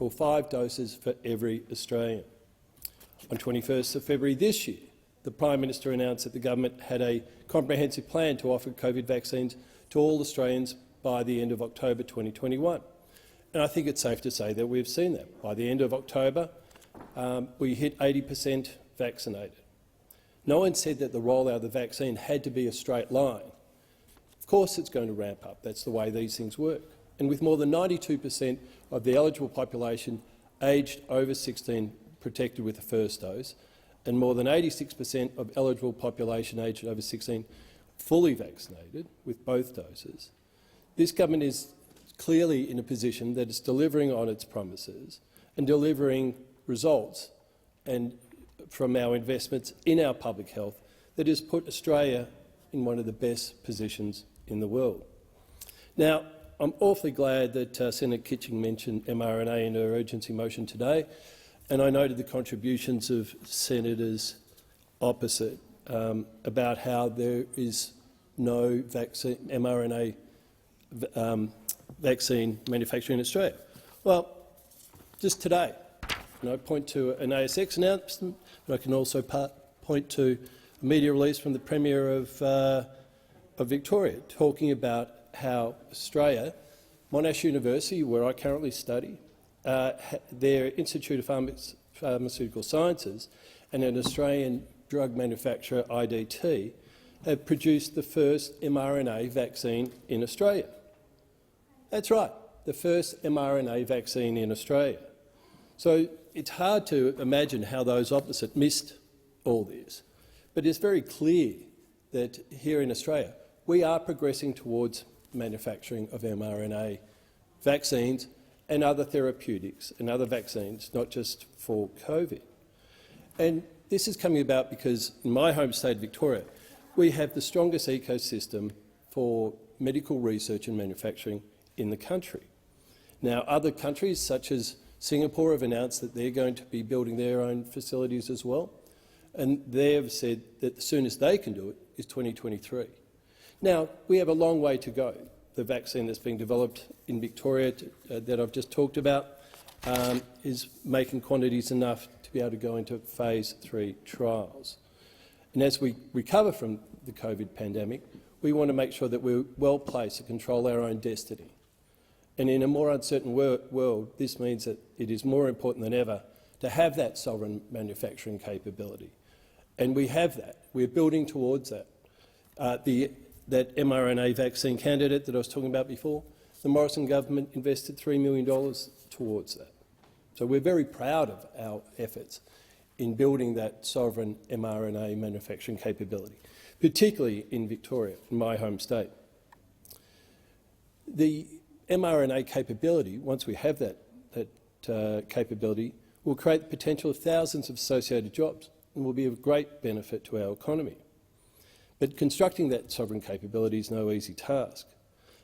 5 doses for every Australian. On 21st of February this year, the Prime Minister announced that the government had a comprehensive plan to offer COVID vaccines to all Australians by the end of October 2021. And I think it's safe to say that we've seen that. By the end of October, we hit 80% vaccinated. No one said that the rollout of the vaccine had to be a straight line. Of course it's going to ramp up. That's the way these things work. and with more than 92% of the eligible population aged over 16 protected with the first dose, and more than 86% of eligible population aged over 16 fully vaccinated with both doses, this government is clearly in a position that it's delivering on its promises and delivering results and from our investments in our public health that has put Australia in one of the best positions in the world. Now, I'm awfully glad that Senator Kitching mentioned mRNA in her urgency motion today, and I noted the contributions of senators opposite about how there is no vaccine, mRNA vaccine manufacturing in Australia. Well, just today, I point to an ASX announcement, but I can also point to a media release from the Premier of Victoria talking about how Australia, Monash University, where I currently study, their Institute of Pharmaceutical Sciences and an Australian drug manufacturer, IDT, have produced the first mRNA vaccine in Australia. That's right, the first mRNA vaccine in Australia. So it's hard to imagine how those opposite missed all this, but it's very clear that here in Australia we are progressing towards manufacturing of mRNA vaccines and other therapeutics and other vaccines, not just for COVID. And this is coming about because in my home state, Victoria, we have the strongest ecosystem for medical research and manufacturing in the country. Now, other countries such as Singapore have announced that they're going to be building their own facilities as well, and they have said that the soonest they can do it is 2023. Now, we have a long way to go. The vaccine that's being developed in Victoria that I've just talked about is making quantities enough to be able to go into phase 3 trials. And as we recover from the COVID pandemic, we want to make sure that we're well placed to control our own destiny. And in a more uncertain world, this means that it is more important than ever to have that sovereign manufacturing capability. And we have that. We're building towards that. That mRNA vaccine candidate that I was talking about before, the Morrison government invested $3 million towards that. So we're very proud of our efforts in building that sovereign mRNA manufacturing capability, particularly in Victoria, in my home state. The mRNA capability, once we have that capability, will create the potential of thousands of associated jobs and will be of great benefit to our economy. But constructing that sovereign capability is no easy task.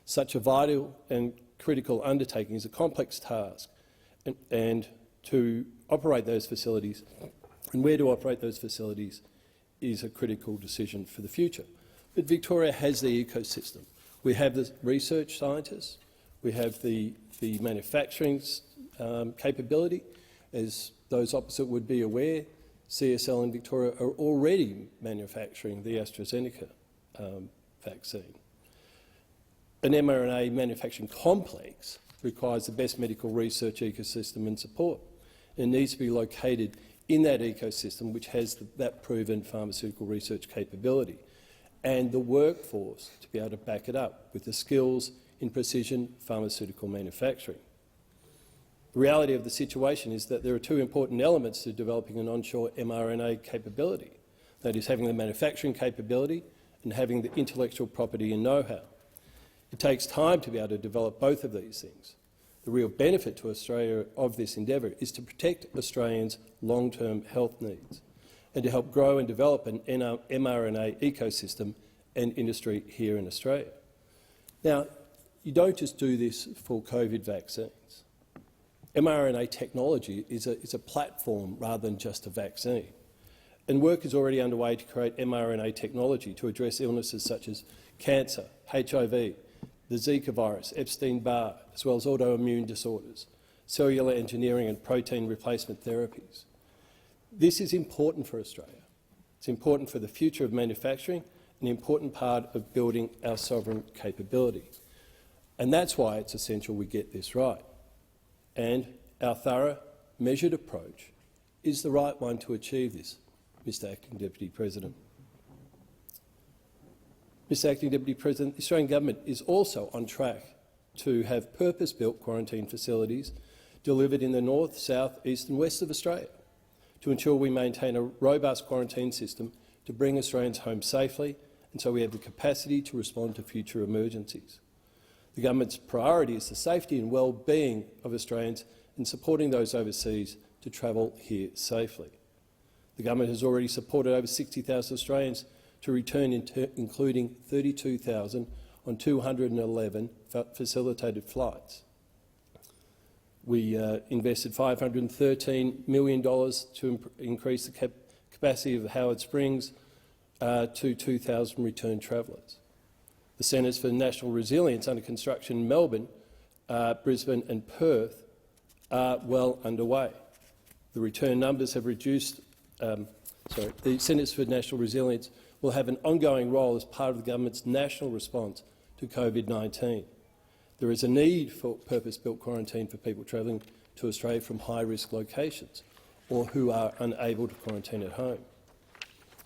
Such a vital and critical undertaking is a complex task, and to operate those facilities and where to operate those facilities is a critical decision for the future. But Victoria has the ecosystem. We have the research scientists, we have the manufacturing capability. As those opposite would be aware, CSL in Victoria are already manufacturing the AstraZeneca vaccine. An mRNA manufacturing complex requires the best medical research ecosystem and support. It needs to be located in that ecosystem which has that proven pharmaceutical research capability and the workforce to be able to back it up with the skills in precision pharmaceutical manufacturing. The reality of the situation is that there are two important elements to developing an onshore mRNA capability, that is having the manufacturing capability and having the intellectual property and know-how. It takes time to be able to develop both of these things. The real benefit to Australia of this endeavour is to protect Australians' long-term health needs and to help grow and develop an mRNA ecosystem and industry here in Australia. Now, you don't just do this for COVID vaccines. mRNA technology is a platform rather than just a vaccine. And work is already underway to create mRNA technology to address illnesses such as cancer, HIV, the Zika virus, Epstein-Barr, as well as autoimmune disorders, cellular engineering and protein replacement therapies. This is important for Australia. It's important for the future of manufacturing, an important part of building our sovereign capability. And that's why it's essential we get this right. And our thorough, measured approach is the right one to achieve this, Mr Acting Deputy President. Mr Acting Deputy President, the Australian Government is also on track to have purpose-built quarantine facilities delivered in the north, south, east and west of Australia to ensure we maintain a robust quarantine system to bring Australians home safely, and so we have the capacity to respond to future emergencies. The government's priority is the safety and well-being of Australians and supporting those overseas to travel here safely. The government has already supported over 60,000 Australians to return, including 32,000 on 211 facilitated flights. We invested $513 million to increase the capacity of Howard Springs to 2,000 return travellers. The Centres for National Resilience under construction in Melbourne, Brisbane and Perth are well underway. The return numbers have reduced. The Centres for National Resilience will have an ongoing role as part of the government's national response to COVID-19. There is a need for purpose-built quarantine for people travelling to Australia from high-risk locations or who are unable to quarantine at home.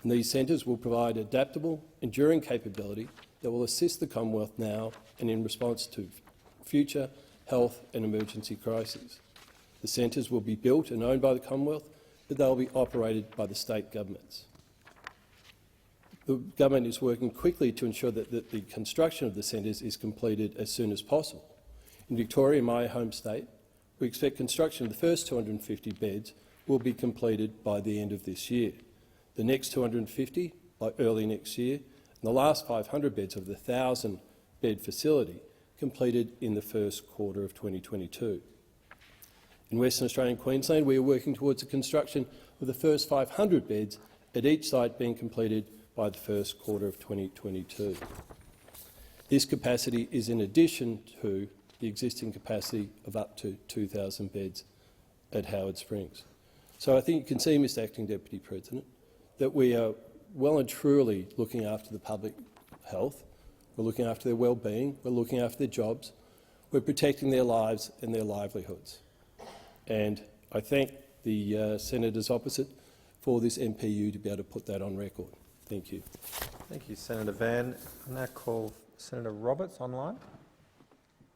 And these centres will provide adaptable, enduring capability that will assist the Commonwealth now and in response to future health and emergency crises. The centres will be built and owned by the Commonwealth, but they will be operated by the state governments. The government is working quickly to ensure that the construction of the centres is completed as soon as possible. In Victoria, my home state, we expect construction of the first 250 beds will be completed by the end of this year, the next 250 by early next year, and the last 500 beds of the 1,000-bed facility completed in the first quarter of 2022. In Western Australia and Queensland, we are working towards the construction of the first 500 beds at each site being completed by the first quarter of 2022. This capacity is in addition to the existing capacity of up to 2,000 beds at Howard Springs. So I think you can see, Mr Acting Deputy President, that we are well and truly looking after the public health, we're looking after their well-being, we're looking after their jobs, we're protecting their lives and their livelihoods. And I thank the senators opposite for this MPU to be able to put that on record. Thank you. Thank you, Senator Van. I now call Senator Roberts online.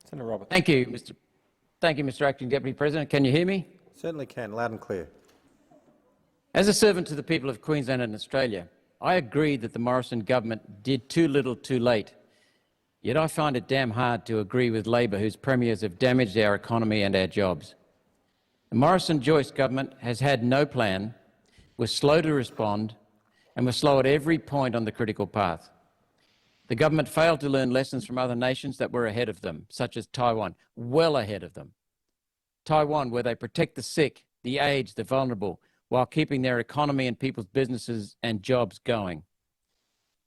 Senator Roberts. Thank you, Mr Acting Deputy President. Can you hear me? Certainly can, loud and clear. As a servant to the people of Queensland and Australia, I agree that the Morrison government did too little too late. Yet I find it damn hard to agree with Labor, whose premiers have damaged our economy and our jobs. The Morrison-Joyce government has had no plan, was slow to respond, and was slow at every point on the critical path. The government failed to learn lessons from other nations that were ahead of them, such as Taiwan, well ahead of them. Taiwan, where they protect the sick, the aged, the vulnerable, while keeping their economy and people's businesses and jobs going.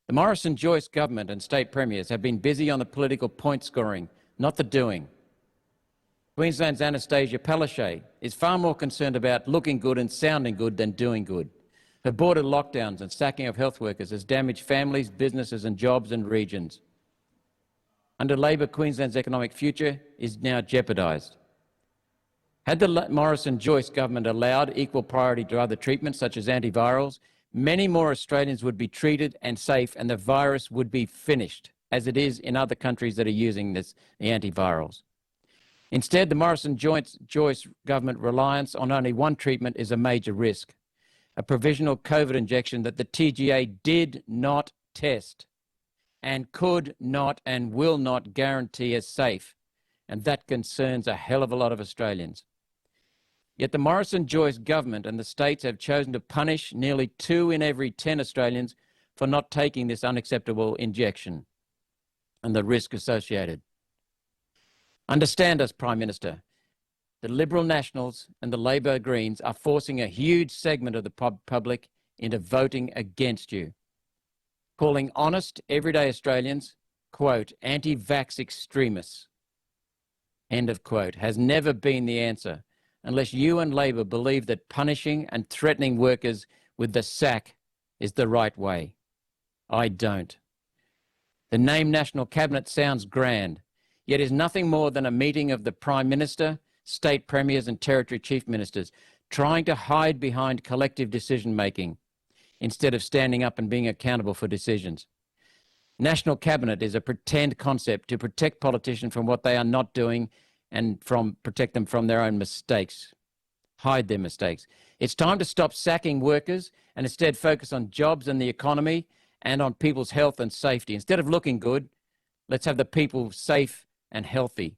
The Morrison-Joyce government and state premiers have been busy on the political point scoring, not the doing. Queensland's Anastasia Palaszczuk is far more concerned about looking good and sounding good than doing good. Her border lockdowns and sacking of health workers has damaged families, businesses and jobs and regions. Under Labor, Queensland's economic future is now jeopardised. Had the Morrison-Joyce government allowed equal priority to other treatments such as antivirals, many more Australians would be treated and safe and the virus would be finished, as it is in other countries that are using the antivirals. Instead, the Morrison-Joyce government reliance on only one treatment is a major risk, a provisional COVID injection that the TGA did not test and could not and will not guarantee as safe, and that concerns a hell of a lot of Australians. Yet the Morrison-Joyce government and the states have chosen to punish nearly 2 in every 10 Australians for not taking this unacceptable injection and the risk associated. Understand us, Prime Minister. The Liberal Nationals and the Labor Greens are forcing a huge segment of the public into voting against you, calling honest, everyday Australians, quote, anti-vax extremists, end of quote, has never been the answer unless you and Labor believe that punishing and threatening workers with the sack is the right way. I don't. The name National Cabinet sounds grand, yet is nothing more than a meeting of the Prime Minister, state premiers and territory chief ministers trying to hide behind collective decision-making instead of standing up and being accountable for decisions. National Cabinet is a pretend concept to protect politicians from what they are not doing and protect them from their own mistakes, hide their mistakes. It's time to stop sacking workers and instead focus on jobs and the economy and on people's health and safety. Instead of looking good, let's have the people safe and healthy.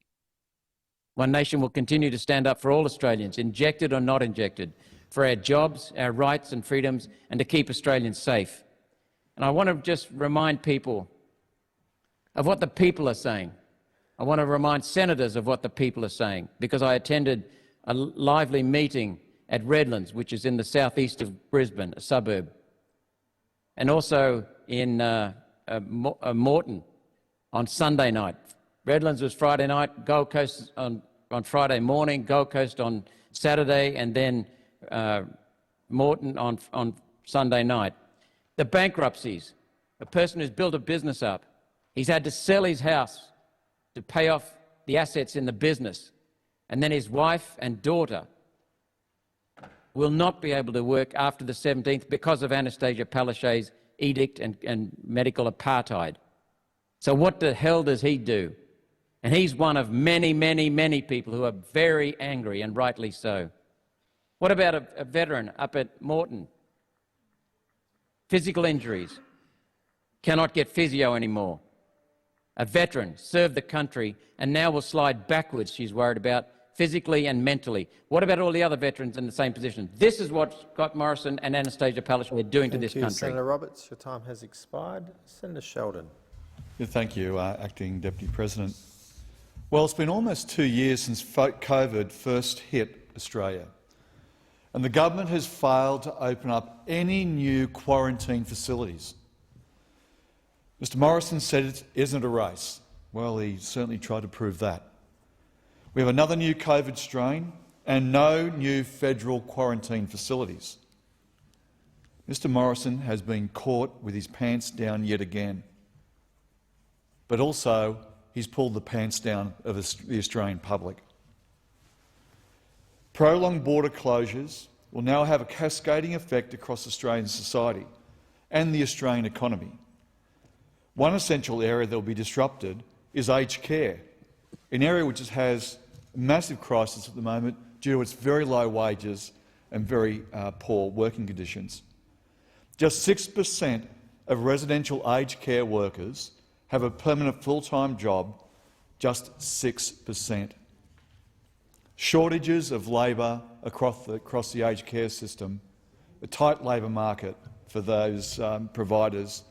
One Nation will continue to stand up for all Australians, injected or not injected, for our jobs, our rights and freedoms, and to keep Australians safe. And I want to just remind people of what the people are saying. I want to remind senators of what the people are saying, because I attended a lively meeting at Redlands, which is in the southeast of Brisbane, a suburb, and also in Moreton on Sunday night. Redlands was Friday night, Gold Coast on Friday morning, Gold Coast on Saturday, and then Moreton on Sunday night. The bankruptcies, a person who's built a business up, he's had to sell his house to pay off the assets in the business, and then his wife and daughter will not be able to work after the 17th because of Anastasia Palaszczuk's edict and medical apartheid. So what the hell does he do? And he's one of many, many, many people who are very angry, and rightly so. What about a veteran up at Moreton? Physical injuries, cannot get physio anymore. A veteran served the country and now will slide backwards, she's worried about, physically and mentally. What about all the other veterans in the same position? This is what Scott Morrison and Anastasia Palaszczuk are doing to this country. Senator Roberts, your time has expired. Senator Sheldon. Yeah, thank you, Acting Deputy President. Well, it's been almost 2 years since COVID first hit Australia, and the government has failed to open up any new quarantine facilities. Mr Morrison said it isn't a race. Well, he certainly tried to prove that. We have another new COVID strain and no new federal quarantine facilities. Mr Morrison has been caught with his pants down yet again. But also, he's pulled the pants down of the Australian public. Prolonged border closures will now have a cascading effect across Australian society and the Australian economy. One essential area that will be disrupted is aged care, an area which has a massive crisis at the moment due to its very low wages and very poor working conditions. Just 6% of residential aged care workers have a permanent full-time job, just 6%. Shortages of labour across the aged care system, a tight labour market for those providers,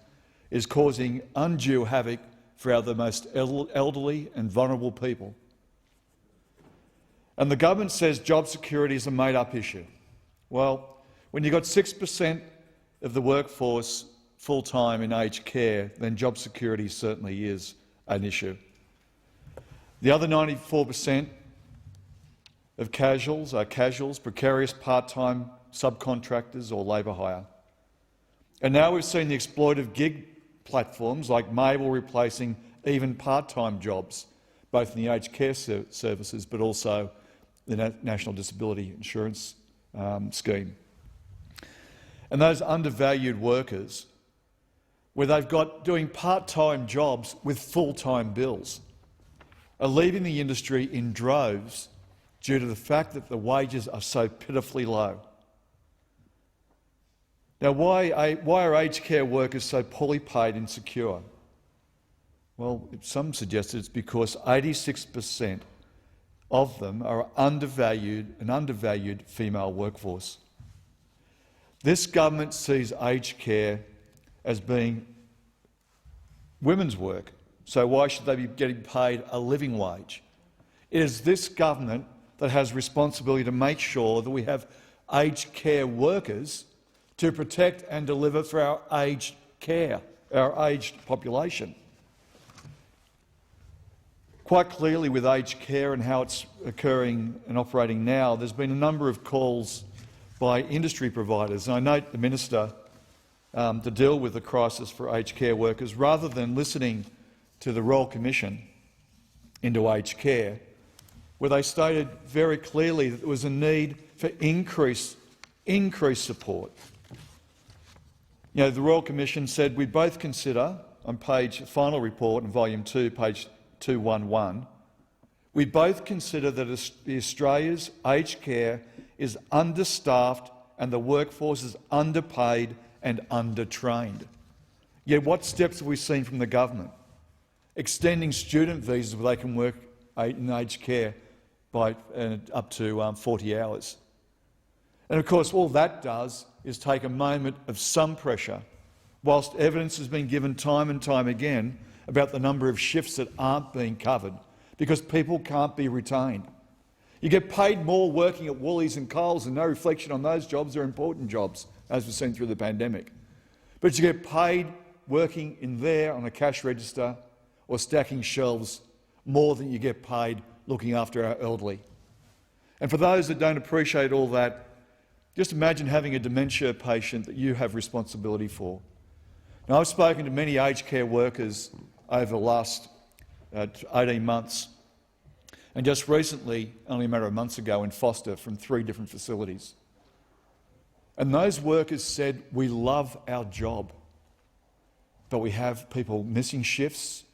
is causing undue havoc for the most elderly and vulnerable people. And the government says job security is a made-up issue. Well, when you've got 6% of the workforce full-time in aged care, then job security certainly is an issue. The other 94% of casuals are precarious part-time subcontractors or labour hire. And now we've seen the exploitive gig platforms like Mable replacing even part-time jobs, both in the aged care services but also the National Disability Insurance scheme. And those undervalued workers, where they've got doing part-time jobs with full-time bills, are leaving the industry in droves due to the fact that the wages are so pitifully low. Now, why are aged care workers so poorly paid and secure? Well, some suggest it's because 86% of them are an undervalued female workforce. This government sees aged care as being women's work, so why should they be getting paid a living wage? It is this government that has responsibility to make sure that we have aged care workers to protect and deliver for our aged care, our aged population. Quite clearly, with aged care and how it's occurring and operating now, there's been a number of calls by industry providers, and I note the Minister to deal with the crisis for aged care workers, rather than listening to the Royal Commission into aged care, where they stated very clearly that there was a need for increased support. You know, the Royal Commission said we both consider on final report in volume 2, page 211, we both consider that Australia's aged care is understaffed and the workforce is underpaid and undertrained. Yet what steps have we seen from the government? Extending student visas where they can work in aged care by up to 40 hours. And of course all that does is take a moment of some pressure, whilst evidence has been given time and time again about the number of shifts that aren't being covered because people can't be retained. You get paid more working at Woolies and Coles, and no reflection on those jobs. They're important jobs, as we've seen through the pandemic. But you get paid working in there on a cash register or stacking shelves more than you get paid looking after our elderly. And for those that don't appreciate all that, just imagine having a dementia patient that you have responsibility for. Now, I've spoken to many aged care workers over the last 18 months, and just recently, only a matter of months ago, in Foster from 3 different facilities. And those workers said, we love our job, but we have people missing shifts,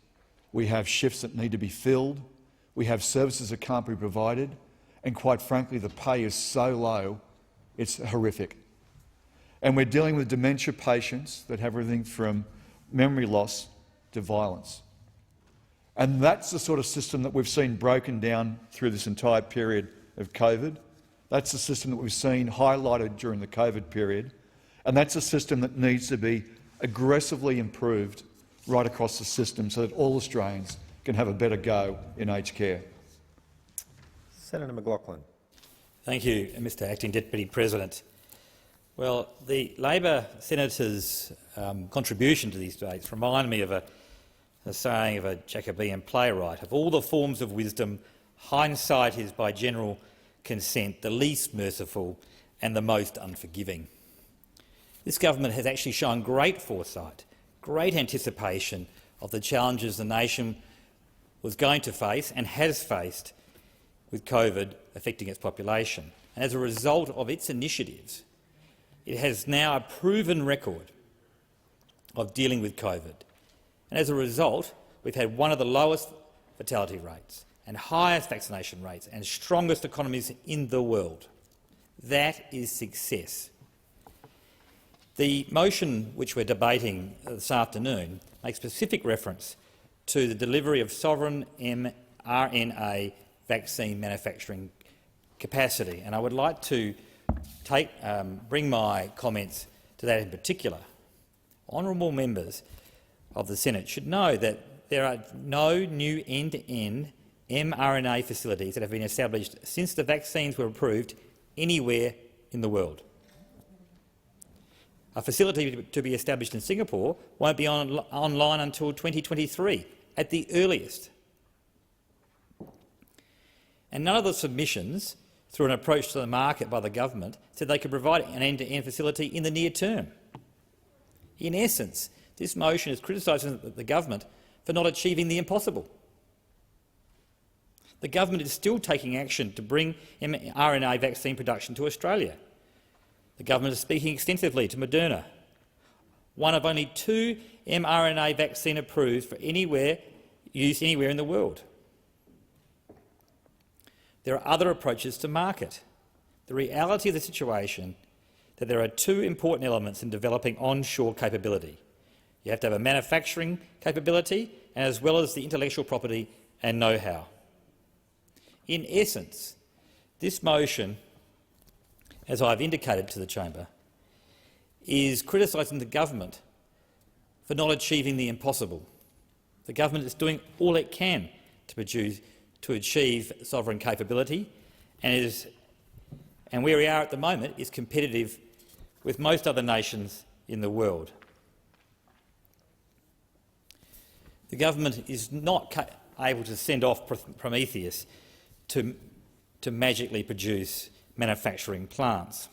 we have shifts that need to be filled, we have services that can't be provided, and quite frankly, the pay is so low, it's horrific. And we're dealing with dementia patients that have everything from memory loss to violence. And that's the sort of system that we've seen broken down through this entire period of COVID. That's the system that we've seen highlighted during the COVID period. And that's a system that needs to be aggressively improved right across the system so that all Australians can have a better go in aged care. Senator McLaughlin. Thank you, Mr Acting Deputy President. Well, the Labor senator's contribution to these debates reminded me of a saying of a Jacobean playwright: of all the forms of wisdom, hindsight is by general consent the least merciful and the most unforgiving. This government has actually shown great foresight, great anticipation of the challenges the nation was going to face and has faced with COVID affecting its population. And as a result of its initiatives, it has now a proven record of dealing with COVID. And as a result, we've had one of the lowest fatality rates and highest vaccination rates and strongest economies in the world. That is success. The motion which we're debating this afternoon makes specific reference to the delivery of sovereign mRNA vaccine manufacturing capacity, and I would like to bring my comments to that in particular. Honourable members of the Senate should know that there are no new end-to-end mRNA facilities that have been established since the vaccines were approved anywhere in the world. A facility to be established in Singapore won't be online until 2023 at the earliest. And none of the submissions, through an approach to the market by the government, said they could provide an end-to-end facility in the near term. In essence, this motion is criticising the government for not achieving the impossible. The government is still taking action to bring mRNA vaccine production to Australia. The government is speaking extensively to Moderna, one of only 2 mRNA vaccine approved for use anywhere in the world. There are other approaches to market. The reality of the situation is that there are 2 important elements in developing onshore capability. You have to have a manufacturing capability as well as the intellectual property and know-how. In essence, this motion, as I've indicated to the chamber, is criticising the government for not achieving the impossible. The government is doing all it can to achieve sovereign capability, and where we are at the moment is competitive with most other nations in the world. The government is not able to send off Prometheus to magically produce manufacturing plants.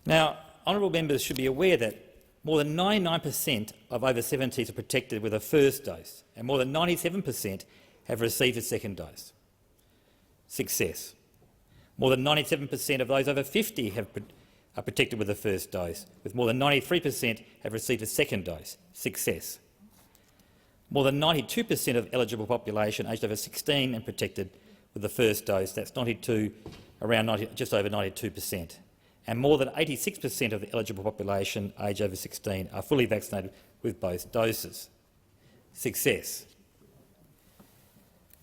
Now, honourable members should be aware that more than 99% of over 70s are protected with a first dose, and more than 97% have received a second dose. Success. More than 97% of those over 50 are protected with the first dose, with more than 93% have received a second dose. Success. More than 92% of eligible population aged over 16 and protected with the first dose. That's just over 92%. And more than 86% of the eligible population aged over 16 are fully vaccinated with both doses. Success.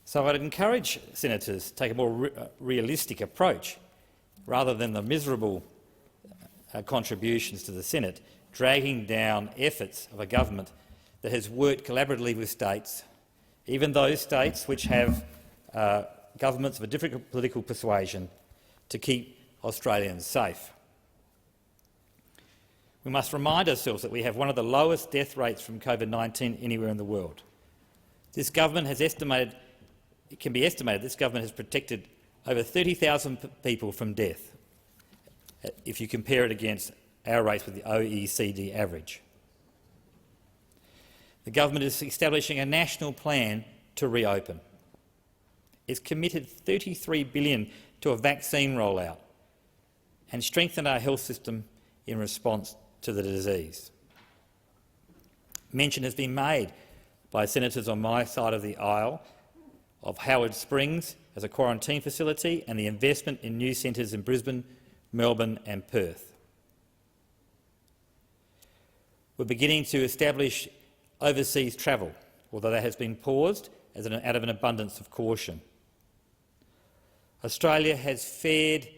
So I'd encourage senators to take a more realistic approach rather than the miserable contributions to the Senate, dragging down efforts of a government that has worked collaboratively with states, even those states which have governments of a different political persuasion, to keep Australians safe. We must remind ourselves that we have one of the lowest death rates from COVID-19 anywhere in the world. This government has estimated, it can be estimated, this government has protected over 30,000 people from death, if you compare it against our rates with the OECD average. The government is establishing a national plan to reopen. It's committed $33 billion to a vaccine rollout and strengthened our health system in response to the disease. Mention has been made by senators on my side of the aisle of Howard Springs as a quarantine facility and the investment in new centres in Brisbane, Melbourne and Perth. We're beginning to establish overseas travel, although that has been paused out of an abundance of caution. Australia has fared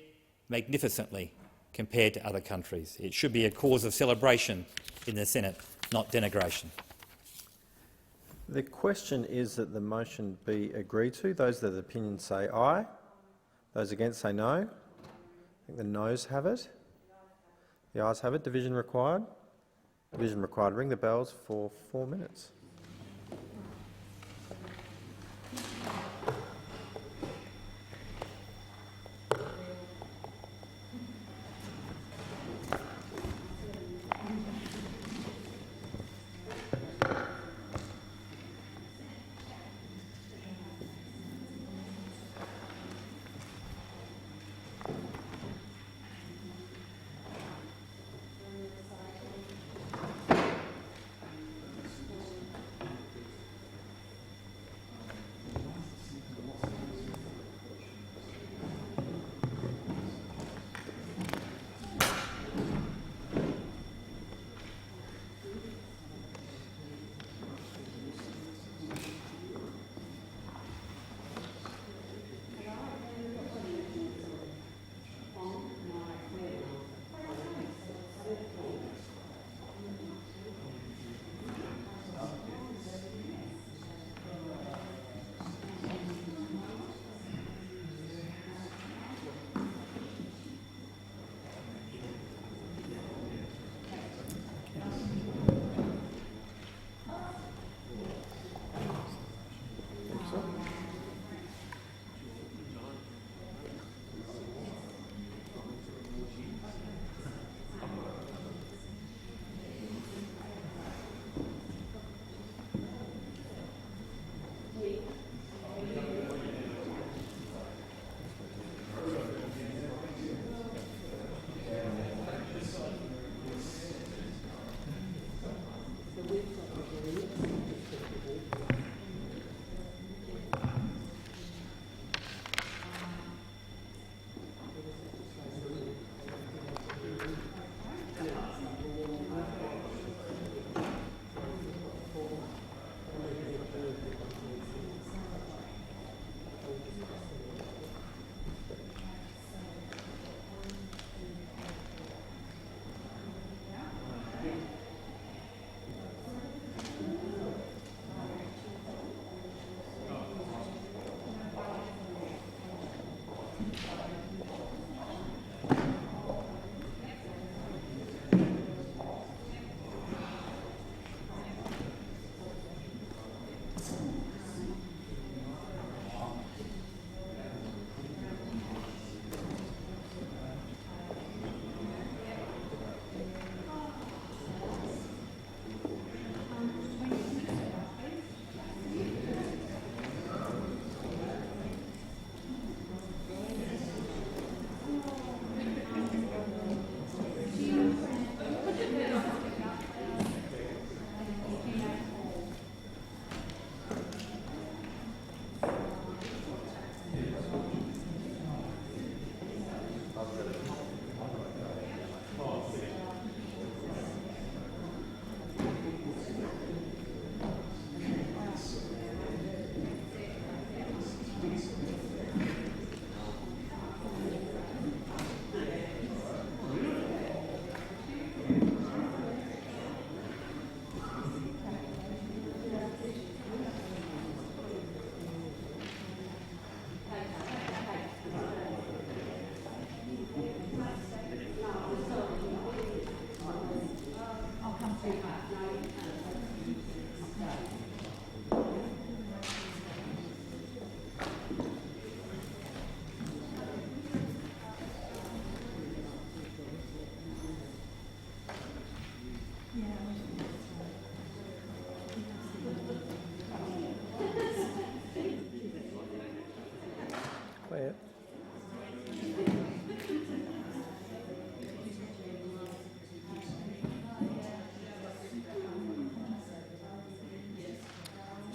magnificently compared to other countries. It should be a cause of celebration in the Senate, not denigration. The question is that the motion be agreed to. Those that have opinion say aye. Those against say no. I think the noes have it. The ayes have it. Division required. Division required. Ring the bells for 4 minutes.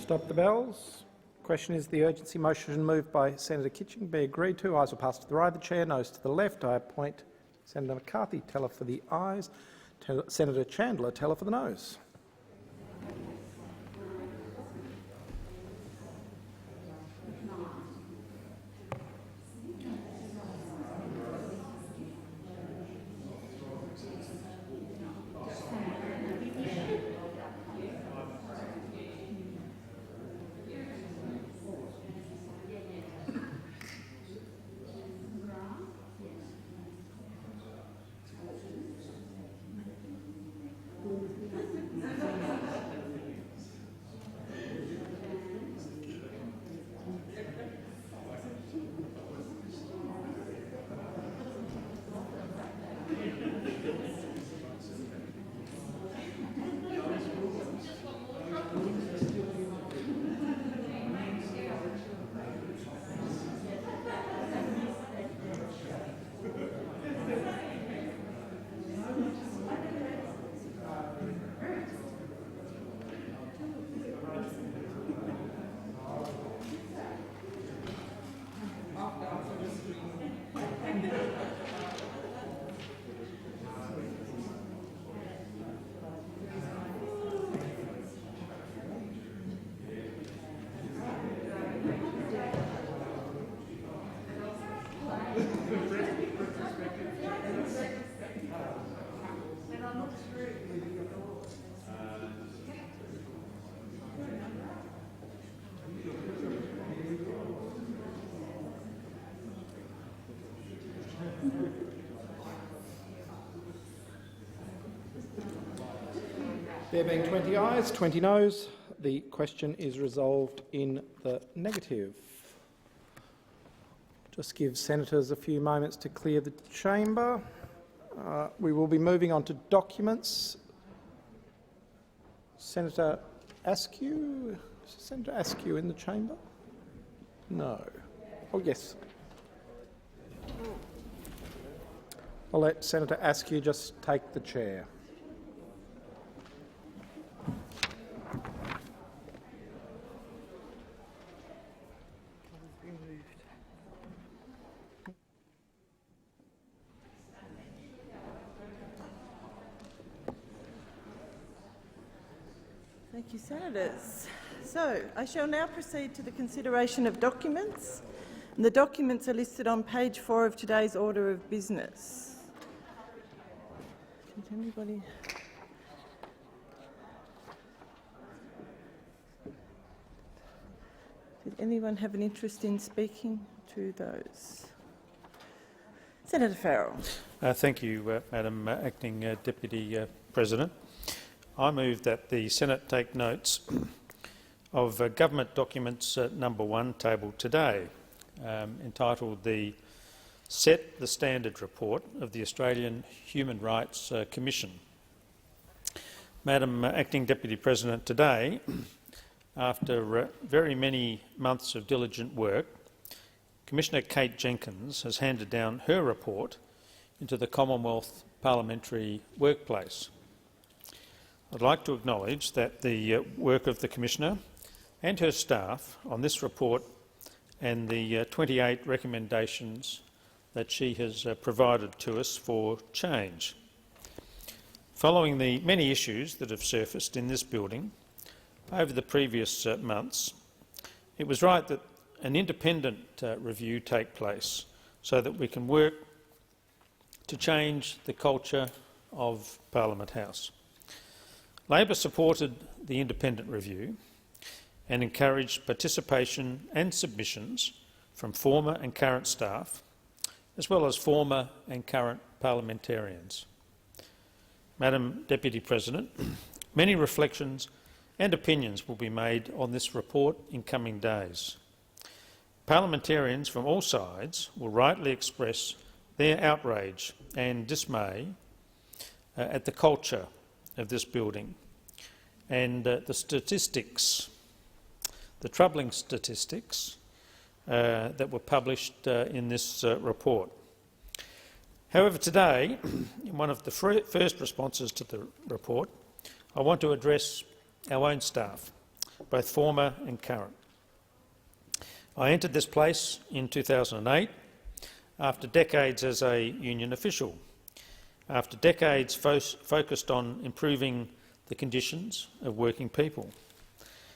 Stop the bells. Question is the urgency motion moved by Senator Kitching be agreed to. Ayes will pass to the right of the chair, noes to the left. I appoint Senator McCarthy teller for the ayes, Senator Chandler teller for the noes. There being 20 ayes, 20 noes, the question is resolved in the negative. Just give senators a few moments to clear the chamber. We will be moving on to documents. Senator Askew? Is Senator Askew in the chamber? No. Oh, yes. I'll let Senator Askew just take the chair. Thank you, Senators. So, I shall now proceed to the consideration of documents. And the documents are listed on page 4 of today's order of business. Did anybody... Did anyone have an interest in speaking to those? Senator Farrell. Thank you, Madam Acting Deputy President. I move that the Senate take notes of Government Documents number 1 tabled today, entitled the Set the Standard Report of the Australian Human Rights Commission. Madam Acting Deputy President, today, after very many months of diligent work, Commissioner Kate Jenkins has handed down her report into the Commonwealth Parliamentary Workplace. I'd like to acknowledge that the work of the Commissioner and her staff on this report and the 28 recommendations that she has provided to us for change. Following the many issues that have surfaced in this building over the previous months, it was right that an independent review take place so that we can work to change the culture of Parliament House. Labor supported the independent review and encouraged participation and submissions from former and current staff, as well as former and current parliamentarians. Madam Deputy President, many reflections and opinions will be made on this report in coming days. Parliamentarians from all sides will rightly express their outrage and dismay at the culture of this building and the statistics, the troubling statistics that were published in this report. However, today, in one of the first responses to the report, I want to address our own staff both former and current. I entered this place in 2008 after decades as a union official, after decades focused on improving the conditions of working people.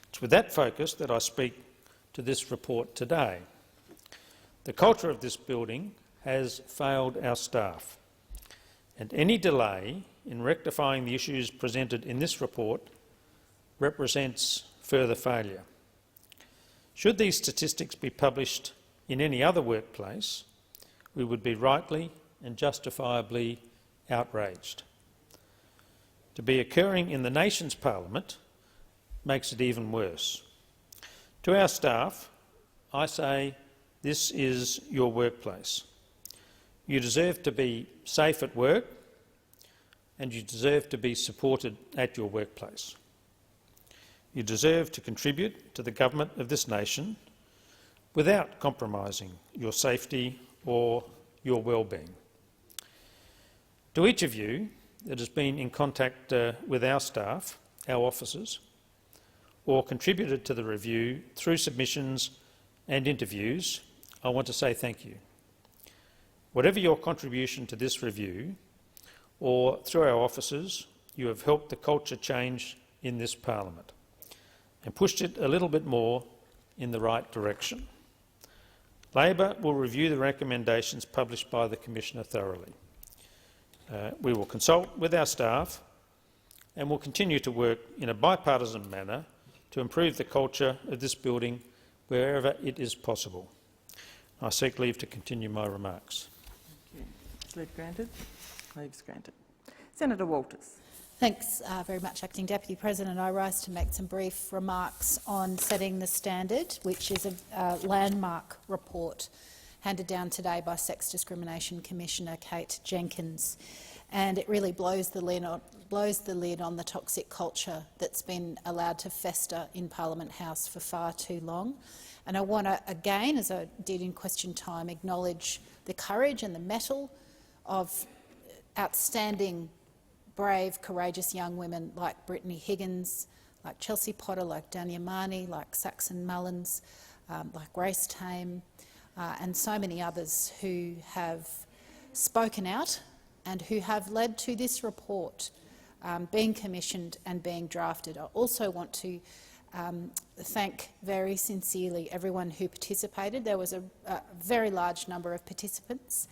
It's with that focus that I speak to this report today. The culture of this building has failed our staff, and any delay in rectifying the issues presented in this report represents further failure. Should these statistics be published in any other workplace, we would be rightly and justifiably outraged. To be occurring in the nation's parliament makes it even worse. To our staff, I say this is your workplace. You deserve to be safe at work, and you deserve to be supported at your workplace. You deserve to contribute to the government of this nation without compromising your safety or your well-being. To each of you that has been in contact with our staff, our officers, or contributed to the review through submissions and interviews, I want to say thank you. Whatever your contribution to this review, or through our officers, you have helped the culture change in this parliament and pushed it a little bit more in the right direction. Labor will review the recommendations published by the Commissioner thoroughly. We will consult with our staff and will continue to work in a bipartisan manner to improve the culture of this building wherever it is possible. I seek leave to continue my remarks. Thank you. Leave granted. Leave's granted. Senator Walters. Thanks very much, Acting Deputy President. I rise to make some brief remarks on setting the standard, which is a landmark report handed down today by Sex Discrimination Commissioner Kate Jenkins, and it really blows the lid on the toxic culture that's been allowed to fester in Parliament House for far too long. And I want to again, as I did in question time, acknowledge the courage and the mettle of outstanding, brave, courageous young women like Brittany Higgins, like Chelsea Potter, like Dania Marnie, like Saxon Mullins, like Grace Tame, and so many others who have spoken out and who have led to this report being commissioned and being drafted. I also want to thank very sincerely everyone who participated. There was a very large number of participants,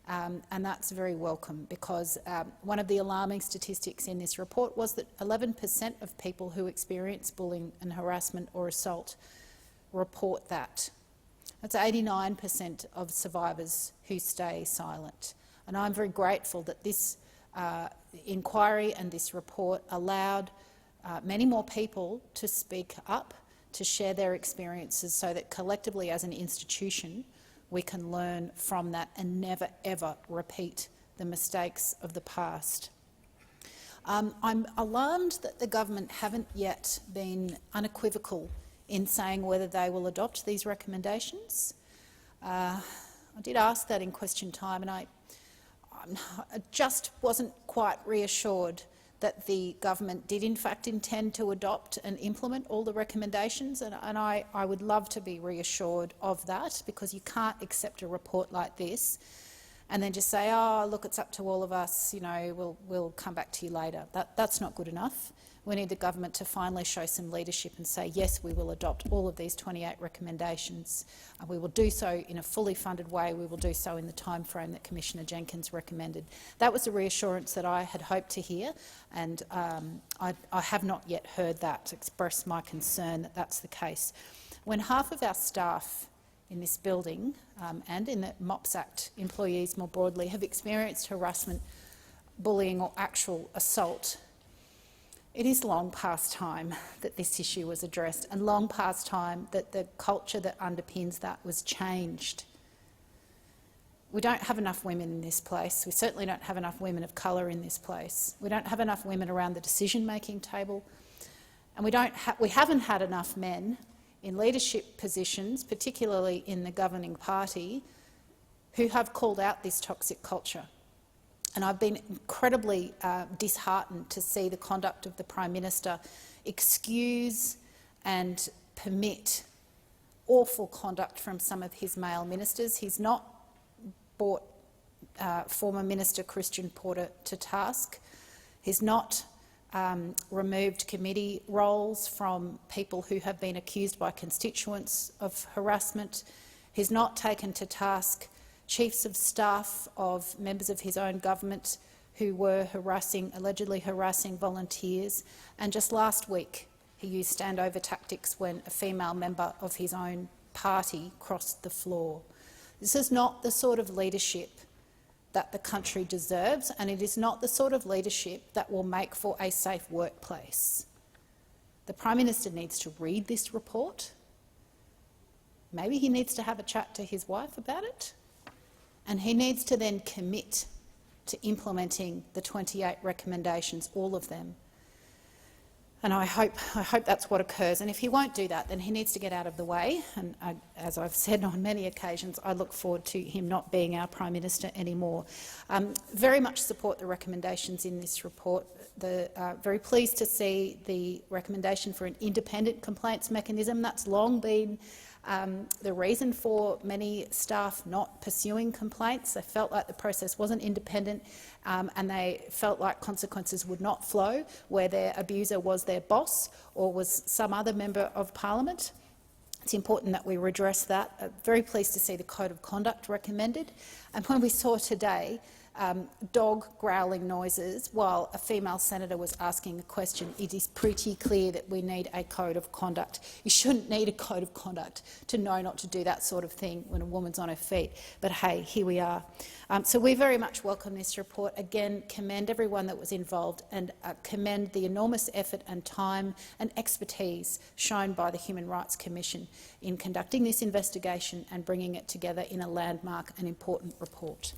and that's very welcome, because one of the alarming statistics in this report was that 11% of people who experience bullying and harassment or assault report that. That's 89% of survivors who stay silent. And I'm very grateful that this inquiry and this report allowed many more people to speak up, to share their experiences, so that collectively as an institution we can learn from that and never ever repeat the mistakes of the past. I'm alarmed that the government haven't yet been unequivocal in saying whether they will adopt these recommendations. I did ask that in question time, and I just wasn't quite reassured that the government did in fact intend to adopt and implement all the recommendations, and I would love to be reassured of that, because you can't accept a report like this and then just say, oh, look, it's up to all of us, you know, we'll come back to you later. That's not good enough. We need the government to finally show some leadership and say, yes, we will adopt all of these 28 recommendations. We will do so in a fully funded way. We will do so in the time frame that Commissioner Jenkins recommended. That was a reassurance that I had hoped to hear, and I have not yet heard that, to express my concern that that's the case. When half of our staff in this building and in the MOPS Act employees more broadly have experienced harassment, bullying or actual assault, it is long past time that this issue was addressed, and long past time that the culture that underpins that was changed. We don't have enough women in this place. We certainly don't have enough women of colour in this place. We don't have enough women around the decision-making table, and we haven't had enough men in leadership positions, particularly in the governing party, who have called out this toxic culture. And I've been incredibly disheartened to see the conduct of the Prime Minister excuse and permit awful conduct from some of his male ministers. He's not brought former Minister Christian Porter to task. He's not removed committee roles from people who have been accused by constituents of harassment. He's not taken to task chiefs of staff of members of his own government who were allegedly harassing volunteers. And just last week, he used standover tactics when a female member of his own party crossed the floor. This is not the sort of leadership that the country deserves, and it is not the sort of leadership that will make for a safe workplace. The Prime Minister needs to read this report. Maybe he needs to have a chat to his wife about it, and he needs to then commit to implementing the 28 recommendations, all of them. And I hope that's what occurs. And if he won't do that, then he needs to get out of the way. And as I've said on many occasions, I look forward to him not being our Prime Minister anymore. Very much support the recommendations in this report. Very pleased to see the recommendation for an independent complaints mechanism. That's long been the reason for many staff not pursuing complaints. They felt like the process wasn't independent and they felt like consequences would not flow where their abuser was their boss or was some other member of parliament. It's important that we redress that. Very pleased to see the Code of Conduct recommended. And when we saw today dog growling noises while a female senator was asking a question, it is pretty clear that we need a code of conduct. You shouldn't need a code of conduct to know not to do that sort of thing when a woman's on her feet. But hey, here we are. So we very much welcome this report. Again, commend everyone that was involved and commend the enormous effort and time and expertise shown by the Human Rights Commission in conducting this investigation and bringing it together in a landmark and important report.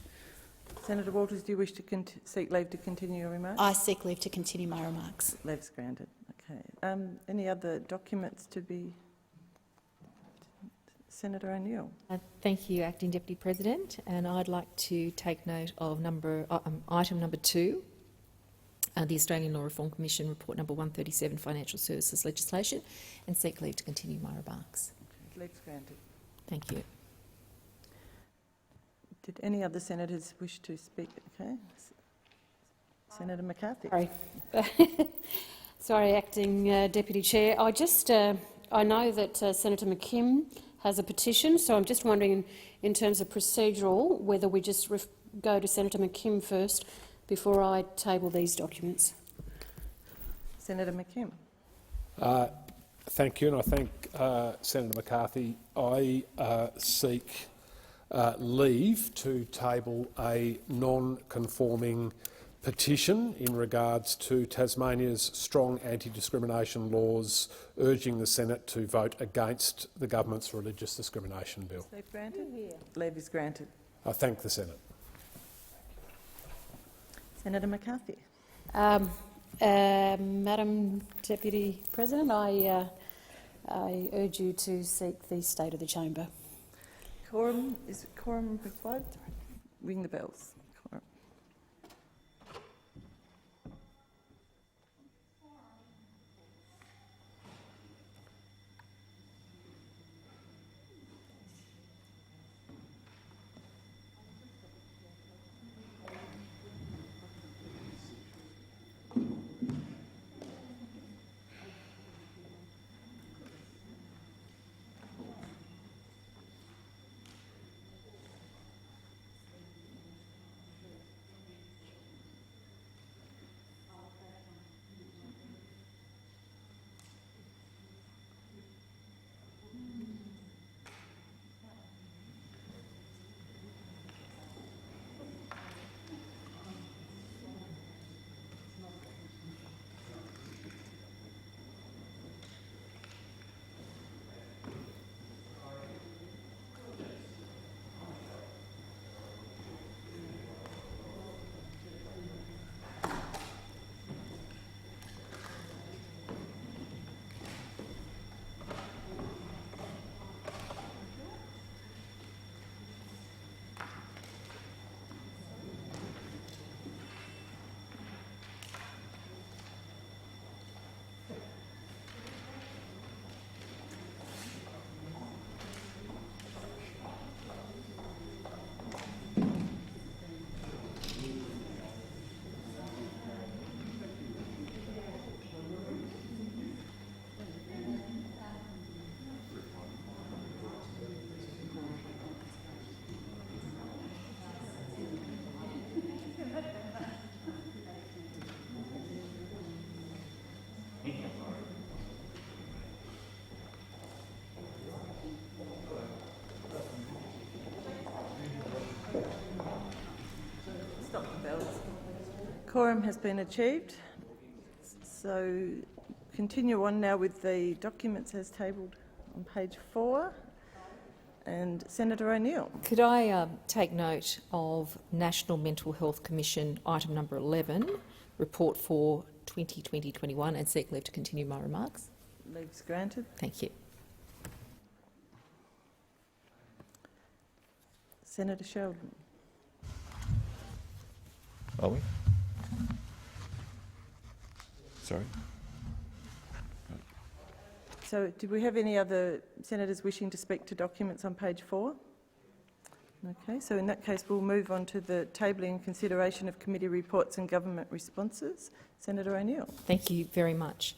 Senator Walters, do you wish to seek leave to continue your remarks? I seek leave to continue my remarks. Leave's granted. Okay. Any other documents to be? Senator O'Neill. Thank you, Acting Deputy President, and I'd like to take note of item number 2, the Australian Law Reform Commission report number 137, Financial Services Legislation, and seek leave to continue my remarks. Leave's granted. Thank you. Did any other senators wish to speak? Okay. Senator McCarthy. Sorry, Sorry, Acting Deputy Chair. I know that Senator McKim has a petition, so I'm just wondering, in terms of procedural, whether we just go to Senator McKim first before I table these documents. Senator McKim. Thank you, and I thank Senator McCarthy. I seek leave to table a non-conforming petition in regards to Tasmania's strong anti-discrimination laws, urging the Senate to vote against the government's religious discrimination bill. Leave granted. Leave is granted. I thank the Senate. Senator McCarthy. Madam Deputy President, I urge you to seek the state of the chamber. Quorum, is quorum required? Ring the bells. Quorum. Quorum has been achieved. So continue on now with the documents as tabled on page 4. And Senator O'Neill. Could I take note of National Mental Health Commission item number 11, report for 2020-21, and seek leave to continue my remarks? Leave is granted. Thank you. Senator Sheldon. Are we? Sorry? So do we have any other senators wishing to speak to documents on page 4? Okay, so in that case we'll move on to the tabling and consideration of committee reports and government responses. Senator O'Neill. Thank you very much,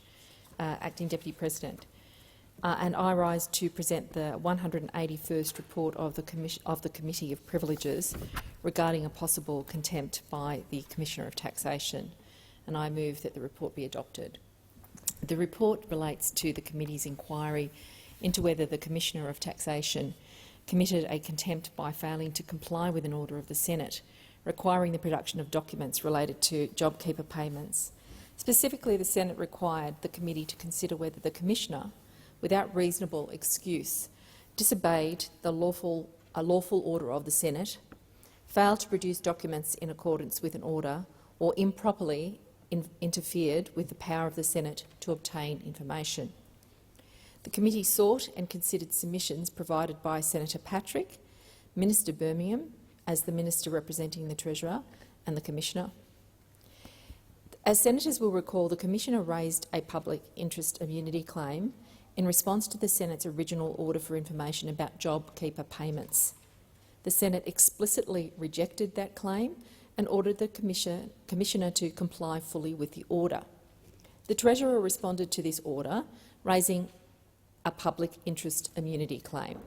Acting Deputy President. And I rise to present the 181st report of the Committee of Privileges regarding a possible contempt by the Commissioner of Taxation, and I move that the report be adopted. The report relates to the committee's inquiry into whether the Commissioner of Taxation committed a contempt by failing to comply with an order of the Senate requiring the production of documents related to JobKeeper payments. Specifically, the Senate required the committee to consider whether the Commissioner, without reasonable excuse, disobeyed a lawful order of the Senate, failed to produce documents in accordance with an order, or improperly interfered with the power of the Senate to obtain information. The committee sought and considered submissions provided by Senator Patrick, Minister Birmingham, as the Minister representing the Treasurer, and the Commissioner. As senators will recall, the Commissioner raised a public interest immunity claim in response to the Senate's original order for information about JobKeeper payments. The Senate explicitly rejected that claim and ordered the Commissioner to comply fully with the order. The Treasurer responded to this order, raising a public interest immunity claim.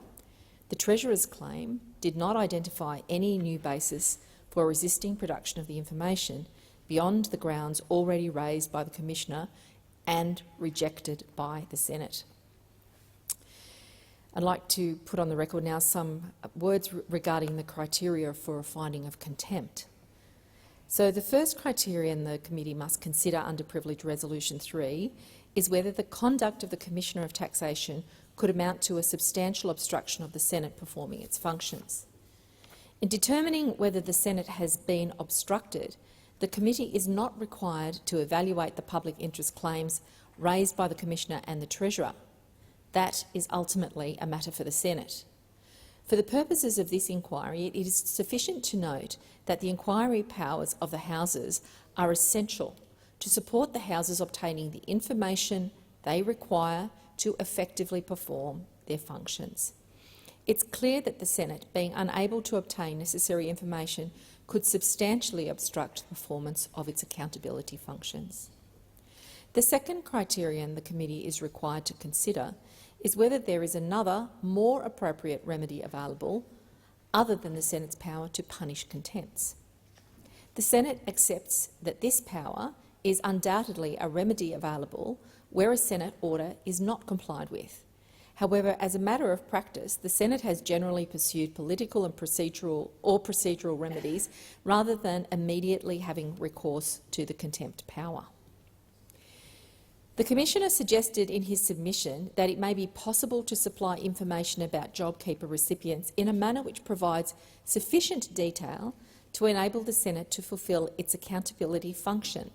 The Treasurer's claim did not identify any new basis for resisting production of the information beyond the grounds already raised by the Commissioner and rejected by the Senate. I'd like to put on the record now some words regarding the criteria for a finding of contempt. So the first criterion the committee must consider under Privilege Resolution 3 is whether the conduct of the Commissioner of Taxation could amount to a substantial obstruction of the Senate performing its functions. In determining whether the Senate has been obstructed, the committee is not required to evaluate the public interest claims raised by the Commissioner and the Treasurer. That is ultimately a matter for the Senate. For the purposes of this inquiry, it is sufficient to note that the inquiry powers of the Houses are essential to support the Houses obtaining the information they require to effectively perform their functions. It's clear that the Senate, being unable to obtain necessary information, could substantially obstruct the performance of its accountability functions. The second criterion the committee is required to consider is whether there is another, more appropriate remedy available other than the Senate's power to punish contempts. The Senate accepts that this power is undoubtedly a remedy available where a Senate order is not complied with. However, as a matter of practice, the Senate has generally pursued political and procedural remedies rather than immediately having recourse to the contempt power. The Commissioner suggested in his submission that it may be possible to supply information about JobKeeper recipients in a manner which provides sufficient detail to enable the Senate to fulfil its accountability function,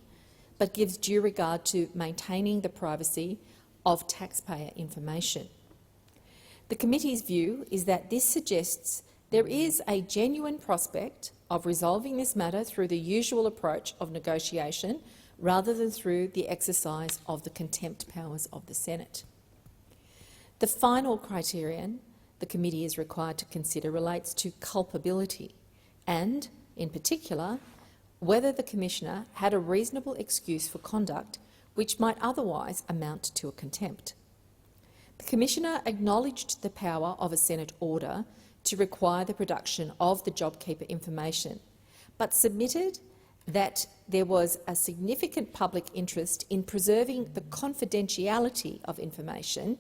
but gives due regard to maintaining the privacy of taxpayer information. The committee's view is that this suggests there is a genuine prospect of resolving this matter through the usual approach of negotiation rather than through the exercise of the contempt powers of the Senate. The final criterion the committee is required to consider relates to culpability and, in particular, whether the Commissioner had a reasonable excuse for conduct which might otherwise amount to a contempt. The Commissioner acknowledged the power of a Senate order to require the production of the JobKeeper information, but submitted that there was a significant public interest in preserving the confidentiality of information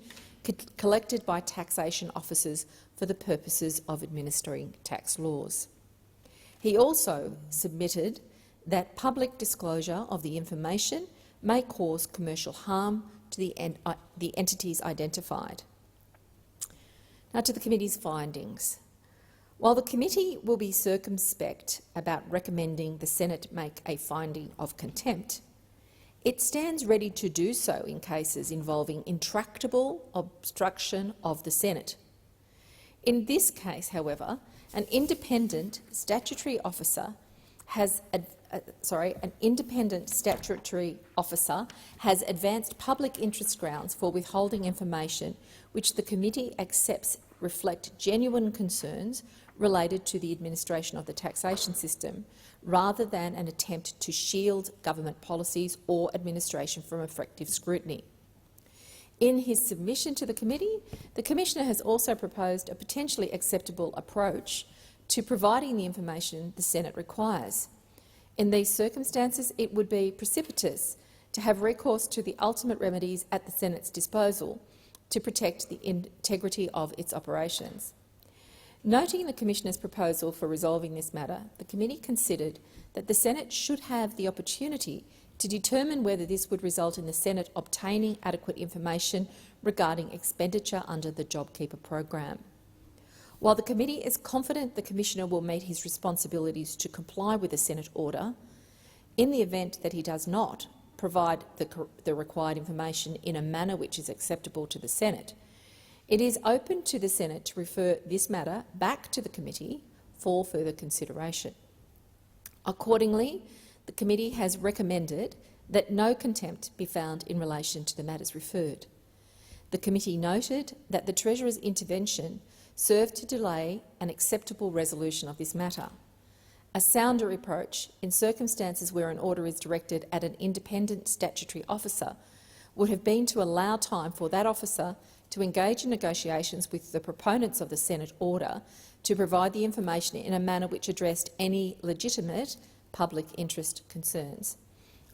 collected by taxation officers for the purposes of administering tax laws. He also submitted that public disclosure of the information may cause commercial harm to the entities identified. Now to the committee's findings. While the committee will be circumspect about recommending the Senate make a finding of contempt, it stands ready to do so in cases involving intractable obstruction of the Senate. In this case, however, an independent statutory officer has advanced public interest grounds for withholding information which the committee accepts reflect genuine concerns related to the administration of the taxation system, rather than an attempt to shield government policies or administration from effective scrutiny. In his submission to the committee, the Commissioner has also proposed a potentially acceptable approach to providing the information the Senate requires. In these circumstances, it would be precipitous to have recourse to the ultimate remedies at the Senate's disposal to protect the integrity of its operations. Noting the Commissioner's proposal for resolving this matter, the committee considered that the Senate should have the opportunity to determine whether this would result in the Senate obtaining adequate information regarding expenditure under the JobKeeper program. While the committee is confident the Commissioner will meet his responsibilities to comply with the Senate order, in the event that he does not provide the required information in a manner which is acceptable to the Senate, it is open to the Senate to refer this matter back to the committee for further consideration. Accordingly, the committee has recommended that no contempt be found in relation to the matters referred. The committee noted that the Treasurer's intervention served to delay an acceptable resolution of this matter. A sounder approach in circumstances where an order is directed at an independent statutory officer would have been to allow time for that officer to engage in negotiations with the proponents of the Senate order to provide the information in a manner which addressed any legitimate public interest concerns.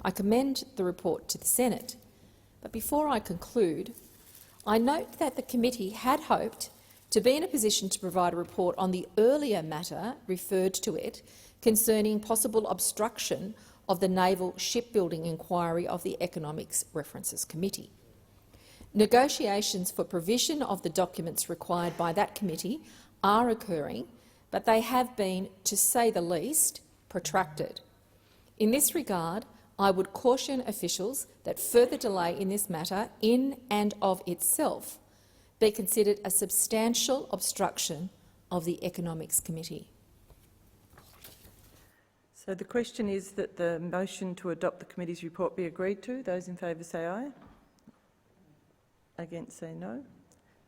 I commend the report to the Senate, but before I conclude, I note that the committee had hoped to be in a position to provide a report on the earlier matter referred to it concerning possible obstruction of the Naval Shipbuilding Inquiry of the Economics References Committee. Negotiations for provision of the documents required by that committee are occurring, but they have been, to say the least, protracted. In this regard, I would caution officials that further delay in this matter in and of itself be considered a substantial obstruction of the Economics Committee. So the question is that the motion to adopt the committee's report be agreed to. Those in favour say aye. Against say no.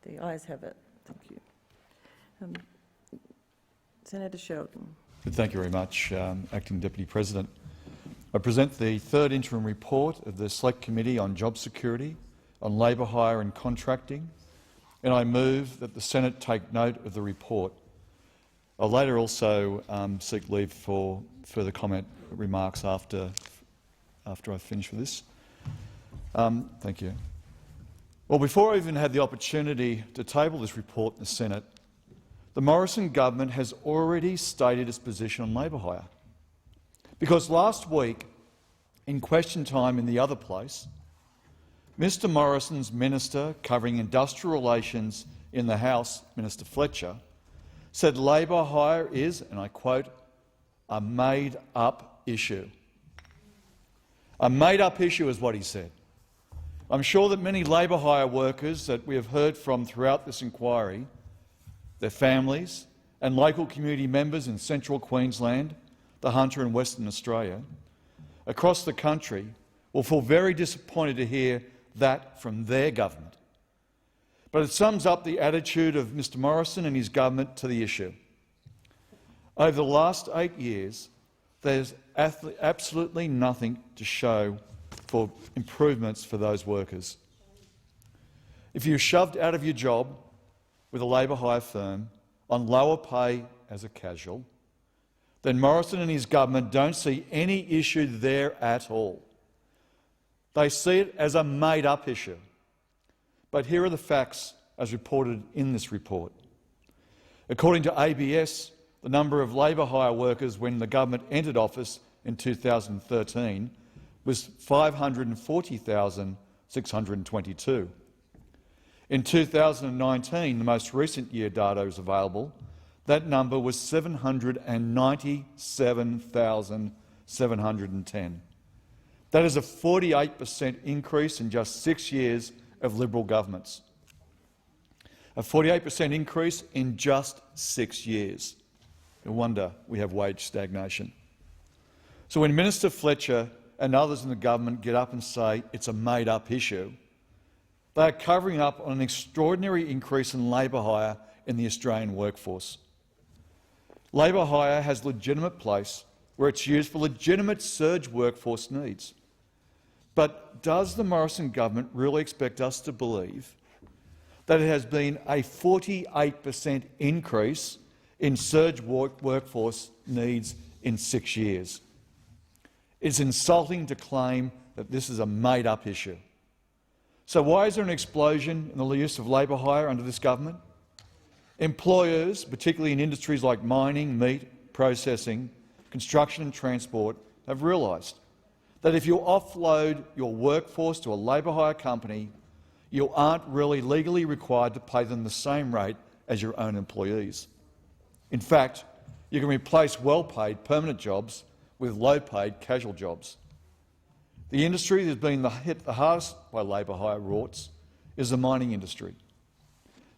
The ayes have it. Thank you. Senator Sheldon. Thank you very much, Acting Deputy President. I present the third interim report of the Select Committee on Job Security, on Labour Hire and Contracting, and I move that the Senate take note of the report. I'll later also seek leave for further comment remarks after I finish with this. Thank you. Well, before I even had the opportunity to table this report in the Senate, the Morrison government has already stated its position on labour hire. Because last week, in question time in the other place, Mr Morrison's minister covering industrial relations in the House, Minister Fletcher, said labour hire is, and I quote, a made-up issue. A made-up issue is what he said. I'm sure that many labour hire workers that we have heard from throughout this inquiry, their families and local community members in central Queensland, the Hunter and Western Australia, across the country, will feel very disappointed to hear that from their government. But it sums up the attitude of Mr Morrison and his government to the issue. Over the last 8 years, there's absolutely nothing to show for improvements for those workers. If you're shoved out of your job with a labour hire firm on lower pay as a casual, then Morrison and his government don't see any issue there at all. They see it as a made-up issue. But here are the facts as reported in this report. According to ABS, the number of labour hire workers when the government entered office in 2013 was 540,622. In 2019, the most recent year data is available, that number was 797,710. That is a 48% increase in just 6 years of Liberal governments. A 48% increase in just 6 years. No wonder we have wage stagnation. So when Minister Fletcher and others in the government get up and say it's a made-up issue, they are covering up on an extraordinary increase in labour hire in the Australian workforce. Labour hire has legitimate place where it's used for legitimate surge workforce needs. But does the Morrison government really expect us to believe that it has been a 48% increase in surge workforce needs in 6 years? It's insulting to claim that this is a made-up issue. So why is there an explosion in the use of labour hire under this government? Employers, particularly in industries like mining, meat, processing, construction and transport, have realised that if you offload your workforce to a labour hire company, you aren't really legally required to pay them the same rate as your own employees. In fact, you can replace well-paid permanent jobs with low-paid casual jobs. The industry that has been hit the hardest by labour hire rorts is the mining industry.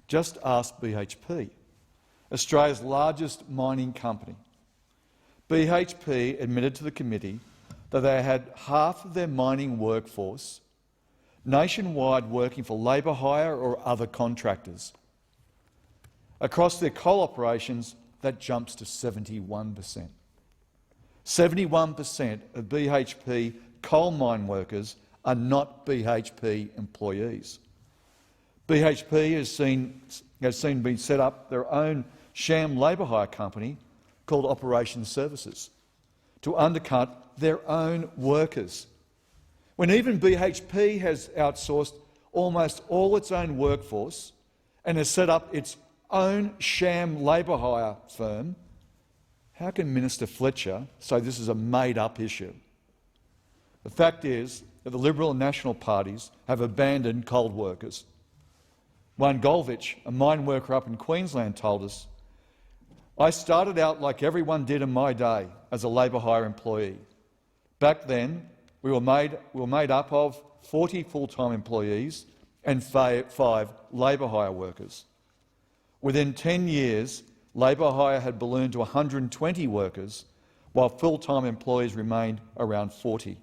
Just ask BHP, Australia's largest mining company. BHP admitted to the committee that they had half of their mining workforce nationwide working for labour hire or other contractors. Across their coal operations, that jumps to 71%. 71% of BHP coal mine workers are not BHP employees. BHP has seen set up their own sham labour hire company called Operations Services to undercut their own workers. When even BHP has outsourced almost all its own workforce and has set up its own sham labour hire firm, how can Minister Fletcher say this is a made-up issue? The fact is that the Liberal and National parties have abandoned coal workers. Wayne Golvich, a mine worker up in Queensland, told us, "I started out like everyone did in my day as a labour hire employee. Back then, we were made up of 40 full-time employees and 5 labour hire workers. Within 10 years, labour hire had ballooned to 120 workers, while full-time employees remained around 40.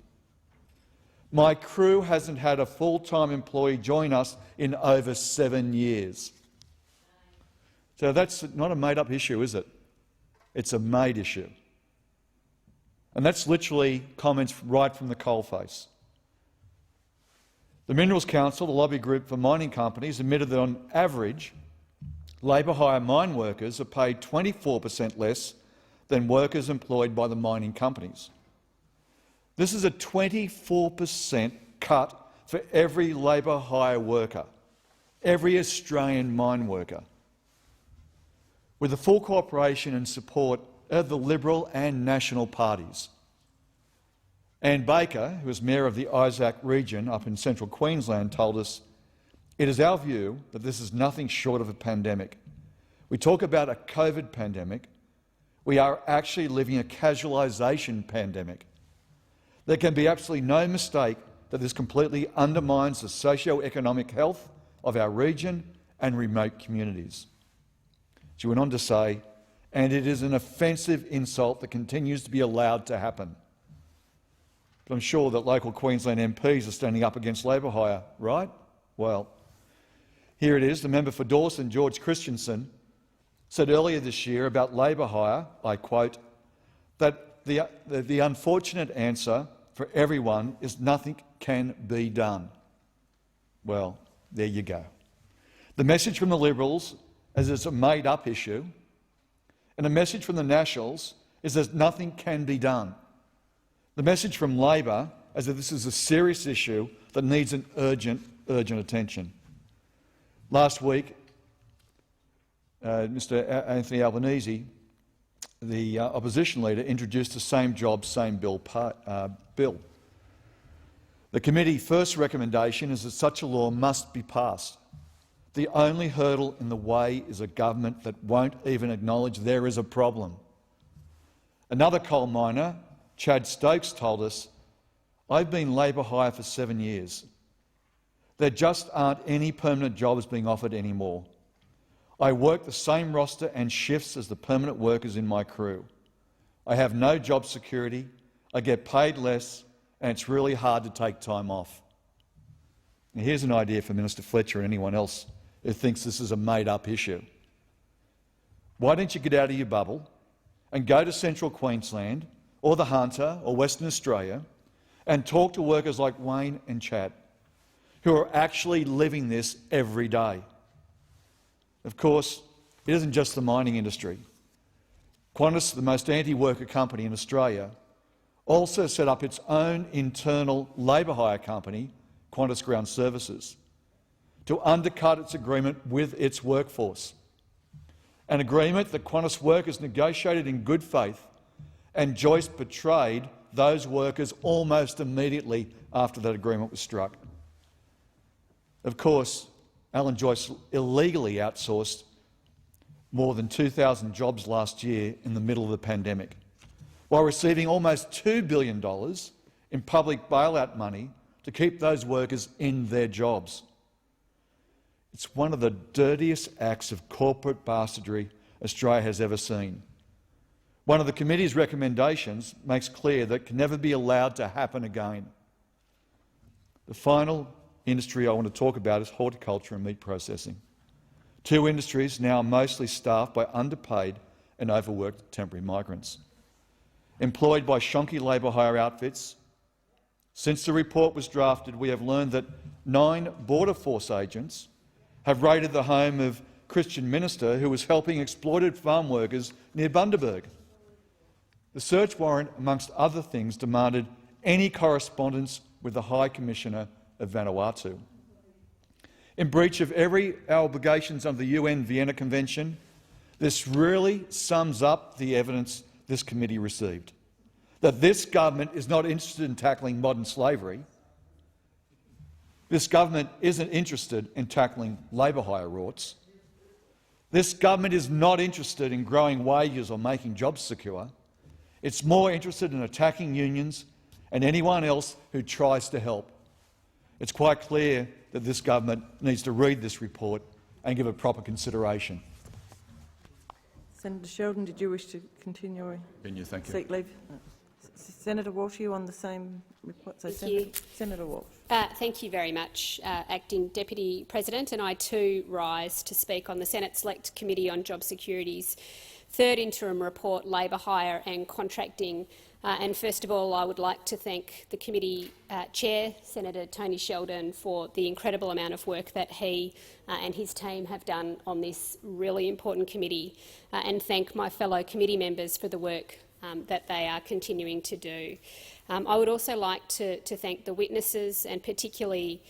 My crew hasn't had a full-time employee join us in over 7 years." So that's not a made-up issue, is it? It's a made issue. And that's literally comments right from the coalface. The Minerals Council, the lobby group for mining companies, admitted that on average, labour hire mine workers are paid 24% less than workers employed by the mining companies. This is a 24% cut for every labour hire worker, every Australian mine worker. With the full cooperation and support of the Liberal and National parties. Anne Baker, who is Mayor of the Isaac region up in central Queensland, told us, "It is our view that this is nothing short of a pandemic. We talk about a COVID pandemic. We are actually living a casualisation pandemic. There can be absolutely no mistake that this completely undermines the socio-economic health of our region and remote communities." She went on to say, "And it is an offensive insult that continues to be allowed to happen." But I'm sure that local Queensland MPs are standing up against labour hire, right? Well, here it is. The member for Dawson, George Christensen, said earlier this year about labour hire, I quote, that the unfortunate answer for everyone is nothing can be done. Well, there you go. The message from the Liberals is it's a made-up issue, and the message from the Nationals is that nothing can be done. The message from Labor is that this is a serious issue that needs an urgent attention. Last week, Mr Anthony Albanese the opposition leader introduced the Same Job, Same Bill bill. The committee's first recommendation is that such a law must be passed. The only hurdle in the way is a government that won't even acknowledge there is a problem. Another coal miner, Chad Stokes, told us, "I've been labour hire for 7 years. There just aren't any permanent jobs being offered anymore. I work the same roster and shifts as the permanent workers in my crew. I have no job security, I get paid less, and it's really hard to take time off." Now, here's an idea for Minister Fletcher and anyone else who thinks this is a made-up issue. Why don't you get out of your bubble and go to Central Queensland or the Hunter or Western Australia and talk to workers like Wayne and Chad, who are actually living this every day? Of course, it isn't just the mining industry. Qantas, the most anti-worker company in Australia, also set up its own internal labour hire company, Qantas Ground Services, to undercut its agreement with its workforce, an agreement that Qantas workers negotiated in good faith, and Joyce betrayed those workers almost immediately after that agreement was struck. Of course, Alan Joyce illegally outsourced more than 2,000 jobs last year in the middle of the pandemic, while receiving almost $2 billion in public bailout money to keep those workers in their jobs. It's one of the dirtiest acts of corporate bastardry Australia has ever seen. One of the committee's recommendations makes clear that it can never be allowed to happen again. The final industry I want to talk about is horticulture and meat processing. Two industries now mostly staffed by underpaid and overworked temporary migrants, employed by shonky labour hire outfits. Since the report was drafted, we have learned that 9 Border Force agents have raided the home of Christian minister who was helping exploited farm workers near Bundaberg. The search warrant, amongst other things, demanded any correspondence with the High Commissioner of Vanuatu. In breach of every obligations under the UN Vienna Convention, this really sums up the evidence this committee received, that this government is not interested in tackling modern slavery. This government isn't interested in tackling labour hire rorts. This government is not interested in growing wages or making jobs secure. It's more interested in attacking unions and anyone else who tries to help. It's quite clear that this government needs to read this report and give it proper consideration. Senator Sheldon, did you wish to continue? Thank you. Seek leave. Senator Walsh, you on the same report? So Senator Walsh. Thank you very much, Acting Deputy President, and I too rise to speak on the Senate Select Committee on Job Security's third interim report, Labour Hire and Contracting. And first of all, I would like to thank the committee chair, Senator Tony Sheldon, for the incredible amount of work that he and his team have done on this really important committee, and thank my fellow committee members for the work that they are continuing to do. I would also like to thank the witnesses and particularly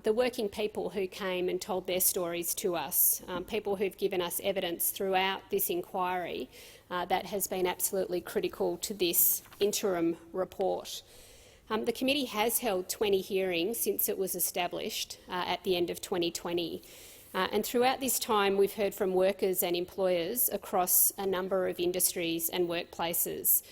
the working people who came and told their stories to us, people who've given us evidence throughout this inquiry that has been absolutely critical to this interim report. The committee has held 20 hearings since it was established at the end of 2020. And throughout this time, we've heard from workers and employers across a number of industries and workplaces.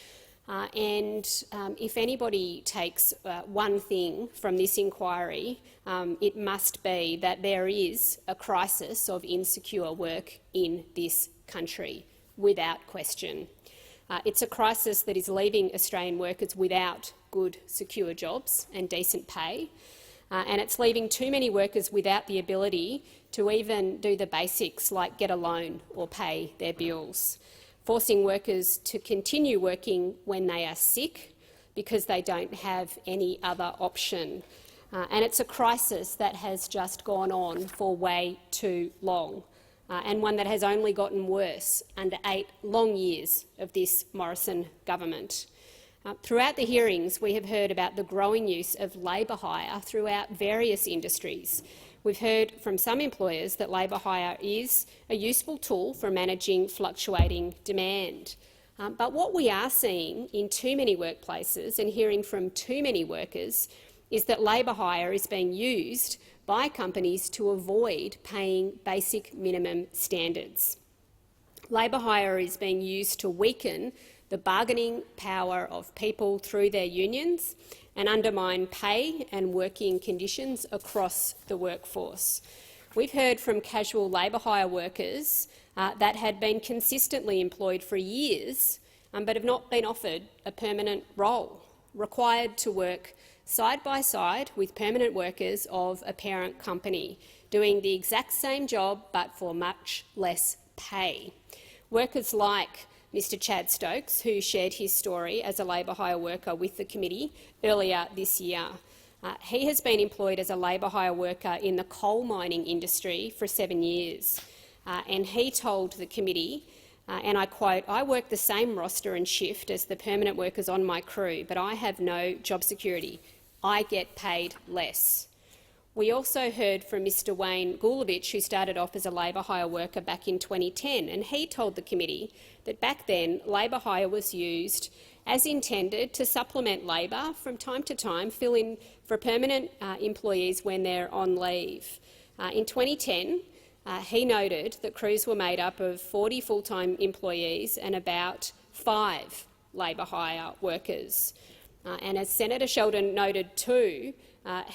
If anybody takes one thing from this inquiry, it must be that there is a crisis of insecure work in this country, without question. It's a crisis that is leaving Australian workers without good, secure jobs and decent pay, and it's leaving too many workers without the ability to even do the basics like get a loan or pay their bills, forcing workers to continue working when they are sick because they don't have any other option. And it's a crisis that has just gone on for way too long, and one that has only gotten worse under 8 long years of this Morrison government. Throughout the hearings, we have heard about the growing use of labour hire throughout various industries. We've heard from some employers that labour hire is a useful tool for managing fluctuating demand. But what we are seeing in too many workplaces and hearing from too many workers is that labour hire is being used by companies to avoid paying basic minimum standards. Labour hire is being used to weaken the bargaining power of people through their unions and undermine pay and working conditions across the workforce. We've heard from casual labour hire workers that had been consistently employed for years but have not been offered a permanent role, required to work side by side with permanent workers of a parent company, doing the exact same job but for much less pay. Workers like Mr Chad Stokes, who shared his story as a labour hire worker with the committee earlier this year. He has been employed as a labour hire worker in the coal mining industry for 7 years, and he told the committee, and I quote, "I work the same roster and shift as the permanent workers on my crew, but I have no job security. I get paid less." We also heard from Mr Wayne Gulovich, who started off as a labour hire worker back in 2010, and he told the committee that back then labour hire was used as intended to supplement labour from time to time, fill in for permanent employees when they're on leave. In 2010, he noted that crews were made up of 40 full-time employees and about 5 labour hire workers. And as Senator Sheldon noted too,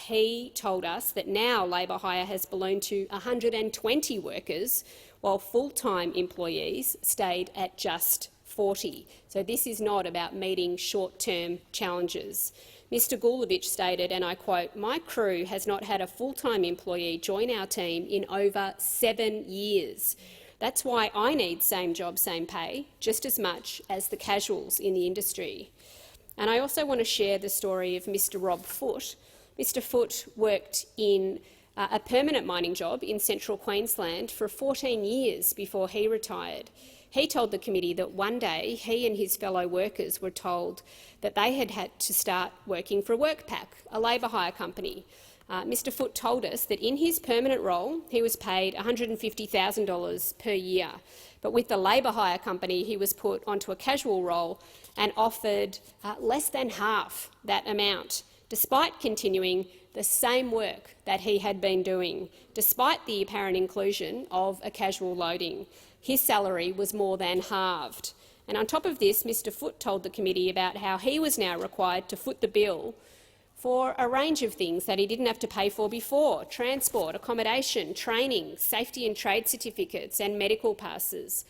he told us that now labour hire has ballooned to 120 workers, while full-time employees stayed at just 40. So this is not about meeting short-term challenges. Mr Gulovich stated, and I quote, "My crew has not had a full-time employee join our team in over 7 years. That's why I need same job, same pay, just as much as the casuals in the industry." And I also want to share the story of Mr Rob Foote. Mr Foote worked in a permanent mining job in central Queensland for 14 years before he retired. He told the committee that one day he and his fellow workers were told that they had had to start working for WorkPac, a labour hire company. Mr Foote told us that in his permanent role he was paid $150,000 per year, but with the labour hire company he was put onto a casual role and offered less than half that amount, despite continuing the same work that he had been doing, despite the apparent inclusion of a casual loading. His salary was more than halved. And on top of this, Mr Foote told the committee about how he was now required to foot the bill for a range of things that he didn't have to pay for before: transport, accommodation, training, safety and trade certificates and medical passes.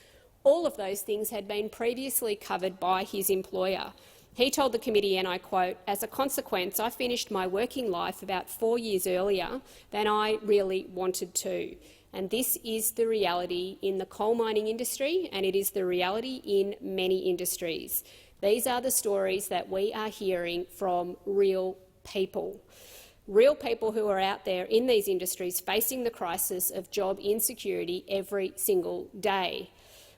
All of those things had been previously covered by his employer. He told the committee, and I quote, "As a consequence, I finished my working life about 4 years earlier than I really wanted to." And this is the reality in the coal mining industry, and it is the reality in many industries. These are the stories that we are hearing from real people who are out there in these industries facing the crisis of job insecurity every single day.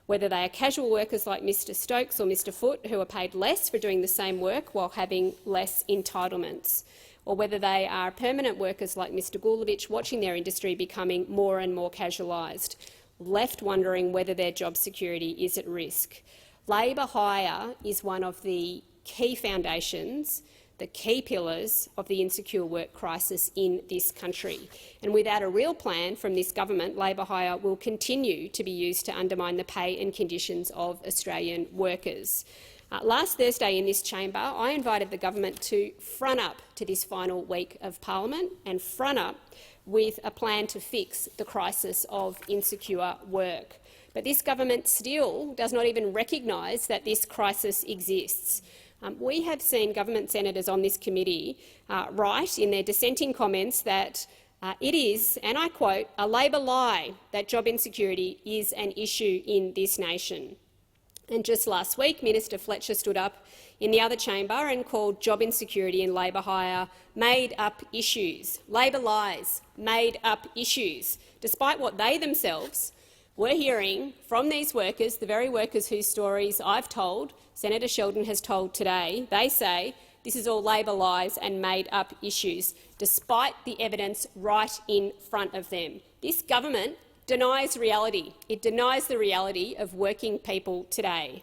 Whether they are casual workers like Mr Stokes or Mr Foote, who are paid less for doing the same work while having less entitlements, or whether they are permanent workers like Mr Gulovich watching their industry becoming more and more casualised, left wondering whether their job security is at risk. Labour hire is one of the key foundations, the key pillars of the insecure work crisis in this country. And without a real plan from this government, labour hire will continue to be used to undermine the pay and conditions of Australian workers. Last Thursday in this chamber, I invited the government to front up to this final week of parliament and front up with a plan to fix the crisis of insecure work. But this government still does not even recognise that this crisis exists. We have seen government senators on this committee write in their dissenting comments that it is, and I quote, "a Labor lie that job insecurity is an issue in this nation." And just last week, Minister Fletcher stood up in the other chamber and called job insecurity and labour hire made-up issues. Labor lies, made-up issues, despite what they themselves were hearing from these workers, the very workers whose stories I've told, Senator Sheldon has told today. They say this is all Labor lies and made-up issues, despite the evidence right in front of them. This government denies reality. It denies the reality of working people today.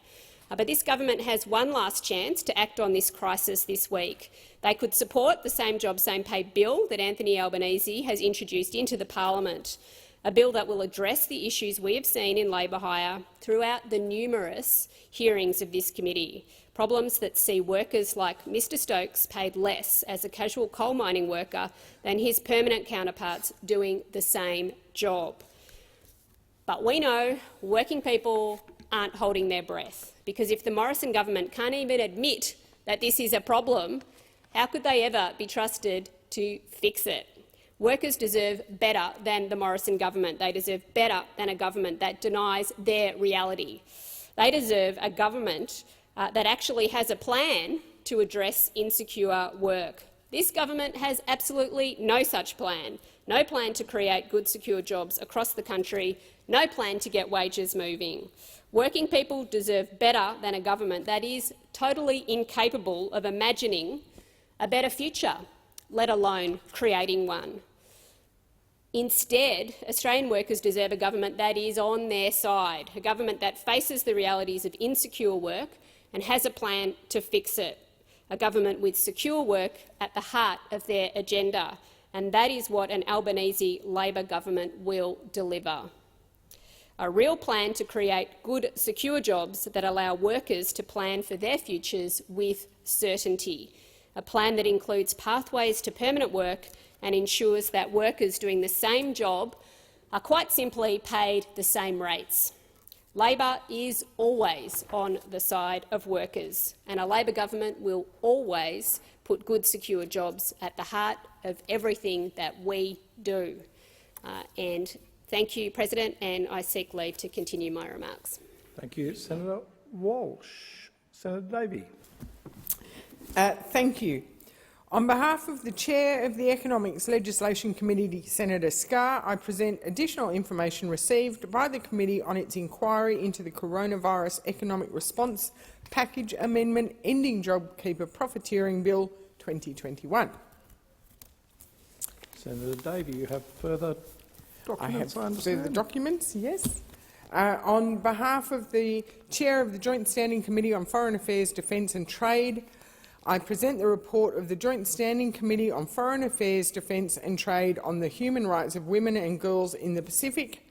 But this government has one last chance to act on this crisis this week. They could support the Same Job, Same Pay bill that Anthony Albanese has introduced into the parliament, a bill that will address the issues we have seen in labour hire throughout the numerous hearings of this committee, problems that see workers like Mr Stokes paid less as a casual coal mining worker than his permanent counterparts doing the same job. But we know working people aren't holding their breath, because if the Morrison government can't even admit that this is a problem, how could they ever be trusted to fix it? Workers deserve better than the Morrison government. They deserve better than a government that denies their reality. They deserve a government that actually has a plan to address insecure work. This government has absolutely no such plan. No plan to create good, secure jobs across the country. No plan to get wages moving. Working people deserve better than a government that is totally incapable of imagining a better future, let alone creating one. Instead, Australian workers deserve a government that is on their side, a government that faces the realities of insecure work and has a plan to fix it, a government with secure work at the heart of their agenda, and that is what an Albanese Labor government will deliver. A real plan to create good, secure jobs that allow workers to plan for their futures with certainty. A plan that includes pathways to permanent work and ensures that workers doing the same job are quite simply paid the same rates. Labor is always on the side of workers, and a Labor government will always put good, secure jobs at the heart of everything that we do. Thank you, President, and I seek leave to continue my remarks. Thank you. Senator Walsh. Senator Davey. Thank you. On behalf of the Chair of the Economics Legislation Committee, Senator Scarr, I present additional information received by the committee on its inquiry into the Coronavirus Economic Response Package Amendment Ending JobKeeper Profiteering Bill 2021. Senator Davey, you have further documents, I understand. Further documents, yes. On behalf of the Chair of the Joint Standing Committee on Foreign Affairs, Defence and Trade, I present the report of the Joint Standing Committee on Foreign Affairs, Defence and Trade on the human rights of women and girls in the Pacific,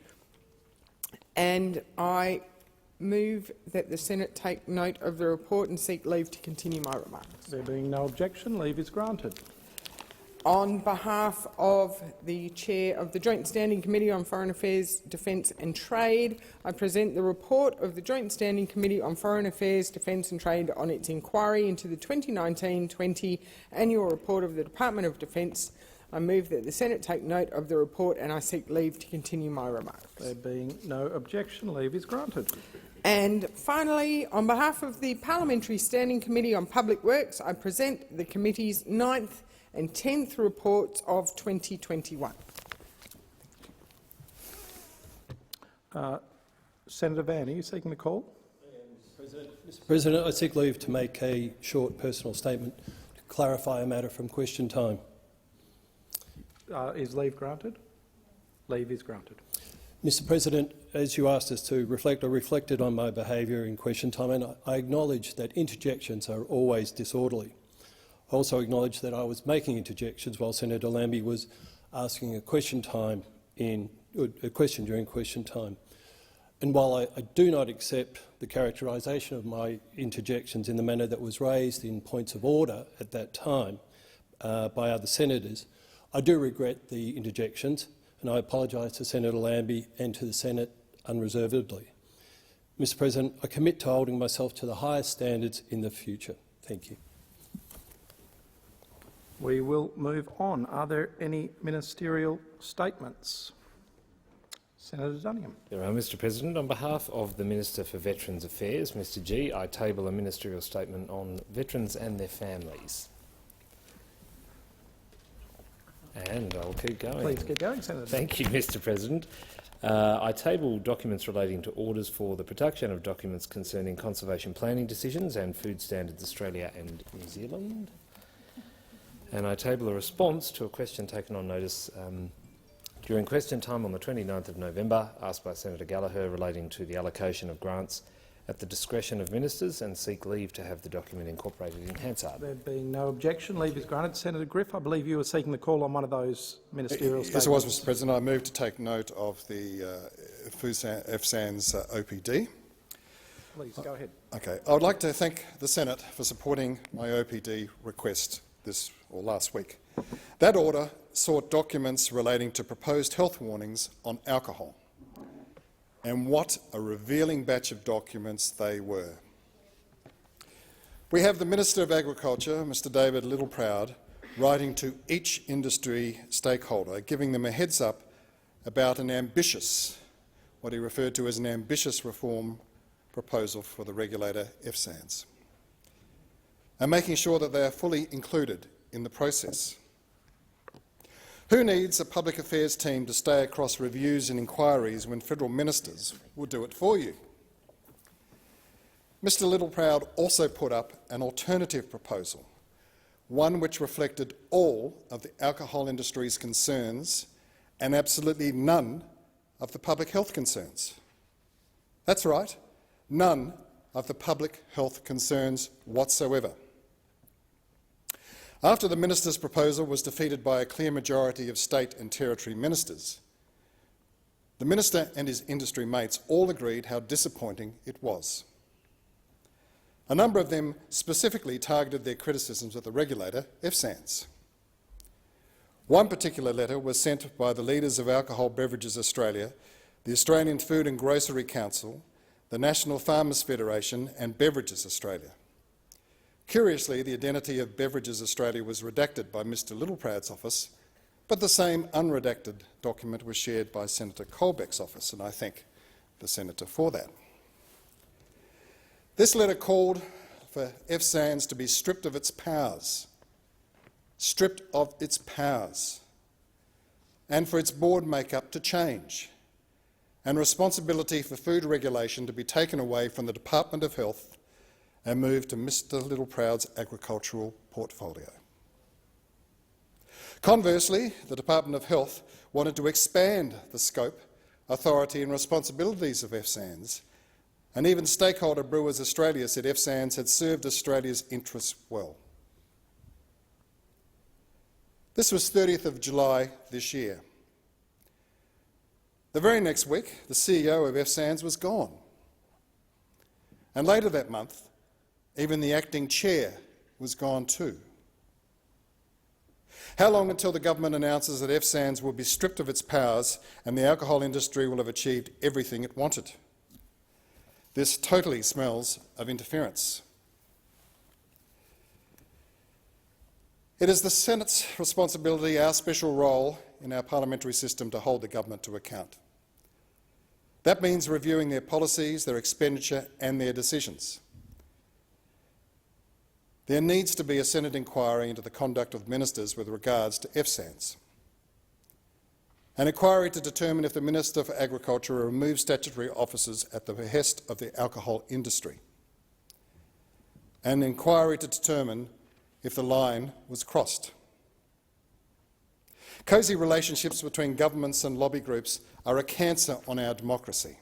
and I move that the Senate take note of the report and seek leave to continue my remarks. There being no objection, leave is granted. On behalf of the Chair of the Joint Standing Committee on Foreign Affairs, Defence and Trade, I present the report of the Joint Standing Committee on Foreign Affairs, Defence and Trade on its inquiry into the 2019-20 annual report of the Department of Defence. I move that the Senate take note of the report and I seek leave to continue my remarks. There being no objection, leave is granted. And finally, on behalf of the Parliamentary Standing Committee on Public Works, I present the committee's 9th and 10th reports of 2021. Senator Van, are you seeking the call? Mr. President, I seek leave to make a short personal statement to clarify a matter from question time. Is leave granted? Leave is granted. Mr. President, as you asked us to reflect, I reflected on my behaviour in question time, and I acknowledge that interjections are always disorderly. I also acknowledge that I was making interjections while Senator Lambie was asking a question during question time. And while I do not accept the characterisation of my interjections in the manner that was raised in points of order at that time by other senators, I do regret the interjections, and I apologise to Senator Lambie and to the Senate unreservedly. Mr. President, I commit to holding myself to the highest standards in the future. Thank you. We will move on. Are there any ministerial statements? Senator Duniam. There are, Mr. President. On behalf of the Minister for Veterans Affairs, Mr G, I table a ministerial statement on veterans and their families. And I'll keep going. Please keep going, Senator. Thank you, Mr. President. I table documents relating to orders for the production of documents concerning conservation planning decisions and Food Standards Australia and New Zealand. And I table a response to a question taken on notice during question time on the 29th of November, asked by Senator Gallagher, relating to the allocation of grants at the discretion of ministers and seek leave to have the document incorporated in Hansard. There being no objection, leave is granted. Senator Griff, I believe you were seeking the call on one of those ministerial statements. Yes, it was, Mr President. I move to take note of the FSANZ OPD. Please, go ahead. Okay. I would like to thank the Senate for supporting my OPD request last week. That order sought documents relating to proposed health warnings on alcohol. And what a revealing batch of documents they were. We have the Minister of Agriculture, Mr David Littleproud, writing to each industry stakeholder, giving them a heads up about what he referred to as an ambitious reform proposal for the regulator FSANZ, and making sure that they are fully included in the process. Who needs a public affairs team to stay across reviews and inquiries when federal ministers will do it for you? Mr Littleproud also put up an alternative proposal, one which reflected all of the alcohol industry's concerns and absolutely none of the public health concerns. That's right, none of the public health concerns whatsoever. After the minister's proposal was defeated by a clear majority of state and territory ministers, the minister and his industry mates all agreed how disappointing it was. A number of them specifically targeted their criticisms of the regulator, FSANZ. One particular letter was sent by the leaders of Alcohol Beverages Australia, the Australian Food and Grocery Council, the National Farmers Federation and Beverages Australia. Curiously, the identity of Beverages Australia was redacted by Mr Littleproud's office, but the same unredacted document was shared by Senator Colbeck's office, and I thank the senator for that. This letter called for FSANZ to be stripped of its powers, and for its board makeup to change, and responsibility for food regulation to be taken away from the Department of Health and moved to Mr Littleproud's agricultural portfolio. Conversely, the Department of Health wanted to expand the scope, authority and responsibilities of FSANZ, and even stakeholder Brewers Australia said FSANZ had served Australia's interests well. This was 30th of July this year. The very next week, the CEO of FSANZ was gone. And later that month, even the acting chair was gone too. How long until the government announces that FSANZ will be stripped of its powers and the alcohol industry will have achieved everything it wanted? This totally smells of interference. It is the Senate's responsibility, our special role in our parliamentary system, to hold the government to account. That means reviewing their policies, their expenditure and their decisions. There needs to be a Senate inquiry into the conduct of ministers with regards to FSANZ. An inquiry to determine if the Minister for Agriculture removed statutory officers at the behest of the alcohol industry. An inquiry to determine if the line was crossed. Cosy relationships between governments and lobby groups are a cancer on our democracy.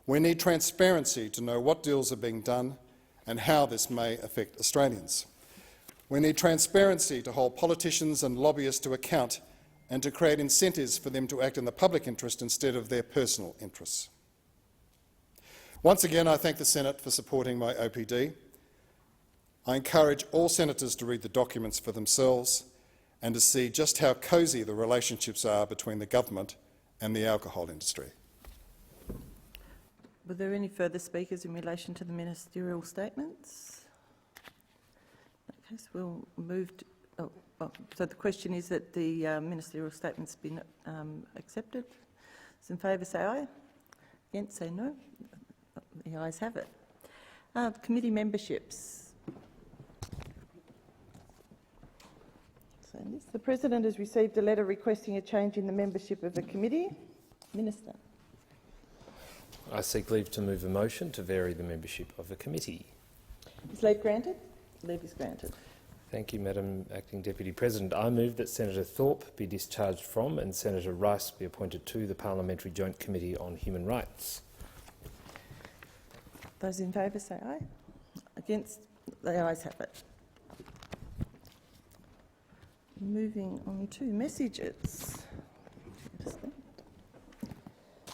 We need transparency to know what deals are being done and how this may affect Australians. We need transparency to hold politicians and lobbyists to account and to create incentives for them to act in the public interest instead of their personal interests. Once again, I thank the Senate for supporting my OPD. I encourage all senators to read the documents for themselves and to see just how cosy the relationships are between the government and the alcohol industry. Were there any further speakers in relation to the ministerial statements? Okay, so we'll move to, so the question is that the ministerial statement's been accepted. Those in favour say aye. Against say no. The ayes have it. Committee memberships. So the President has received a letter requesting a change in the membership of a committee. Minister. I seek leave to move a motion to vary the membership of a committee. Is leave granted? Leave is granted. Thank you, Madam Acting Deputy President. I move that Senator Thorpe be discharged from and Senator Rice be appointed to the Parliamentary Joint Committee on Human Rights. Those in favour say aye. Against? The ayes have it. Moving on to messages.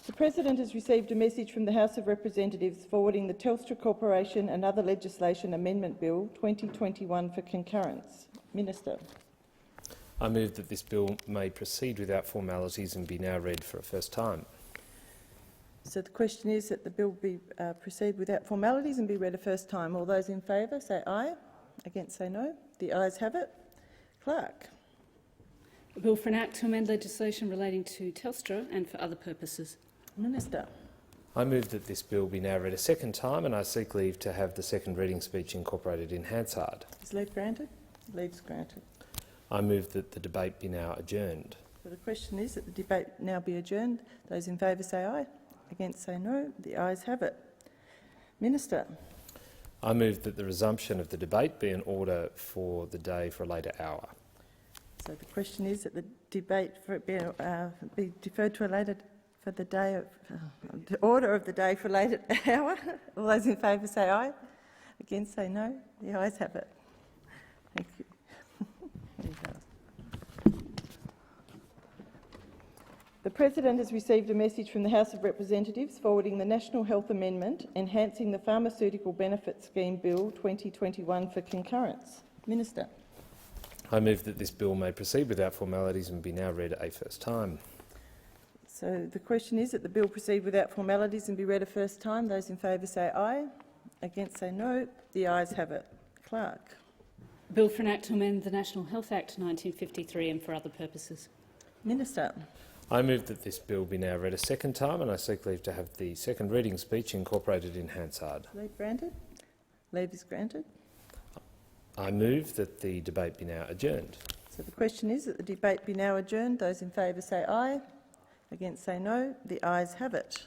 The President has received a message from the House of Representatives forwarding the Telstra Corporation and Other Legislation Amendment Bill 2021 for concurrence. Minister. I move that this bill may proceed without formalities and be now read for a first time. So the question is that the bill be proceed without formalities and be read a first time. All those in favour say aye. Against say no. The ayes have it. Clerk. A bill for an act to amend legislation relating to Telstra and for other purposes. Minister. I move that this bill be now read a second time, and I seek leave to have the second reading speech incorporated in Hansard. Is leave granted? Leave is granted. I move that the debate be now adjourned. So the question is that the debate now be adjourned. Those in favour say aye. Against say no. The ayes have it. Minister. I move that the resumption of the debate be in order for the day for a later hour. So the question is that the debate be deferred to a later for the day of the order of the day for a later hour. All those in favour say aye. Against say no. The ayes have it. Thank you. The President has received a message from the House of Representatives forwarding the National Health Amendment enhancing the Pharmaceutical Benefit Scheme Bill 2021 for concurrence. Minister. I move that this bill may proceed without formalities and be now read a first time. So the question is that the bill proceed without formalities and be read a first time. Those in favour say aye. Against say no. The ayes have it. Clerk. A bill for an act to amend the National Health Act 1953 and for other purposes. Minister. I move that this bill be now read a second time, and I seek leave to have the second reading speech incorporated in Hansard. Leave granted. Leave is granted. I move that the debate be now adjourned. So the question is that the debate be now adjourned. Those in favour say aye. Against say no. The ayes have it.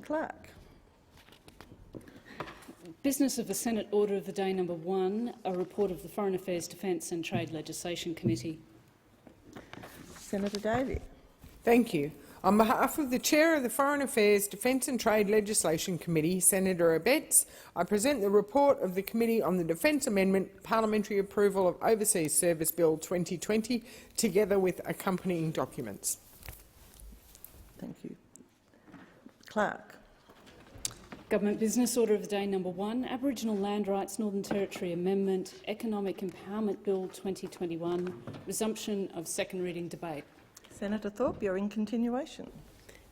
Clerk. Business of the Senate Order of the Day number 1, a report of the Foreign Affairs, Defence and Trade Legislation Committee. Senator Davey. Thank you. On behalf of the Chair of the Foreign Affairs, Defence and Trade Legislation Committee, Senator Abetz, I present the report of the Committee on the Defence Amendment Parliamentary Approval of Overseas Service Bill 2020, together with accompanying documents. Thank you. Clerk. Government Business Order of the Day number 1, Aboriginal Land Rights Northern Territory Amendment, Economic Empowerment Bill 2021, resumption of second reading debate. Senator Thorpe, you're in continuation.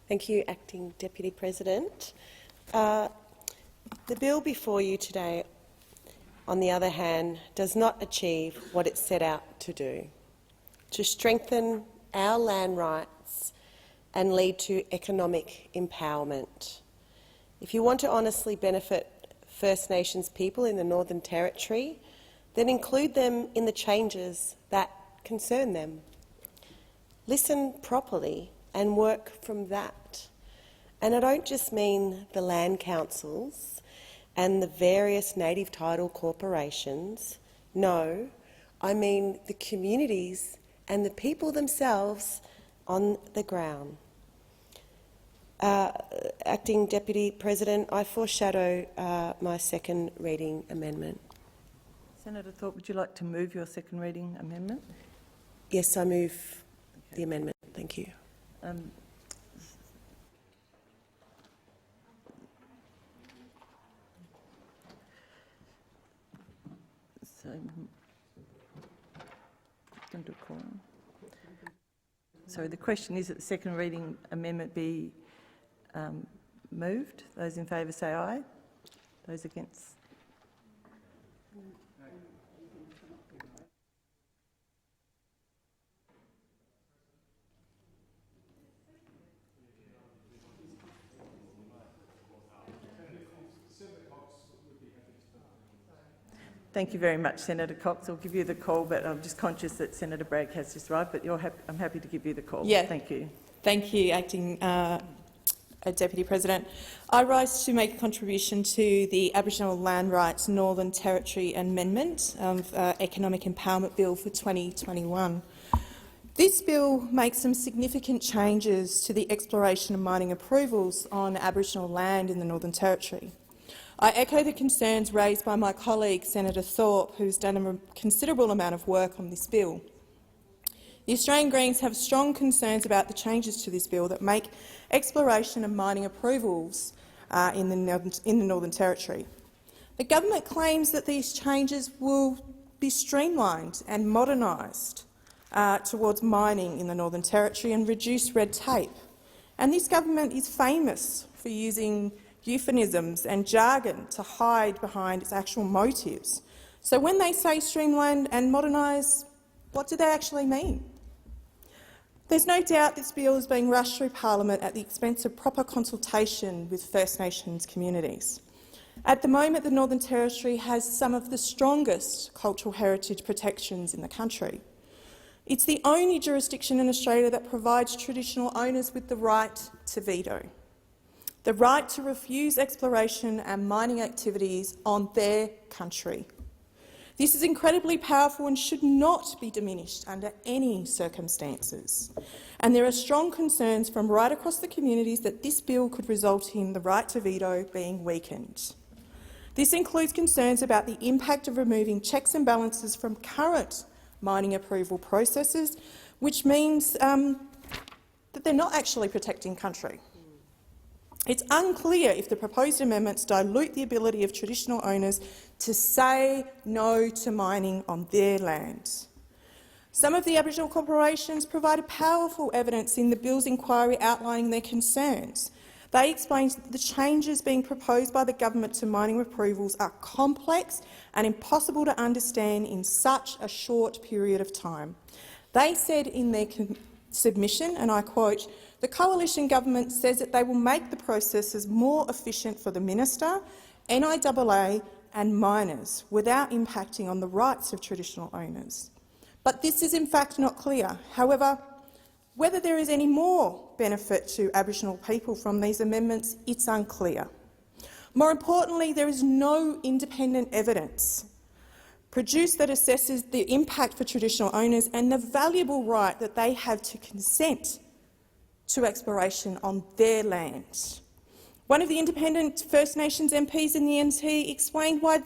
Thank you, Acting Deputy President. The bill before you today, on the other hand, does not achieve what it set out to do, to strengthen our land rights and lead to economic empowerment. If you want to honestly benefit First Nations people in the Northern Territory, then include them in the changes that concern them. Listen properly and work from that. And I don't just mean the land councils and the various native title corporations. No, I mean the communities and the people themselves on the ground. Acting Deputy President, I foreshadow my second reading amendment. Senator Thorpe, would you like to move your second reading amendment? Yes, I move the amendment. Thank you. So the question is that the second reading amendment be moved. Those in favour say aye. Those against? Thank you very much, Senator Cox. I'll give you the call, but I'm just conscious that Senator Bragg has just arrived, but I'm happy to give you the call. Yeah. Thank you. Thank you, Acting Deputy President. I rise to make a contribution to the Aboriginal Land Rights Northern Territory Amendment of Economic Empowerment Bill for 2021. This bill makes some significant changes to the exploration and mining approvals on Aboriginal land in the Northern Territory. I echo the concerns raised by my colleague Senator Thorpe, who has done a considerable amount of work on this bill. The Australian Greens have strong concerns about the changes to this bill that make exploration and mining approvals in the Northern Territory. The government claims that these changes will be streamlined and modernised towards mining in the Northern Territory and reduce red tape. And this government is famous for using euphemisms and jargon to hide behind its actual motives. So when they say streamline and modernise, what do they actually mean? There's no doubt this bill is being rushed through Parliament at the expense of proper consultation with First Nations communities. At the moment, the Northern Territory has some of the strongest cultural heritage protections in the country. It's the only jurisdiction in Australia that provides traditional owners with the right to veto, the right to refuse exploration and mining activities on their country. This is incredibly powerful and should not be diminished under any circumstances. And there are strong concerns from right across the communities that this bill could result in the right to veto being weakened. This includes concerns about the impact of removing checks and balances from current mining approval processes, which means that they're not actually protecting country. It's unclear if the proposed amendments dilute the ability of traditional owners to say no to mining on their lands. Some of the Aboriginal corporations provided powerful evidence in the bill's inquiry outlining their concerns. They explained that the changes being proposed by the government to mining approvals are complex and impossible to understand in such a short period of time. They said in their submission, and I quote, "The coalition government says that they will make the processes more efficient for the minister, NIAA and miners without impacting on the rights of traditional owners." But this is in fact not clear. However, whether there is any more benefit to Aboriginal people from these amendments, it's unclear. More importantly, there is no independent evidence produced that assesses the impact for traditional owners and the valuable right that they have to consent to exploration on their land. One of the independent First Nations MPs in the NT explained why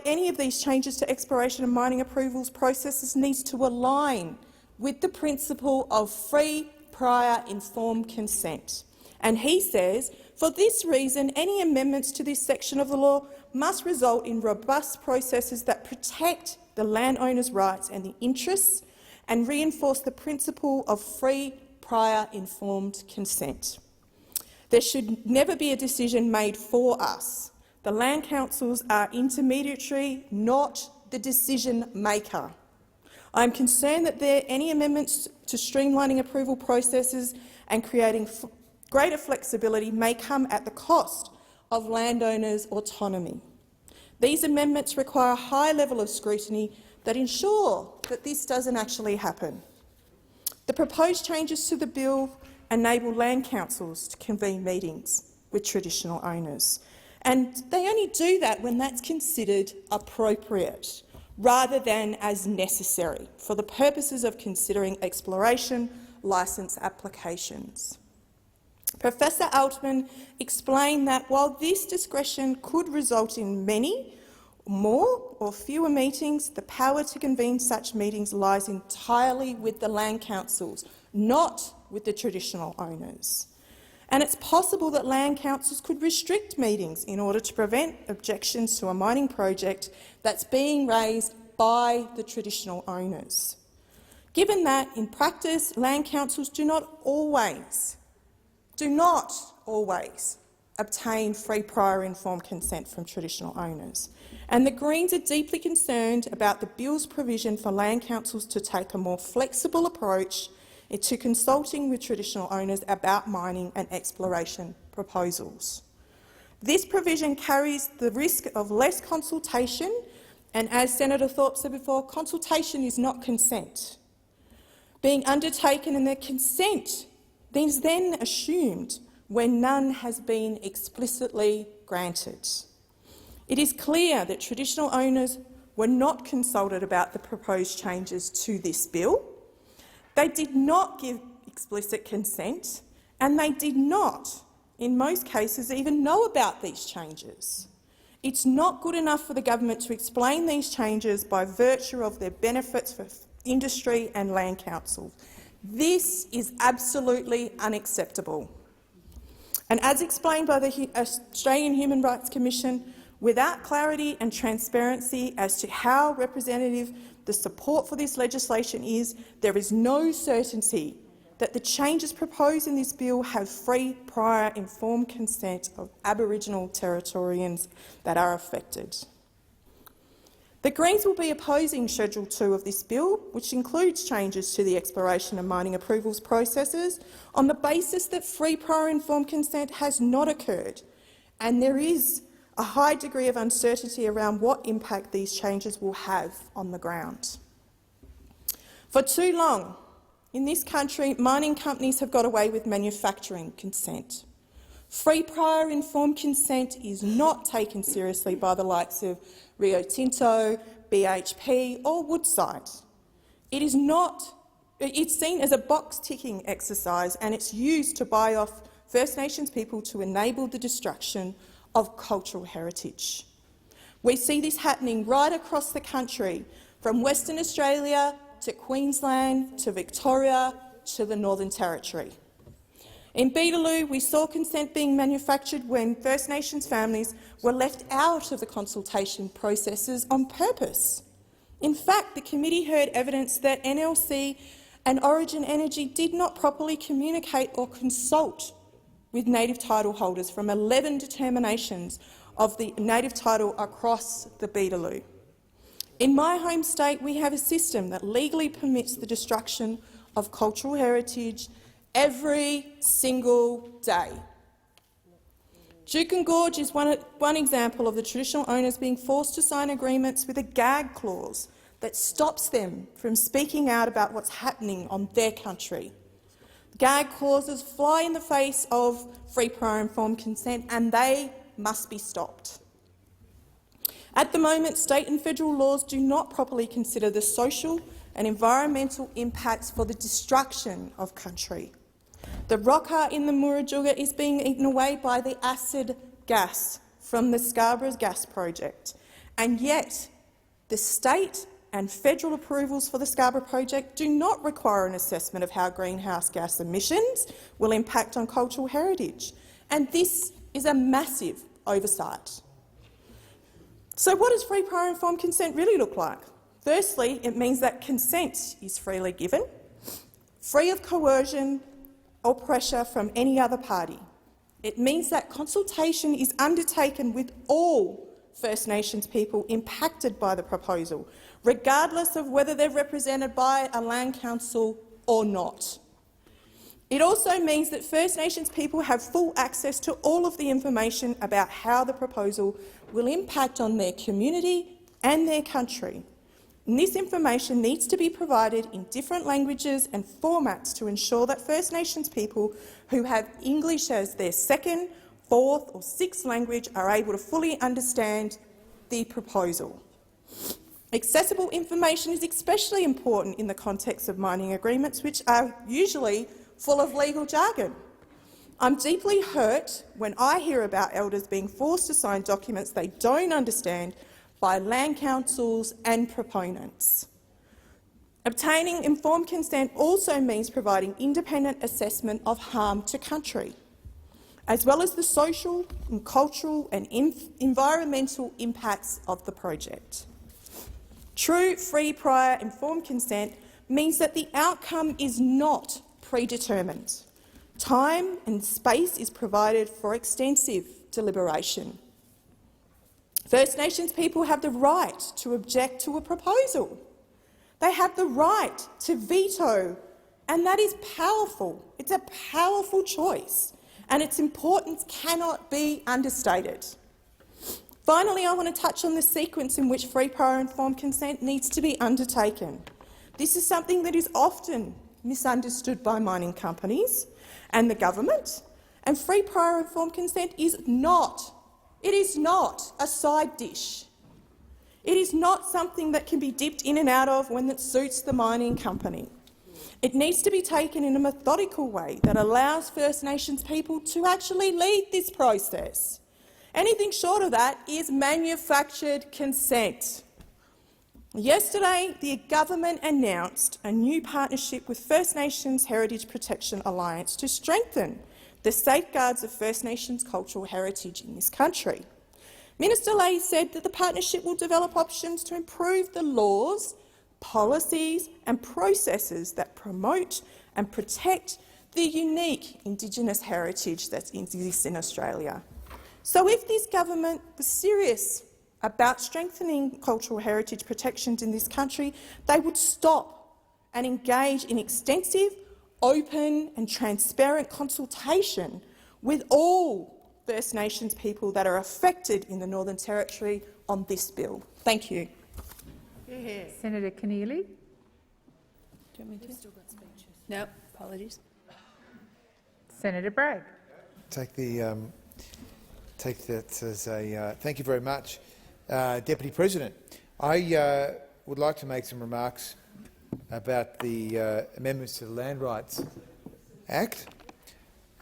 any of these changes to exploration and mining approvals processes needs to align with the principle of free, prior, informed consent. And he says, for this reason, any amendments to this section of the law must result in robust processes that protect the landowner's rights and the interests and reinforce the principle of free, prior, informed consent. There should never be a decision made for us. The land councils are intermediary, not the decision maker. I am concerned that any amendments to streamlining approval processes and creating greater flexibility may come at the cost of landowners' autonomy. These amendments require a high level of scrutiny that ensure that this doesn't actually happen. The proposed changes to the bill enable land councils to convene meetings with traditional owners, and they only do that when that's considered appropriate, rather than as necessary for the purposes of considering exploration licence applications. Professor Altman explained that while this discretion could result in many, more or fewer meetings, the power to convene such meetings lies entirely with the land councils, not with the traditional owners. And it's possible that land councils could restrict meetings in order to prevent objections to a mining project that's being raised by the traditional owners. Given that, in practice, land councils do not always obtain free, prior, informed consent from traditional owners. And the Greens are deeply concerned about the bill's provision for land councils to take a more flexible approach to consulting with traditional owners about mining and exploration proposals. This provision carries the risk of less consultation, and as Senator Thorpe said before, consultation is not consent being undertaken, and the consent is then assumed when none has been explicitly granted. It is clear that traditional owners were not consulted about the proposed changes to this bill. They did not give explicit consent, and they did not, in most cases, even know about these changes. It's not good enough for the government to explain these changes by virtue of their benefits for industry and land councils. This is absolutely unacceptable. And as explained by the Australian Human Rights Commission, without clarity and transparency as to how representative the support for this legislation is, there is no certainty that the changes proposed in this bill have free, prior, informed consent of Aboriginal Territorians that are affected. The Greens will be opposing Schedule 2 of this bill, which includes changes to the exploration and mining approvals processes, on the basis that free, prior, informed consent has not occurred, and there is a high degree of uncertainty around what impact these changes will have on the ground. For too long, in this country, mining companies have got away with manufacturing consent. Free, prior, informed consent is not taken seriously by the likes of Rio Tinto, BHP or Woodside. It's seen as a box-ticking exercise, and it's used to buy off First Nations people to enable the destruction of cultural heritage. We see this happening right across the country, from Western Australia to Queensland to Victoria to the Northern Territory. In Beetaloo, we saw consent being manufactured when First Nations families were left out of the consultation processes on purpose. In fact, the committee heard evidence that NLC and Origin Energy did not properly communicate or consult with native title holders from 11 determinations of the native title across the Beetaloo. In my home state, we have a system that legally permits the destruction of cultural heritage every single day. Juukan Gorge is one example of the traditional owners being forced to sign agreements with a gag clause that stops them from speaking out about what's happening on their country. Gag clauses fly in the face of free, prior, informed consent, and they must be stopped. At the moment, state and federal laws do not properly consider the social and environmental impacts for the destruction of country. The rock art in the Murujuga is being eaten away by the acid gas from the Scarborough Gas Project, and yet the state and federal approvals for the Scarborough Project do not require an assessment of how greenhouse gas emissions will impact on cultural heritage, and this is a massive oversight. So what does free, prior, informed consent really look like? Firstly, it means that consent is freely given, free of coercion or pressure from any other party. It means that consultation is undertaken with all First Nations people impacted by the proposal, regardless of whether they're represented by a land council or not. It also means that First Nations people have full access to all of the information about how the proposal will impact on their community and their country. And this information needs to be provided in different languages and formats to ensure that First Nations people who have English as their second, fourth or sixth language are able to fully understand the proposal. Accessible information is especially important in the context of mining agreements, which are usually full of legal jargon. I'm deeply hurt when I hear about elders being forced to sign documents they don't understand by land councils and proponents. Obtaining informed consent also means providing independent assessment of harm to country, as well as the social and cultural and environmental impacts of the project. True, free, prior, informed consent means that the outcome is not predetermined. Time and space is provided for extensive deliberation. First Nations people have the right to object to a proposal. They have the right to veto, and that is powerful. It's a powerful choice, and its importance cannot be understated. Finally, I want to touch on the sequence in which free, prior, informed consent needs to be undertaken. This is something that is often misunderstood by mining companies and the government, and free, prior, informed consent is not. It is not a side dish. It is not something that can be dipped in and out of when it suits the mining company. It needs to be taken in a methodical way that allows First Nations people to actually lead this process. Anything short of that is manufactured consent. Yesterday, the government announced a new partnership with First Nations Heritage Protection Alliance to strengthen the safeguards of First Nations cultural heritage in this country. Minister Ley said that the partnership will develop options to improve the laws, policies and processes that promote and protect the unique Indigenous heritage that exists in Australia. So if this government was serious about strengthening cultural heritage protections in this country, they would stop and engage in extensive, open and transparent consultation with all First Nations people that are affected in the Northern Territory on this bill. Thank you. Senator Keneally. Do you want me to? Still got speeches. No, apologies. Senator Bragg. Take that as a thank you very much, Deputy President. I would like to make some remarks about the amendments to the Land Rights Act,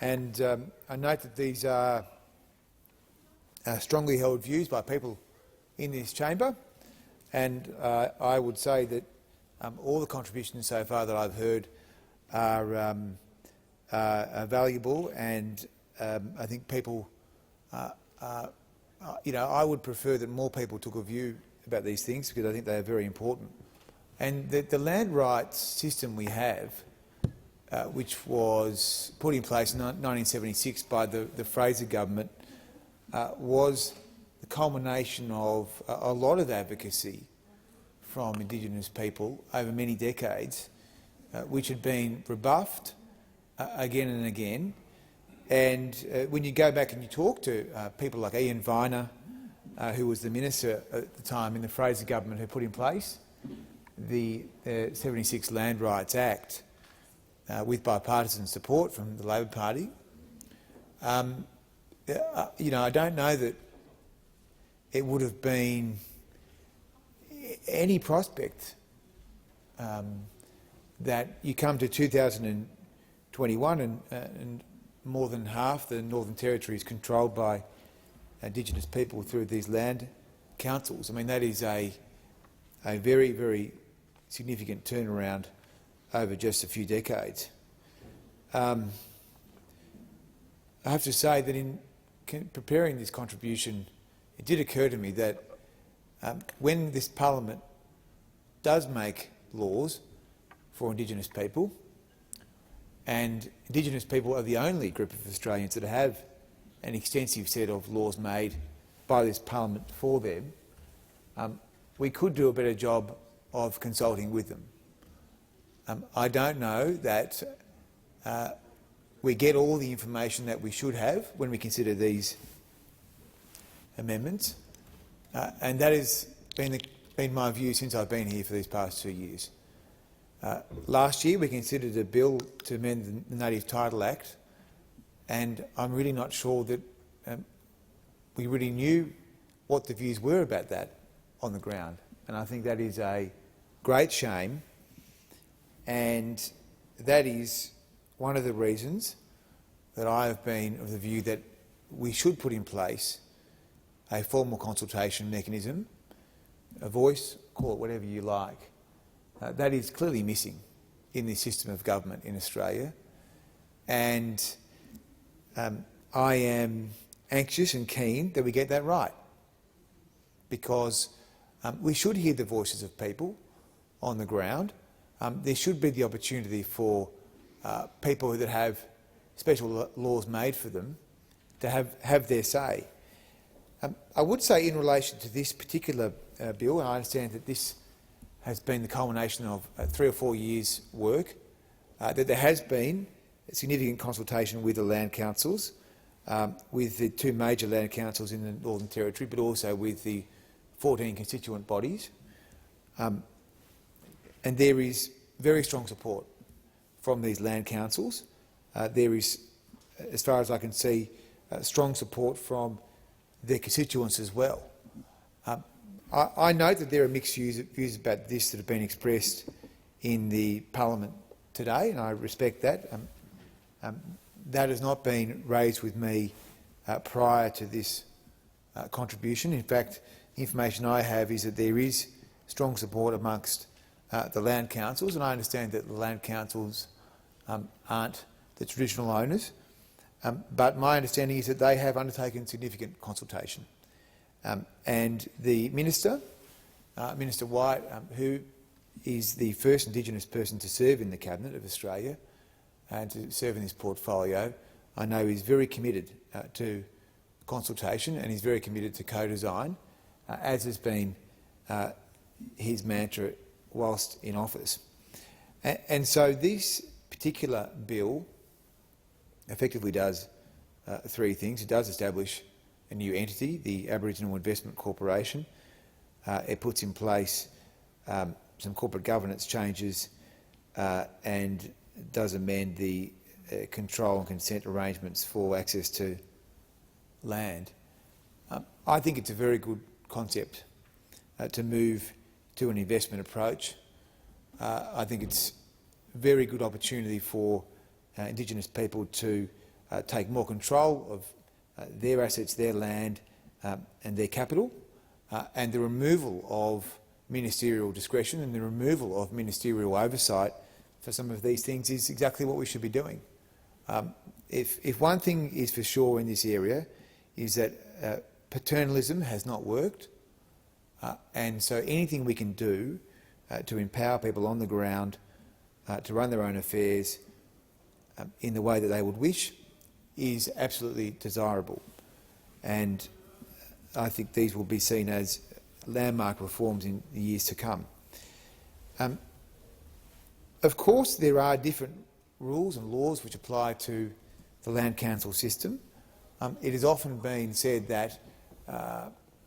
and I note that these are strongly held views by people in this chamber, and I would say that all the contributions so far that I've heard are valuable, and I think people, I would prefer that more people took a view about these things, because I think they are very important. And the land rights system we have, which was put in place in 1976 by the Fraser government, was the culmination of a lot of advocacy from Indigenous people over many decades, which had been rebuffed again and again. And when you go back and you talk to people like Ian Viner, who was the minister at the time in the Fraser government who put in place the 76 Land Rights Act with bipartisan support from the Labor Party, I don't know that it would have been any prospect that you come to 2021 and more than half the Northern Territory is controlled by Indigenous people through these land councils. I mean, that is a very, very significant turnaround over just a few decades. I have to say that in preparing this contribution, it did occur to me that when this parliament does make laws for Indigenous people, and Indigenous people are the only group of Australians that have an extensive set of laws made by this parliament for them, we could do a better job of consulting with them. I don't know that we get all the information that we should have when we consider these amendments, and that has been my view since I've been here for these past 2 years. Last year we considered a bill to amend the Native Title Act, and I'm really not sure that we really knew what the views were about that on the ground, and I think that is a great shame, and that is one of the reasons that I have been of the view that we should put in place a formal consultation mechanism, a voice, call it whatever you like, that is clearly missing in the system of government in Australia. And I am anxious and keen that we get that right, because we should hear the voices of people on the ground. There should be the opportunity for people that have special laws made for them to have their say. I would say in relation to this particular bill, and I understand that this has been the culmination of 3 or 4 years' work, that there has been a significant consultation with the land councils, with the 2 major land councils in the Northern Territory, but also with the 14 constituent bodies. And there is very strong support from these land councils. There is, as far as I can see, strong support from their constituents as well. I note that there are mixed views about this that have been expressed in the parliament today, and I respect that. That has not been raised with me prior to this contribution. In fact, the information I have is that there is strong support amongst the land councils, and I understand that the land councils aren't the traditional owners, but my understanding is that they have undertaken significant consultation. And the Minister, Minister White, who is the first Indigenous person to serve in the Cabinet of Australia and to serve in this portfolio, I know is very committed to consultation and is very committed to co-design, as has been his mantra whilst in office. And so this particular bill effectively does three things. It does establish a new entity, the Aboriginal Investment Corporation. It puts in place some corporate governance changes and does amend the control and consent arrangements for access to land. I think it's a very good concept to move to an investment approach. I think it's a very good opportunity for Indigenous people to take more control of their assets, their land and their capital, and the removal of ministerial discretion and the removal of ministerial oversight for some of these things is exactly what we should be doing. If one thing is for sure in this area is that paternalism has not worked, and so anything we can do to empower people on the ground to run their own affairs in the way that they would wish is absolutely desirable. And I think these will be seen as landmark reforms in the years to come. Of course, there are different rules and laws which apply to the Land Council system. It has often been said that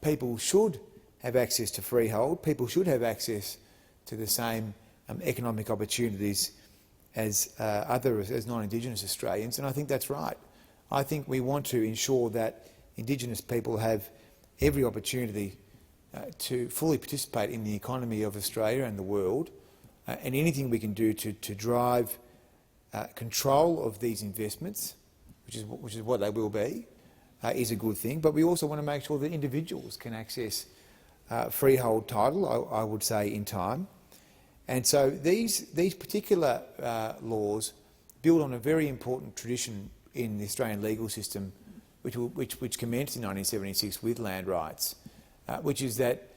people should have access to freehold, people should have access to the same economic opportunities as as non-Indigenous Australians, and I think that's right. I think we want to ensure that Indigenous people have every opportunity to fully participate in the economy of Australia and the world, and anything we can do to drive control of these investments, which is what they will be, is a good thing. But we also want to make sure that individuals can access freehold title, I would say, in time. And so these particular laws build on a very important tradition in the Australian legal system, which commenced in 1976 with land rights, which is that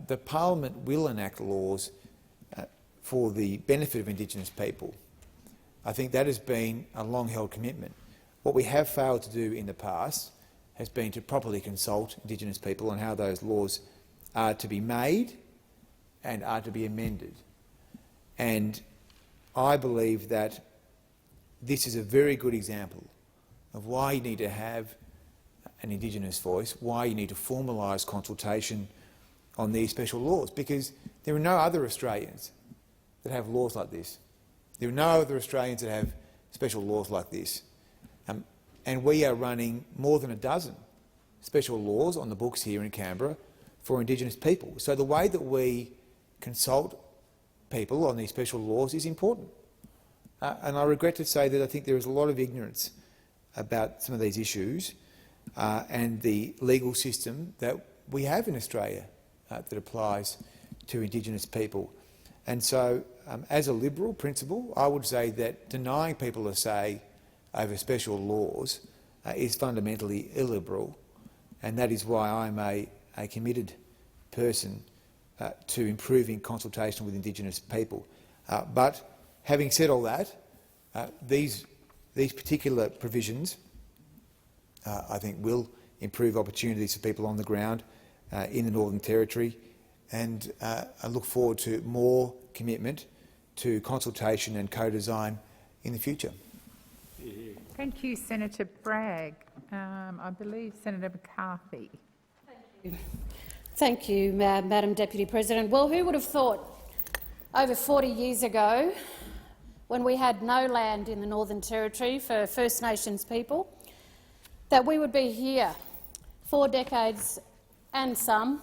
the Parliament will enact laws for the benefit of Indigenous people. I think that has been a long-held commitment. What we have failed to do in the past has been to properly consult Indigenous people on how those laws are to be made and are to be amended. And I believe that this is a very good example of why you need to have an Indigenous voice, why you need to formalise consultation on these special laws, because there are no other Australians that have laws like this. There are no other Australians that have special laws like this. And we are running more than a dozen special laws on the books here in Canberra for Indigenous people. So the way that we consult people on these special laws is important. And I regret to say that I think there is a lot of ignorance about some of these issues and the legal system that we have in Australia that applies to Indigenous people. And so, as a Liberal principle, I would say that denying people a say over special laws is fundamentally illiberal, and that is why I'm a committed person to improving consultation with Indigenous people. But having said all that, these particular provisions, I think, will improve opportunities for people on the ground in the Northern Territory, and I look forward to more commitment to consultation and co-design in the future. Thank you, Senator Bragg. I believe Senator McCarthy. Thank you, Madam Deputy President. Well, who would have thought over 40 years ago, when we had no land in the Northern Territory for First Nations people, that we would be here 4 decades and some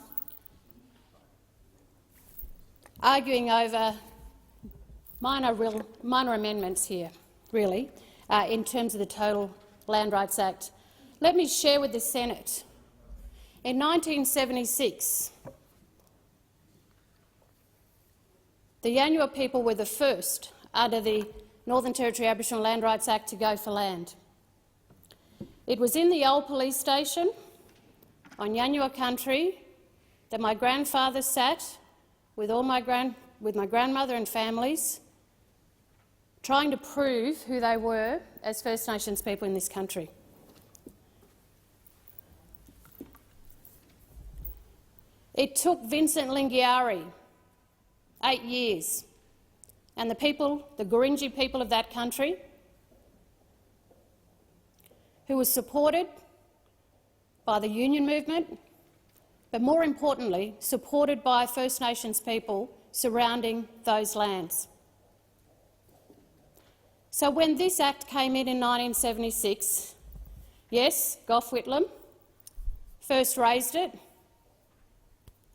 arguing over minor amendments here, really, in terms of the Total Land Rights Act. Let me share with the Senate. In 1976, the Yanyuwa people were the first under the Northern Territory Aboriginal Land Rights Act to go for land. It was in the old police station on Yanyuwa country that my grandfather sat with my grandmother and families, trying to prove who they were as First Nations people in this country. It took Vincent Lingiari 8 years, and the people, the Gurindji people of that country, who was supported by the union movement, but more importantly, supported by First Nations people surrounding those lands. So when this Act came in 1976, yes, Gough Whitlam first raised it,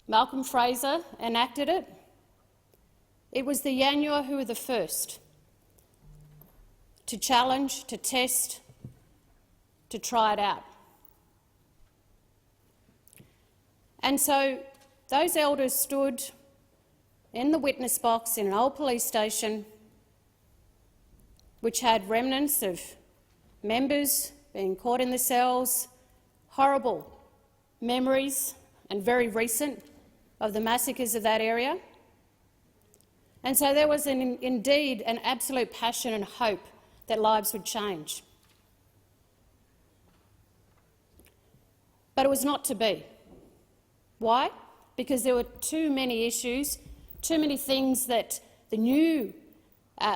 Malcolm Fraser enacted it. It was the Yanyuwa who were the first to challenge, to test, to try it out. And so those elders stood in the witness box in an old police station which had remnants of members being caught in the cells, horrible memories, and very recent, of the massacres of that area. And so there was indeed an absolute passion and hope that lives would change. But it was not to be. Why? Because there were too many issues, too many things that the new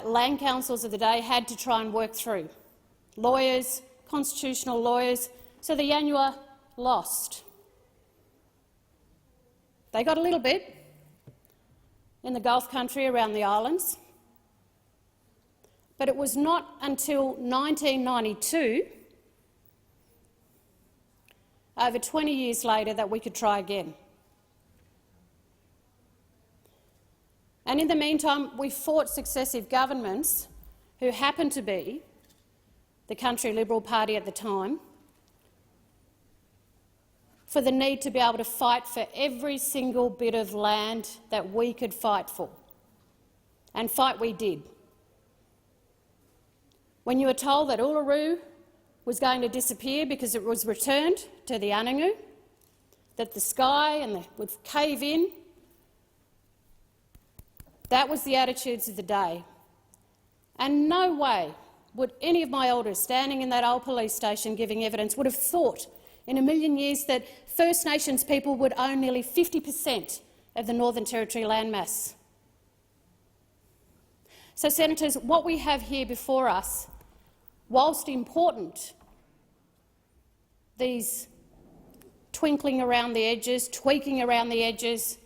land councils of the day had to try and work through. Lawyers, constitutional lawyers, so the Yanyuwa lost. They got a little bit in the Gulf country around the islands, but it was not until 1992, over 20 years later, that we could try again. And in the meantime, we fought successive governments who happened to be the Country Liberal Party at the time for the need to be able to fight for every single bit of land that we could fight for. And fight we did. When you were told that Uluru was going to disappear because it was returned to the Anangu, that the sky would cave in, that was the attitudes of the day. And no way would any of my elders standing in that old police station giving evidence would have thought in a million years that First Nations people would own nearly 50% of the Northern Territory landmass. So, Senators, what we have here before us, whilst important, these twinkling around the edges, tweaking around the edges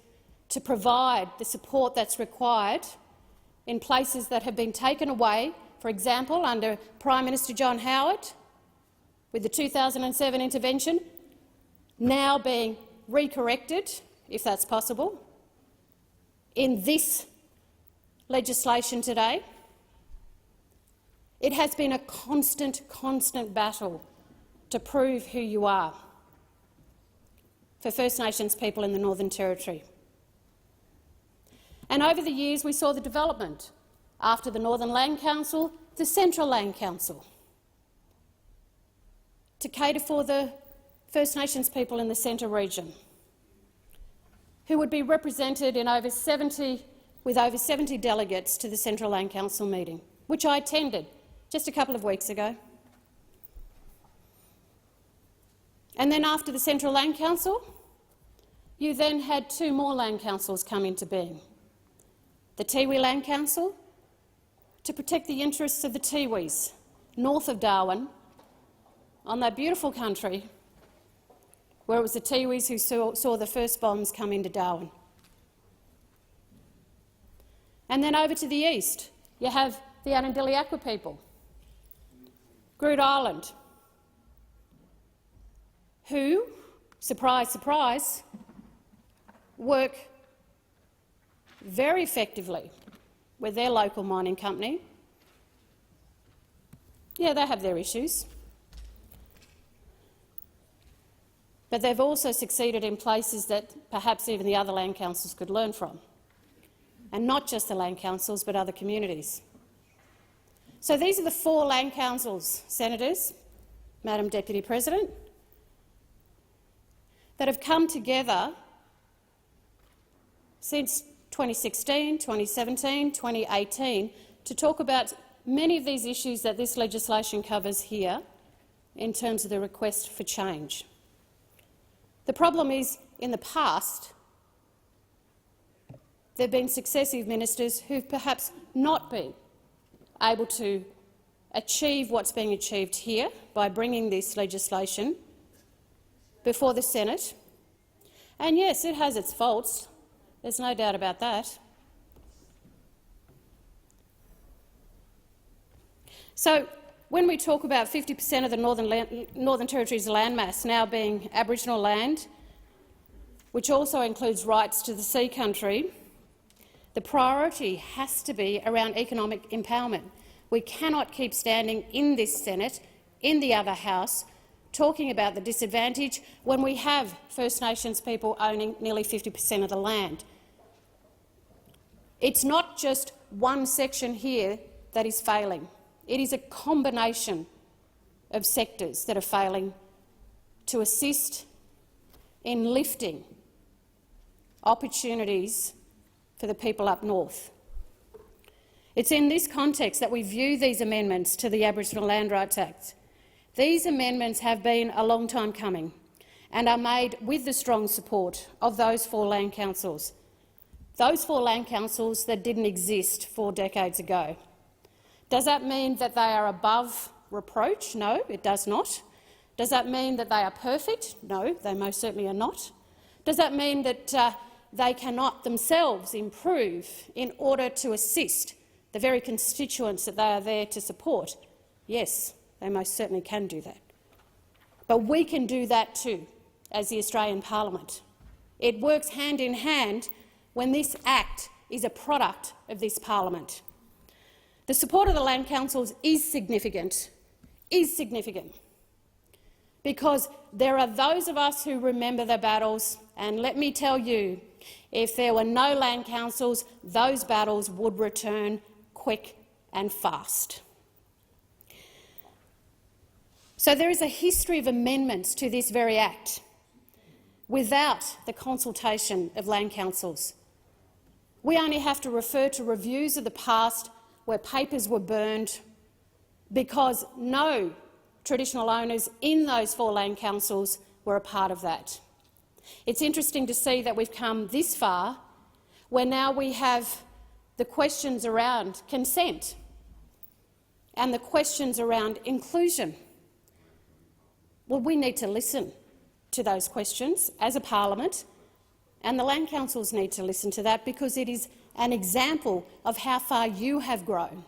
to provide the support that's required in places that have been taken away, for example, under Prime Minister John Howard, with the 2007 intervention, now being recorrected, if that's possible, in this legislation today. It has been a constant battle to prove who you are for First Nations people in the Northern Territory. And over the years we saw the development, after the Northern Land Council, the Central Land Council, to cater for the First Nations people in the Centre region, who would be represented in with over 70 delegates to the Central Land Council meeting, which I attended just a couple of weeks ago. And then after the Central Land Council, you then had two more land councils come into being. The Tiwi Land Council, to protect the interests of the Tiwis north of Darwin, on that beautiful country where it was the Tiwis who saw the first bombs come into Darwin. And then over to the east, you have the Anandiliakwa people, Groote Island, who, surprise, surprise, work very effectively with their local mining company. Yeah, they have their issues. But they've also succeeded in places that perhaps even the other land councils could learn from. And not just the land councils, but other communities. So these are the 4 land councils, senators, Madam Deputy President, that have come together since 2016, 2017, 2018 to talk about many of these issues that this legislation covers here in terms of the request for change. The problem is, in the past, there have been successive ministers who have perhaps not been able to achieve what's being achieved here by bringing this legislation before the Senate. And yes, it has its faults. There's no doubt about that. So, when we talk about 50% of the Northern Territory's landmass now being Aboriginal land, which also includes rights to the sea country, the priority has to be around economic empowerment. We cannot keep standing in this Senate, in the other House, talking about the disadvantage when we have First Nations people owning nearly 50% of the land. It's not just one section here that is failing. It is a combination of sectors that are failing to assist in lifting opportunities for the people up north. It's in this context that we view these amendments to the Aboriginal Land Rights Act. These amendments have been a long time coming and are made with the strong support of those 4 land councils. Those 4 land councils that didn't exist 4 decades ago. Does that mean that they are above reproach? No, it does not. Does that mean that they are perfect? No, they most certainly are not. Does that mean that they cannot themselves improve in order to assist the very constituents that they are there to support? Yes, they most certainly can do that. But we can do that too, as the Australian Parliament. It works hand in hand when this Act is a product of this Parliament. The support of the land councils is significant, because there are those of us who remember the battles, and let me tell you, if there were no land councils, those battles would return quick and fast. So there is a history of amendments to this very Act without the consultation of land councils. We only have to refer to reviews of the past where papers were burned because no traditional owners in those 4 land councils were a part of that. It's interesting to see that we've come this far, where now we have the questions around consent and the questions around inclusion. Well, we need to listen to those questions as a parliament, and the land councils need to listen to that, because it is an example of how far you have grown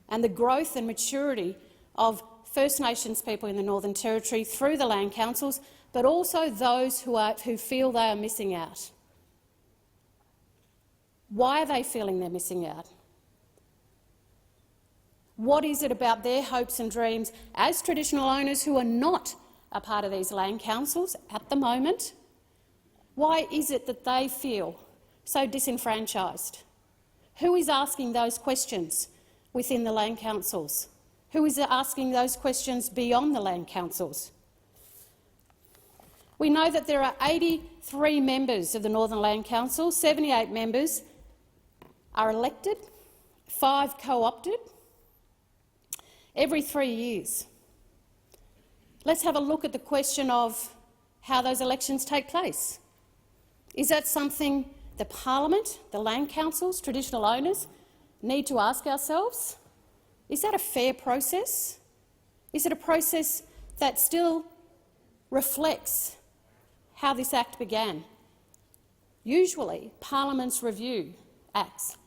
and the growth and maturity of First Nations people in the Northern Territory through the land councils, but also those who feel they are missing out. Why are they feeling they're missing out? What is it about their hopes and dreams as traditional owners who are not a part of these land councils at the moment? Why is it that they feel so disenfranchised? Who is asking those questions within the land councils? Who is asking those questions beyond the land councils? We know that there are 83 members of the Northern Land Council, 78 members are elected, 5 co-opted, every 3 years. Let's have a look at the question of how those elections take place. Is that something the Parliament, the land councils, traditional owners need to ask ourselves? Is that a fair process? Is it a process that still reflects how this Act began? Usually, parliaments review acts.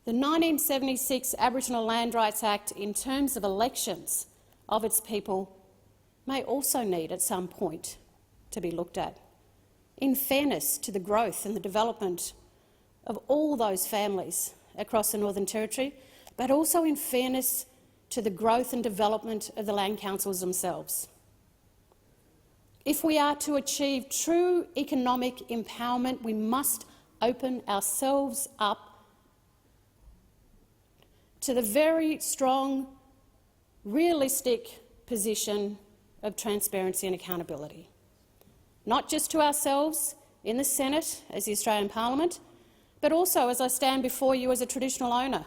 The 1976 Aboriginal Land Rights Act, in terms of elections of its people, may also need at some point to be looked at. in fairness to the growth and the development of all those families across the Northern Territory, but also in fairness to the growth and development of the land councils themselves. If we are to achieve true economic empowerment, we must open ourselves up to the very strong, realistic position of transparency and accountability, not just to ourselves in the Senate as the Australian Parliament, but also as I stand before you as a traditional owner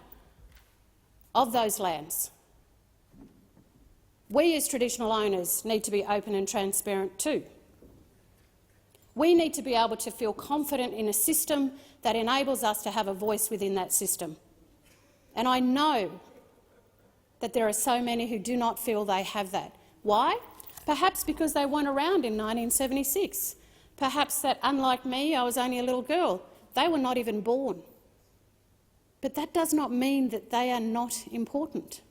of those lands. We as traditional owners need to be open and transparent too. We need to be able to feel confident in a system that enables us to have a voice within that system. And I know that there are so many who do not feel they have that. Why? Perhaps because they weren't around in 1976. Perhaps that, unlike me, I was only a little girl. They were not even born. But that does not mean that they are not important.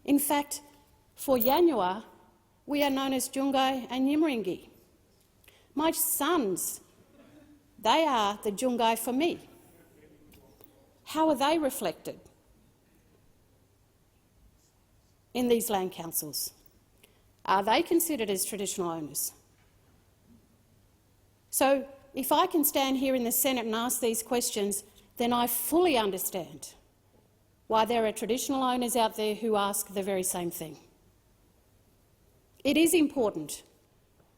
In fact, for Yanyuwa, we are known as Djungai and Yimringi. My sons, they are the Djungai for me. How are they reflected in these land councils? Are they considered as traditional owners? So if I can stand here in the Senate and ask these questions, then I fully understand why there are traditional owners out there who ask the very same thing. It is important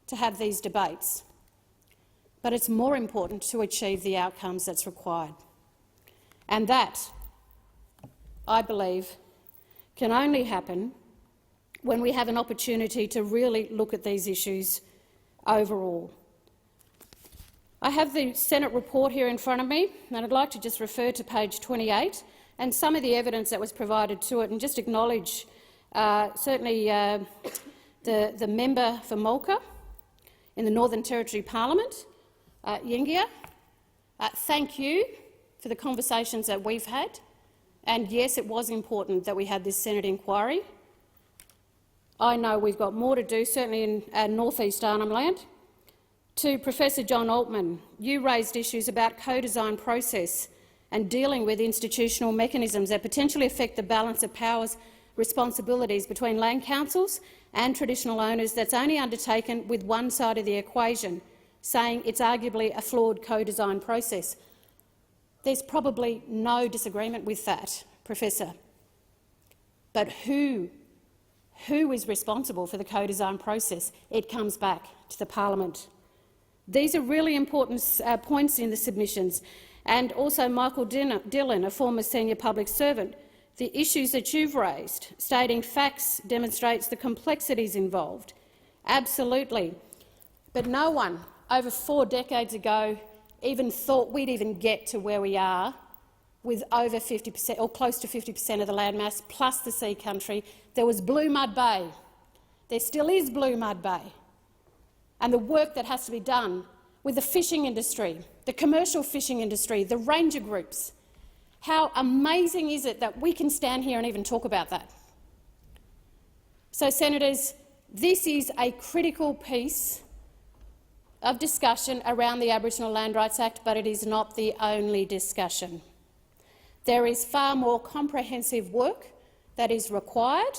to have these debates, but it's more important to achieve the outcomes that's required. And that, I believe, can only happen when we have an opportunity to really look at these issues overall. I have the Senate report here in front of me, and I'd like to just refer to page 28 and some of the evidence that was provided to it, and just acknowledge certainly the member for Mulka in the Northern Territory Parliament, Yingia. Thank you for the conversations that we've had, and yes, it was important that we had this Senate inquiry. I know we've got more to do, certainly in North East Arnhem Land. To Professor John Altman, you raised issues about co-design process and dealing with institutional mechanisms that potentially affect the balance of powers responsibilities between land councils and traditional owners that's only undertaken with one side of the equation, saying it's arguably a flawed co-design process. There's probably no disagreement with that, Professor. But who is responsible for the co-design process? It comes back to the Parliament. These are really important points in the submissions. And also Michael Dillon, a former senior public servant, the issues that you've raised, stating facts demonstrates the complexities involved. Absolutely. But no one over 4 decades ago even thought we'd even get to where we are with over 50% or close to 50% of the landmass plus the sea country. There was Blue Mud Bay. There still is Blue Mud Bay. And the work that has to be done with the fishing industry, the commercial fishing industry, the ranger groups. How amazing is it that we can stand here and even talk about that? So, Senators, this is a critical piece of discussion around the Aboriginal Land Rights Act, but it is not the only discussion. There is far more comprehensive work that is required,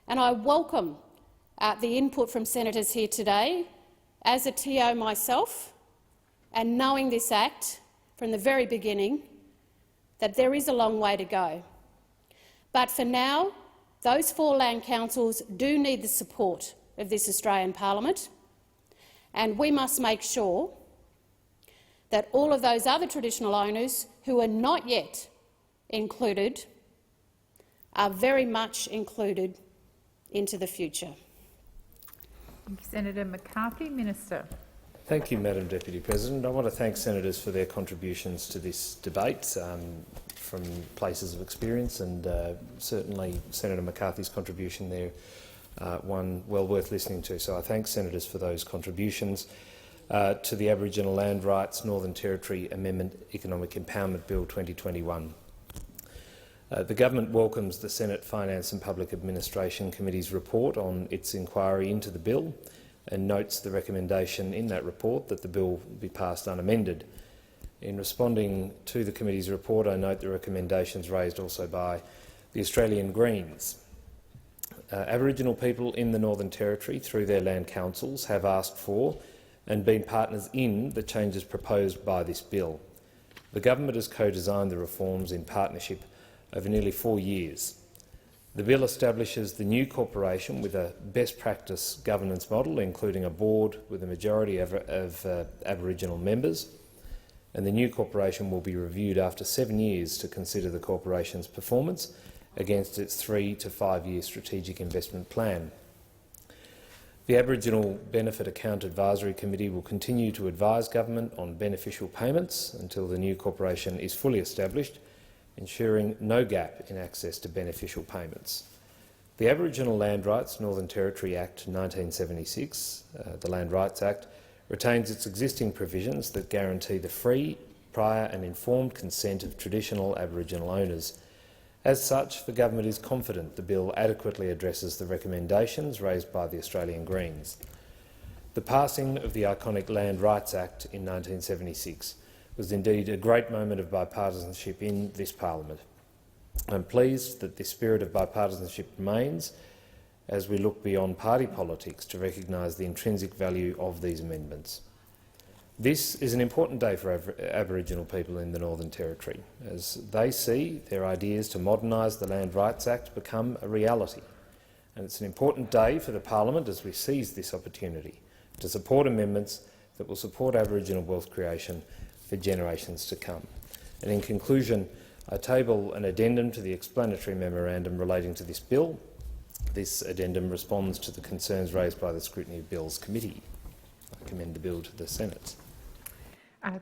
and I welcome the input from senators here today. As a TO myself, and knowing this Act from the very beginning, that there is a long way to go. But for now, those 4 land councils do need the support of this Australian Parliament, and we must make sure that all of those other traditional owners who are not yet included are very much included into the future. Thank you, Senator McCarthy. Minister. Thank you, Madam Deputy President. I want to thank senators for their contributions to this debate from places of experience, and certainly Senator McCarthy's contribution there, one well worth listening to. So I thank senators for those contributions to the Aboriginal Land Rights Northern Territory Amendment Economic Empowerment Bill 2021. The government welcomes the Senate Finance and Public Administration Committee's report on its inquiry into the bill, and notes the recommendation in that report that the bill be passed unamended. In responding to the committee's report, I note the recommendations raised also by the Australian Greens. Aboriginal people in the Northern Territory, through their land councils, have asked for and been partners in the changes proposed by this bill. The government has co-designed the reforms in partnership over nearly 4 years. The bill establishes the new corporation with a best practice governance model, including a board with a majority of Aboriginal members, and the new corporation will be reviewed after 7 years to consider the corporation's performance against its 3 to 5 year strategic investment plan. The Aboriginal Benefit Account Advisory Committee will continue to advise government on beneficial payments until the new corporation is fully established, ensuring no gap in access to beneficial payments. The Aboriginal Land Rights Northern Territory Act 1976, the Land Rights Act, retains its existing provisions that guarantee the free, prior and informed consent of traditional Aboriginal owners. As such, the government is confident the bill adequately addresses the recommendations raised by the Australian Greens. The passing of the iconic Land Rights Act in 1976 was indeed a great moment of bipartisanship in this parliament. I'm pleased that this spirit of bipartisanship remains as we look beyond party politics to recognise the intrinsic value of these amendments. This is an important day for Aboriginal people in the Northern Territory, as they see their ideas to modernise the Land Rights Act become a reality. And it's an important day for the Parliament as we seize this opportunity to support amendments that will support Aboriginal wealth creation for generations to come. And in conclusion, I table an addendum to the explanatory memorandum relating to this bill. This addendum responds to the concerns raised by the Scrutiny of Bills Committee. I commend the bill to the Senate.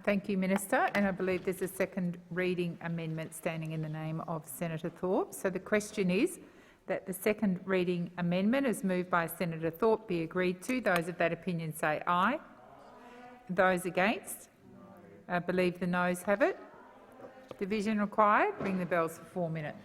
Thank you, Minister. And I believe there's a second reading amendment standing in the name of Senator Thorpe. So the question is that the second reading amendment, as moved by Senator Thorpe, be agreed to. Those of that opinion say aye. Those against? I believe the noes have it. Division required. Ring the bells for 4 minutes.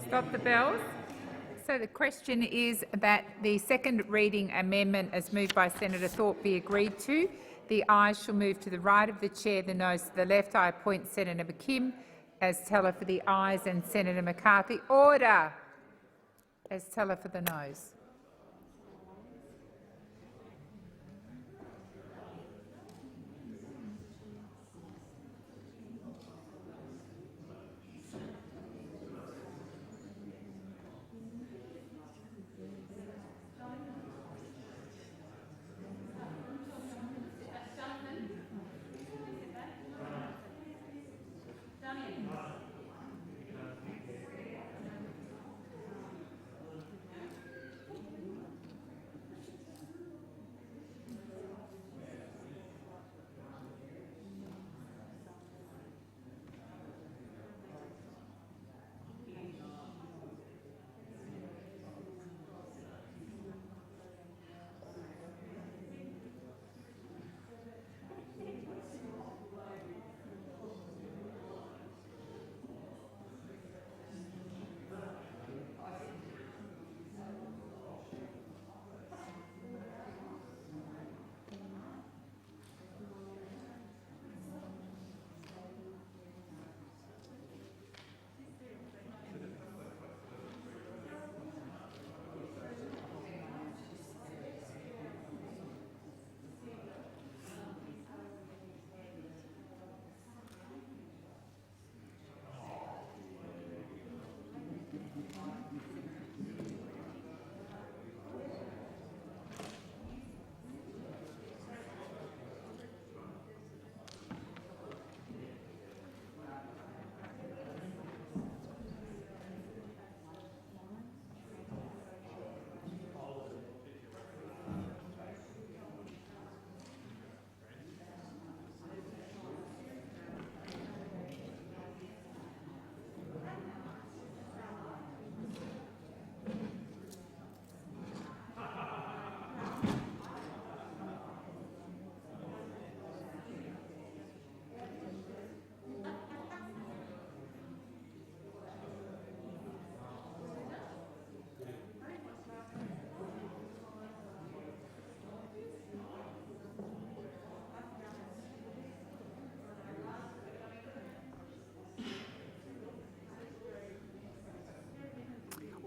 Stop the bells. So the question is that the second reading amendment as moved by Senator Thorpe be agreed to. The ayes shall move to the right of the chair, the noes to the left. I appoint Senator McKim as teller for the ayes and Senator McCarthy. Order! As teller for the noes.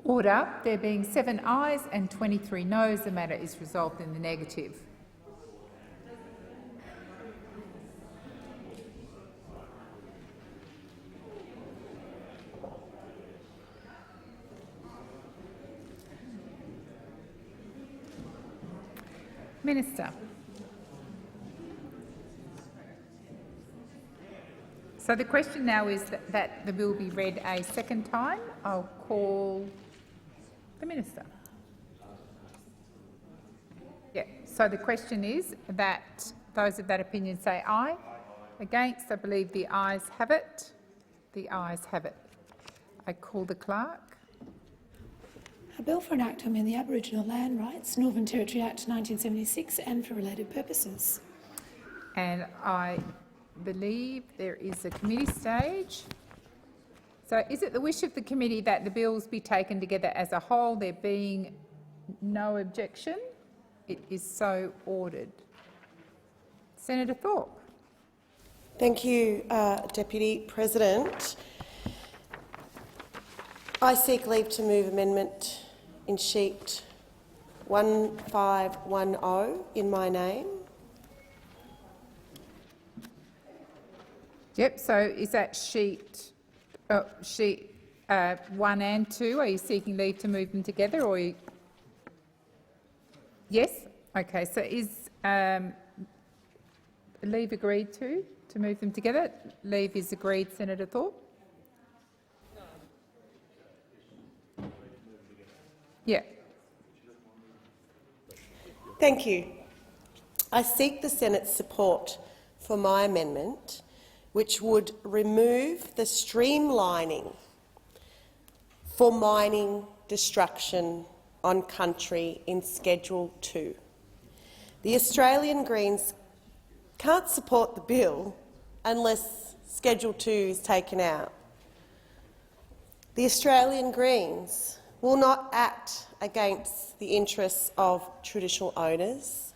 Order. There being 7 ayes and 23 noes, the matter is resolved in the negative. Minister. So the question now is that the bill be read a second time. I'll call the Minister. Yeah, so the question is that those of that opinion say aye. Against, I believe the ayes have it. The ayes have it. I call the clerk. A bill for an act to amend the Aboriginal Land Rights Northern Territory Act 1976 and for related purposes. And I believe there is a committee stage. So is it the wish of the committee that the bills be taken together as a whole, there being no objection? It is so ordered. Senator Thorpe. Thank you, Deputy President. I seek leave to move amendment in sheet 1510 in my name. Yep, so is that sheet 1 and 2? Are you seeking leave to move them together, or yes? Okay, so is leave agreed to move them together? Leave is agreed, Senator Thorpe? Yeah. Thank you. I seek the Senate's support for my amendment, which would remove the streamlining for mining destruction on country in Schedule 2. The Australian Greens can't support the bill unless Schedule 2 is taken out. The Australian Greens will not act against the interests of traditional owners,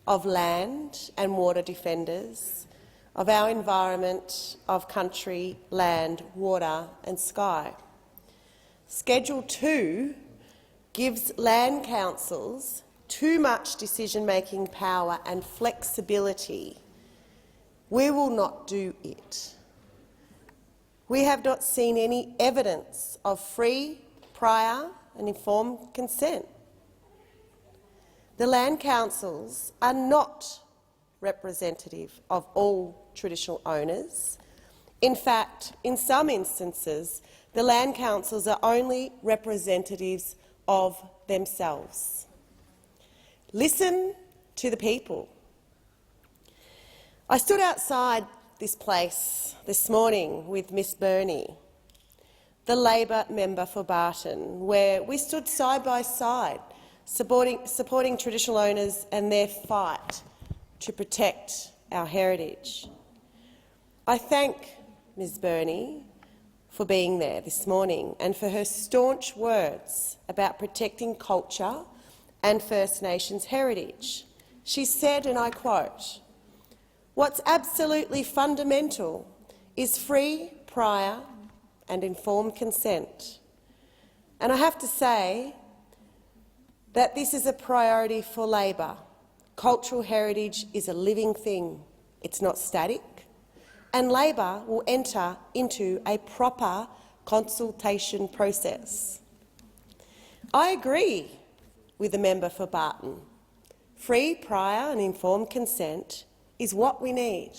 of land and water defenders, of our environment, of country, land, water and sky. Schedule 2 gives land councils too much decision-making power and flexibility. We will not do it. We have not seen any evidence of free, prior and informed consent. The land councils are not representative of all traditional owners. In fact, in some instances, the land councils are only representatives of themselves. Listen to the people. I stood outside this place this morning with Miss Burney, the Labor member for Barton, where we stood side by side supporting traditional owners and their fight to protect our heritage. I thank Ms Burney for being there this morning and for her staunch words about protecting culture and First Nations heritage. She said, and I quote, "What's absolutely fundamental is free, prior and informed consent." And I have to say that this is a priority for Labor. Cultural heritage is a living thing. It's not static. And Labor will enter into a proper consultation process. I agree with the member for Barton. Free, prior and informed consent is what we need.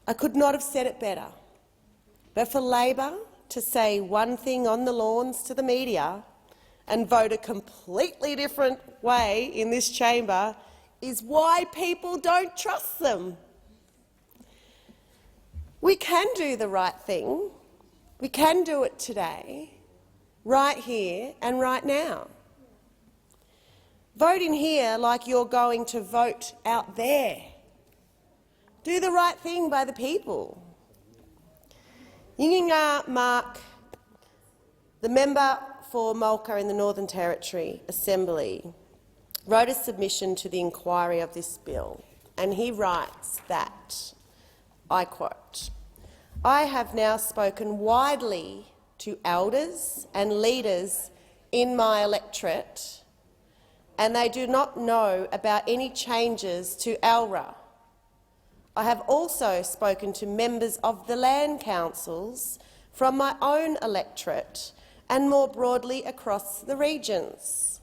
I could not have said it better. But for Labor to say one thing on the lawns to the media and vote a completely different way in this chamber is why people don't trust them. We can do the right thing. We can do it today, right here and right now. Vote in here like you're going to vote out there. Do the right thing by the people. Yinginga Mark, the member for Mulka in the Northern Territory Assembly, wrote a submission to the inquiry of this bill, and he writes that, I quote, "I have now spoken widely to elders and leaders in my electorate, and they do not know about any changes to ALRA. I have also spoken to members of the land councils from my own electorate and more broadly across the regions,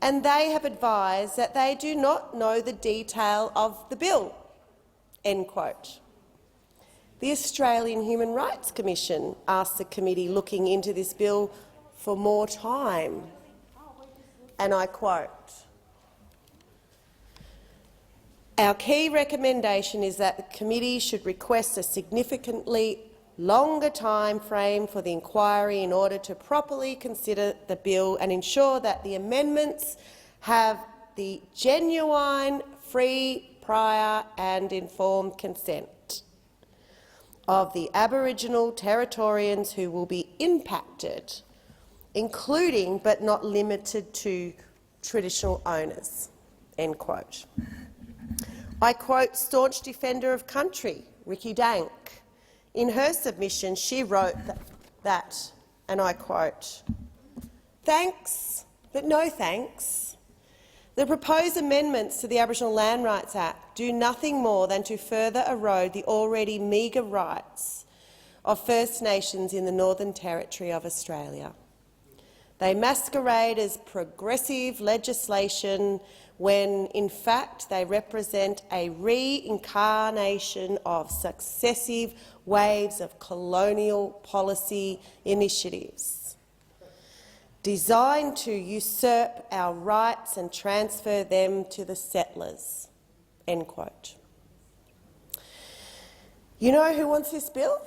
and they have advised that they do not know the detail of the bill." End quote. The Australian Human Rights Commission asked the committee looking into this bill for more time, and I quote, "Our key recommendation is that the committee should request a significantly longer time frame for the inquiry in order to properly consider the bill and ensure that the amendments have the genuine, free, prior and informed consent of the Aboriginal Territorians who will be impacted, including but not limited to traditional owners." End quote. I quote staunch defender of country, Ricky Dank. In her submission, she wrote that, and I quote, "Thanks, but no thanks. The proposed amendments to the Aboriginal Land Rights Act do nothing more than to further erode the already meagre rights of First Nations in the Northern Territory of Australia. They masquerade as progressive legislation when, in fact, they represent a reincarnation of successive waves of colonial policy initiatives. designed to usurp our rights and transfer them to the settlers." End quote. You know who wants this bill?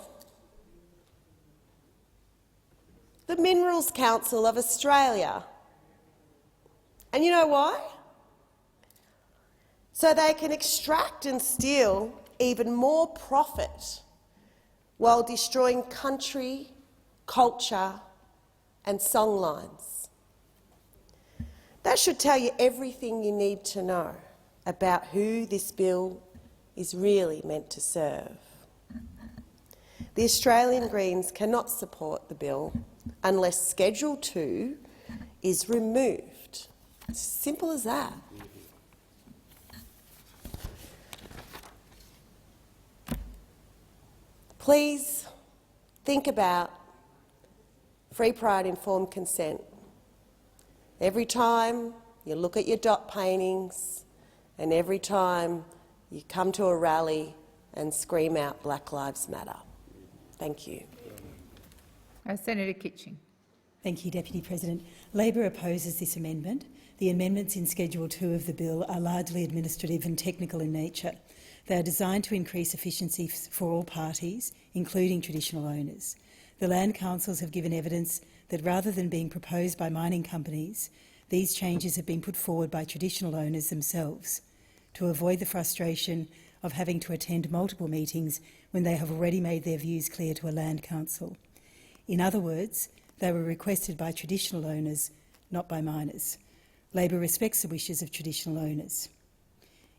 The Minerals Council of Australia. And you know why? So they can extract and steal even more profit while destroying country, culture and songlines. That should tell you everything you need to know about who this bill is really meant to serve. The Australian Greens cannot support the bill unless Schedule 2 is removed. It's as simple as that. Please think about free, prior and informed consent. Every time you look at your dot paintings and every time you come to a rally and scream out Black Lives Matter. Thank you. Senator Kitching. Thank you, Deputy President. Labor opposes this amendment. The amendments in Schedule 2 of the bill are largely administrative and technical in nature. They are designed to increase efficiency for all parties, including traditional owners. The land councils have given evidence that rather than being proposed by mining companies, these changes have been put forward by traditional owners themselves to avoid the frustration of having to attend multiple meetings when they have already made their views clear to a land council. In other words, they were requested by traditional owners, not by miners. Labor respects the wishes of traditional owners.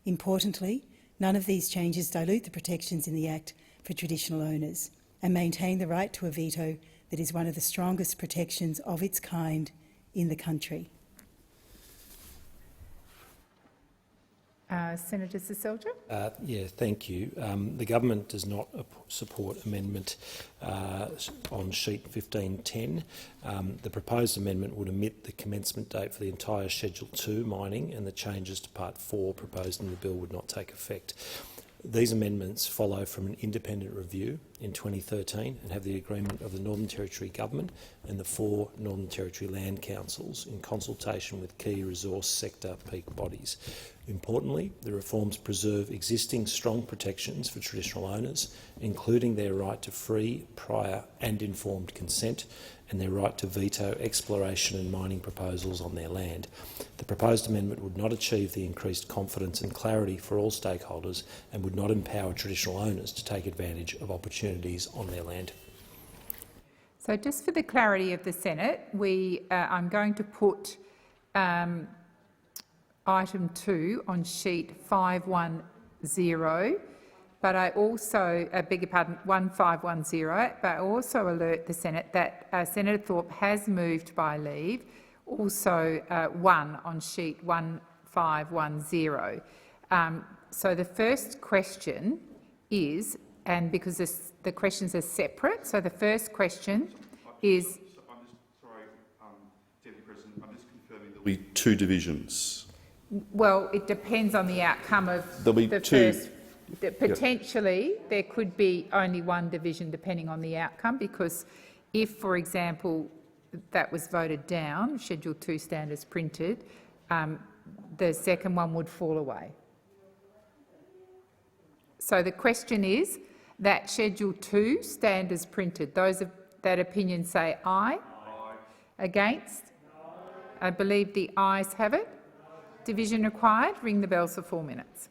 Importantly, none of these changes dilute the protections in the Act for traditional owners and maintain the right to a veto that is one of the strongest protections of its kind in the country. Senator Seselja. Yeah, thank you. The government does not support amendment on sheet 1510. The proposed amendment would omit the commencement date for the entire Schedule 2 mining, and the changes to Part 4 proposed in the bill would not take effect. These amendments follow from an independent review in 2013 and have the agreement of the Northern Territory Government and the 4 Northern Territory Land Councils in consultation with key resource sector peak bodies. Importantly, the reforms preserve existing strong protections for traditional owners, including their right to free, prior and informed consent and their right to veto exploration and mining proposals on their land. The proposed amendment would not achieve the increased confidence and clarity for all stakeholders and would not empower traditional owners to take advantage of opportunities on their land. So just for the clarity of the Senate, I'm going to put item 2 on sheet 510, but I also, beg your pardon, 1510, but I also alert the Senate that Senator Thorpe has moved by leave, also 1 on sheet 1510. So the first question is, and because the questions are separate, so the first question is... Deputy President, I'm just confirming there'll be 2 divisions. Well, it depends on the outcome of the first. Potentially, there could be only 1 division depending on the outcome, because if, for example, that was voted down, Schedule 2 stand as printed, the second one would fall away. So the question is that Schedule 2 stand as printed. Those of that opinion say aye. Aye. Against? I believe the ayes have it. Division required. Ring the bells for 4 minutes.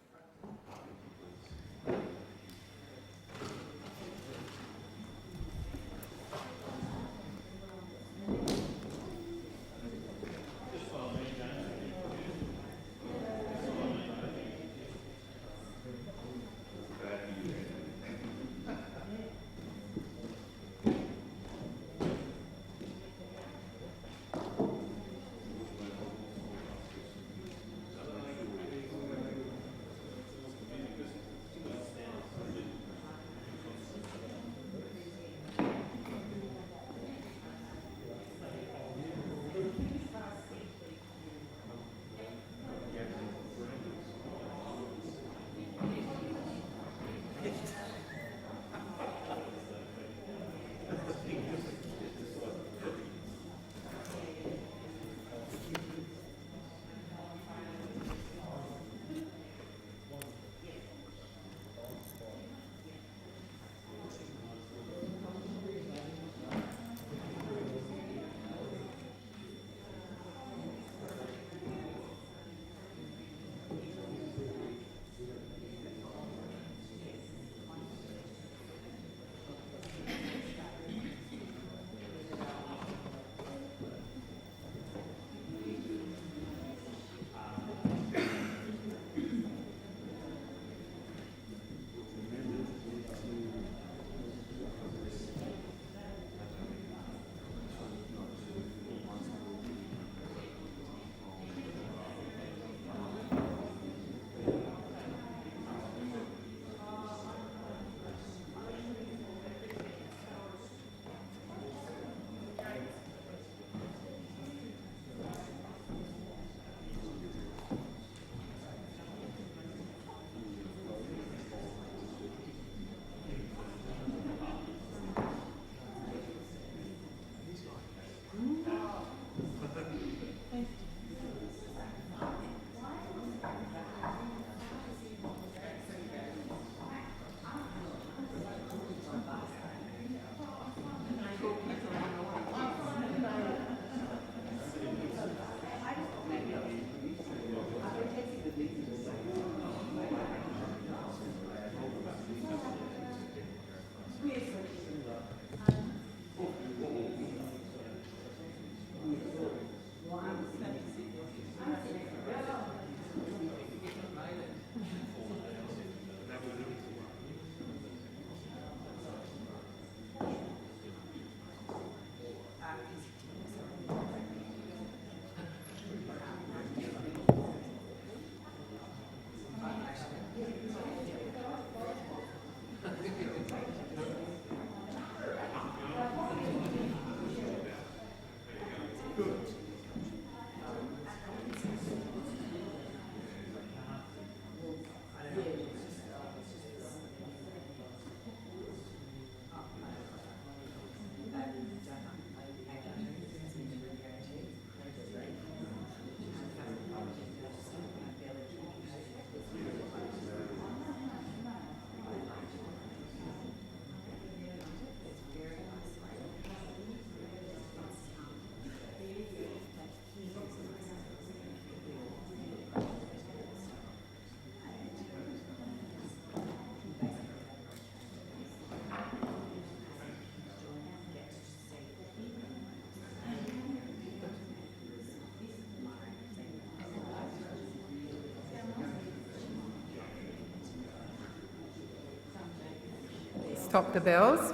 Stop the bells.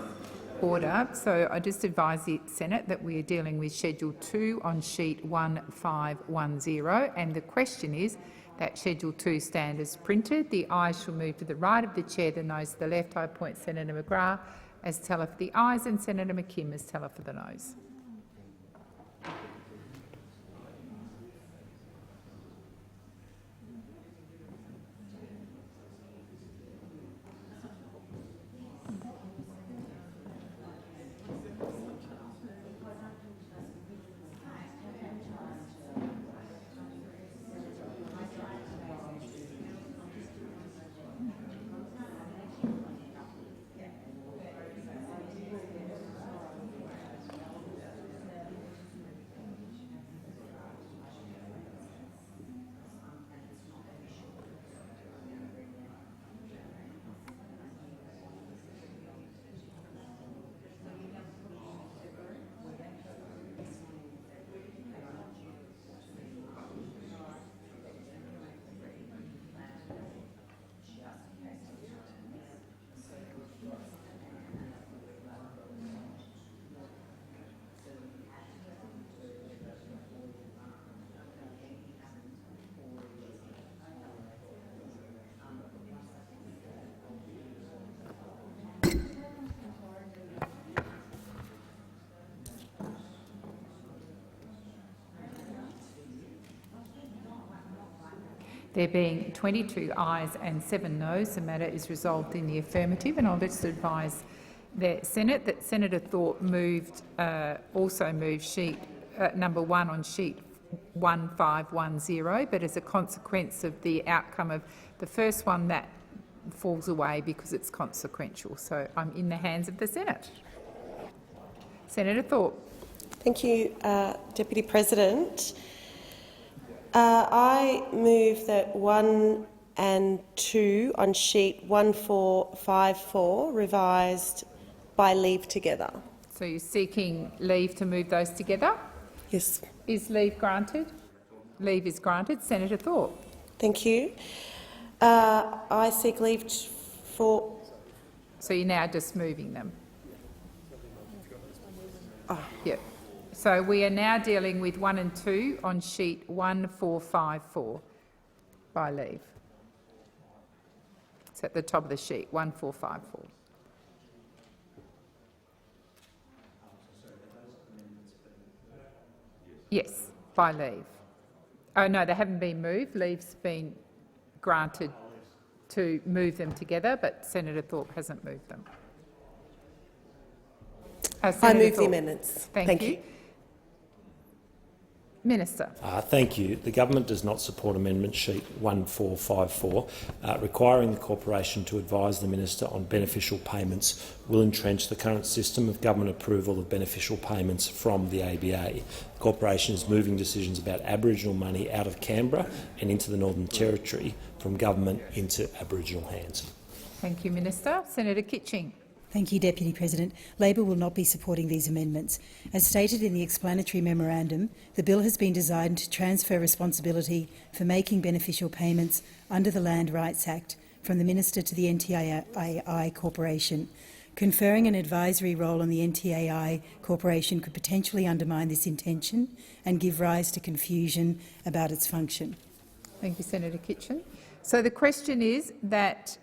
Order. So I just advise the Senate that we are dealing with Schedule 2 on sheet 1510, and the question is that Schedule 2 stand as printed. The ayes shall move to the right of the chair, the noes to the left. I appoint Senator McGrath as teller for the ayes and Senator McKim as teller for the noes. There being 22 ayes and 7 noes, the matter is resolved in the affirmative, and I'll just advise the Senate that Senator Thorpe also moved sheet number 1 on sheet 1510, but as a consequence of the outcome of the first one, that falls away because it's consequential. So I'm in the hands of the Senate. Senator Thorpe. Thank you, Deputy President. I move that 1 and 2 on sheet 1454 revised by leave together. So you're seeking leave to move those together? Yes. Is leave granted? Leave is granted. Senator Thorpe. Thank you. I seek leave for... So you're now just moving them? Oh. Yep. So we are now dealing with 1 and 2 on sheet 1454 by leave. It's at the top of the sheet, 1454. Yes, by leave. Oh no, they haven't been moved. Leave's been granted to move them together, but Senator Thorpe hasn't moved them. I move the amendments. Thank you. Minister. Thank you. The government does not support amendment sheet 1454, requiring the corporation to advise the minister on beneficial payments will entrench the current system of government approval of beneficial payments from the ABA. The corporation is moving decisions about Aboriginal money out of Canberra and into the Northern Territory from government into Aboriginal hands. Thank you, Minister. Senator Kitching. Thank you, Deputy President. Labor will not be supporting these amendments. As stated in the explanatory memorandum, the bill has been designed to transfer responsibility for making beneficial payments under the Land Rights Act from the Minister to the NTAI Corporation. Conferring an advisory role on the NTAI Corporation could potentially undermine this intention and give rise to confusion about its function. Thank you, Senator Kitchen. So the question is that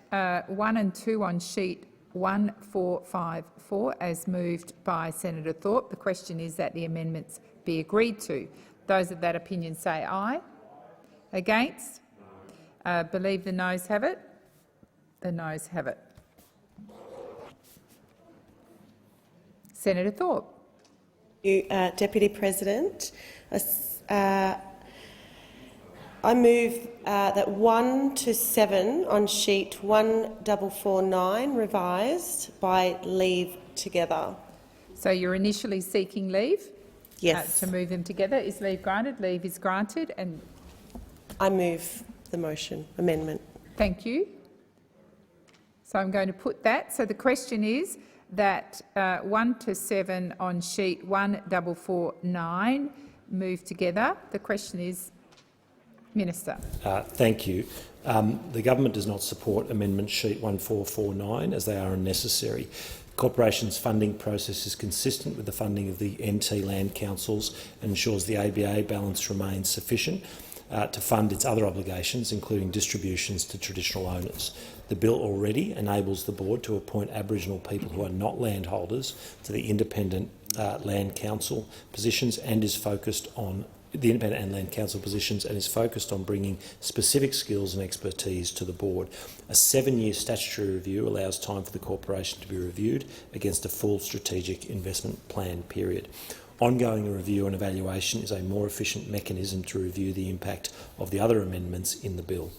1 and 2 on sheet 1454 as moved by Senator Thorpe. The question is that the amendments be agreed to. Those of that opinion say aye. Against? Believe the noes have it. The noes have it. Senator Thorpe. Deputy President. I move that 1 to 7 on sheet 1449 revised by leave together. So you're initially seeking leave? Yes. To move them together. Is leave granted? Leave is granted. And I move the motion amendment. Thank you. So I'm going to put that. So the question is that 1 to 7 on sheet 1449 move together. The question is Minister. Thank you. The government does not support Amendment Sheet 1449 as they are unnecessary. Corporations' funding process is consistent with the funding of the NT land councils and ensures the ABA balance remains sufficient to fund its other obligations, including distributions to traditional owners. The bill already enables the board to appoint Aboriginal people who are not landholders to the independent land council positions and is focused on the independent and land council positions and is focused on bringing specific skills and expertise to the board. A 7-year statutory review allows time for the corporation to be reviewed against a full strategic investment plan period. Ongoing review and evaluation is a more efficient mechanism to review the impact of the other amendments in the bill.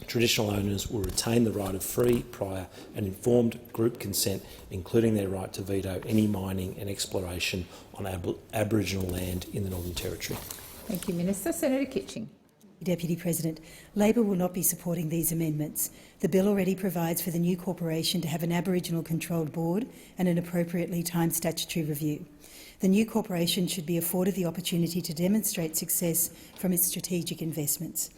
Traditional owners will retain the right of free, prior and informed group consent, including their right to veto any mining and exploration on Aboriginal land in the Northern Territory. Thank you, Minister. Senator Kitching. Deputy President, Labor will not be supporting these amendments. The bill already provides for the new corporation to have an Aboriginal-controlled board and an appropriately timed statutory review. The new corporation should be afforded the opportunity to demonstrate success from its strategic investments.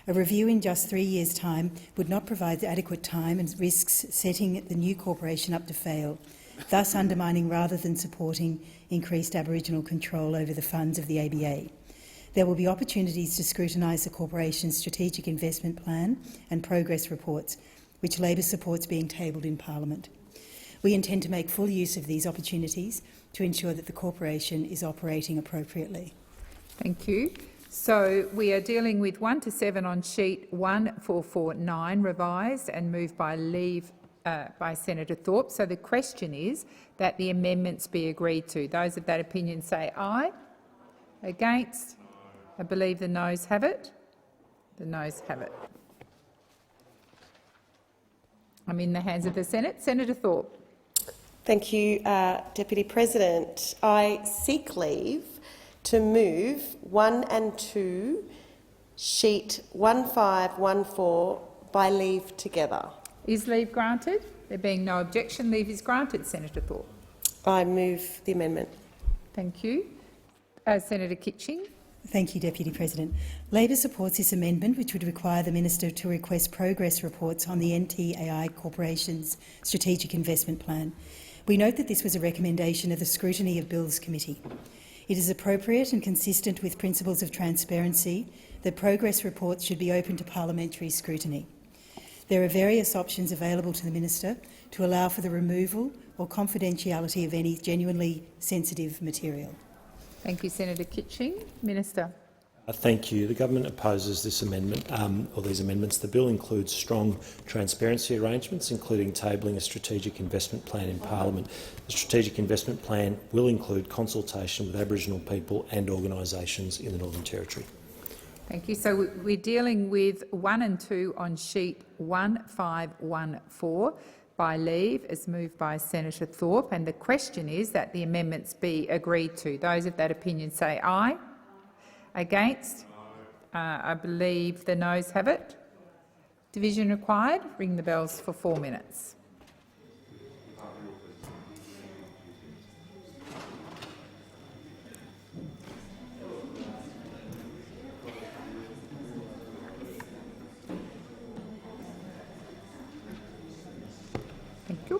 A review in just 3 years' time would not provide adequate time and risks setting the new corporation up to fail, thus undermining rather than supporting increased Aboriginal control over the funds of the ABA. There will be opportunities to scrutinise the corporation's strategic investment plan and progress reports, which Labor supports being tabled in Parliament. We intend to make full use of these opportunities to ensure that the corporation is operating appropriately. Thank you. So we are dealing with 1 to 7 on sheet 1449, revised and moved by leave by Senator Thorpe. So the question is that the amendments be agreed to. Those of that opinion say aye. Against? I believe the noes have it. The noes have it. I'm in the hands of the Senate. Senator Thorpe. Thank you, Deputy President. I seek leave to move 1 and 2, sheet 1514 by leave together. Is leave granted? There being no objection, leave is granted. Senator Thorpe. I move the amendment. Thank you. Senator Kitching. Thank you, Deputy President. Labor supports this amendment, which would require the Minister to request progress reports on the NTAI Corporation's strategic investment plan. We note that this was a recommendation of the Scrutiny of Bills Committee. It is appropriate and consistent with principles of transparency that progress reports should be open to parliamentary scrutiny. There are various options available to the Minister to allow for the removal or confidentiality of any genuinely sensitive material. Thank you, Senator Kitching. Minister. Thank you. The government opposes this amendment, or these amendments. The bill includes strong transparency arrangements, including tabling a strategic investment plan in Parliament. The strategic investment plan will include consultation with Aboriginal people and organisations in the Northern Territory. Thank you. So we're dealing with 1 and 2 on sheet 1514 by leave, as moved by Senator Thorpe, and the question is that the amendments be agreed to. Those of that opinion say aye. Against? I believe the noes have it. Division required. Ring the bells for 4 minutes. Thank you.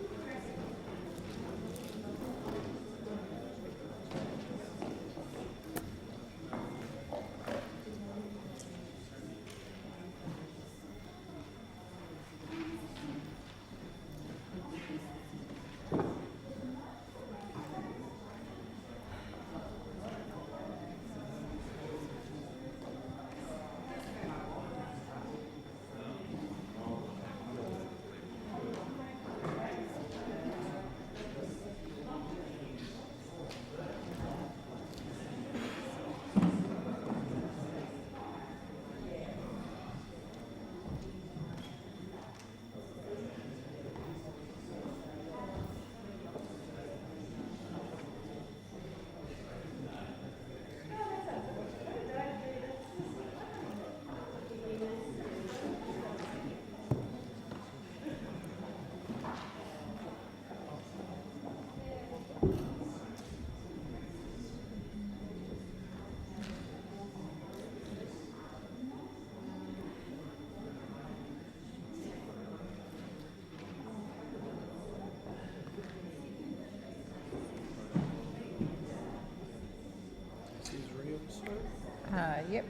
Yep.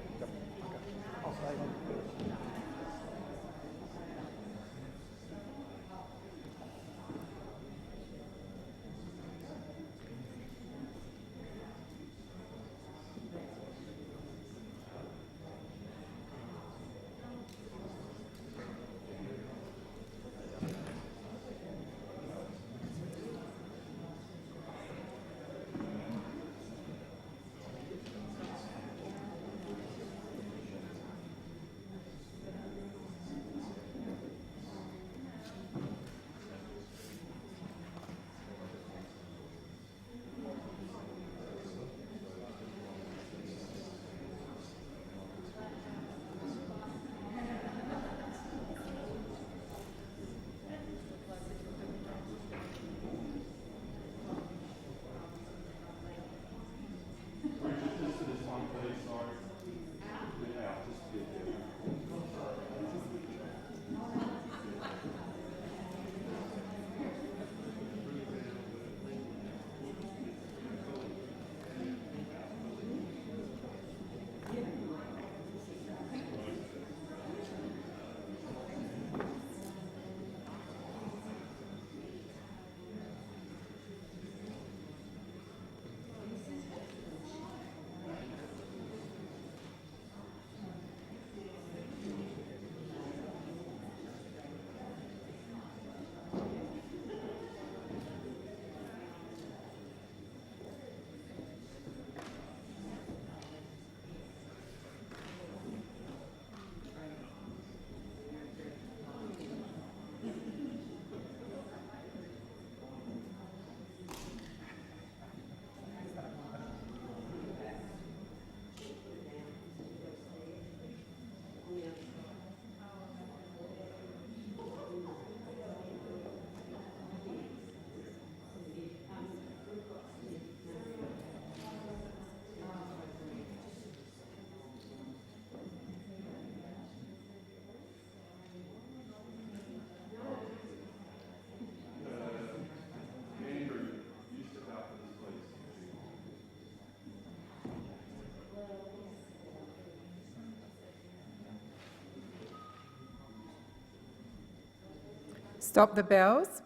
Stop the bells.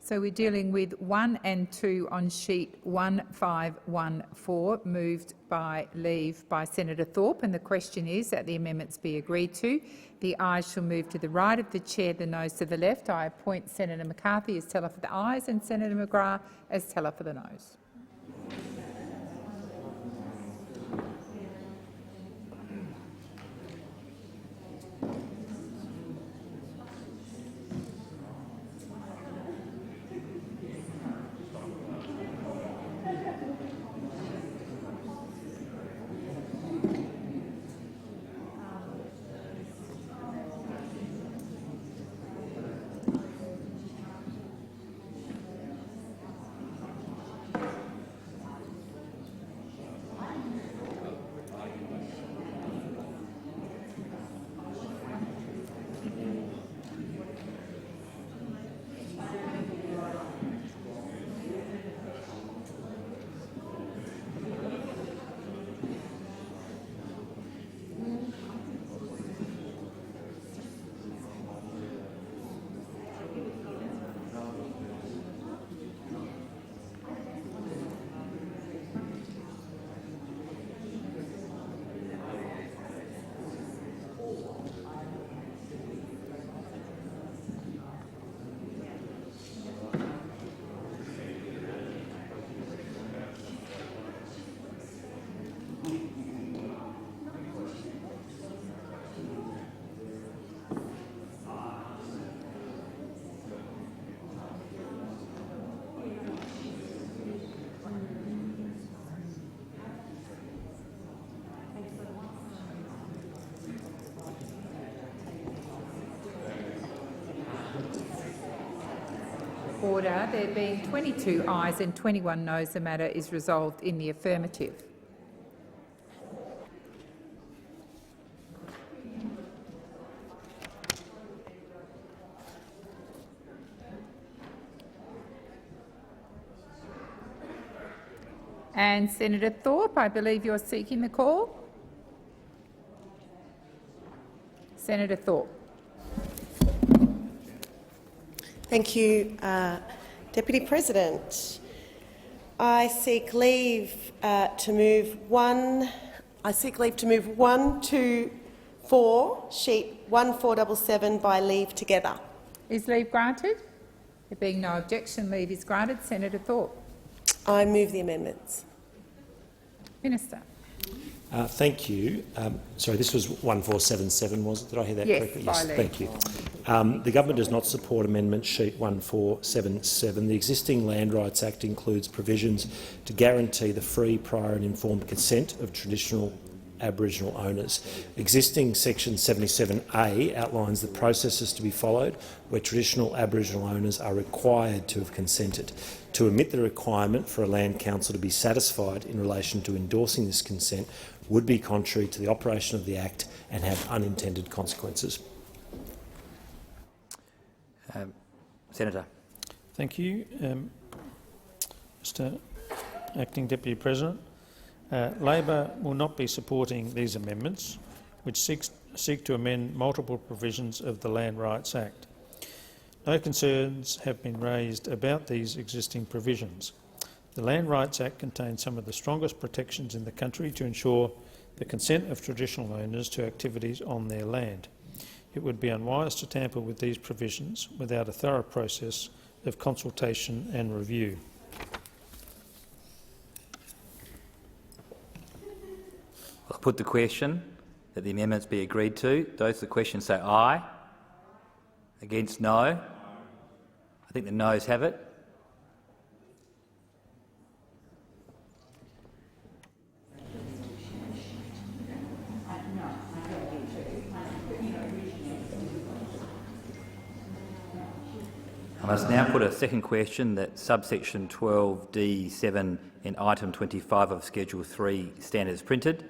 So we're dealing with 1 and 2 on sheet 1514, moved by leave by Senator Thorpe, and the question is that the amendments be agreed to. The ayes shall move to the right of the chair, the noes to the left. I appoint Senator McCarthy as teller for the ayes and Senator McGrath as teller for the noes. Order. There being 22 ayes and 21 noes, the matter is resolved in the affirmative. And Senator Thorpe, I believe you're seeking the call. Senator Thorpe. Thank you, Deputy President. I seek leave to move 1, 2, 4, sheet 1477 by leave together. Is leave granted? There being no objection, leave is granted. Senator Thorpe. I move the amendments. Minister. Thank you. Sorry, this was 1477, was it? Did I hear that correctly? Yes, thank you. The government does not support amendment sheet 1477. The existing Land Rights Act includes provisions to guarantee the free, prior and informed consent of traditional Aboriginal owners. Existing section 77A outlines the processes to be followed where traditional Aboriginal owners are required to have consented. To omit the requirement for a land council to be satisfied in relation to endorsing this consent would be contrary to the operation of the Act and have unintended consequences. Senator. Thank you, Mr Acting Deputy President. Labor will not be supporting these amendments, which seek to amend multiple provisions of the Land Rights Act. No concerns have been raised about these existing provisions. The Land Rights Act contains some of the strongest protections in the country to ensure the consent of traditional owners to activities on their land. It would be unwise to tamper with these provisions without a thorough process of consultation and review. I'll put the question that the amendments be agreed to. Those to the question say aye. Against, no. I think the noes have it. I must now put a second question that subsection 12D7 in item 25 of Schedule 3 standards printed.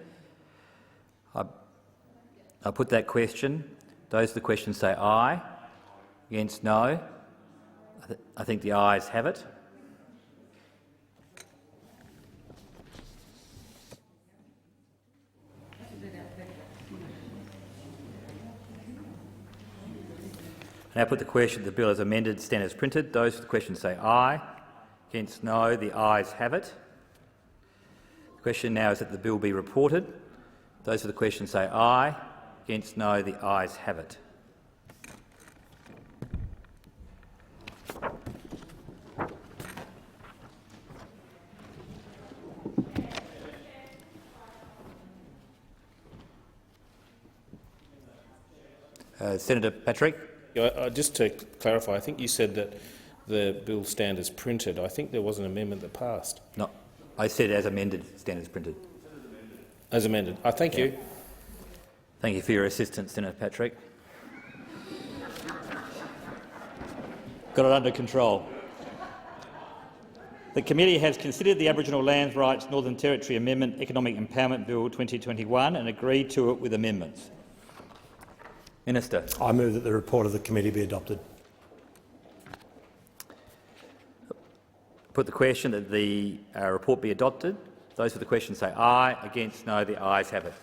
I'll put that question. Those to the question say aye. Against, no. I think the ayes have it. I now put the question the bill as amended stand as printed. Those to the question say aye. Against, no. The ayes have it. The question now is that the bill be reported. Those to the question say aye. Against, no. The ayes have it. Senator Patrick. Just to clarify, I think you said that the bill stand as printed. I think there was an amendment that passed. No, I said as amended, stand as printed. As amended. Thank you. Thank you for your assistance, Senator Patrick. Got it under control. The committee has considered the Aboriginal Land Rights Northern Territory Amendment Economic Empowerment Bill 2021 and agreed to it with amendments. Minister. I move that the report of the committee be adopted. Put the question that the report be adopted. Those for the question say aye. Against, no. The ayes have it.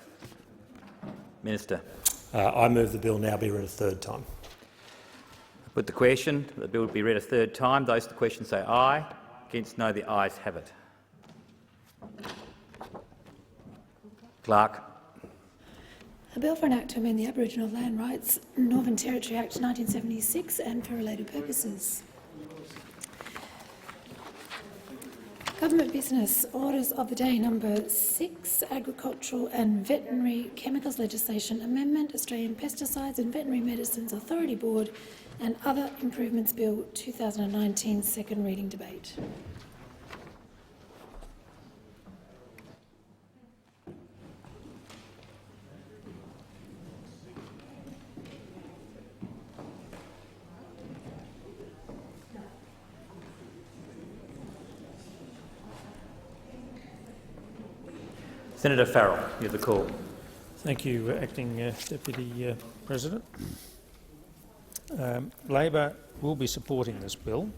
Minister. I move the bill now be read a third time. Put the question that the bill be read a third time. Those for the question say aye. Against, no. The ayes have it. Clerk. A bill for an act to amend the Aboriginal Land Rights Northern Territory Act 1976 and for related purposes. Government business orders of the day number 6, Agricultural and Veterinary Chemicals Legislation Amendment, Australian Pesticides and Veterinary Medicines Authority Board and Other Improvements Bill 2019, second reading debate. Senator Farrell, you have the call. Thank you, Acting Deputy President. Labor will be supporting this bill.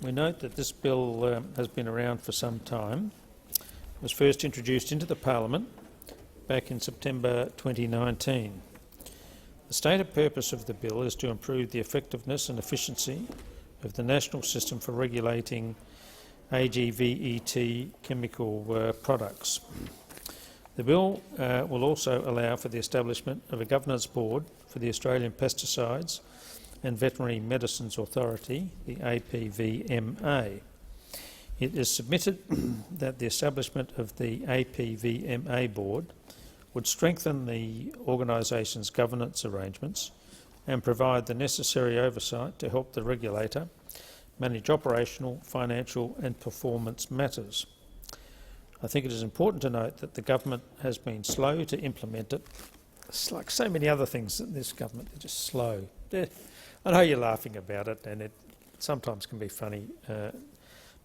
We note that this bill has been around for some time. It was first introduced into the Parliament back in September 2019. The stated purpose of the bill is to improve the effectiveness and efficiency of the national system for regulating AGVET chemical products. The bill will also allow for the establishment of a governance board for the Australian Pesticides and Veterinary Medicines Authority, the APVMA. It is submitted that the establishment of the APVMA board would strengthen the organisation's governance arrangements and provide the necessary oversight to help the regulator manage operational, financial and performance matters. I think it is important to note that the government has been slow to implement it. It's like so many other things in this government, they're just slow. I know you're laughing about it, and it sometimes can be funny,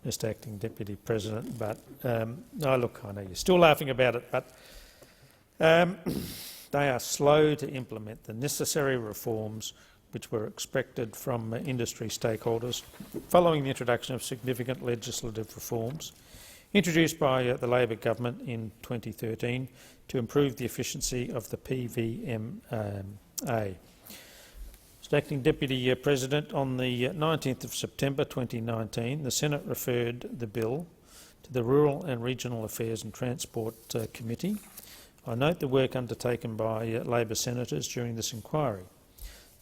Mr Acting Deputy President, but no, look, I know you're still laughing about it, but they are slow to implement the necessary reforms which were expected from industry stakeholders following the introduction of significant legislative reforms introduced by the Labor government in 2013 to improve the efficiency of the PVMA. Mr Acting Deputy President, on the 19th of September 2019, the Senate referred the bill to the Rural and Regional Affairs and Transport Committee. I note the work undertaken by Labor senators during this inquiry.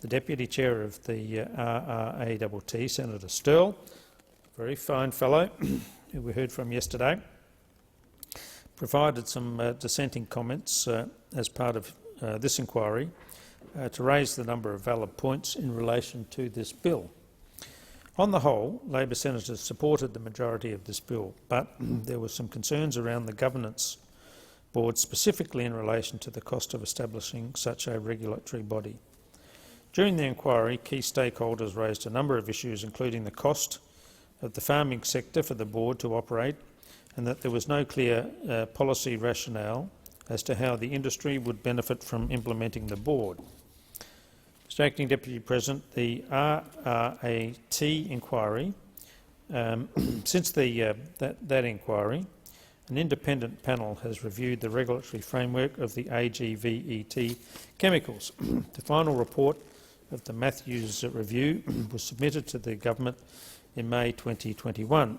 The Deputy Chair of the RRATT, Senator Sterle, a very fine fellow who we heard from yesterday, provided some dissenting comments as part of this inquiry to raise the number of valid points in relation to this bill. On the whole, Labor senators supported the majority of this bill, but there were some concerns around the governance board, specifically in relation to the cost of establishing such a regulatory body. During the inquiry, key stakeholders raised a number of issues, including the cost of the farming sector for the board to operate, and that there was no clear policy rationale as to how the industry would benefit from implementing the board. Mr Acting Deputy President, the RRAT inquiry, since that inquiry, an independent panel has reviewed the regulatory framework of the AGVET chemicals. The final report of the Matthews review was submitted to the government in May 2021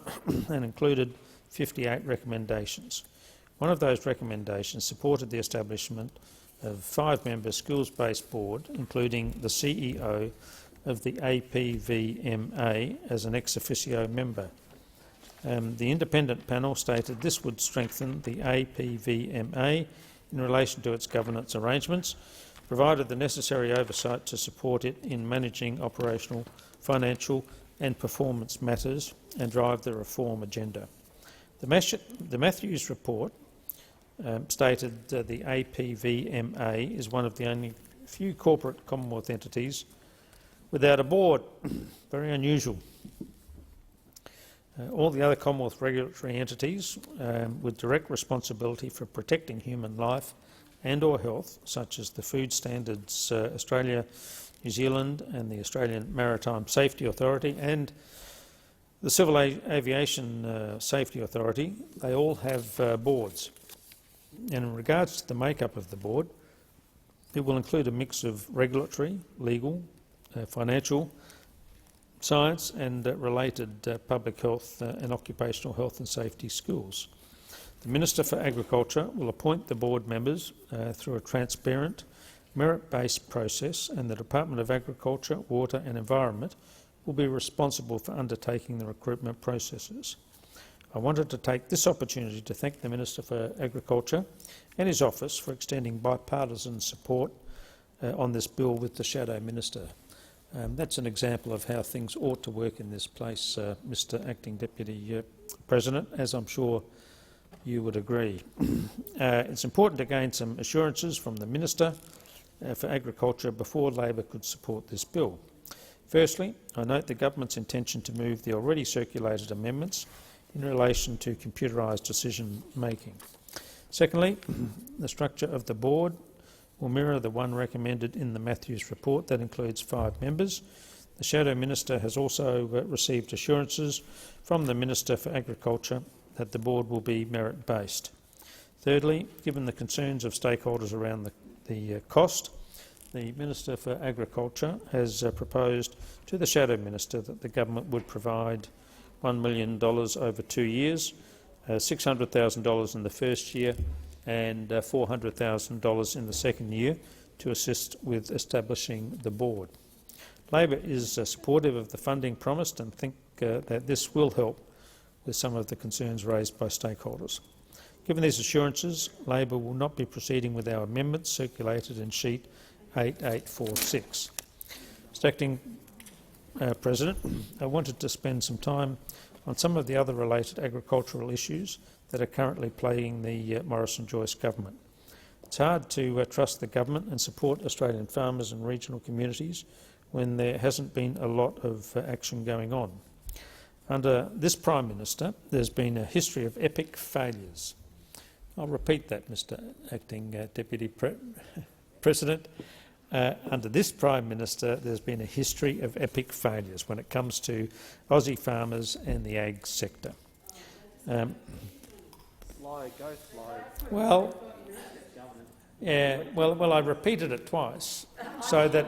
and included 58 recommendations. One of those recommendations supported the establishment of 5-member skills-based board, including the CEO of the APVMA as an ex officio member. The independent panel stated this would strengthen the APVMA in relation to its governance arrangements, provided the necessary oversight to support it in managing operational, financial and performance matters and drive the reform agenda. The Matthews report stated that the APVMA is one of the only few corporate Commonwealth entities without a board. Very unusual. All the other Commonwealth regulatory entities with direct responsibility for protecting human life and or health, such as the Food Standards Australia, New Zealand and the Australian Maritime Safety Authority and the Civil Aviation Safety Authority, they all have boards. And in regards to the makeup of the board, it will include a mix of regulatory, legal, financial, science and related public health and occupational health and safety skills. The Minister for Agriculture will appoint the board members through a transparent, merit-based process, and the Department of Agriculture, Water and Environment will be responsible for undertaking the recruitment processes. I wanted to take this opportunity to thank the Minister for Agriculture and his office for extending bipartisan support on this bill with the Shadow Minister. That's an example of how things ought to work in this place, Mr Acting Deputy President, as I'm sure you would agree. It's important to gain some assurances from the Minister for Agriculture before Labor could support this bill. Firstly, I note the government's intention to move the already circulated amendments in relation to computerised decision-making. Secondly, the structure of the board will mirror the one recommended in the Matthews report that includes 5 members. The Shadow Minister has also received assurances from the Minister for Agriculture that the board will be merit-based. Thirdly, given the concerns of stakeholders around the cost, the Minister for Agriculture has proposed to the Shadow Minister that the government would provide $1 million over 2 years, $600,000 in the first year and $400,000 in the second year to assist with establishing the board. Labor is supportive of the funding promised and think that this will help with some of the concerns raised by stakeholders. Given these assurances, Labor will not be proceeding with our amendments circulated in sheet 8846. Mr Acting President, I wanted to spend some time on some of the other related agricultural issues that are currently plaguing the Morrison-Joyce government. It's hard to trust the government and support Australian farmers and regional communities when there hasn't been a lot of action going on. Under this Prime Minister, there's been a history of epic failures. I'll repeat that, Mr Acting Deputy President. Under this Prime Minister, there's been a history of epic failures when it comes to Aussie farmers and the ag sector. Well, yeah, well, I repeated it twice, so that.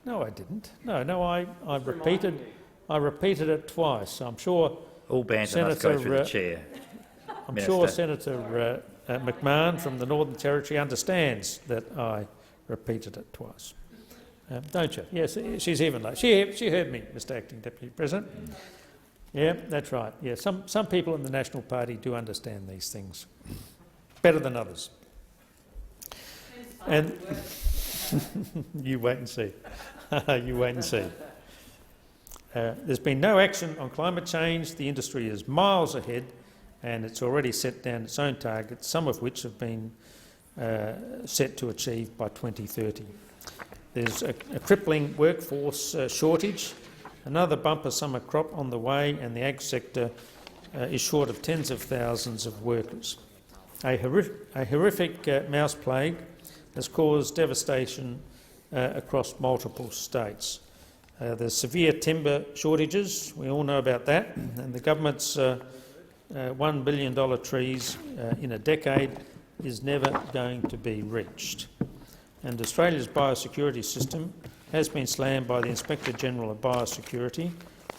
No, I didn't. No, I repeated it twice. I'm sure. All banter must go through the chair. I'm sure Senator McMahon from the Northern Territory understands that I repeated it twice. Don't you? Yes, she's even like she heard me, Mr Acting Deputy President. Yeah, that's right. Yeah, some people in the National Party do understand these things better than others. And you wait and see. You wait and see. There's been no action on climate change. The industry is miles ahead, and it's already set down its own targets, some of which have been set to achieve by 2030. There's a crippling workforce shortage, another bumper summer crop on the way, and the ag sector is short of tens of thousands of workers. A horrific mouse plague has caused devastation across multiple states. There's severe timber shortages, we all know about that, and the government's $1 billion trees in a decade is never going to be reached. And Australia's biosecurity system has been slammed by the Inspector-General of Biosecurity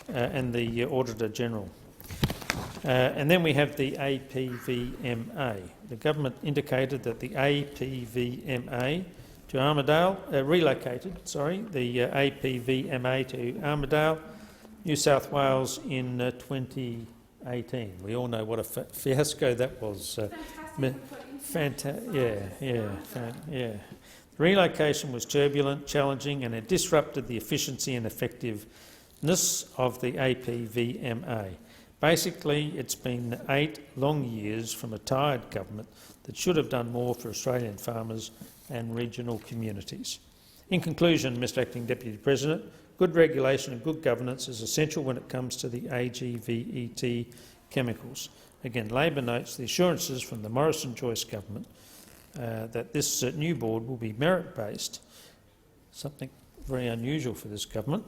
and the Auditor-General. And then we have the APVMA. The government indicated that the APVMA to Armidale, relocated the APVMA to Armidale, New South Wales in 2018. We all know what a fiasco that was. The relocation was turbulent, challenging, and it disrupted the efficiency and effectiveness of the APVMA. Basically, it's been 8 long years from a tired government that should have done more for Australian farmers and regional communities. In conclusion, Mr Acting Deputy President, good regulation and good governance is essential when it comes to the AGVET chemicals. Again, Labor notes the assurances from the Morrison-Joyce government that this new board will be merit-based, something very unusual for this government,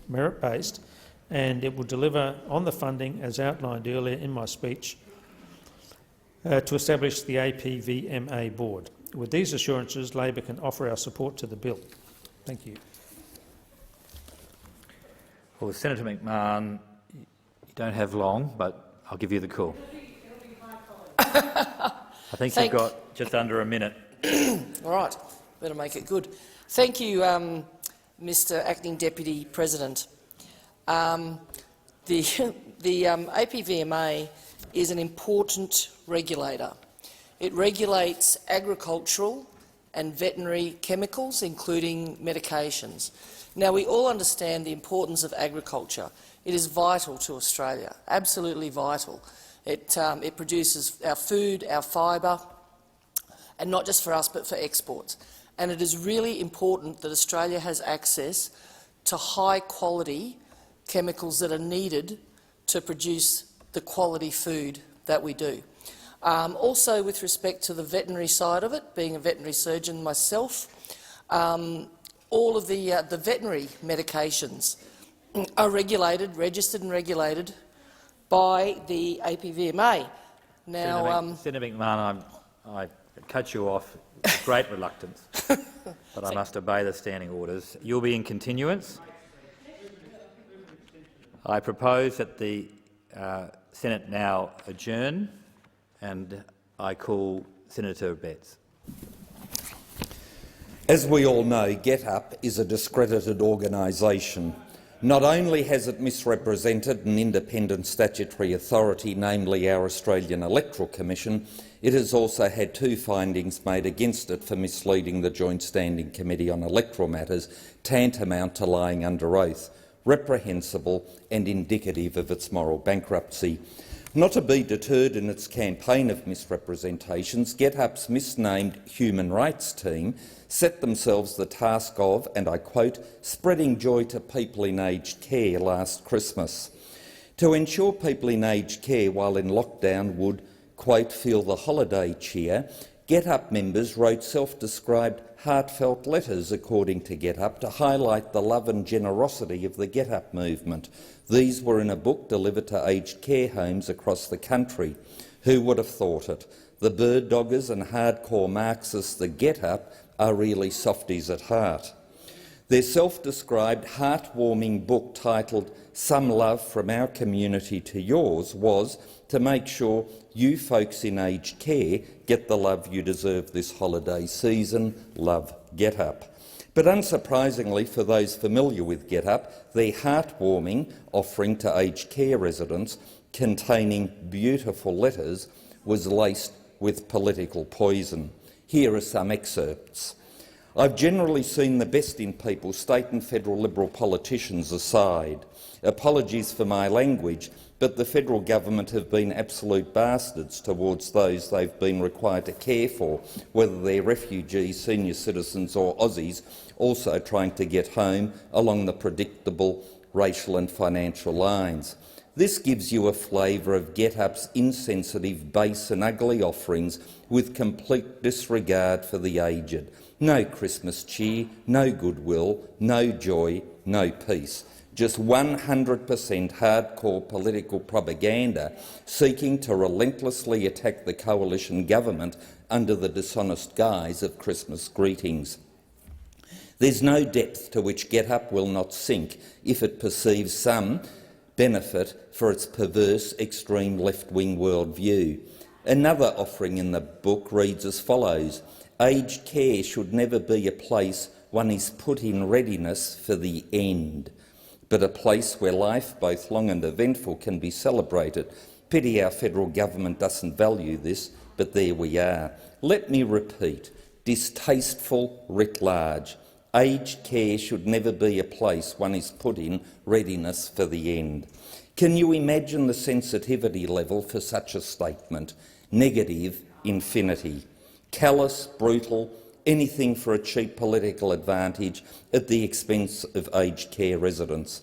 merit-based, and it will deliver on the funding as outlined earlier in my speech to establish the APVMA board. With these assurances, Labor can offer our support to the bill. Thank you. Well, Senator McMahon, you don't have long, but I'll give you the call. I think you've got just under a minute. All right, better make it good. Thank you, Mr Acting Deputy President. The APVMA is an important regulator. It regulates agricultural and veterinary chemicals, including medications. Now, we all understand the importance of agriculture. It is vital to Australia, absolutely vital. It produces our food, our fibre, and not just for us but for exports. And it is really important that Australia has access to high-quality chemicals that are needed to produce the quality food that we do. Also, with respect to the veterinary side of it, being a veterinary surgeon myself, all of the veterinary medications are registered and regulated by the APVMA. Now, Senator McMahon, I cut you off with great reluctance. but I must obey the standing orders. You'll be in continuance. I propose that the Senate now adjourn, and I call Senator Betts. As we all know, GetUp is a discredited organisation. Not only has it misrepresented an independent statutory authority, namely our Australian Electoral Commission, it has also had 2 findings made against it for misleading the Joint Standing Committee on Electoral Matters, tantamount to lying under oath, reprehensible and indicative of its moral bankruptcy. Not to be deterred in its campaign of misrepresentations, GetUp's misnamed Human Rights Team set themselves the task of, and I quote, spreading joy to people in aged care last Christmas. To ensure people in aged care while in lockdown would, quote, feel the holiday cheer, GetUp members wrote self-described heartfelt letters, according to GetUp, to highlight the love and generosity of the GetUp movement. These were in a book delivered to aged care homes across the country. Who would have thought it? The bird doggers and hardcore Marxists that GetUp are really softies at heart. Their self-described heartwarming book titled Some Love from Our Community to Yours was to make sure you folks in aged care get the love you deserve this holiday season. Love, GetUp. But unsurprisingly for those familiar with GetUp, their heartwarming offering to aged care residents containing beautiful letters was laced with political poison. Here are some excerpts. I've generally seen the best in people, state and federal Liberal politicians aside. Apologies for my language, but the federal government have been absolute bastards towards those they've been required to care for, whether they're refugees, senior citizens or Aussies, also trying to get home along the predictable racial and financial lines. This gives you a flavour of GetUp's insensitive, base and ugly offerings with complete disregard for the aged. No Christmas cheer, no goodwill, no joy, no peace. Just 100% hardcore political propaganda seeking to relentlessly attack the coalition government under the dishonest guise of Christmas greetings. There's no depth to which GetUp will not sink if it perceives some benefit for its perverse extreme left-wing worldview. Another offering in the book reads as follows: aged care should never be a place one is put in readiness for the end, but a place where life, both long and eventful, can be celebrated. Pity our federal government doesn't value this, but there we are. Let me repeat, distasteful writ large. Aged care should never be a place one is put in readiness for the end. Can you imagine the sensitivity level for such a statement? Negative infinity. Callous, brutal, anything for a cheap political advantage at the expense of aged care residents.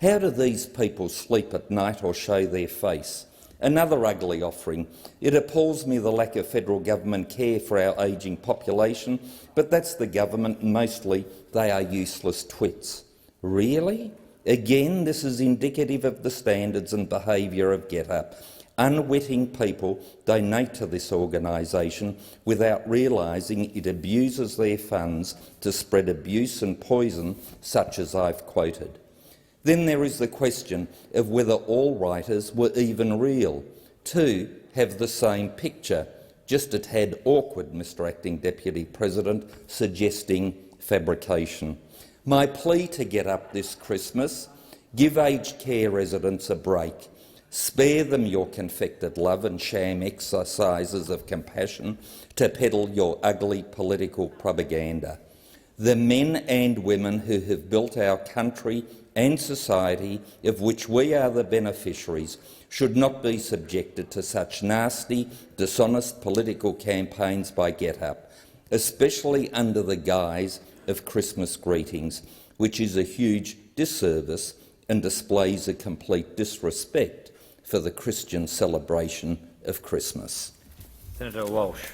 How do these people sleep at night or show their face? Another ugly offering. It appalls me the lack of federal government care for our ageing population, but that's the government and mostly they are useless twits. Really? Again, this is indicative of the standards and behaviour of GetUp. Unwitting people donate to this organisation without realising it abuses their funds to spread abuse and poison such as I've quoted. Then there is the question of whether all writers were even real. 2 have the same picture, just a tad awkward, Mr Acting Deputy President, suggesting fabrication. My plea to GetUp this Christmas: give aged care residents a break. Spare them your confected love and sham exercises of compassion to peddle your ugly political propaganda. The men and women who have built our country and society, of which we are the beneficiaries, should not be subjected to such nasty, dishonest political campaigns by GetUp, especially under the guise of Christmas greetings, which is a huge disservice and displays a complete disrespect for the Christian celebration of Christmas. Senator Walsh.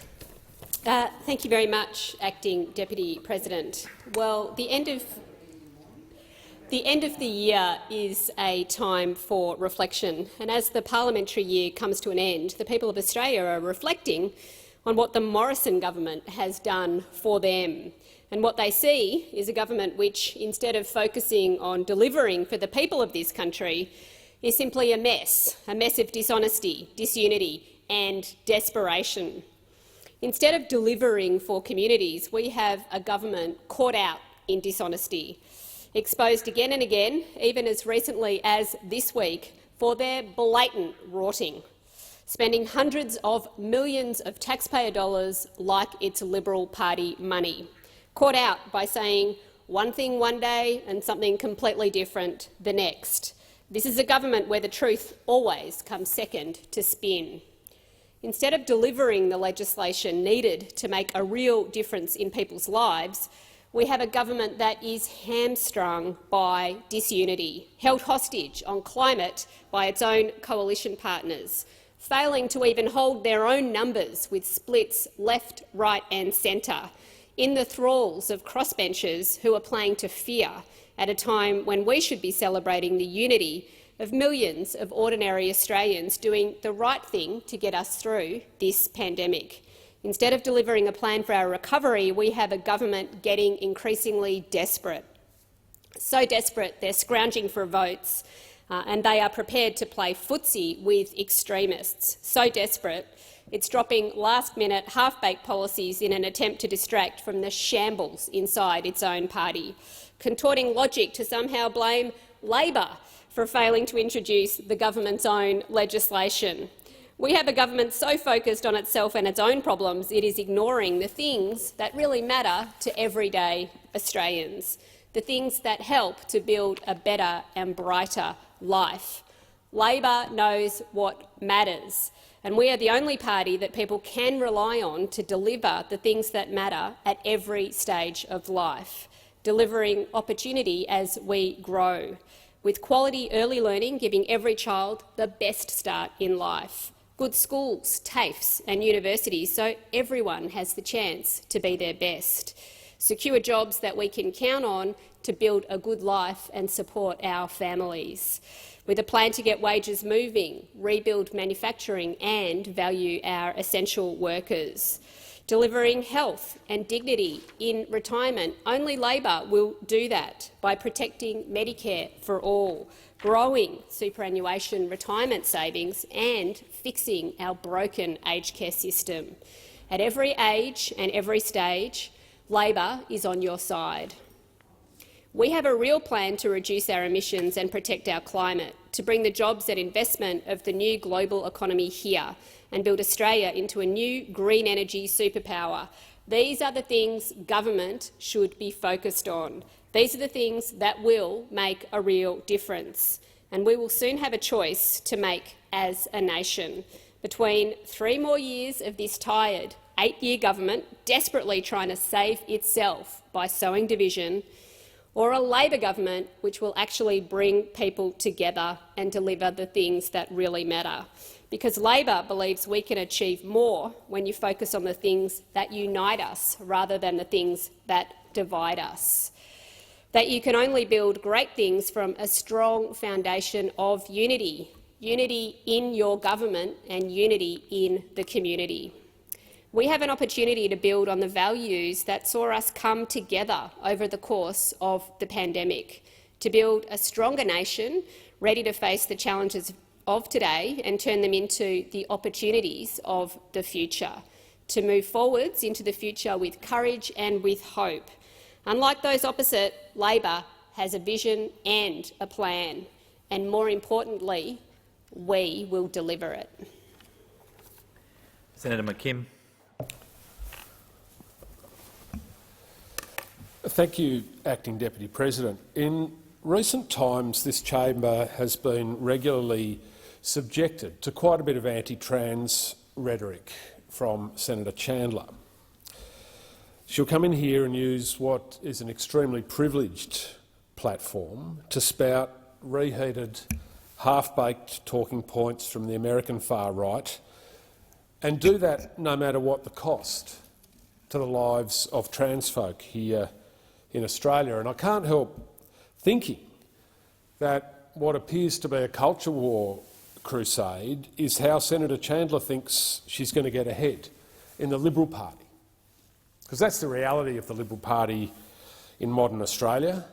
Thank you very much, Acting Deputy President. Well, the end of the year is a time for reflection, and as the parliamentary year comes to an end, the people of Australia are reflecting on what the Morrison government has done for them. And what they see is a government which, instead of focusing on delivering for the people of this country, is simply a mess of dishonesty, disunity and desperation. Instead of delivering for communities, we have a government caught out in dishonesty, exposed again and again, even as recently as this week, for their blatant rorting, spending hundreds of millions of taxpayer dollars like it's Liberal Party money, caught out by saying one thing one day and something completely different the next. This is a government where the truth always comes second to spin. Instead of delivering the legislation needed to make a real difference in people's lives, we have a government that is hamstrung by disunity, held hostage on climate by its own coalition partners, failing to even hold their own numbers with splits left, right and centre, in the thralls of crossbenchers who are playing to fear at a time when we should be celebrating the unity of millions of ordinary Australians doing the right thing to get us through this pandemic. Instead of delivering a plan for our recovery, we have a government getting increasingly desperate. So desperate they're scrounging for votes and they are prepared to play footsie with extremists. So desperate it's dropping last-minute, half-baked policies in an attempt to distract from the shambles inside its own party, contorting logic to somehow blame Labor for failing to introduce the government's own legislation. We have a government so focused on itself and its own problems it is ignoring the things that really matter to everyday Australians, the things that help to build a better and brighter life. Labor knows what matters, and we are the only party that people can rely on to deliver the things that matter at every stage of life, delivering opportunity as we grow, with quality early learning giving every child the best start in life, good schools, TAFEs and universities so everyone has the chance to be their best, secure jobs that we can count on to build a good life and support our families, with a plan to get wages moving, rebuild manufacturing and value our essential workers, delivering health and dignity in retirement. Only Labor will do that by protecting Medicare for all, growing superannuation retirement savings and fixing our broken aged care system. At every age and every stage, Labor is on your side. We have a real plan to reduce our emissions and protect our climate, to bring the jobs and investment of the new global economy here and build Australia into a new green energy superpower. These are the things government should be focused on. These are the things that will make a real difference. And we will soon have a choice to make as a nation between 3 more years of this tired 8-year government desperately trying to save itself by sowing division, or a Labor government which will actually bring people together and deliver the things that really matter. Because Labor believes we can achieve more when you focus on the things that unite us rather than the things that divide us. That you can only build great things from a strong foundation of unity, unity in your government and unity in the community. We have an opportunity to build on the values that saw us come together over the course of the pandemic, to build a stronger nation ready to face the challenges of today and turn them into the opportunities of the future, to move forwards into the future with courage and with hope. Unlike those opposite, Labor has a vision and a plan, and more importantly, we will deliver it. Senator McKim. Thank you, Acting Deputy President. In recent times, this chamber has been regularly subjected to quite a bit of anti-trans rhetoric from Senator Chandler. She'll come in here and use what is an extremely privileged platform to spout reheated, half-baked talking points from the American far right, and do that no matter what the cost to the lives of trans folk here in Australia. And I can't help thinking that what appears to be a culture war crusade is how Senator Chandler thinks she's going to get ahead in the Liberal Party, because that's the reality of the Liberal Party in modern Australia.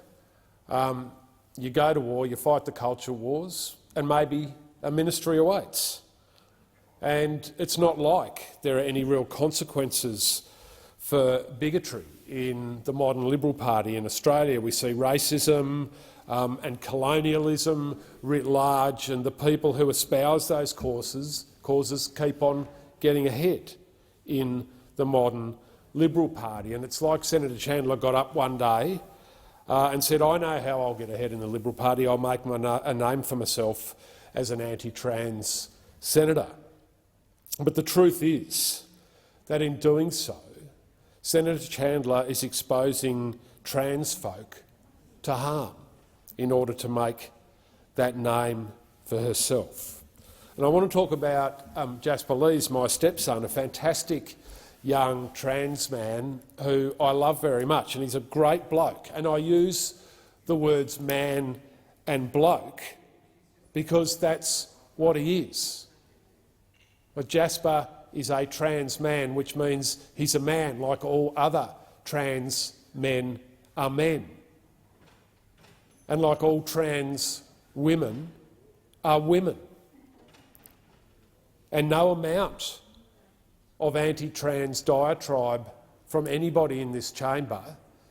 You go to war, you fight the culture wars, and maybe a ministry awaits. And it's not like there are any real consequences for bigotry in the modern Liberal Party in Australia. We see racism and colonialism writ large, and the people who espouse those causes keep on getting ahead in the modern Liberal Party. And it's like Senator Chandler got up one day and said, I know how I'll get ahead in the Liberal Party. I'll make a name for myself as an anti-trans senator. But the truth is that in doing so, Senator Chandler is exposing trans folk to harm in order to make that name for herself. And I want to talk about Jasper Lees, my stepson, a fantastic young trans man who I love very much, and he's a great bloke. And I use the words man and bloke because that's what he is. But Jasper is a trans man, which means he's a man like all other trans men are men. And like all trans women are women. And no amount of anti-trans diatribe from anybody in this chamber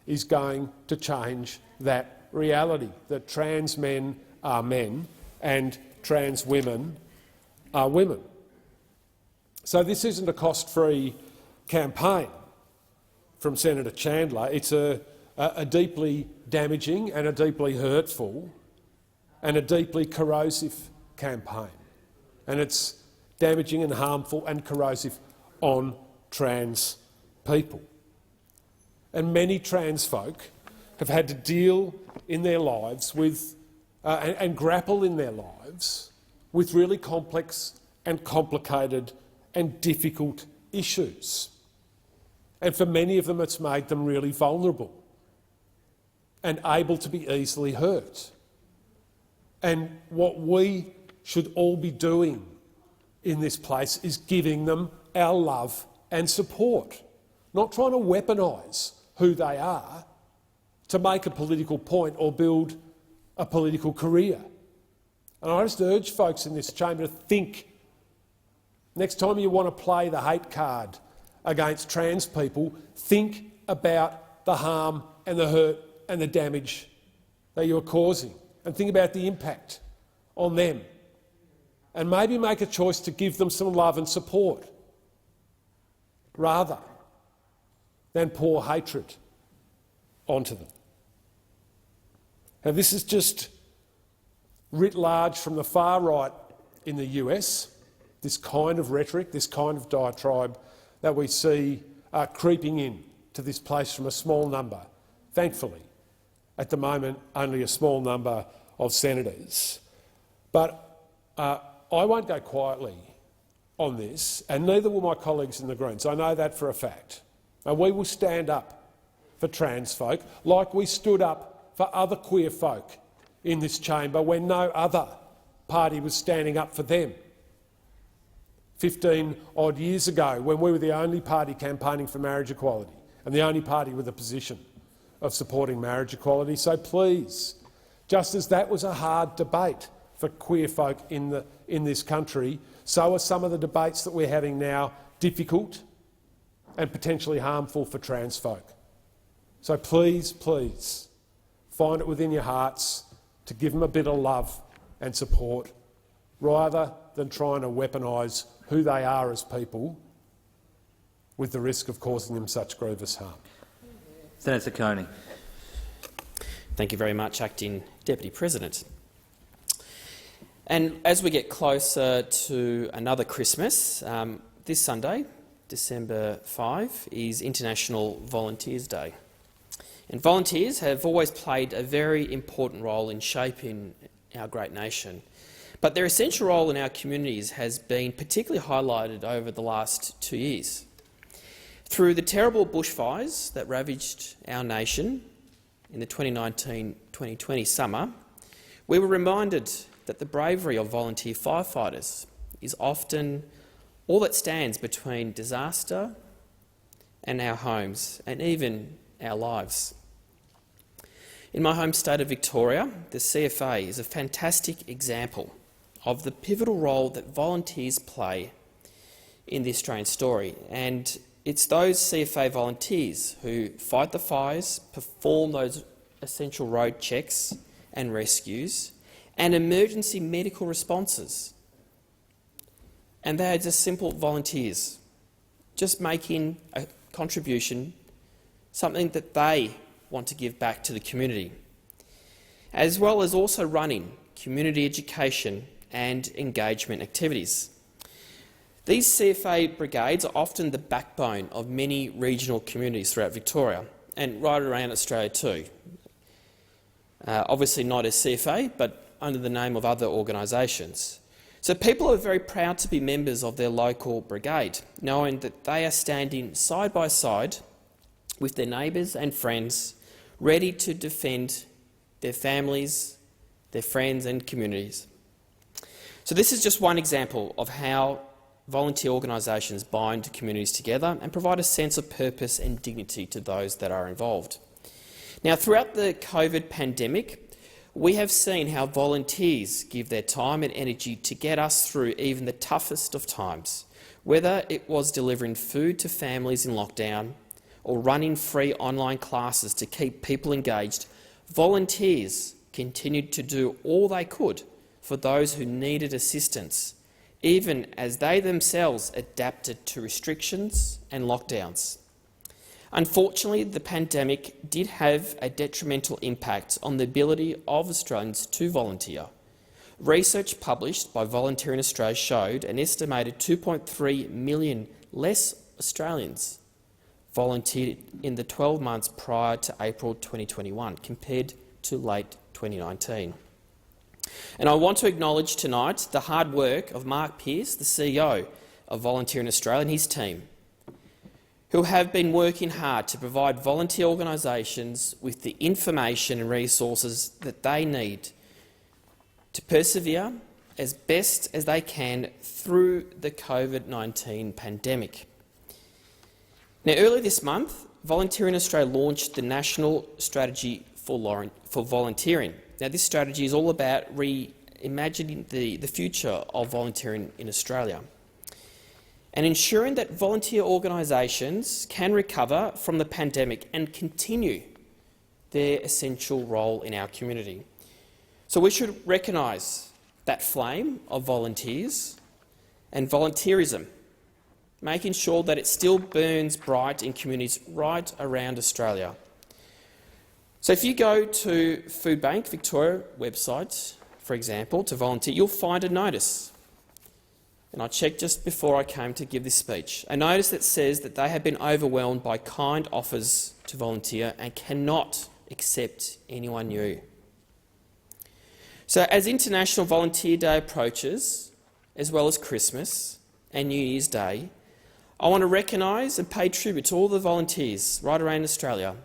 is going to change that reality, that trans men are men and trans women are women. So this isn't a cost-free campaign from Senator Chandler. It's a deeply damaging and a deeply hurtful and a deeply corrosive campaign. And it's damaging and harmful and corrosive on trans people. And many trans folk have had to deal in their lives with and grapple in their lives with really complex and complicated and difficult issues. And for many of them, it's made them really vulnerable and able to be easily hurt. And what we should all be doing in this place is giving them our love and support, not trying to weaponise who they are to make a political point or build a political career. And I just urge folks in this chamber to think, next time you want to play the hate card against trans people, think about the harm and the hurt and the damage that you are causing, and think about the impact on them, and maybe make a choice to give them some love and support rather than pour hatred onto them. Now, this is just writ large from the far right in the US, this kind of rhetoric, this kind of diatribe that we see creeping in to this place from a small number, thankfully, at the moment only a small number of senators. But I won't go quietly on this, and neither will my colleagues in the Greens. I know that for a fact. And we will stand up for trans folk like we stood up for other queer folk in this chamber when no other party was standing up for them. 15-odd years ago, when we were the only party campaigning for marriage equality and the only party with a position of supporting marriage equality. So please, just as that was a hard debate for queer folk in this country, so are some of the debates that we're having now difficult and potentially harmful for trans folk. So please, please, find it within your hearts to give them a bit of love and support rather than trying to weaponise who they are as people with the risk of causing them such grievous harm. Senator Ciccone. Thank you very much, Acting Deputy President. And as we get closer to another Christmas, this Sunday, December 5, is International Volunteers Day. And volunteers have always played a very important role in shaping our great nation. But their essential role in our communities has been particularly highlighted over the last 2 years. Through the terrible bushfires that ravaged our nation in the 2019-2020 summer, we were reminded that the bravery of volunteer firefighters is often all that stands between disaster and our homes and even our lives. In my home state of Victoria, the CFA is a fantastic example of the pivotal role that volunteers play in the Australian story. And it's those CFA volunteers who fight the fires, perform those essential road checks and rescues, and emergency medical responses. And they are just simple volunteers, just making a contribution, something that they want to give back to the community, as well as also running community education and engagement activities. These CFA brigades are often the backbone of many regional communities throughout Victoria and right around Australia too. Obviously not as CFA, but under the name of other organisations. So people are very proud to be members of their local brigade, knowing that they are standing side by side with their neighbours and friends, ready to defend their families, their friends and communities. So this is just one example of how volunteer organisations bind communities together and provide a sense of purpose and dignity to those that are involved. Now, throughout the COVID pandemic, we have seen how volunteers give their time and energy to get us through even the toughest of times, whether it was delivering food to families in lockdown or running free online classes to keep people engaged. Volunteers continued to do all they could for those who needed assistance, even as they themselves adapted to restrictions and lockdowns. Unfortunately, the pandemic did have a detrimental impact on the ability of Australians to volunteer. Research published by Volunteering Australia showed an estimated 2.3 million less Australians volunteered in the 12 months prior to April 2021 compared to late 2019. And I want to acknowledge tonight the hard work of Mark Pearce, the CEO of Volunteering Australia, and his team, who have been working hard to provide volunteer organisations with the information and resources that they need to persevere as best as they can through the COVID-19 pandemic. Now, earlier this month, Volunteering Australia launched the National Strategy for Volunteering. Now, this strategy is all about reimagining the future of volunteering in Australia and ensuring that volunteer organisations can recover from the pandemic and continue their essential role in our community. So we should recognise that flame of volunteers and volunteerism, making sure that it still burns bright in communities right around Australia. So if you go to Food Bank Victoria website, for example, to volunteer, you'll find a notice. And I checked just before I came to give this speech, a notice that says that they have been overwhelmed by kind offers to volunteer and cannot accept anyone new. So as International Volunteer Day approaches, as well as Christmas and New Year's Day, I want to recognise and pay tribute to all the volunteers right around Australia,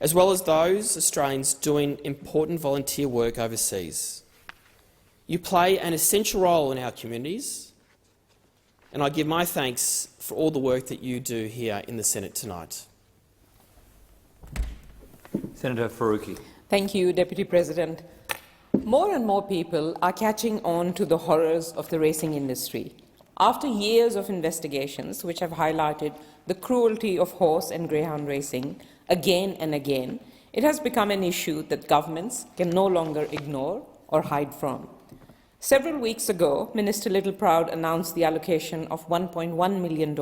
as well as those Australians doing important volunteer work overseas. You play an essential role in our communities, and I give my thanks for all the work that you do here in the Senate tonight. Senator Faruqi. Thank you, Deputy President. More and more people are catching on to the horrors of the racing industry. After years of investigations which have highlighted the cruelty of horse and greyhound racing again and again, it has become an issue that governments can no longer ignore or hide from. Several weeks ago, Minister Littleproud announced the allocation of $1.1 million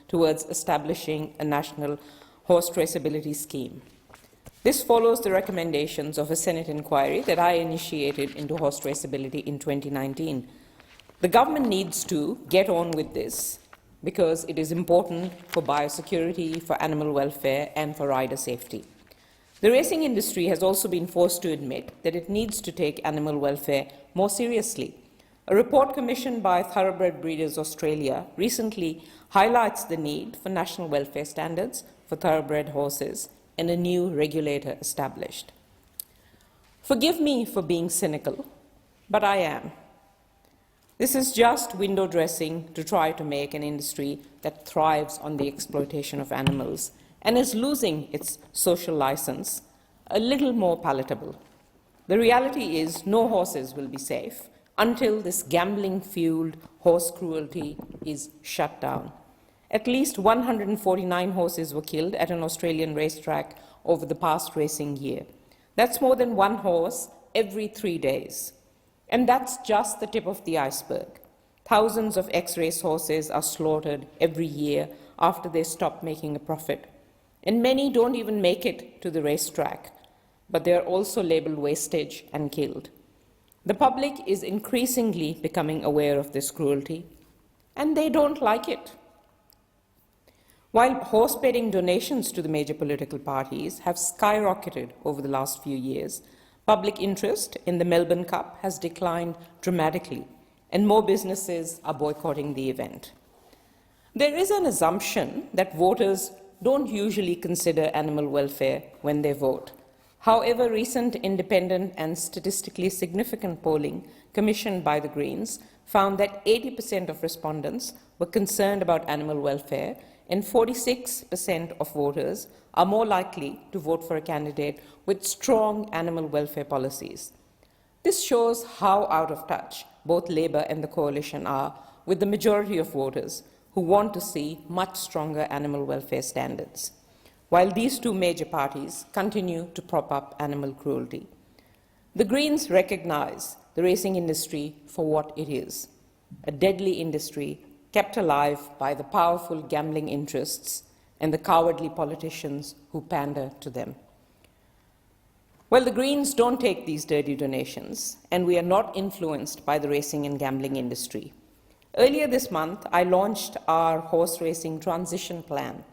towards establishing a national horse traceability scheme. This follows the recommendations of a Senate inquiry that I initiated into horse traceability in 2019. The government needs to get on with this because it is important for biosecurity, for animal welfare and for rider safety. The racing industry has also been forced to admit that it needs to take animal welfare more seriously. A report commissioned by Thoroughbred Breeders Australia recently highlights the need for national welfare standards for thoroughbred horses and a new regulator established. Forgive me for being cynical, but I am. This is just window dressing to try to make an industry that thrives on the exploitation of animals and is losing its social license a little more palatable. The reality is no horses will be safe until this gambling-fueled horse cruelty is shut down. At least 149 horses were killed at an Australian racetrack over the past racing year. That's more than one horse every 3 days. And that's just the tip of the iceberg. Thousands of ex-race horses are slaughtered every year after they stop making a profit. And many don't even make it to the racetrack, but they are also labelled wastage and killed. The public is increasingly becoming aware of this cruelty, and they don't like it. While horse betting donations to the major political parties have skyrocketed over the last few years, public interest in the Melbourne Cup has declined dramatically, and more businesses are boycotting the event. There is an assumption that voters don't usually consider animal welfare when they vote. However, recent independent and statistically significant polling commissioned by the Greens found that 80% of respondents were concerned about animal welfare, and 46% of voters are more likely to vote for a candidate with strong animal welfare policies. This shows how out of touch both Labor and the Coalition are with the majority of voters who want to see much stronger animal welfare standards, while these two major parties continue to prop up animal cruelty. The Greens recognise the racing industry for what it is, a deadly industry kept alive by the powerful gambling interests and the cowardly politicians who pander to them. Well, the Greens don't take these dirty donations, and we are not influenced by the racing and gambling industry. Earlier this month, I launched our horse racing transition plan.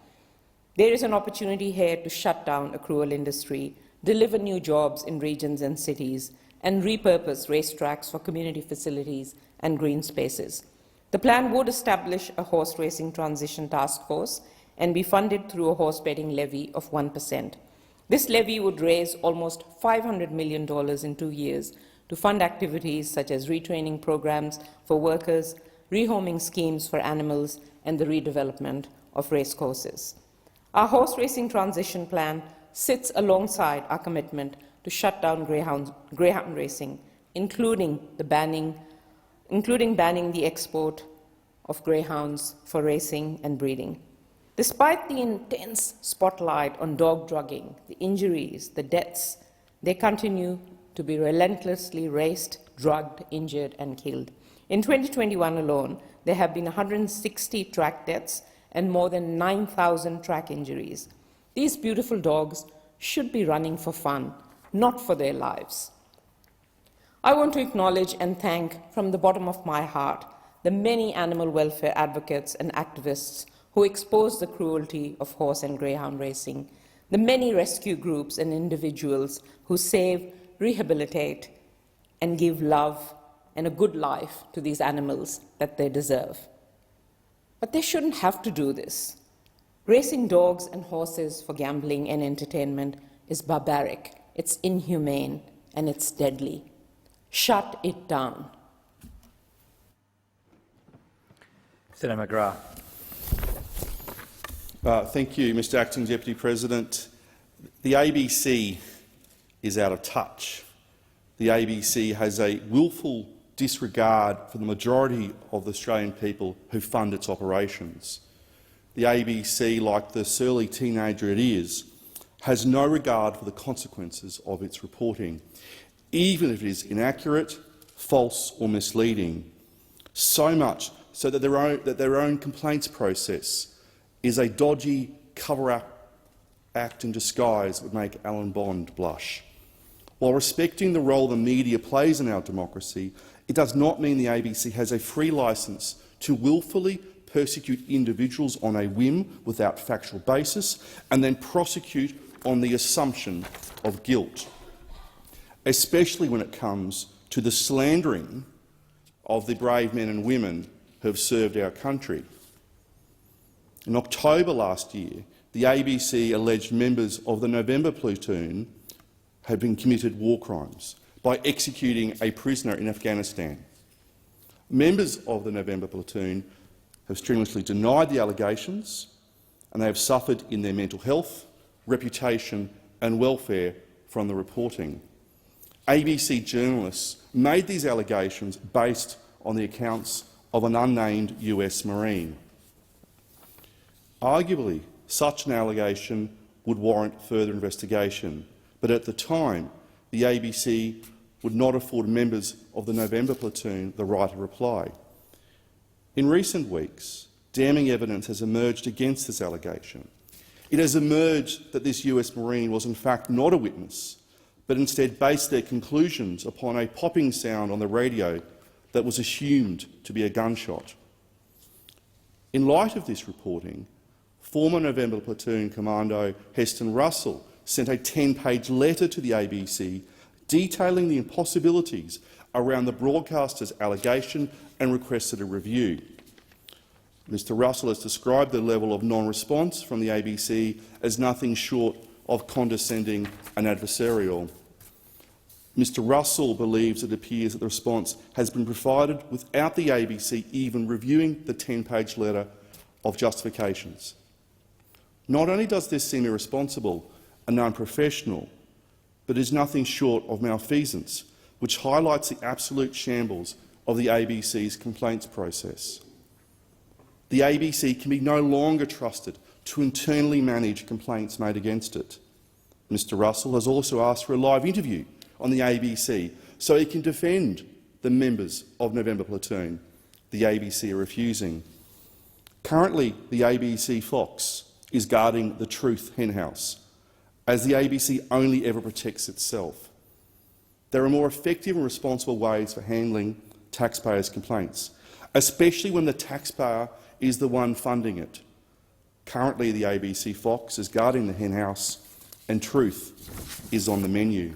There is an opportunity here to shut down a cruel industry, deliver new jobs in regions and cities, and repurpose racetracks for community facilities and green spaces. The plan would establish a horse racing transition task force and be funded through a horse betting levy of 1%. This levy would raise almost $500 million in 2 years to fund activities such as retraining programs for workers, rehoming schemes for animals, and the redevelopment of racecourses. Our horse racing transition plan sits alongside our commitment to shut down greyhound racing, including banning the export of greyhounds for racing and breeding. Despite the intense spotlight on dog drugging, the injuries, the deaths, they continue to be relentlessly raced, drugged, injured, and killed. In 2021 alone, there have been 160 track deaths and more than 9,000 track injuries. These beautiful dogs should be running for fun, not for their lives. I want to acknowledge and thank from the bottom of my heart the many animal welfare advocates and activists who expose the cruelty of horse and greyhound racing, the many rescue groups and individuals who save, rehabilitate, and give love and a good life to these animals that they deserve. But they shouldn't have to do this. Racing dogs and horses for gambling and entertainment is barbaric, it's inhumane, and it's deadly. Shut it down. Senator McGrath. Thank you, Mr Acting Deputy President. The ABC is out of touch. The ABC has a willful disregard for the majority of the Australian people who fund its operations. The ABC, like the surly teenager it is, has no regard for the consequences of its reporting, even if it is inaccurate, false or misleading, so much so that their own complaints process is a dodgy cover-up act in disguise that would make Alan Bond blush. While respecting the role the media plays in our democracy, it does not mean the ABC has a free licence to willfully persecute individuals on a whim without factual basis and then prosecute on the assumption of guilt, especially when it comes to the slandering of the brave men and women who have served our country. In October last year, the ABC alleged members of the November Platoon had been committed war crimes by executing a prisoner in Afghanistan. Members of the November platoon have strenuously denied the allegations, and they have suffered in their mental health, reputation and welfare from the reporting. ABC journalists made these allegations based on the accounts of an unnamed US Marine. Arguably, such an allegation would warrant further investigation, but at the time, the ABC would not afford members of the November platoon the right to reply. In recent weeks, damning evidence has emerged against this allegation. It has emerged that this US Marine was in fact not a witness, but instead based their conclusions upon a popping sound on the radio that was assumed to be a gunshot. In light of this reporting, former November platoon commando Heston Russell sent a 10-page letter to the ABC detailing the impossibilities around the broadcaster's allegation and requested a review. Mr Russell has described the level of non-response from the ABC as nothing short of condescending and adversarial. Mr Russell believes it appears that the response has been provided without the ABC even reviewing the 10-page letter of justifications. Not only does this seem irresponsible and unprofessional, but is nothing short of malfeasance, which highlights the absolute shambles of the ABC's complaints process. The ABC can be no longer trusted to internally manage complaints made against it. Mr Russell has also asked for a live interview on the ABC so he can defend the members of November Platoon. The ABC are refusing. Currently, the ABC Fox is guarding the truth henhouse, as the ABC only ever protects itself. There are more effective and responsible ways for handling taxpayers' complaints, especially when the taxpayer is the one funding it. Currently, the ABC Fox is guarding the henhouse and truth is on the menu.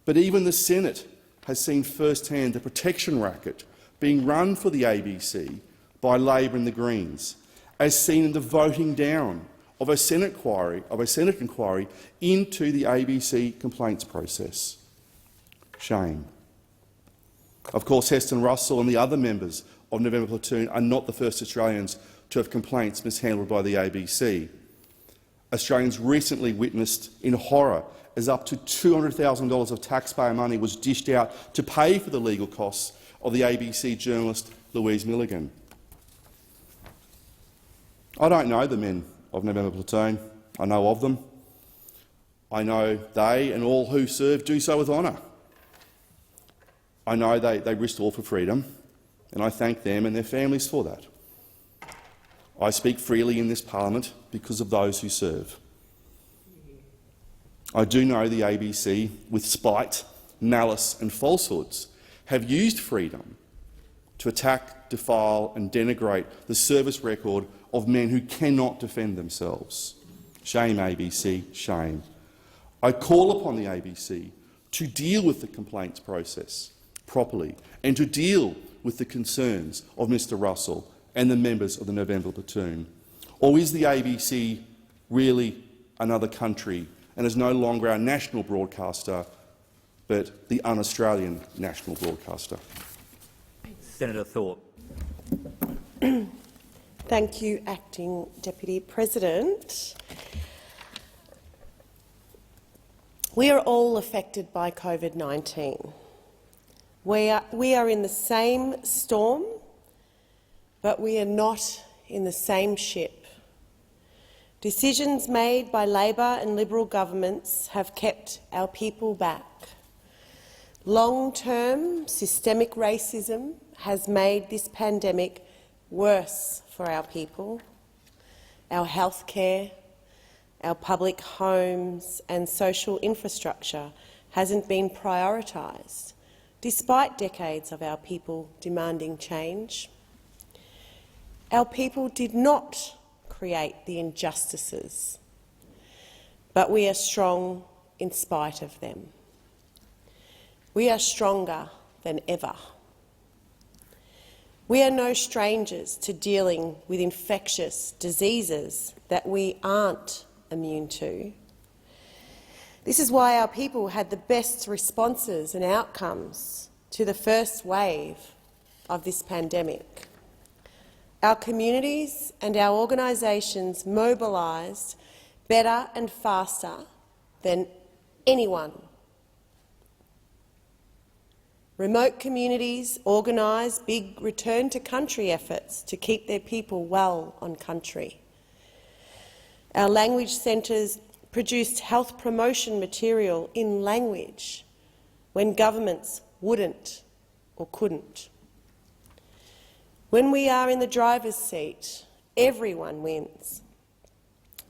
But even the Senate has seen firsthand the protection racket being run for the ABC by Labor and the Greens, as seen in the voting down of a Senate inquiry into the ABC complaints process. Shame. Of course, Heston Russell and the other members of November Platoon are not the first Australians to have complaints mishandled by the ABC. Australians recently witnessed in horror as up to $200,000 of taxpayer money was dished out to pay for the legal costs of the ABC journalist Louise Milligan. I don't know the men of November Platoon. I know of them. I know they and all who serve do so with honour. I know they risked all for freedom, and I thank them and their families for that. I speak freely in this parliament because of those who serve. I do know the ABC, with spite, malice and falsehoods, have used freedom to attack, defile and denigrate the service record of men who cannot defend themselves. Shame, ABC, shame. I call upon the ABC to deal with the complaints process properly and to deal with the concerns of Mr Russell and the members of the November Platoon. Or is the ABC really another country and is no longer our national broadcaster, but the un-Australian national broadcaster? Senator Thorpe. Thank you, Acting Deputy President. We are all affected by COVID-19. We are in the same storm, but we are not in the same ship. Decisions made by Labor and Liberal governments have kept our people back. Long-term systemic racism has made this pandemic worse for our people. Our healthcare, our public homes and social infrastructure hasn't been prioritised, despite decades of our people demanding change. Our people did not create the injustices, but we are strong in spite of them. We are stronger than ever. We are no strangers to dealing with infectious diseases that we aren't immune to. This is why our people had the best responses and outcomes to the first wave of this pandemic. Our communities and our organisations mobilised better and faster than anyone. Remote communities organised big return-to-country efforts to keep their people well on country. Our language centres produced health promotion material in language when governments wouldn't or couldn't. When we are in the driver's seat, everyone wins.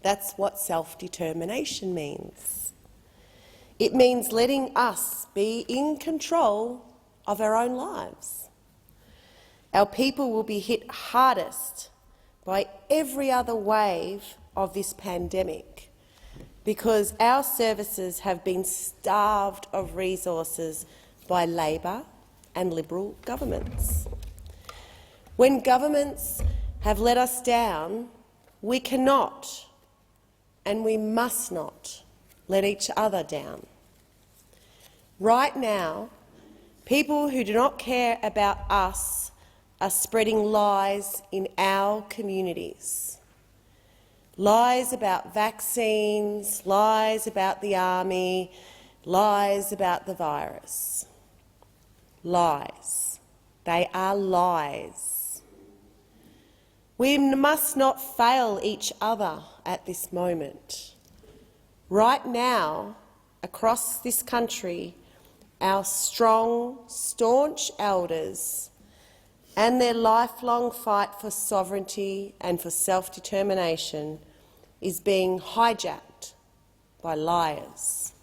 That's what self-determination means. It means letting us be in control of our own lives. Our people will be hit hardest by every other wave of this pandemic because our services have been starved of resources by Labor and Liberal governments. When governments have let us down, we cannot and we must not let each other down. Right now, people who do not care about us are spreading lies in our communities. Lies about vaccines, lies about the army, lies about the virus. Lies. They are lies. We must not fail each other at this moment. Right now, across this country, our strong, staunch elders and their lifelong fight for sovereignty and for self-determination is being hijacked by liars.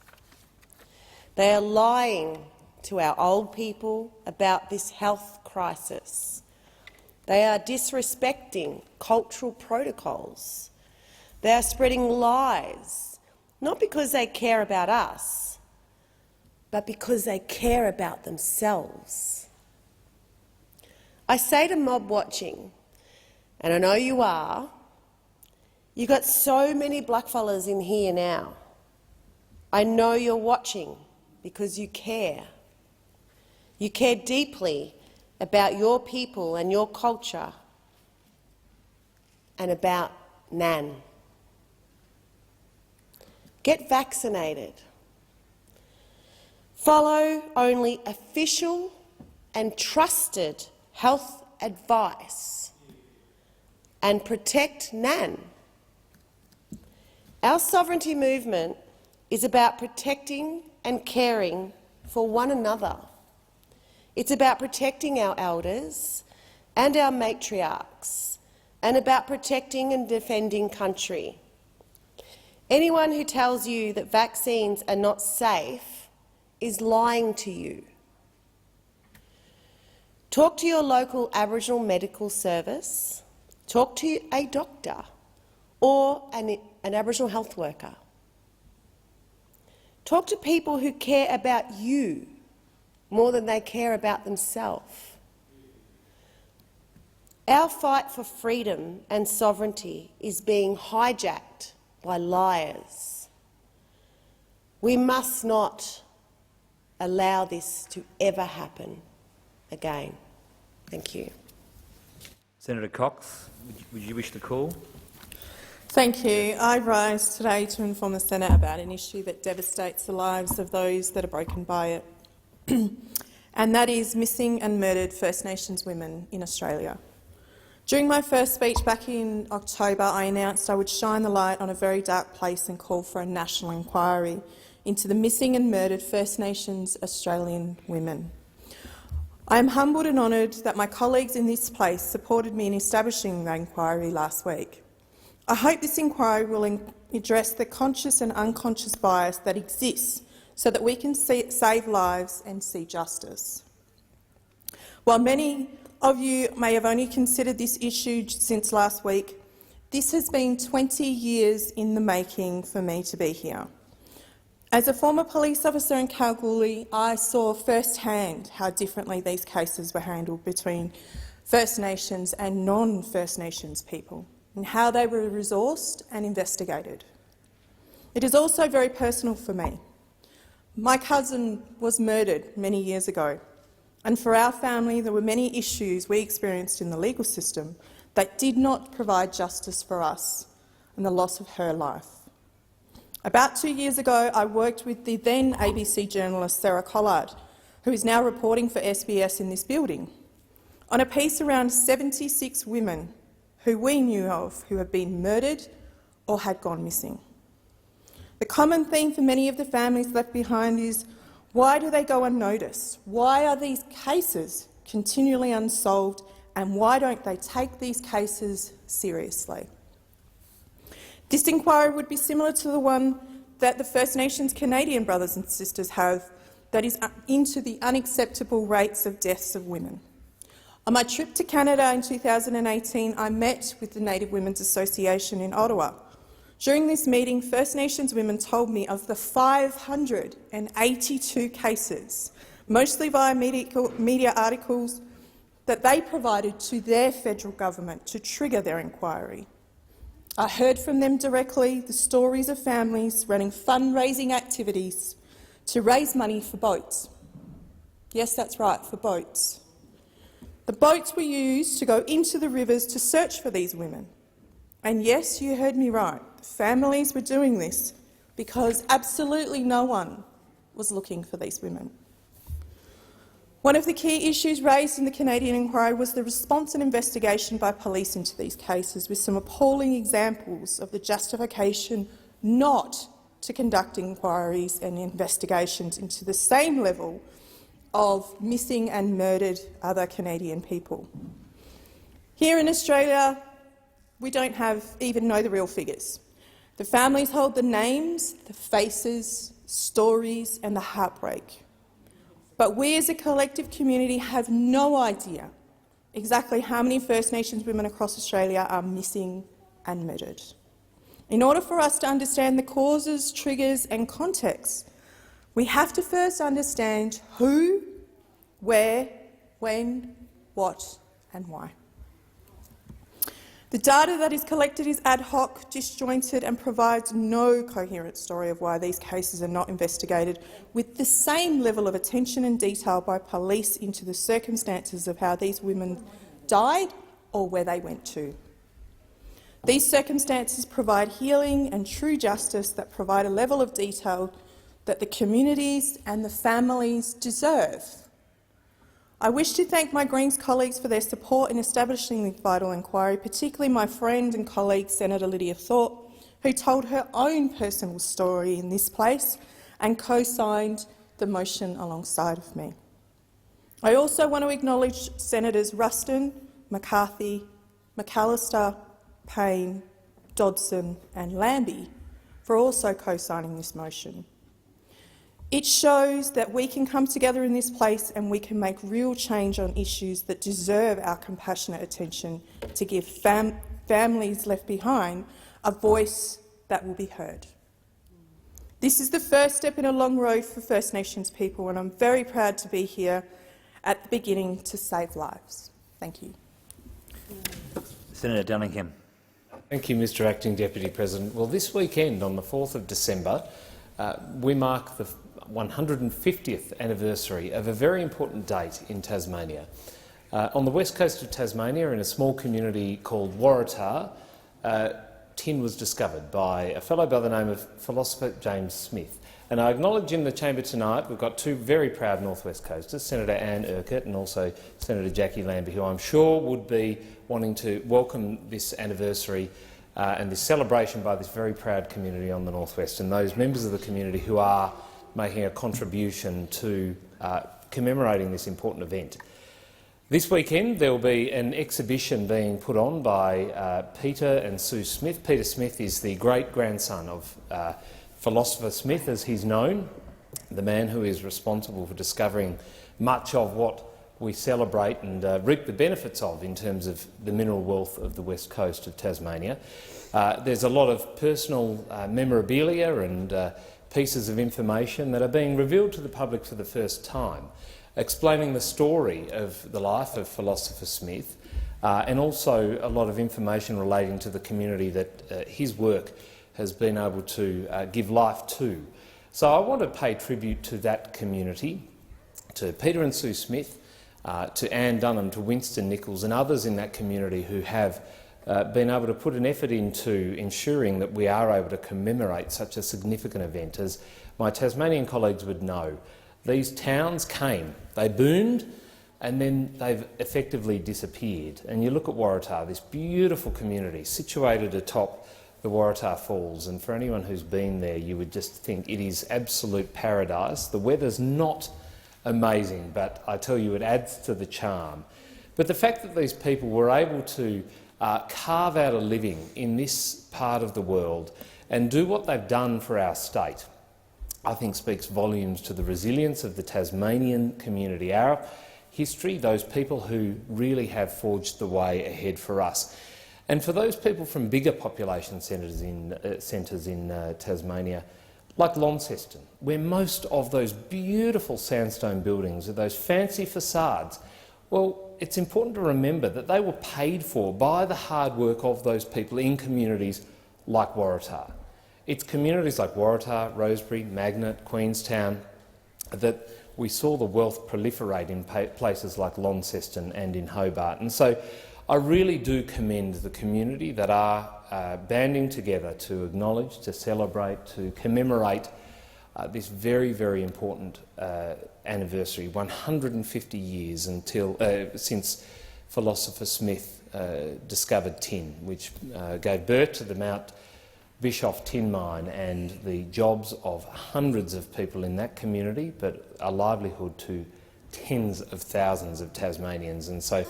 They are lying to our old people about this health crisis. They are disrespecting cultural protocols. They are spreading lies, not because they care about us, but because they care about themselves. I say to mob watching, and I know you are, you've got so many blackfellas in here now. I know you're watching because you care. You care deeply about your people and your culture and about Nan. Get vaccinated. Follow only official and trusted health advice and protect Nan. Our sovereignty movement is about protecting and caring for one another. It's about protecting our elders and our matriarchs and about protecting and defending country. Anyone who tells you that vaccines are not safe is lying to you. Talk to your local Aboriginal medical service, talk to a doctor or an Aboriginal health worker. Talk to people who care about you more than they care about themselves. Our fight for freedom and sovereignty is being hijacked by liars. We must not allow this to ever happen again. Thank you. Senator Cox, would you wish to call? Thank you. I rise today to inform the Senate about an issue that devastates the lives of those that are broken by it, and that is missing and murdered First Nations women in Australia. During my first speech back in October, I announced I would shine the light on a very dark place and call for a national inquiry into the missing and murdered First Nations Australian women. I am humbled and honoured that my colleagues in this place supported me in establishing that inquiry last week. I hope this inquiry will address the conscious and unconscious bias that exists so that we can save lives and see justice. While many of you may have only considered this issue since last week, this has been 20 years in the making for me to be here. As a former police officer in Kalgoorlie, I saw firsthand how differently these cases were handled between First Nations and non-First Nations people, and how they were resourced and investigated. It is also very personal for me. My cousin was murdered many years ago, And for our family, there were many issues we experienced in the legal system that did not provide justice for us and the loss of her life. About 2 years ago, I worked with the then ABC journalist Sarah Collard, who is now reporting for SBS in this building, on a piece around 76 women who we knew of who had been murdered or had gone missing. The common theme for many of the families left behind is, why do they go unnoticed? Why are these cases continually unsolved, and why don't they take these cases seriously? This inquiry would be similar to the one that the First Nations Canadian brothers and sisters have, that is into the unacceptable rates of deaths of women. On my trip to Canada in 2018, I met with the Native Women's Association in Ottawa. During this meeting, First Nations women told me of the 582 cases, mostly via media articles, that they provided to their federal government to trigger their inquiry. I heard from them directly the stories of families running fundraising activities to raise money for boats. Yes, that's right, for boats. The boats were used to go into the rivers to search for these women. And yes, you heard me right, families were doing this because absolutely no one was looking for these women. One of the key issues raised in the Canadian inquiry was the response and investigation by police into these cases, with some appalling examples of the justification not to conduct inquiries and investigations into the same level of missing and murdered other Canadian people. Here in Australia, we don't even know the real figures. The families hold the names, the faces, stories and the heartbreak. But we as a collective community have no idea exactly how many First Nations women across Australia are missing and murdered. In order for us to understand the causes, triggers and contexts, we have to first understand who, where, when, what and why. The data that is collected is ad hoc, disjointed and provides no coherent story of why these cases are not investigated with the same level of attention and detail by police into the circumstances of how these women died or where they went to. These circumstances provide healing and true justice that provide a level of detail that the communities and the families deserve. I wish to thank my Greens colleagues for their support in establishing the vital inquiry, particularly my friend and colleague Senator Lydia Thorpe, who told her own personal story in this place and co-signed the motion alongside of me. I also want to acknowledge Senators Ruston, McCarthy, McAllister, Payne, Dodson and Lambie for also co-signing this motion. It shows that we can come together in this place and we can make real change on issues that deserve our compassionate attention to give families left behind a voice that will be heard. This is the first step in a long road for First Nations people, and I'm very proud to be here at the beginning to save lives. Thank you. Senator Dunningham. Thank you, Mr Acting Deputy President. Well, this weekend, on the 4th of December, we mark the 150th anniversary of a very important date in Tasmania. On the west coast of Tasmania, in a small community called Waratah, tin was discovered by a fellow by the name of philosopher James Smith. And I acknowledge in the chamber tonight we've got two very proud North West Coasters, Senator Anne Urquhart and also Senator Jackie Lambie, who I'm sure would be wanting to welcome this anniversary and this celebration by this very proud community on the North West, and those members of the community who are making a contribution to commemorating this important event. This weekend there will be an exhibition being put on by Peter and Sue Smith. Peter Smith is the great-grandson of Philosopher Smith, as he's known, the man who is responsible for discovering much of what we celebrate and reap the benefits of in terms of the mineral wealth of the west coast of Tasmania. There's a lot of personal memorabilia and pieces of information that are being revealed to the public for the first time, explaining the story of the life of Philosopher Smith and also a lot of information relating to the community that his work has been able to give life to. So I want to pay tribute to that community, to Peter and Sue Smith, to Anne Dunham, to Winston Nichols and others in that community who have been able to put an effort into ensuring that we are able to commemorate such a significant event. As my Tasmanian colleagues would know, these towns came, they boomed, and then they've effectively disappeared. And you look at Waratah, this beautiful community situated atop the Waratah Falls, and for anyone who's been there, you would just think it is absolute paradise. The weather's not amazing, but I tell you, it adds to the charm. But the fact that these people were able to carve out a living in this part of the world and do what they've done for our state, I think speaks volumes to the resilience of the Tasmanian community, our history, those people who really have forged the way ahead for us. And for those people from bigger population centres in Tasmania, like Launceston, where most of those beautiful sandstone buildings are those fancy facades, well, it's important to remember that they were paid for by the hard work of those people in communities like Waratah. It's communities like Waratah, Rosebery, Magnet, Queenstown that we saw the wealth proliferate in places like Launceston and in Hobart. And so I really do commend the community that are banding together to acknowledge, to celebrate, to commemorate this very, very important anniversary, 150 years since philosopher Smith discovered tin, which gave birth to the Mount Bischoff tin mine and the jobs of hundreds of people in that community, but a livelihood to tens of thousands of Tasmanians. And so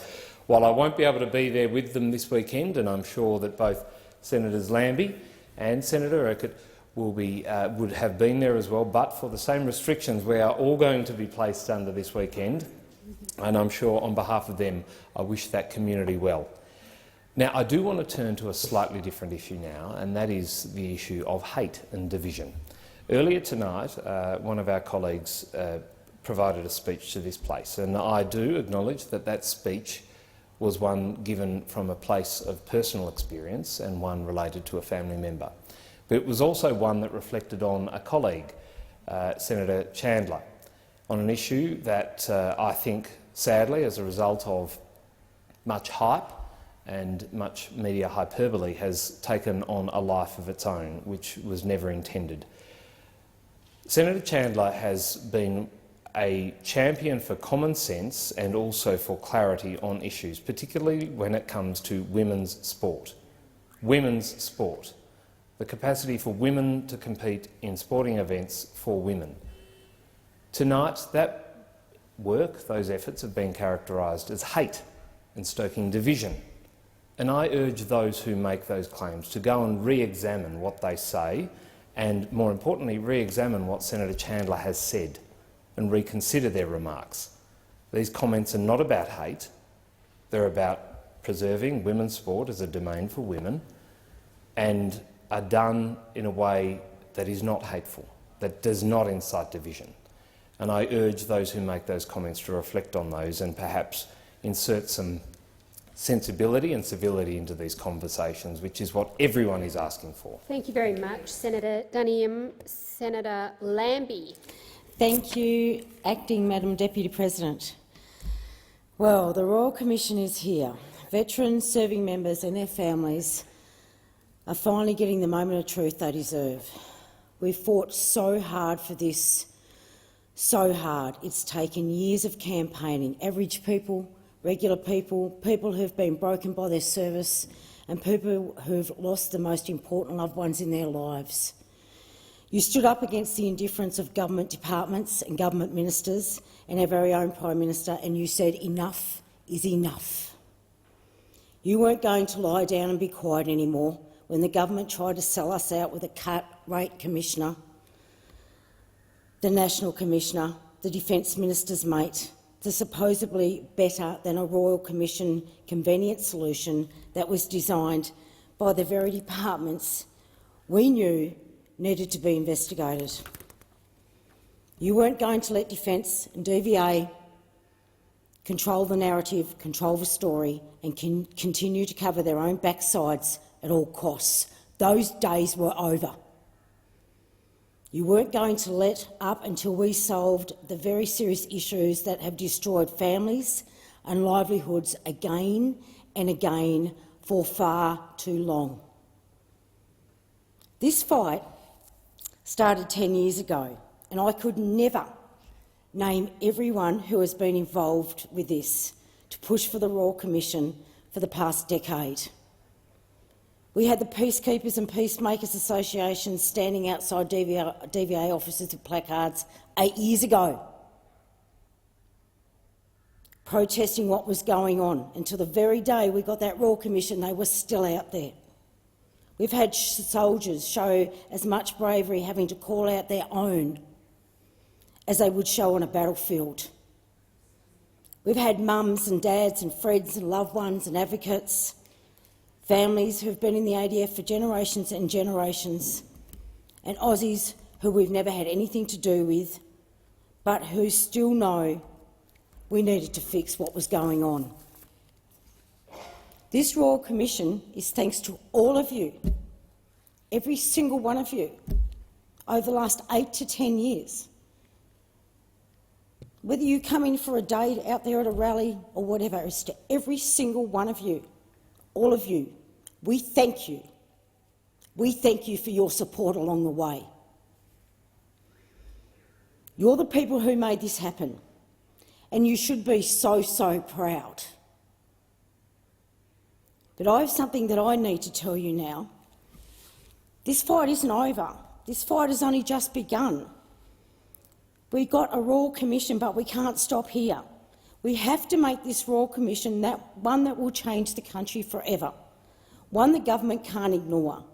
while I won't be able to be there with them this weekend, and I'm sure that both Senators Lambie and Senator Urquhart would have been there as well, but for the same restrictions we are all going to be placed under this weekend, and I'm sure on behalf of them I wish that community well. Now, I do want to turn to a slightly different issue now, and that is the issue of hate and division. Earlier tonight, one of our colleagues provided a speech to this place, and I do acknowledge that that speech was one given from a place of personal experience and one related to a family member. But it was also one that reflected on a colleague, Senator Chandler, on an issue that I think, sadly, as a result of much hype and much media hyperbole, has taken on a life of its own, which was never intended. Senator Chandler has been a champion for common sense and also for clarity on issues, particularly when it comes to women's sport. Women's sport. The capacity for women to compete in sporting events for women. Tonight, that work, those efforts have been characterised as hate and stoking division. And I urge those who make those claims to go and re-examine what they say and, more importantly, re-examine what Senator Chandler has said and reconsider their remarks. These comments are not about hate. They're about preserving women's sport as a domain for women and are done in a way that is not hateful, that does not incite division. And I urge those who make those comments to reflect on those and perhaps insert some sensibility and civility into these conversations, which is what everyone is asking for. Thank you very much, Senator Duniam. Senator Lambie. Thank you, Acting Madam Deputy President. Well, the Royal Commission is here. Veterans, serving members and their families are finally getting the moment of truth they deserve. We've fought so hard for this, so hard. It's taken years of campaigning. Average people, regular people, people who've been broken by their service and people who've lost the most important loved ones in their lives. You stood up against the indifference of government departments and government ministers and our very own Prime Minister, and you said enough is enough. You weren't going to lie down and be quiet anymore when the government tried to sell us out with a cut-rate commissioner, the National Commissioner, the Defence Minister's mate, the supposedly better than a Royal Commission convenient solution that was designed by the very departments we knew needed to be investigated. You weren't going to let Defence and DVA control the narrative, control the story and continue to cover their own backsides at all costs. Those days were over. You weren't going to let up until we solved the very serious issues that have destroyed families and livelihoods again and again for far too long. This fight started 10 years ago, and I could never name everyone who has been involved with this to push for the Royal Commission for the past decade. We had the Peacekeepers and Peacemakers Associations standing outside DVA offices with placards 8 years ago, protesting what was going on. Until the very day we got that Royal Commission, they were still out there. We've had soldiers show as much bravery having to call out their own as they would show on a battlefield. We've had mums and dads and friends and loved ones and advocates, families who've been in the ADF for generations and generations, and Aussies who we've never had anything to do with, but who still know we needed to fix what was going on. This Royal Commission is thanks to all of you, every single one of you, over the last 8 to 10 years. Whether you come in for a day out there at a rally or whatever, it's to every single one of you, all of you, we thank you. We thank you for your support along the way. You're the people who made this happen, and you should be so, so proud. But I have something that I need to tell you now. This fight isn't over. This fight has only just begun. We got a Royal Commission, but we can't stop here. We have to make this Royal Commission one that will change the country forever, one the government can't ignore,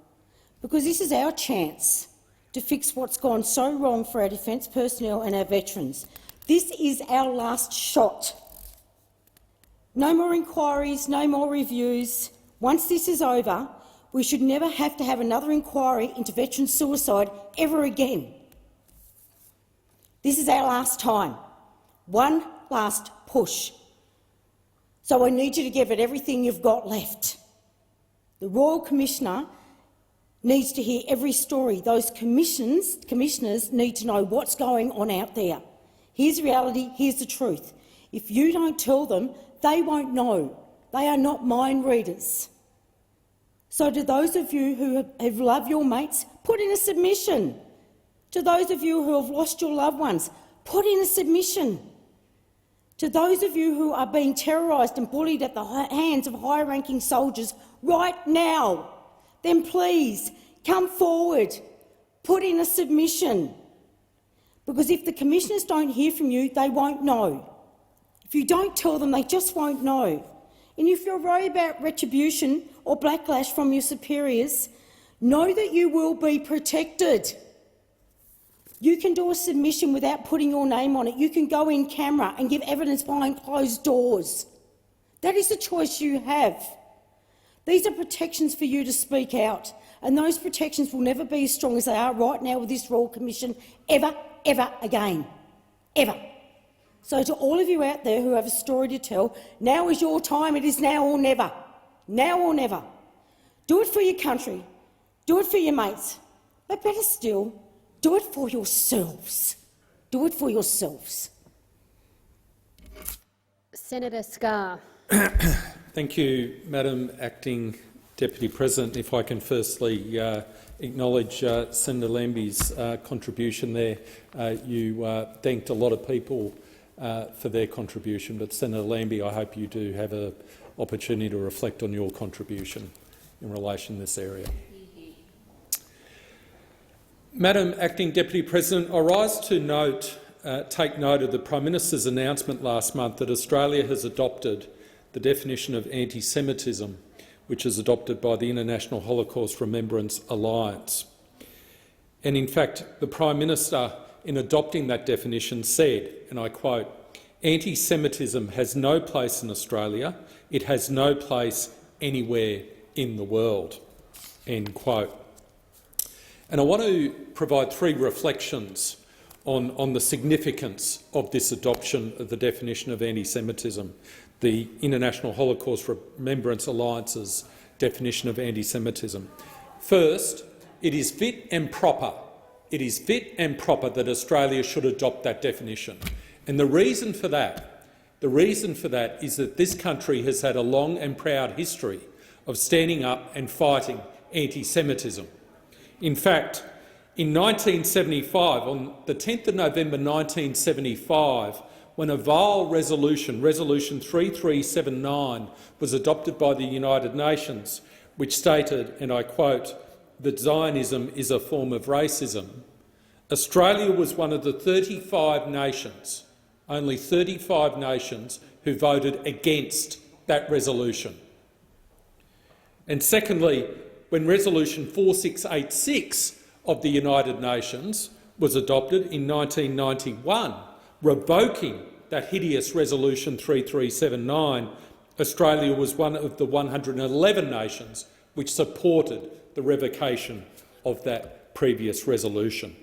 because this is our chance to fix what's gone so wrong for our defence personnel and our veterans. This is our last shot. No more inquiries, no more reviews. Once this is over, we should never have to have another inquiry into veteran suicide ever again. This is our last time. One last push. So I need you to give it everything you've got left. The Royal Commissioner needs to hear every story. Those commissioners need to know what's going on out there. Here's reality, here's the truth. If you don't tell them, they won't know. They are not mind readers. So to those of you who have loved your mates, put in a submission. To those of you who have lost your loved ones, put in a submission. To those of you who are being terrorised and bullied at the hands of high-ranking soldiers right now, then please come forward, put in a submission. Because if the commissioners don't hear from you, they won't know. If you don't tell them, they just won't know. And if you're worried about retribution or backlash from your superiors, know that you will be protected. You can do a submission without putting your name on it. You can go in camera and give evidence behind closed doors. That is the choice you have. These are protections for you to speak out, and those protections will never be as strong as they are right now with this Royal Commission ever, ever again. Ever. So to all of you out there who have a story to tell, now is your time. It is now or never. Now or never. Do it for your country. Do it for your mates. But better still, do it for yourselves. Do it for yourselves. Senator Scarr. Thank you, Madam Acting Deputy President. If I can firstly acknowledge Senator Lambie's contribution there. You thanked a lot of people for their contribution, but Senator Lambie, I hope you do have an opportunity to reflect on your contribution in relation to this area. Madam Acting Deputy President, I rise to take note of the Prime Minister's announcement last month that Australia has adopted the definition of anti-Semitism, which is adopted by the International Holocaust Remembrance Alliance. And in fact, the Prime Minister, in adopting that definition, said, and I quote, "Anti-Semitism has no place in Australia. It has no place anywhere in the world." End quote. And I want to provide three reflections on the significance of this adoption of the definition of anti-Semitism, the International Holocaust Remembrance Alliance's definition of anti-Semitism. First, it is fit and proper it is fit and proper that Australia should adopt that definition. And the reason for that is that this country has had a long and proud history of standing up and fighting anti-Semitism. In fact, in 1975, on the 10th of November 1975, when a vile resolution, Resolution 3379, was adopted by the United Nations, which stated, and I quote, that Zionism is a form of racism, Australia was one of the 35 nations, only 35 nations, who voted against that resolution. And secondly, when Resolution 4686 of the United Nations was adopted in 1991, revoking that hideous Resolution 3379, Australia was one of the 111 nations which supported the revocation of that previous resolution.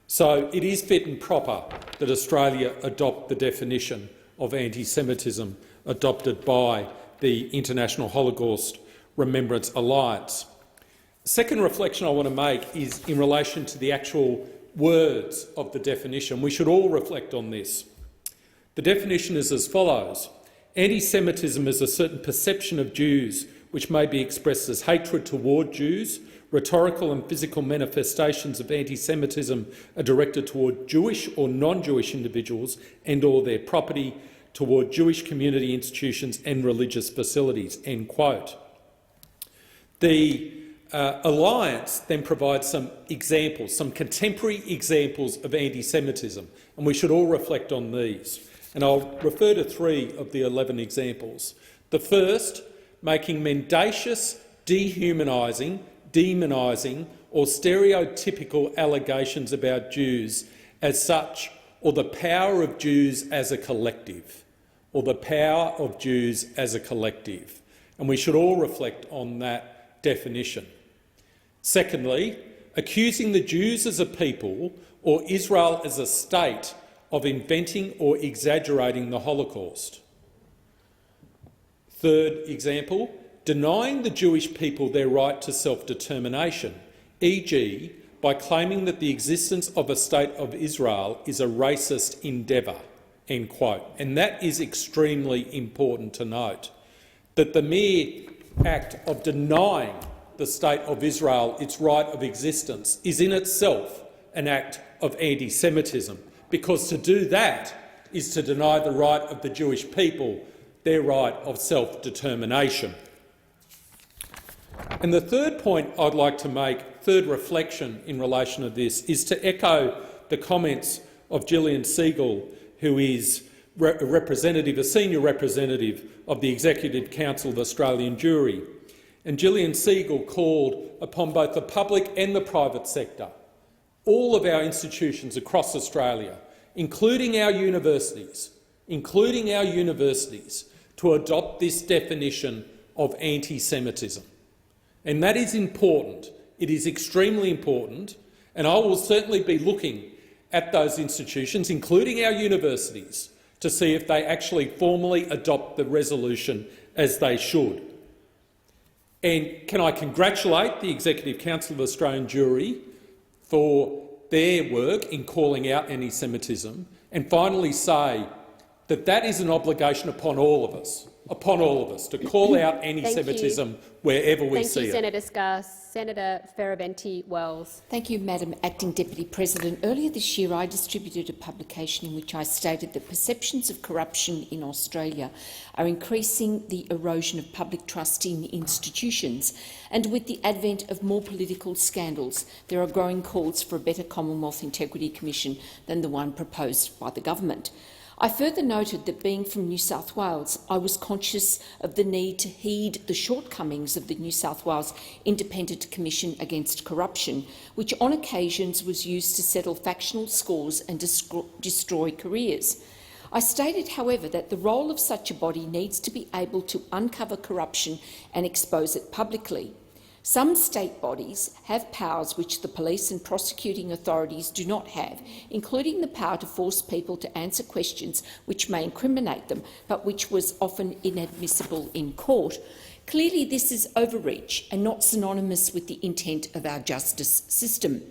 So it is fit and proper that Australia adopt the definition of anti-Semitism adopted by the International Holocaust Remembrance Alliance. Second reflection I want to make is in relation to the actual words of the definition. We should all reflect on this. The definition is as follows. Anti-Semitism is a certain perception of Jews which may be expressed as hatred toward Jews. Rhetorical and physical manifestations of anti-Semitism are directed toward Jewish or non-Jewish individuals and or their property, toward Jewish community institutions and religious facilities." End quote. The Alliance then provides some examples, some contemporary examples of anti-Semitism, and we should all reflect on these. And I'll refer to 3 of the 11 examples. The first, making mendacious, dehumanising, demonising or stereotypical allegations about Jews as such, or the power of Jews as a collective, or the power of Jews as a collective. And we should all reflect on that definition. Secondly, accusing the Jews as a people or Israel as a state of inventing or exaggerating the Holocaust. Third example, denying the Jewish people their right to self-determination, e.g. by claiming that the existence of a state of Israel is a racist endeavour, end quote. And that is extremely important to note, that the mere act of denying the state of Israel its right of existence is in itself an act of anti-Semitism, because to do that is to deny the right of the Jewish people their right of self-determination. And the third point I'd like to make, third reflection in relation to this, is to echo the comments of Gillian Segal, who is a senior representative of the Executive Council of the Australian Jewry. And Gillian Segal called upon both the public and the private sector, all of our institutions across Australia, including our universities, to adopt this definition of anti-Semitism. And that is important. It is extremely important, and I will certainly be looking at those institutions, including our universities, to see if they actually formally adopt the resolution as they should. And can I congratulate the Executive Council of Australian Jewry for their work in calling out anti-Semitism, and finally say that that is an obligation upon all of us, to call out anti-Semitism wherever we see it. Thank you, Senator Scarr. Senator Fierravanti-Wells. Thank you, Madam Acting Deputy President. Earlier this year I distributed a publication in which I stated that perceptions of corruption in Australia are increasing the erosion of public trust in institutions, and with the advent of more political scandals, there are growing calls for a better Commonwealth Integrity Commission than the one proposed by the government. I further noted that, being from New South Wales, I was conscious of the need to heed the shortcomings of the New South Wales Independent Commission Against Corruption, which on occasions was used to settle factional scores and destroy careers. I stated, however, that the role of such a body needs to be able to uncover corruption and expose it publicly. Some state bodies have powers which the police and prosecuting authorities do not have, including the power to force people to answer questions which may incriminate them, but which was often inadmissible in court. Clearly, this is overreach and not synonymous with the intent of our justice system.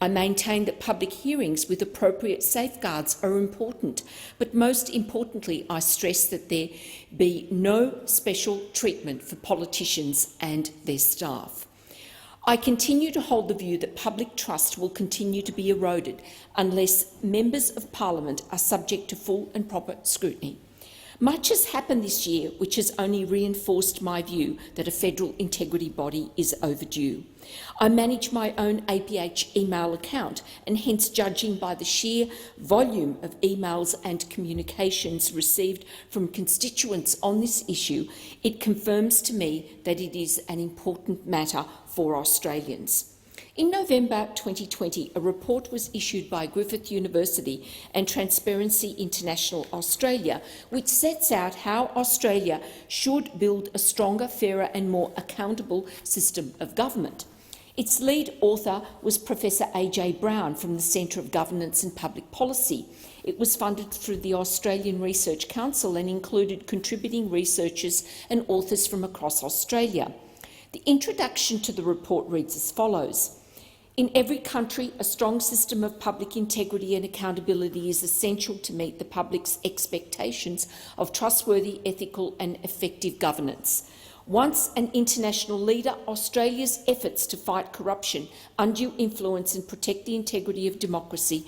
I maintain that public hearings with appropriate safeguards are important, but most importantly, I stress that there be no special treatment for politicians and their staff. I continue to hold the view that public trust will continue to be eroded unless members of Parliament are subject to full and proper scrutiny. Much has happened this year which has only reinforced my view that a federal integrity body is overdue. I manage my own APH email account, and hence, judging by the sheer volume of emails and communications received from constituents on this issue, it confirms to me that it is an important matter for Australians. In November 2020, a report was issued by Griffith University and Transparency International Australia, which sets out how Australia should build a stronger, fairer and more accountable system of government. Its lead author was Professor A.J. Brown from the Centre of Governance and Public Policy. It was funded through the Australian Research Council and included contributing researchers and authors from across Australia. The introduction to the report reads as follows. In every country, a strong system of public integrity and accountability is essential to meet the public's expectations of trustworthy, ethical and effective governance. Once an international leader, Australia's efforts to fight corruption, undue influence and protect the integrity of democracy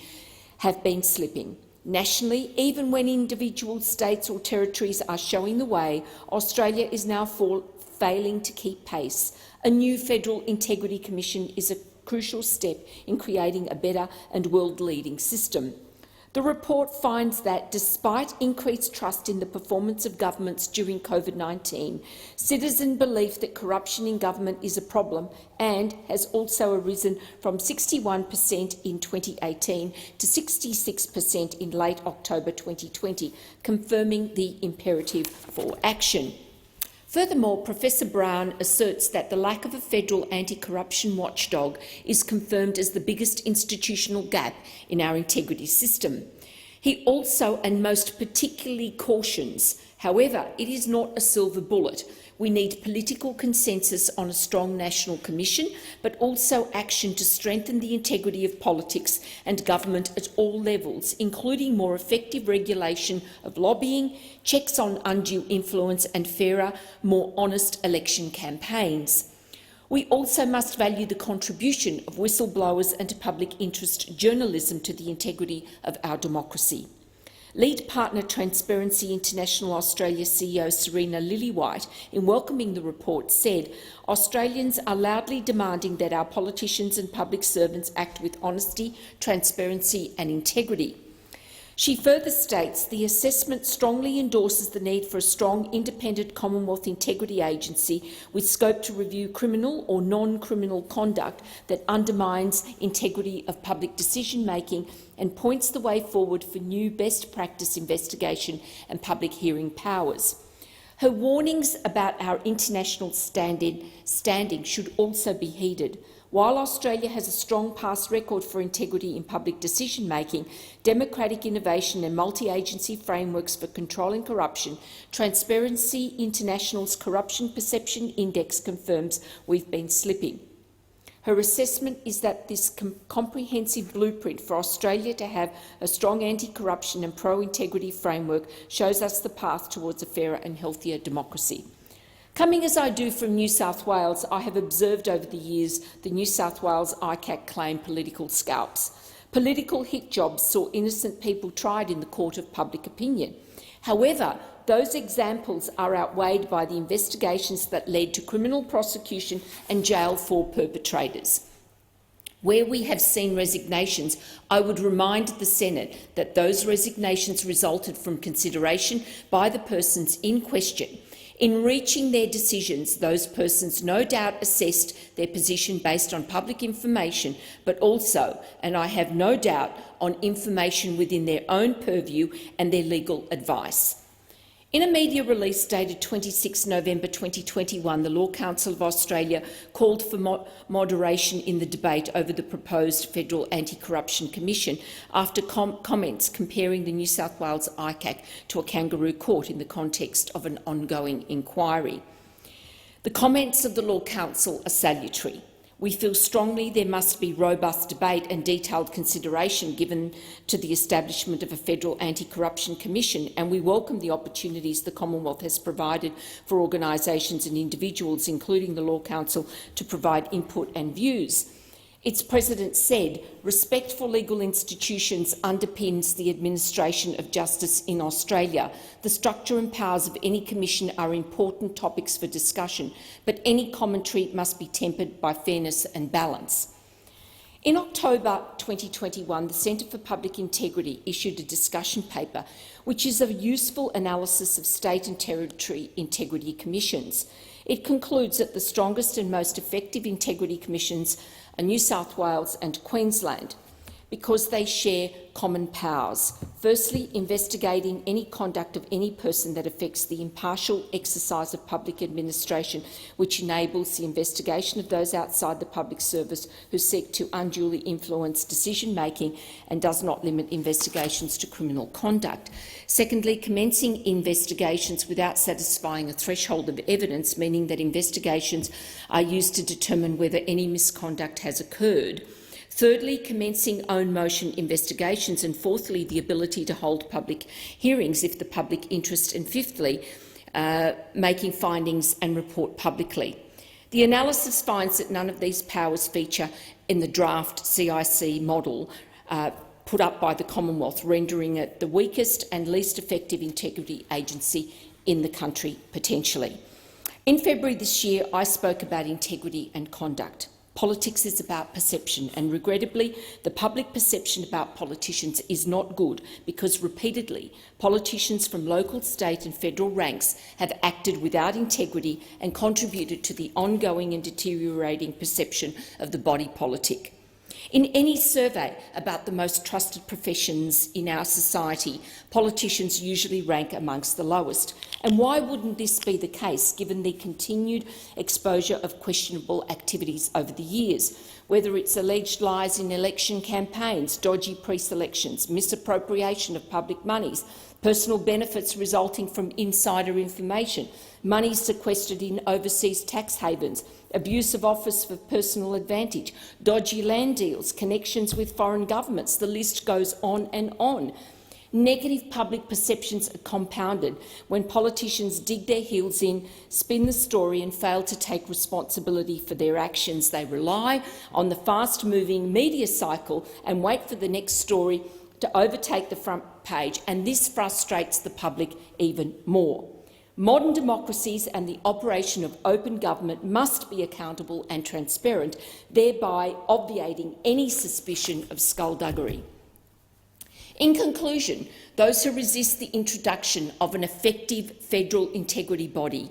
have been slipping. Nationally, even when individual states or territories are showing the way, Australia is now failing to keep pace. A new Federal Integrity Commission is a crucial step in creating a better and world-leading system. The report finds that, despite increased trust in the performance of governments during COVID-19, citizen belief that corruption in government is a problem and has also arisen from 61% in 2018 to 66% in late October 2020, confirming the imperative for action. Furthermore, Professor Brown asserts that the lack of a federal anti-corruption watchdog is confirmed as the biggest institutional gap in our integrity system. He also, and most particularly, cautions, however, it is not a silver bullet. We need political consensus on a strong national commission, but also action to strengthen the integrity of politics and government at all levels, including more effective regulation of lobbying, checks on undue influence and fairer, more honest election campaigns. We also must value the contribution of whistleblowers and public interest journalism to the integrity of our democracy. Lead partner Transparency International Australia CEO Serena Lillywhite, in welcoming the report, said Australians are loudly demanding that our politicians and public servants act with honesty, transparency and integrity. She further states the assessment strongly endorses the need for a strong, independent Commonwealth Integrity Agency with scope to review criminal or non-criminal conduct that undermines integrity of public decision-making and points the way forward for new best practice investigation and public hearing powers. Her warnings about our international standing should also be heeded. While Australia has a strong past record for integrity in public decision-making, democratic innovation and multi-agency frameworks for controlling corruption, Transparency International's Corruption Perception Index confirms we've been slipping. Her assessment is that this comprehensive blueprint for Australia to have a strong anti-corruption and pro-integrity framework shows us the path towards a fairer and healthier democracy. Coming as I do from New South Wales, I have observed over the years the New South Wales ICAC claim political scalps. Political hit jobs saw innocent people tried in the court of public opinion. However, those examples are outweighed by the investigations that led to criminal prosecution and jail for perpetrators. Where we have seen resignations, I would remind the Senate that those resignations resulted from consideration by the persons in question. In reaching their decisions, those persons no doubt assessed their position based on public information, but also, and I have no doubt, on information within their own purview and their legal advice. In a media release dated 26 November 2021, the Law Council of Australia called for moderation in the debate over the proposed Federal Anti-Corruption Commission after comments comparing the New South Wales ICAC to a kangaroo court in the context of an ongoing inquiry. The comments of the Law Council are salutary. We feel strongly there must be robust debate and detailed consideration given to the establishment of a federal anti-corruption commission, and we welcome the opportunities the Commonwealth has provided for organisations and individuals, including the Law Council, to provide input and views. Its president said, "Respect for legal institutions underpins the administration of justice in Australia. The structure and powers of any commission are important topics for discussion, but any commentary must be tempered by fairness and balance." In October 2021, the Centre for Public Integrity issued a discussion paper which is a useful analysis of state and territory integrity commissions. It concludes that the strongest and most effective integrity commissions are New South Wales and Queensland because they share common powers. Firstly, investigating any conduct of any person that affects the impartial exercise of public administration, which enables the investigation of those outside the public service who seek to unduly influence decision-making and does not limit investigations to criminal conduct. Secondly, commencing investigations without satisfying a threshold of evidence, meaning that investigations are used to determine whether any misconduct has occurred. Thirdly, commencing own motion investigations, and fourthly, the ability to hold public hearings if the public interest, and fifthly, making findings and report publicly. The analysis finds that none of these powers feature in the draft CIC model put up by the Commonwealth, rendering it the weakest and least effective integrity agency in the country, potentially. In February this year, I spoke about integrity and conduct. Politics is about perception, and regrettably, the public perception about politicians is not good because repeatedly politicians from local, state and federal ranks have acted without integrity and contributed to the ongoing and deteriorating perception of the body politic. In any survey about the most trusted professions in our society, politicians usually rank amongst the lowest. And why wouldn't this be the case, given the continued exposure of questionable activities over the years? Whether it's alleged lies in election campaigns, dodgy pre-selections, misappropriation of public monies, personal benefits resulting from insider information, money sequestered in overseas tax havens, abuse of office for personal advantage, dodgy land deals, connections with foreign governments, the list goes on and on. Negative public perceptions are compounded when politicians dig their heels in, spin the story and fail to take responsibility for their actions. They rely on the fast-moving media cycle and wait for the next story to overtake the front page, and this frustrates the public even more. Modern democracies and the operation of open government must be accountable and transparent, thereby obviating any suspicion of skullduggery. In conclusion, those who resist the introduction of an effective federal integrity body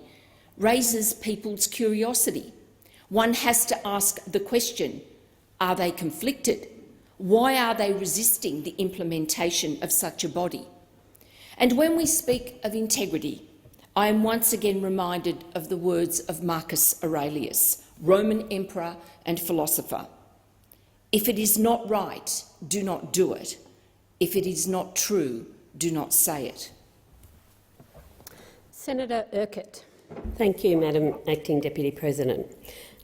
raises people's curiosity. One has to ask the question, are they conflicted? Why are they resisting the implementation of such a body? And when we speak of integrity, I am once again reminded of the words of Marcus Aurelius, Roman emperor and philosopher. If it is not right, do not do it. If it is not true, do not say it. Senator Urquhart. Thank you, Madam Acting Deputy President.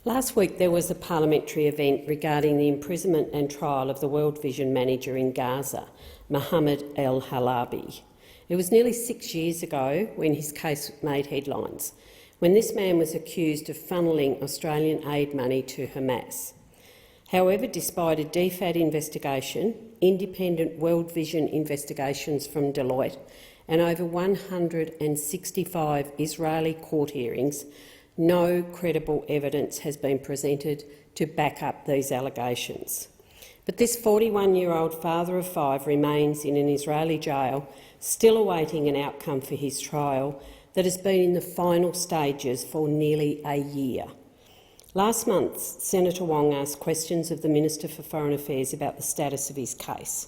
Last week there was a parliamentary event regarding the imprisonment and trial of the World Vision manager in Gaza, Mohammed El-Halabi. It was nearly 6 years ago when his case made headlines, when this man was accused of funnelling Australian aid money to Hamas. However, despite a DFAT investigation, independent World Vision investigations from Deloitte and over 165 Israeli court hearings, no credible evidence has been presented to back up these allegations. But this 41-year-old father of five remains in an Israeli jail, still awaiting an outcome for his trial that has been in the final stages for nearly a year. Last month, Senator Wong asked questions of the Minister for Foreign Affairs about the status of his case.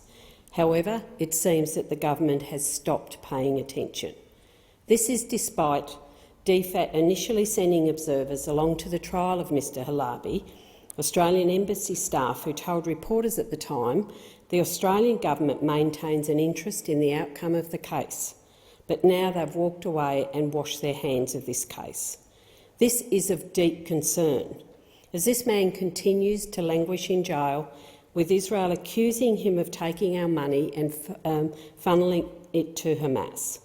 However, it seems that the government has stopped paying attention. This is despite DFAT initially sending observers along to the trial of Mr Halabi, Australian Embassy staff who told reporters at the time the Australian government maintains an interest in the outcome of the case, but now they've walked away and washed their hands of this case. This is of deep concern. as this man continues to languish in jail, with Israel accusing him of taking our money and funnelling it to Hamas.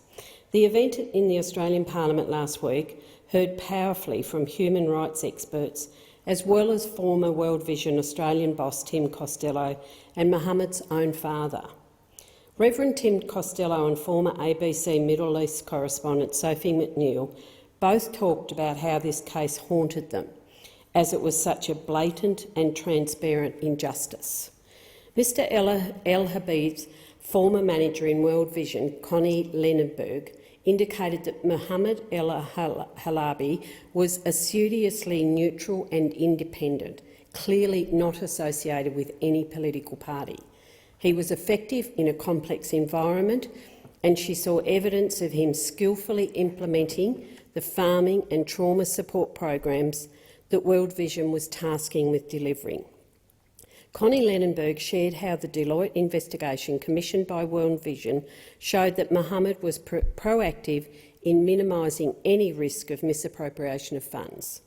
The event in the Australian Parliament last week heard powerfully from human rights experts, as well as former World Vision Australian boss Tim Costello and Mohammed's own father. Reverend Tim Costello and former ABC Middle East correspondent Sophie McNeill both talked about how this case haunted them, as it was such a blatant and transparent injustice. Mr El Habib's former manager in World Vision, Connie Lenenberg, indicated that Mohammed El Halabi was assiduously neutral and independent, clearly not associated with any political party. He was effective in a complex environment, and she saw evidence of him skillfully implementing the farming and trauma support programs that World Vision was tasking with delivering. Connie Lenenberg shared how the Deloitte investigation commissioned by World Vision showed that Mohammed was proactive in minimising any risk of misappropriation of funds.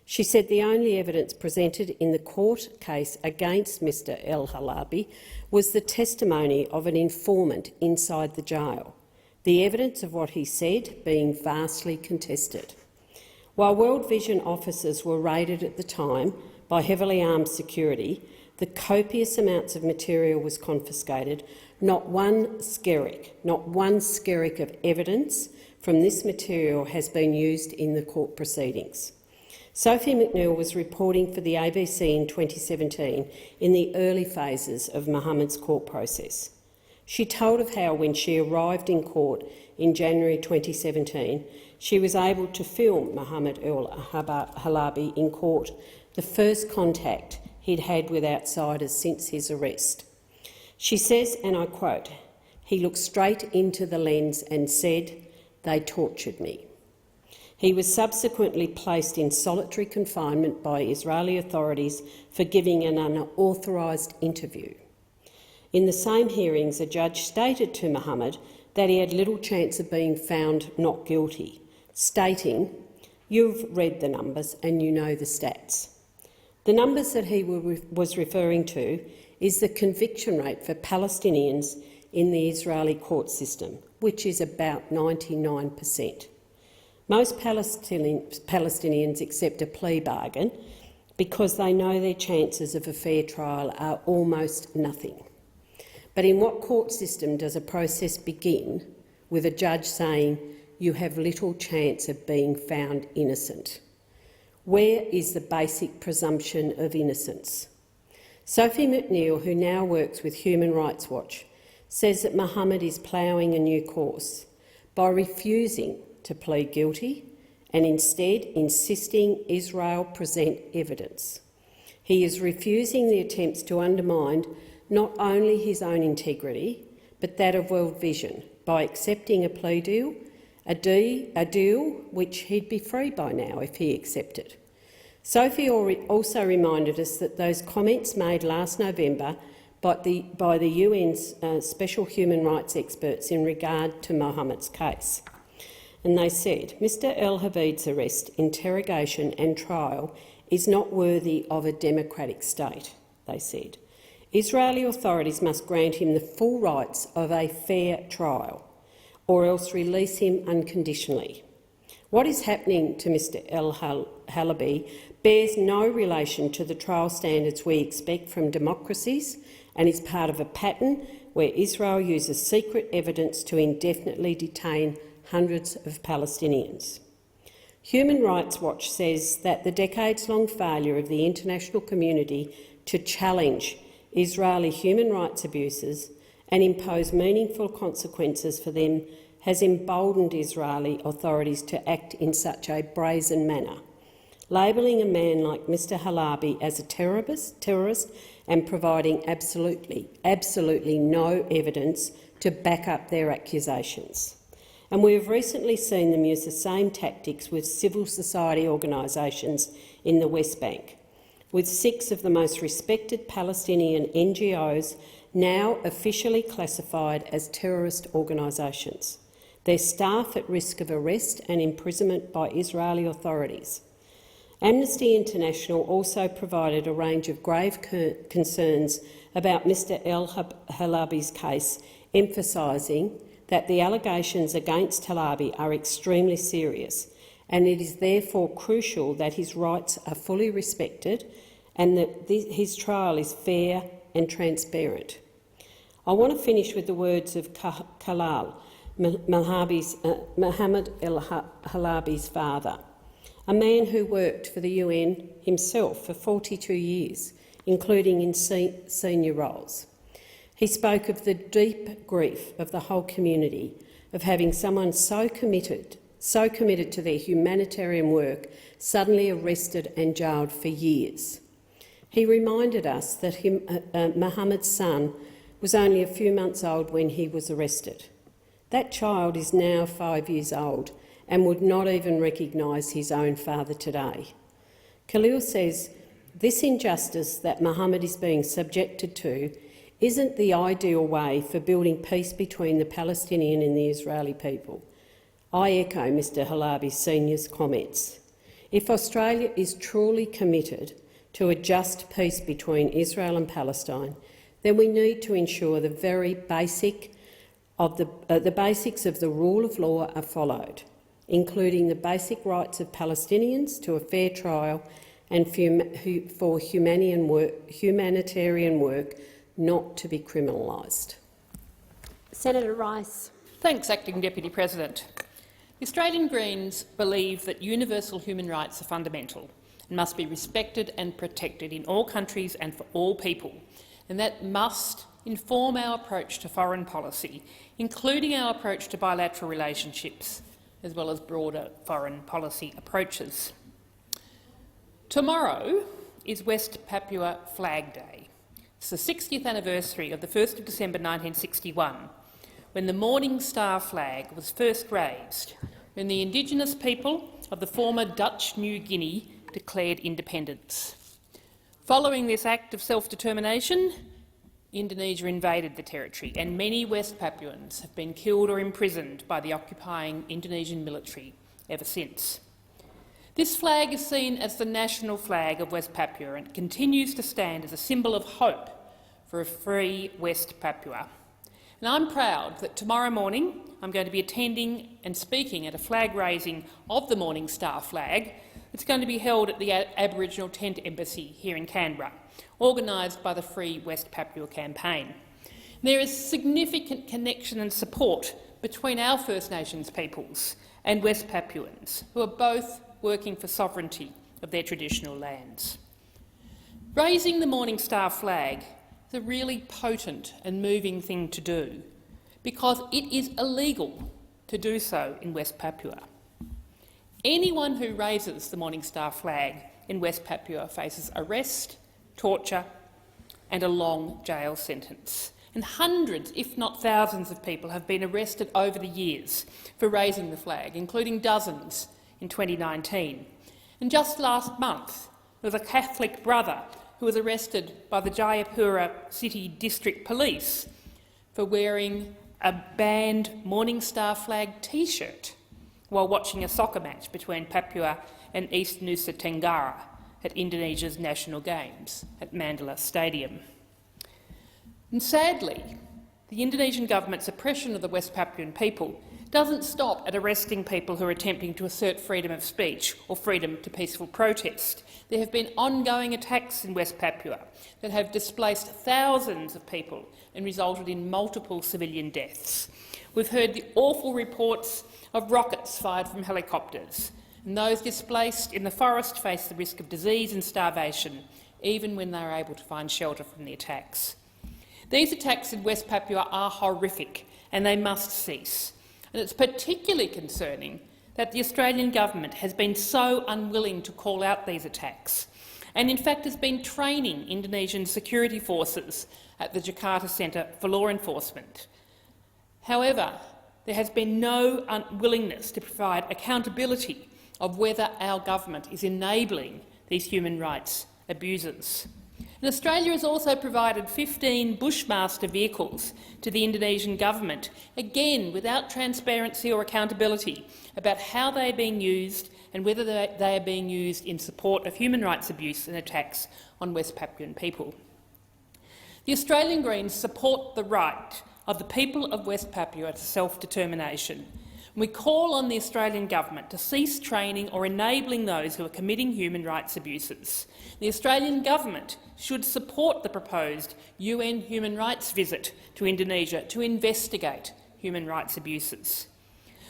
She said the only evidence presented in the court case against Mr El Halabi was the testimony of an informant inside the jail, the evidence of what he said being vastly contested. While World Vision officers were raided at the time by heavily armed security, the copious amounts of material was confiscated. Not one skerrick of evidence from this material has been used in the court proceedings. Sophie McNeill was reporting for the ABC in 2017 in the early phases of Mohammed's court process. She told of how, when she arrived in court in January 2017, she was able to film Mohammed El Halabi in court, the first contact he'd had with outsiders since his arrest. She says, and I quote, "He looked straight into the lens and said, 'They tortured me.'" He was subsequently placed in solitary confinement by Israeli authorities for giving an unauthorised interview. In the same hearings, a judge stated to Mohammed that he had little chance of being found not guilty, stating, "You've read the numbers and you know the stats." The numbers that he was referring to is the conviction rate for Palestinians in the Israeli court system, which is about 99%. Most Palestinians accept a plea bargain because they know their chances of a fair trial are almost nothing. But in what court system does a process begin with a judge saying, "You have little chance of being found innocent"? Where is the basic presumption of innocence? Sophie McNeill, who now works with Human Rights Watch, says that Mohammed is ploughing a new course by refusing to plead guilty and instead insisting Israel present evidence. He is refusing the attempts to undermine not only his own integrity but that of World Vision by accepting a plea deal, a deal which he'd be free by now if he accepted. Sophie also reminded us that those comments made last November by the UN's special human rights experts in regard to Mohammed's case. And they said, "Mr El Habib's arrest, interrogation and trial is not worthy of a democratic state," they said. "Israeli authorities must grant him the full rights of a fair trial, or else release him unconditionally. What is happening to Mr El Halabi bears no relation to the trial standards we expect from democracies and is part of a pattern where Israel uses secret evidence to indefinitely detain hundreds of Palestinians." Human Rights Watch says that the decades-long failure of the international community to challenge Israeli human rights abuses and impose meaningful consequences for them has emboldened Israeli authorities to act in such a brazen manner, labelling a man like Mr Halabi as a terrorist and providing absolutely no evidence to back up their accusations. And we have recently seen them use the same tactics with civil society organisations in the West Bank, with 6 of the most respected Palestinian NGOs now officially classified as terrorist organisations, their staff at risk of arrest and imprisonment by Israeli authorities. Amnesty International also provided a range of grave concerns about Mr El Halabi's case, emphasising that the allegations against Halabi are extremely serious, and it is therefore crucial that his rights are fully respected and that his trial is fair and transparent. I want to finish with the words of Khalal, Mohammed El Halabi's father, a man who worked for the UN himself for 42 years, including in senior roles. He spoke of the deep grief of the whole community of having someone so committed to their humanitarian work suddenly arrested and jailed for years. He reminded us that Mohammed's son was only a few months old when he was arrested. That child is now 5 years old and would not even recognise his own father today. Khalil says this injustice that Mohammed is being subjected to isn't the ideal way for building peace between the Palestinian and the Israeli people. I echo Mr Halabi Senior's comments. If Australia is truly committed to a just peace between Israel and Palestine, then we need to ensure the very basics of the rule of law are followed, including the basic rights of Palestinians to a fair trial and for humanitarian work not to be criminalised. Senator Rice. Thanks, Acting Deputy President. The Australian Greens believe that universal human rights are fundamental and must be respected and protected in all countries and for all people, and that must inform our approach to foreign policy, including our approach to bilateral relationships, as well as broader foreign policy approaches. Tomorrow is West Papua Flag Day. It's the 60th anniversary of the 1st of December 1961, when the Morning Star flag was first raised, when the Indigenous people of the former Dutch New Guinea declared independence. Following this act of self-determination, Indonesia invaded the territory, and many West Papuans have been killed or imprisoned by the occupying Indonesian military ever since. This flag is seen as the national flag of West Papua and continues to stand as a symbol of hope for a free West Papua. And I'm proud that tomorrow morning I'm going to be attending and speaking at a flag raising of the Morning Star flag that's going to be held at the Aboriginal Tent Embassy here in Canberra, organised by the Free West Papua campaign. There is significant connection and support between our First Nations peoples and West Papuans, who are both working for sovereignty of their traditional lands. Raising the Morning Star flag is a really potent and moving thing to do, because it is illegal to do so in West Papua. Anyone who raises the Morning Star flag in West Papua faces arrest, torture and a long jail sentence. And hundreds, if not thousands, of people have been arrested over the years for raising the flag, including dozens in 2019. And just last month, there was a Catholic brother who was arrested by the Jayapura City District Police for wearing a banned Morning Star flag T-shirt while watching a soccer match between Papua and East Nusa Tenggara at Indonesia's National Games at Mandala Stadium. And sadly, the Indonesian government's oppression of the West Papuan people doesn't stop at arresting people who are attempting to assert freedom of speech or freedom to peaceful protest. There have been ongoing attacks in West Papua that have displaced thousands of people and resulted in multiple civilian deaths. We've heard the awful reports of rockets fired from helicopters, and those displaced in the forest face the risk of disease and starvation, even when they are able to find shelter from the attacks. These attacks in West Papua are horrific, and they must cease. And it's particularly concerning that the Australian government has been so unwilling to call out these attacks, and in fact has been training Indonesian security forces at the Jakarta Centre for Law Enforcement. However, there has been no willingness to provide accountability of whether our government is enabling these human rights abuses. And And Australia has also provided 15 Bushmaster vehicles to the Indonesian government, again without transparency or accountability about how they are being used and whether they are being used in support of human rights abuse and attacks on West Papuan people. The Australian Greens support the right of the people of West Papua to self-determination. We call on the Australian government to cease training or enabling those who are committing human rights abuses. The Australian government should support the proposed UN human rights visit to Indonesia to investigate human rights abuses.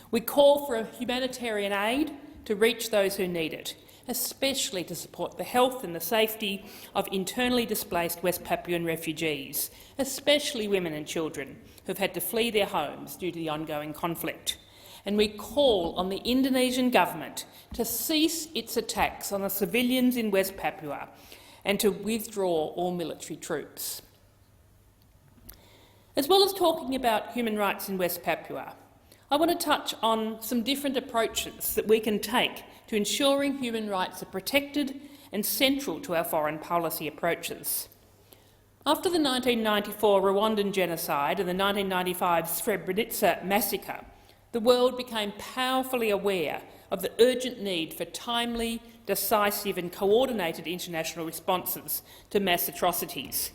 We call for humanitarian aid to reach those who need it, especially to support the health and the safety of internally displaced West Papuan refugees, especially women and children who have had to flee their homes due to the ongoing conflict. And we call on the Indonesian government to cease its attacks on the civilians in West Papua and to withdraw all military troops. As well as talking about human rights in West Papua, I want to touch on some different approaches that we can take to ensuring human rights are protected and central to our foreign policy approaches. After the 1994 Rwandan genocide and the 1995 Srebrenica massacre, the world became powerfully aware of the urgent need for timely, decisive and coordinated international responses to mass atrocities.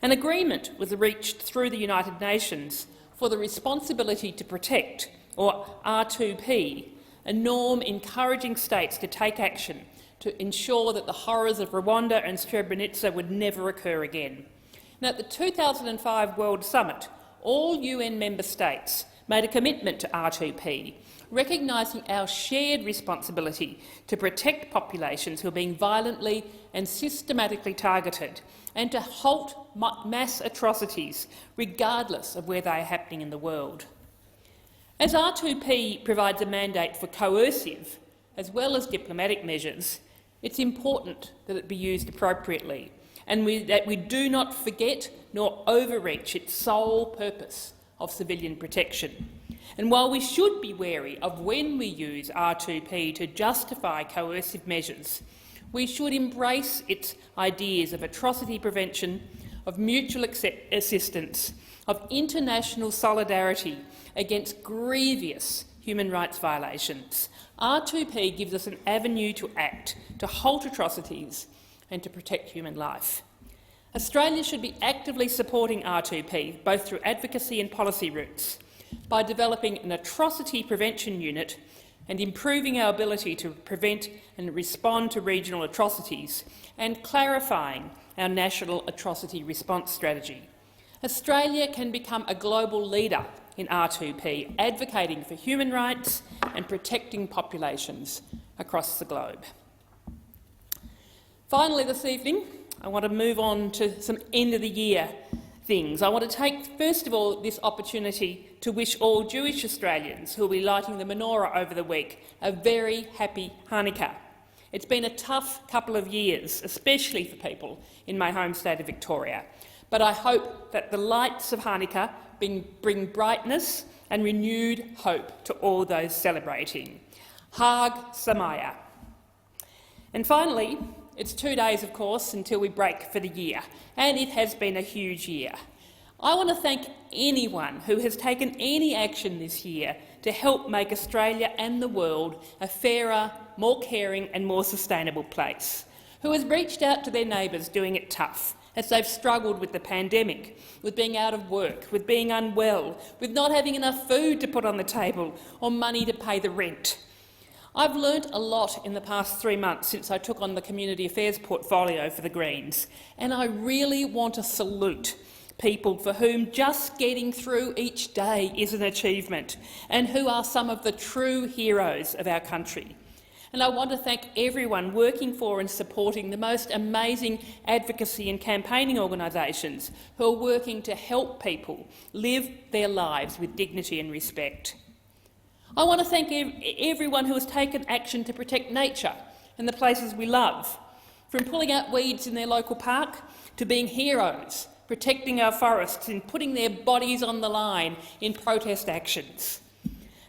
An agreement was reached through the United Nations for the Responsibility to Protect, or R2P, a norm encouraging states to take action to ensure that the horrors of Rwanda and Srebrenica would never occur again. Now, at the 2005 World Summit, all UN member states made a commitment to R2P, recognising our shared responsibility to protect populations who are being violently and systematically targeted and to halt mass atrocities regardless of where they are happening in the world. As R2P provides a mandate for coercive as well as diplomatic measures, it's important that it be used appropriately and that we do not forget nor overreach its sole purpose of civilian protection. And while we should be wary of when we use R2P to justify coercive measures, we should embrace its ideas of atrocity prevention, of mutual assistance, of international solidarity against grievous human rights violations. R2P gives us an avenue to act, to halt atrocities and to protect human life. Australia should be actively supporting R2P, both through advocacy and policy routes, by developing an atrocity prevention unit and improving our ability to prevent and respond to regional atrocities, and clarifying our national atrocity response strategy. Australia can become a global leader in R2P, advocating for human rights and protecting populations across the globe. Finally this evening, I want to move on to some end-of-the-year things. I want to take, first of all, this opportunity to wish all Jewish Australians who will be lighting the menorah over the week a very happy Hanukkah. It's been a tough couple of years, especially for people in my home state of Victoria, but I hope that the lights of Hanukkah bring brightness and renewed hope to all those celebrating. Hag Samayah. And finally, it's 2 days, of course, until we break for the year, and it has been a huge year. I want to thank anyone who has taken any action this year to help make Australia and the world a fairer, more caring and more sustainable place, who has reached out to their neighbours doing it tough as they've struggled with the pandemic, with being out of work, with being unwell, with not having enough food to put on the table or money to pay the rent. I've learnt a lot in the past 3 months since I took on the Community Affairs portfolio for the Greens, and I really want to salute people for whom just getting through each day is an achievement and who are some of the true heroes of our country. And I want to thank everyone working for and supporting the most amazing advocacy and campaigning organisations who are working to help people live their lives with dignity and respect. I want to thank everyone who has taken action to protect nature and the places we love, from pulling out weeds in their local park to being heroes, protecting our forests and putting their bodies on the line in protest actions.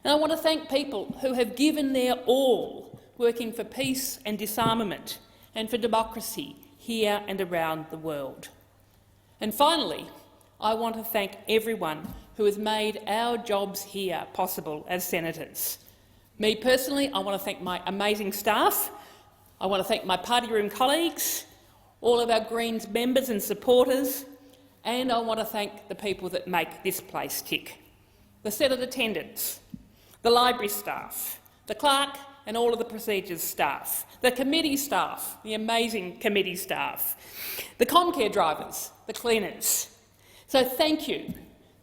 And I want to thank people who have given their all, working for peace and disarmament and for democracy here and around the world. And finally, I want to thank everyone who has made our jobs here possible as senators. Me personally, I want to thank my amazing staff. I want to thank my party room colleagues, all of our Greens members and supporters, and I want to thank the people that make this place tick. The Senate attendants, the library staff, the clerk and all of the procedures staff, the committee staff, the amazing committee staff, the Comcare drivers, the cleaners. So thank you.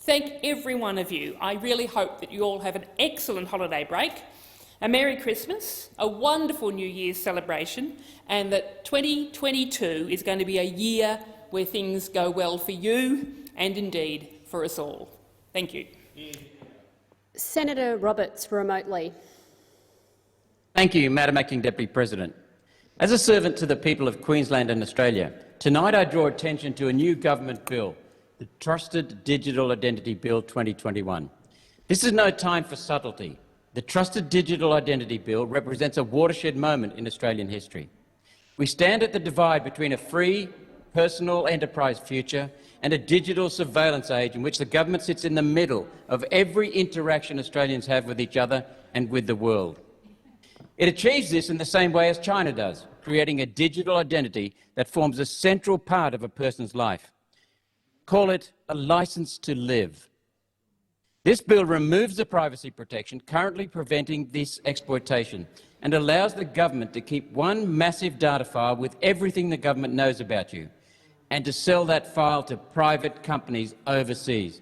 Thank every one of you. I really hope that you all have an excellent holiday break, a Merry Christmas, a wonderful New Year's celebration, and that 2022 is going to be a year where things go well for you and indeed for us all. Thank you. Senator Roberts, remotely. Thank you, Madam Acting Deputy President. As a servant to the people of Queensland and Australia, tonight I draw attention to a new government bill, the Trusted Digital Identity Bill 2021. This is no time for subtlety. The Trusted Digital Identity Bill represents a watershed moment in Australian history. We stand at the divide between a free, personal enterprise future and a digital surveillance age in which the government sits in the middle of every interaction Australians have with each other and with the world. It achieves this in the same way as China does, creating a digital identity that forms a central part of a person's life. Call it a license to live. This bill removes the privacy protection currently preventing this exploitation and allows the government to keep one massive data file with everything the government knows about you and to sell that file to private companies overseas.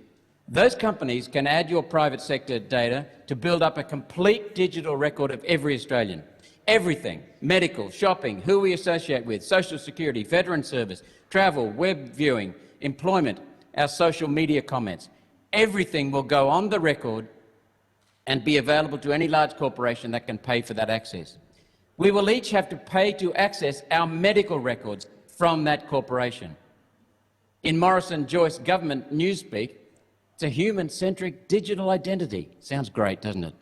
Those companies can add your private sector data to build up a complete digital record of every Australian. Everything, medical, shopping, who we associate with, social security, veteran service, travel, web viewing, employment, our social media comments. Everything will go on the record and be available to any large corporation that can pay for that access. We will each have to pay to access our medical records from that corporation. In Morrison-Joyce government newspeak, it's a human-centric digital identity. Sounds great, doesn't it?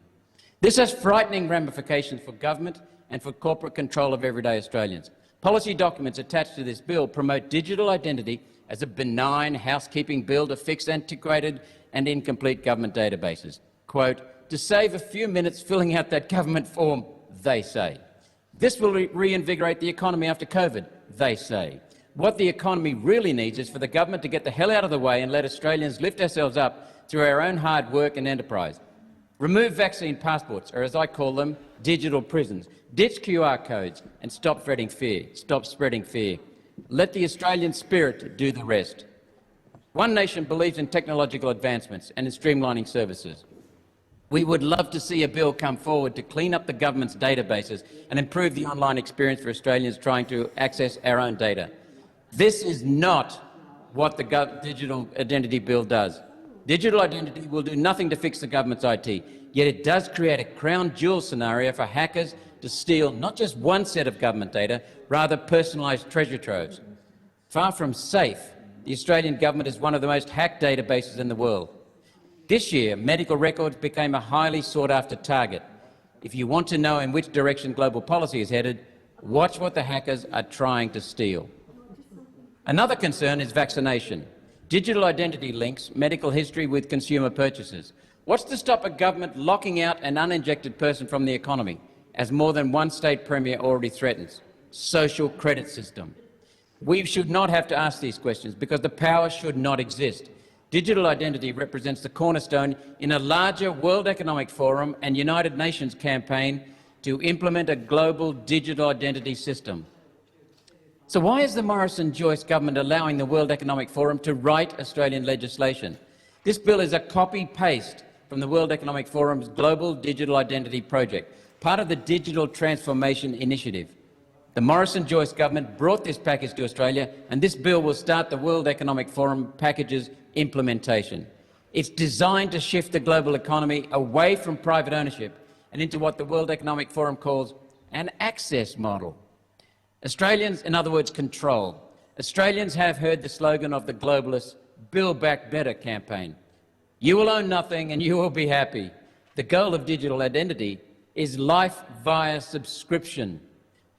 This has frightening ramifications for government and for corporate control of everyday Australians. Policy documents attached to this bill promote digital identity as a benign housekeeping bill to fix antiquated and incomplete government databases. Quote, to save a few minutes filling out that government form, they say. This will reinvigorate the economy after COVID, they say. What the economy really needs is for the government to get the hell out of the way and let Australians lift ourselves up through our own hard work and enterprise. Remove vaccine passports, or as I call them, digital prisons. Ditch QR codes and stop spreading fear. Stop spreading fear. Let the Australian spirit do the rest. One Nation believes in technological advancements and in streamlining services. We would love to see a bill come forward to clean up the government's databases and improve the online experience for Australians trying to access our own data. This is not what the Digital Identity Bill does. Digital identity will do nothing to fix the government's IT, yet it does create a crown jewel scenario for hackers to steal not just one set of government data, rather personalised treasure troves. Far from safe, the Australian government is one of the most hacked databases in the world. This year, medical records became a highly sought-after target. If you want to know in which direction global policy is headed, watch what the hackers are trying to steal. Another concern is vaccination. Digital identity links medical history with consumer purchases. What's to stop a government locking out an uninjected person from the economy, as more than one state premier already threatens? Social credit system. We should not have to ask these questions because the power should not exist. Digital identity represents the cornerstone in a larger World Economic Forum and United Nations campaign to implement a global digital identity system. So why is the Morrison-Joyce government allowing the World Economic Forum to write Australian legislation? This bill is a copy-paste from the World Economic Forum's Global Digital Identity Project, part of the Digital Transformation Initiative. The Morrison-Joyce government brought this package to Australia, and this bill will start the World Economic Forum package's implementation. It's designed to shift the global economy away from private ownership and into what the World Economic Forum calls an access model. Australians, in other words, control. Australians have heard the slogan of the globalists' Build Back Better campaign. You will own nothing and you will be happy. The goal of digital identity is life via subscription.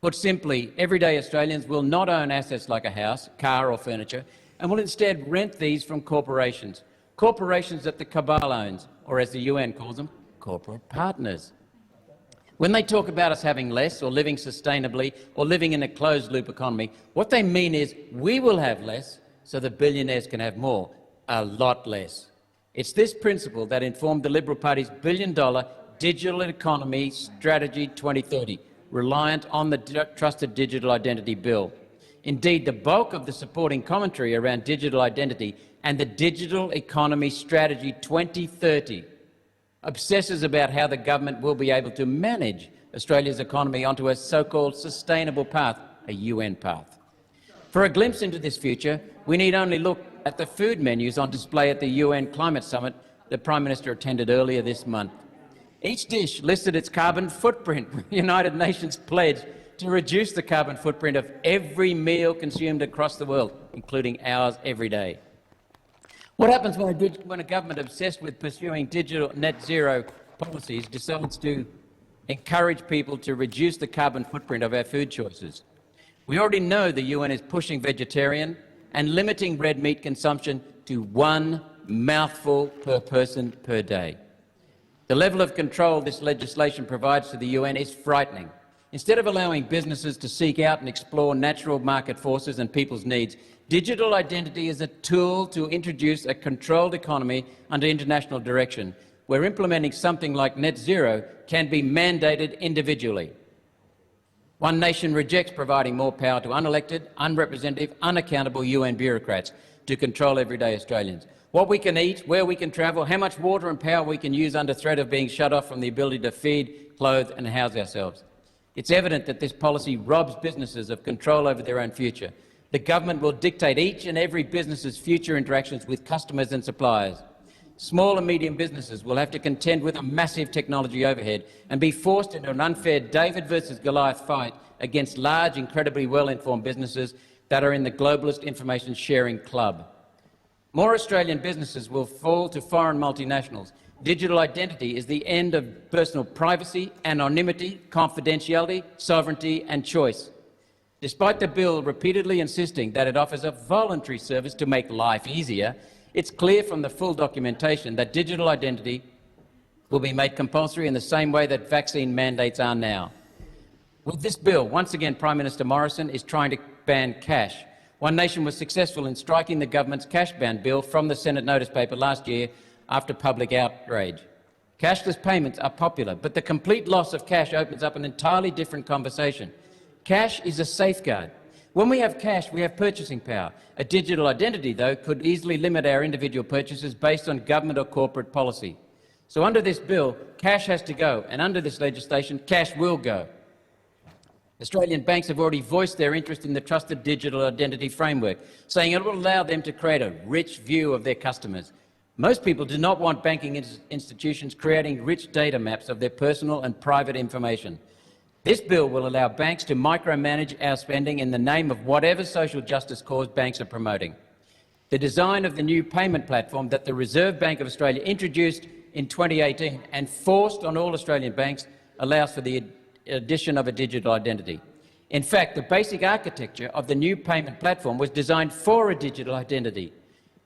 Put simply, everyday Australians will not own assets like a house, car or furniture, and will instead rent these from corporations, corporations that the cabal owns, or as the UN calls them, corporate partners. When they talk about us having less or living sustainably or living in a closed-loop economy, what they mean is we will have less so the billionaires can have more, a lot less. It's this principle that informed the Liberal Party's billion-dollar Digital Economy Strategy 2030, reliant on the Trusted Digital Identity Bill. Indeed, the bulk of the supporting commentary around digital identity and the Digital Economy Strategy 2030 obsesses about how the government will be able to manage Australia's economy onto a so-called sustainable path, a UN path. For a glimpse into this future, we need only look at the food menus on display at the UN Climate Summit the Prime Minister attended earlier this month. Each dish listed its carbon footprint with the United Nations pledge to reduce the carbon footprint of every meal consumed across the world, including ours every day. What happens when a government obsessed with pursuing digital net zero policies decides to encourage people to reduce the carbon footprint of our food choices? We already know the UN is pushing vegetarian and limiting red meat consumption to 1 mouthful per person per day. The level of control this legislation provides to the UN is frightening. Instead of allowing businesses to seek out and explore natural market forces and people's needs, digital identity is a tool to introduce a controlled economy under international direction, where implementing something like net zero can be mandated individually. One nation rejects providing more power to unelected, unrepresentative, unaccountable UN bureaucrats to control everyday Australians. What we can eat, where we can travel, how much water and power we can use under threat of being shut off from the ability to feed, clothe and house ourselves. It's evident that this policy robs businesses of control over their own future. The government will dictate each and every business's future interactions with customers and suppliers. Small and medium businesses will have to contend with a massive technology overhead and be forced into an unfair David versus Goliath fight against large, incredibly well-informed businesses that are in the globalist information sharing club. More Australian businesses will fall to foreign multinationals. Digital identity is the end of personal privacy, anonymity, confidentiality, sovereignty and choice. Despite the bill repeatedly insisting that it offers a voluntary service to make life easier, it's clear from the full documentation that digital identity will be made compulsory in the same way that vaccine mandates are now. With this bill, once again Prime Minister Morrison is trying to ban cash. One Nation was successful in striking the government's cash ban bill from the Senate notice paper last year after public outrage. Cashless payments are popular, but the complete loss of cash opens up an entirely different conversation. Cash is a safeguard. When we have cash, we have purchasing power. A digital identity, though, could easily limit our individual purchases based on government or corporate policy. So under this bill, cash has to go, and under this legislation, cash will go. Australian banks have already voiced their interest in the Trusted Digital Identity Framework, saying it will allow them to create a rich view of their customers. Most people do not want banking institutions creating rich data maps of their personal and private information. This bill will allow banks to micromanage our spending in the name of whatever social justice cause banks are promoting. The design of the new payment platform that the Reserve Bank of Australia introduced in 2018 and forced on all Australian banks allows for the addition of a digital identity. In fact, the basic architecture of the new payment platform was designed for a digital identity.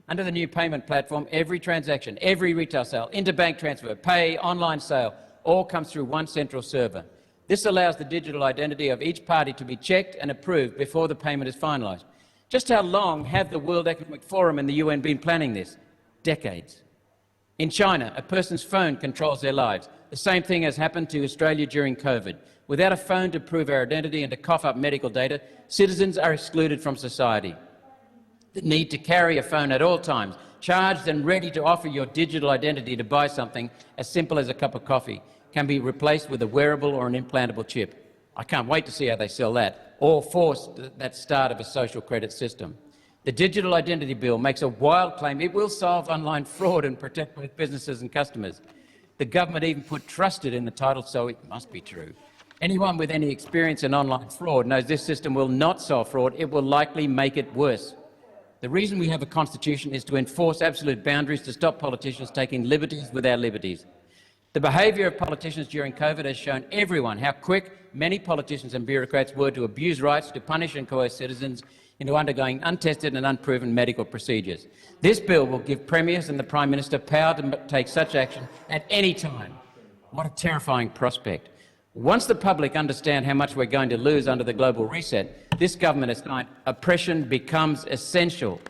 Under the new payment platform, every transaction, every retail sale, interbank transfer, pay, online sale, all comes through one central server. This allows the digital identity of each party to be checked and approved before the payment is finalised. Just how long have the World Economic Forum and the UN been planning this? Decades. In China, a person's phone controls their lives. The same thing has happened to Australia during COVID. Without a phone to prove our identity and to cough up medical data, citizens are excluded from society. The need to carry a phone at all times, charged and ready to offer your digital identity to buy something as simple as a cup of coffee, can be replaced with a wearable or an implantable chip. I can't wait to see how they sell that, or force that start of a social credit system. The Digital Identity Bill makes a wild claim it will solve online fraud and protect both businesses and customers. The government even put trusted in the title, so it must be true. Anyone with any experience in online fraud knows this system will not solve fraud, it will likely make it worse. The reason we have a constitution is to enforce absolute boundaries to stop politicians taking liberties with our liberties. The behaviour of politicians during COVID has shown everyone how quick many politicians and bureaucrats were to abuse rights, to punish and coerce citizens into undergoing untested and unproven medical procedures. This bill will give premiers and the Prime Minister power to take such action at any time. What a terrifying prospect. Once the public understand how much we're going to lose under the global reset, this government has signed oppression becomes essential.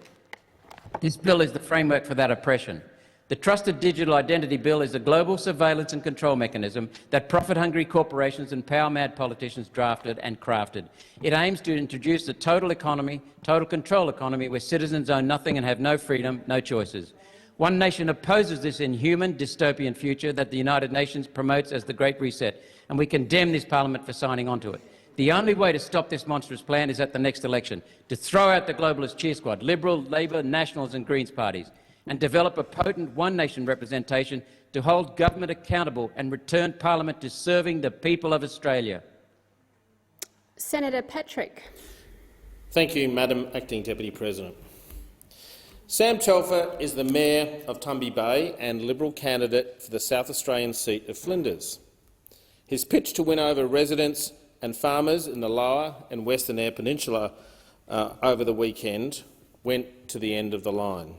This bill is the framework for that oppression. The Trusted Digital Identity Bill is a global surveillance and control mechanism that profit-hungry corporations and power-mad politicians drafted and crafted. It aims to introduce a total control economy where citizens own nothing and have no freedom, no choices. One Nation opposes this inhuman, dystopian future that the United Nations promotes as the Great Reset, and we condemn this parliament for signing on to it. The only way to stop this monstrous plan is at the next election, to throw out the globalist cheer squad, Liberal, Labor, Nationals and Greens parties, and develop a potent One Nation representation to hold government accountable and return Parliament to serving the people of Australia. Senator Patrick. Thank you, Madam Acting Deputy President. Sam Telfer is the Mayor of Tumby Bay and Liberal candidate for the South Australian seat of Flinders. His pitch to win over residents and farmers in the Lower and Western Eyre Peninsula over the weekend went to the end of the line.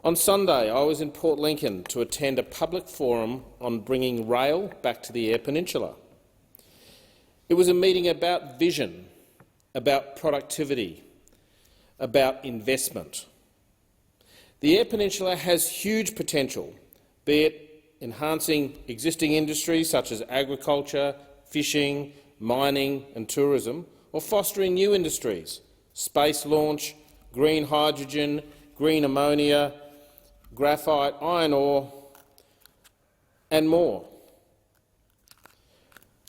On Sunday, I was in Port Lincoln to attend a public forum on bringing rail back to the Eyre Peninsula. It was a meeting about vision, about productivity, about investment. The Eyre Peninsula has huge potential, be it enhancing existing industries such as agriculture, fishing, mining and tourism, or fostering new industries, space launch, green hydrogen, green ammonia, graphite, iron ore and more.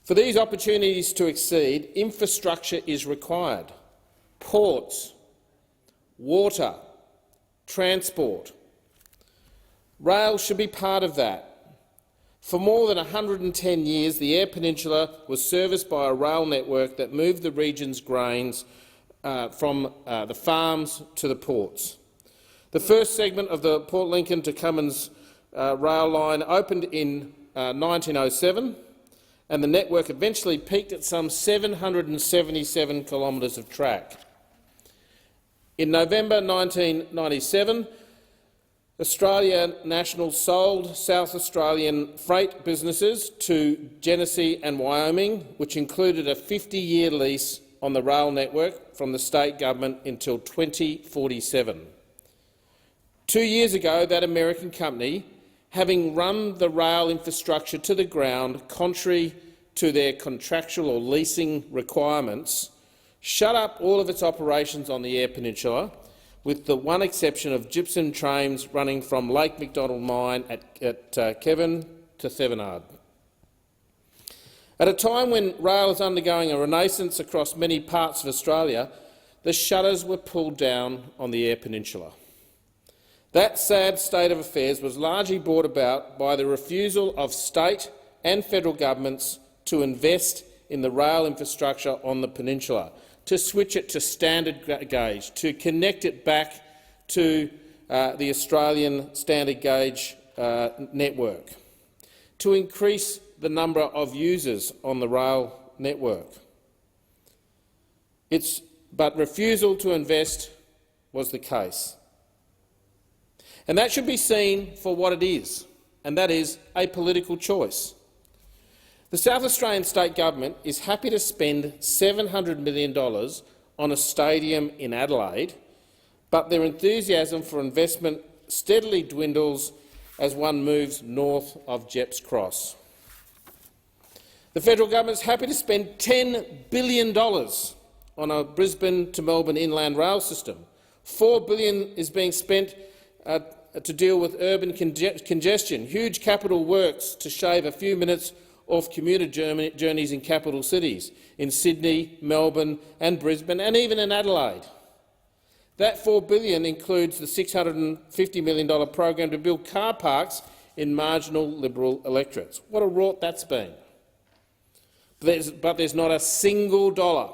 For these opportunities to exceed, infrastructure is required. Ports, water, transport. Rail should be part of that. For more than 110 years, the Eyre Peninsula was serviced by a rail network that moved the region's grains from the farms to the ports. The first segment of the Port Lincoln to Cummins rail line opened in 1907, and the network eventually peaked at some 777 kilometres of track. In November 1997, Australia National sold South Australian freight businesses to Genesee and Wyoming, which included a 50-year lease on the rail network from the state government until 2047. 2 years ago, that American company, having run the rail infrastructure to the ground contrary to their contractual or leasing requirements, shut up all of its operations on the Eyre Peninsula, with the one exception of gypsum trains running from Lake McDonald Mine at Kevin to Thevenard. At a time when rail is undergoing a renaissance across many parts of Australia, the shutters were pulled down on the Eyre Peninsula. That sad state of affairs was largely brought about by the refusal of state and federal governments to invest in the rail infrastructure on the peninsula, to switch it to standard gauge, to connect it back to the Australian standard gauge network, to increase the number of users on the rail network. But refusal to invest was the case. And that should be seen for what it is, and that is a political choice. The South Australian state government is happy to spend $700 million on a stadium in Adelaide, but their enthusiasm for investment steadily dwindles as one moves north of Gepps Cross. The federal government is happy to spend $10 billion on a Brisbane to Melbourne inland rail system. $4 billion is being spent to deal with urban congestion, huge capital works to shave a few minutes off commuter journeys in capital cities, in Sydney, Melbourne and Brisbane, and even in Adelaide. That $4 billion includes the $650 million program to build car parks in marginal Liberal electorates. What a rort that's been. But there's not a single dollar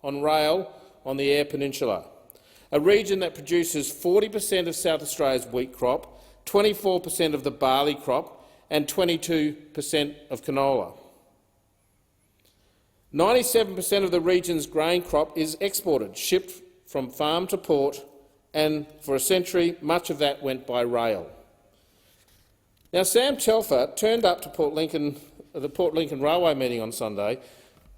on rail on the Eyre Peninsula, a region that produces 40% of South Australia's wheat crop, 24% of the barley crop and 22% of canola. 97% of the region's grain crop is exported, shipped from farm to port, and for a century much of that went by rail. Now, Sam Telfer turned up to the Port Lincoln Railway meeting on Sunday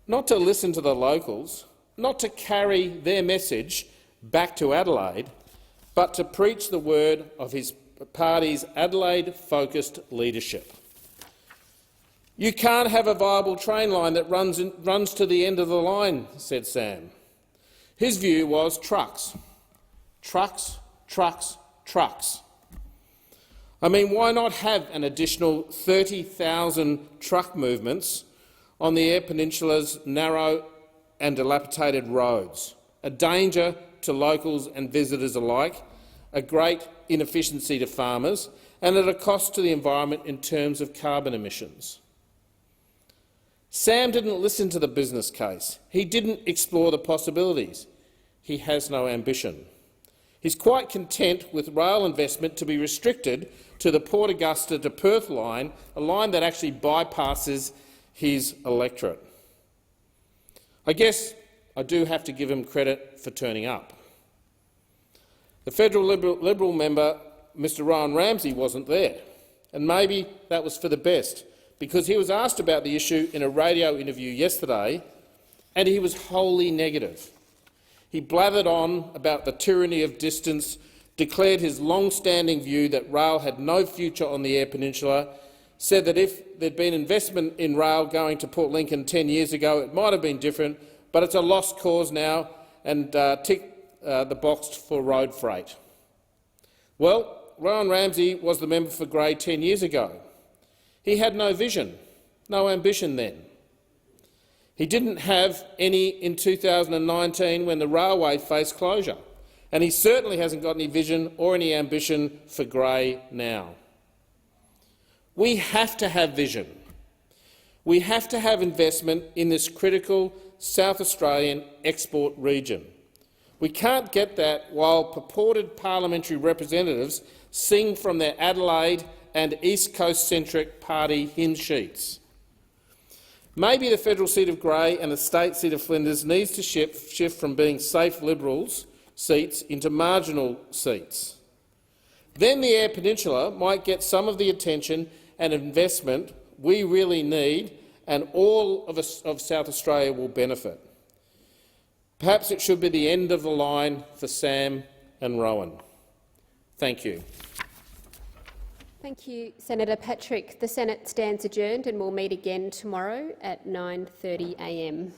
not to listen to the locals, not to carry their message back to Adelaide, but to preach the word of his party's Adelaide-focused leadership. "You can't have a viable train line that runs to the end of the line," said Sam. His view was trucks. Trucks, trucks, trucks. I mean, why not have an additional 30,000 truck movements on the Eyre Peninsula's narrow and dilapidated roads? A danger to locals and visitors alike, a great inefficiency to farmers, and at a cost to the environment in terms of carbon emissions. Sam didn't listen to the business case. He didn't explore the possibilities. He has no ambition. He's quite content with rail investment to be restricted to the Port Augusta to Perth line, a line that actually bypasses his electorate. I guess I do have to give him credit for turning up. The federal Liberal member, Mr Rowan Ramsey, wasn't there, and maybe that was for the best, because he was asked about the issue in a radio interview yesterday, and he was wholly negative. He blathered on about the tyranny of distance, declared his long-standing view that rail had no future on the Eyre Peninsula, said that if there'd been investment in rail going to Port Lincoln 10 years ago, it might have been different, but it's a lost cause now, and ticked the box for road freight. Well, Rowan Ramsey was the member for Grey 10 years ago. He had no vision, no ambition then. He didn't have any in 2019 when the railway faced closure, and he certainly hasn't got any vision or any ambition for Grey now. We have to have vision. We have to have investment in this critical South Australian export region. We can't get that while purported parliamentary representatives sing from their Adelaide and East Coast-centric party hymn sheets. Maybe the federal seat of Grey and the state seat of Flinders needs to shift from being safe Liberals seats into marginal seats. Then the Eyre Peninsula might get some of the attention and investment we really need, and all of South Australia will benefit. Perhaps it should be the end of the line for Sam and Rowan. Thank you. Thank you, Senator Patrick. The Senate stands adjourned and will meet again tomorrow at 9:30 a.m.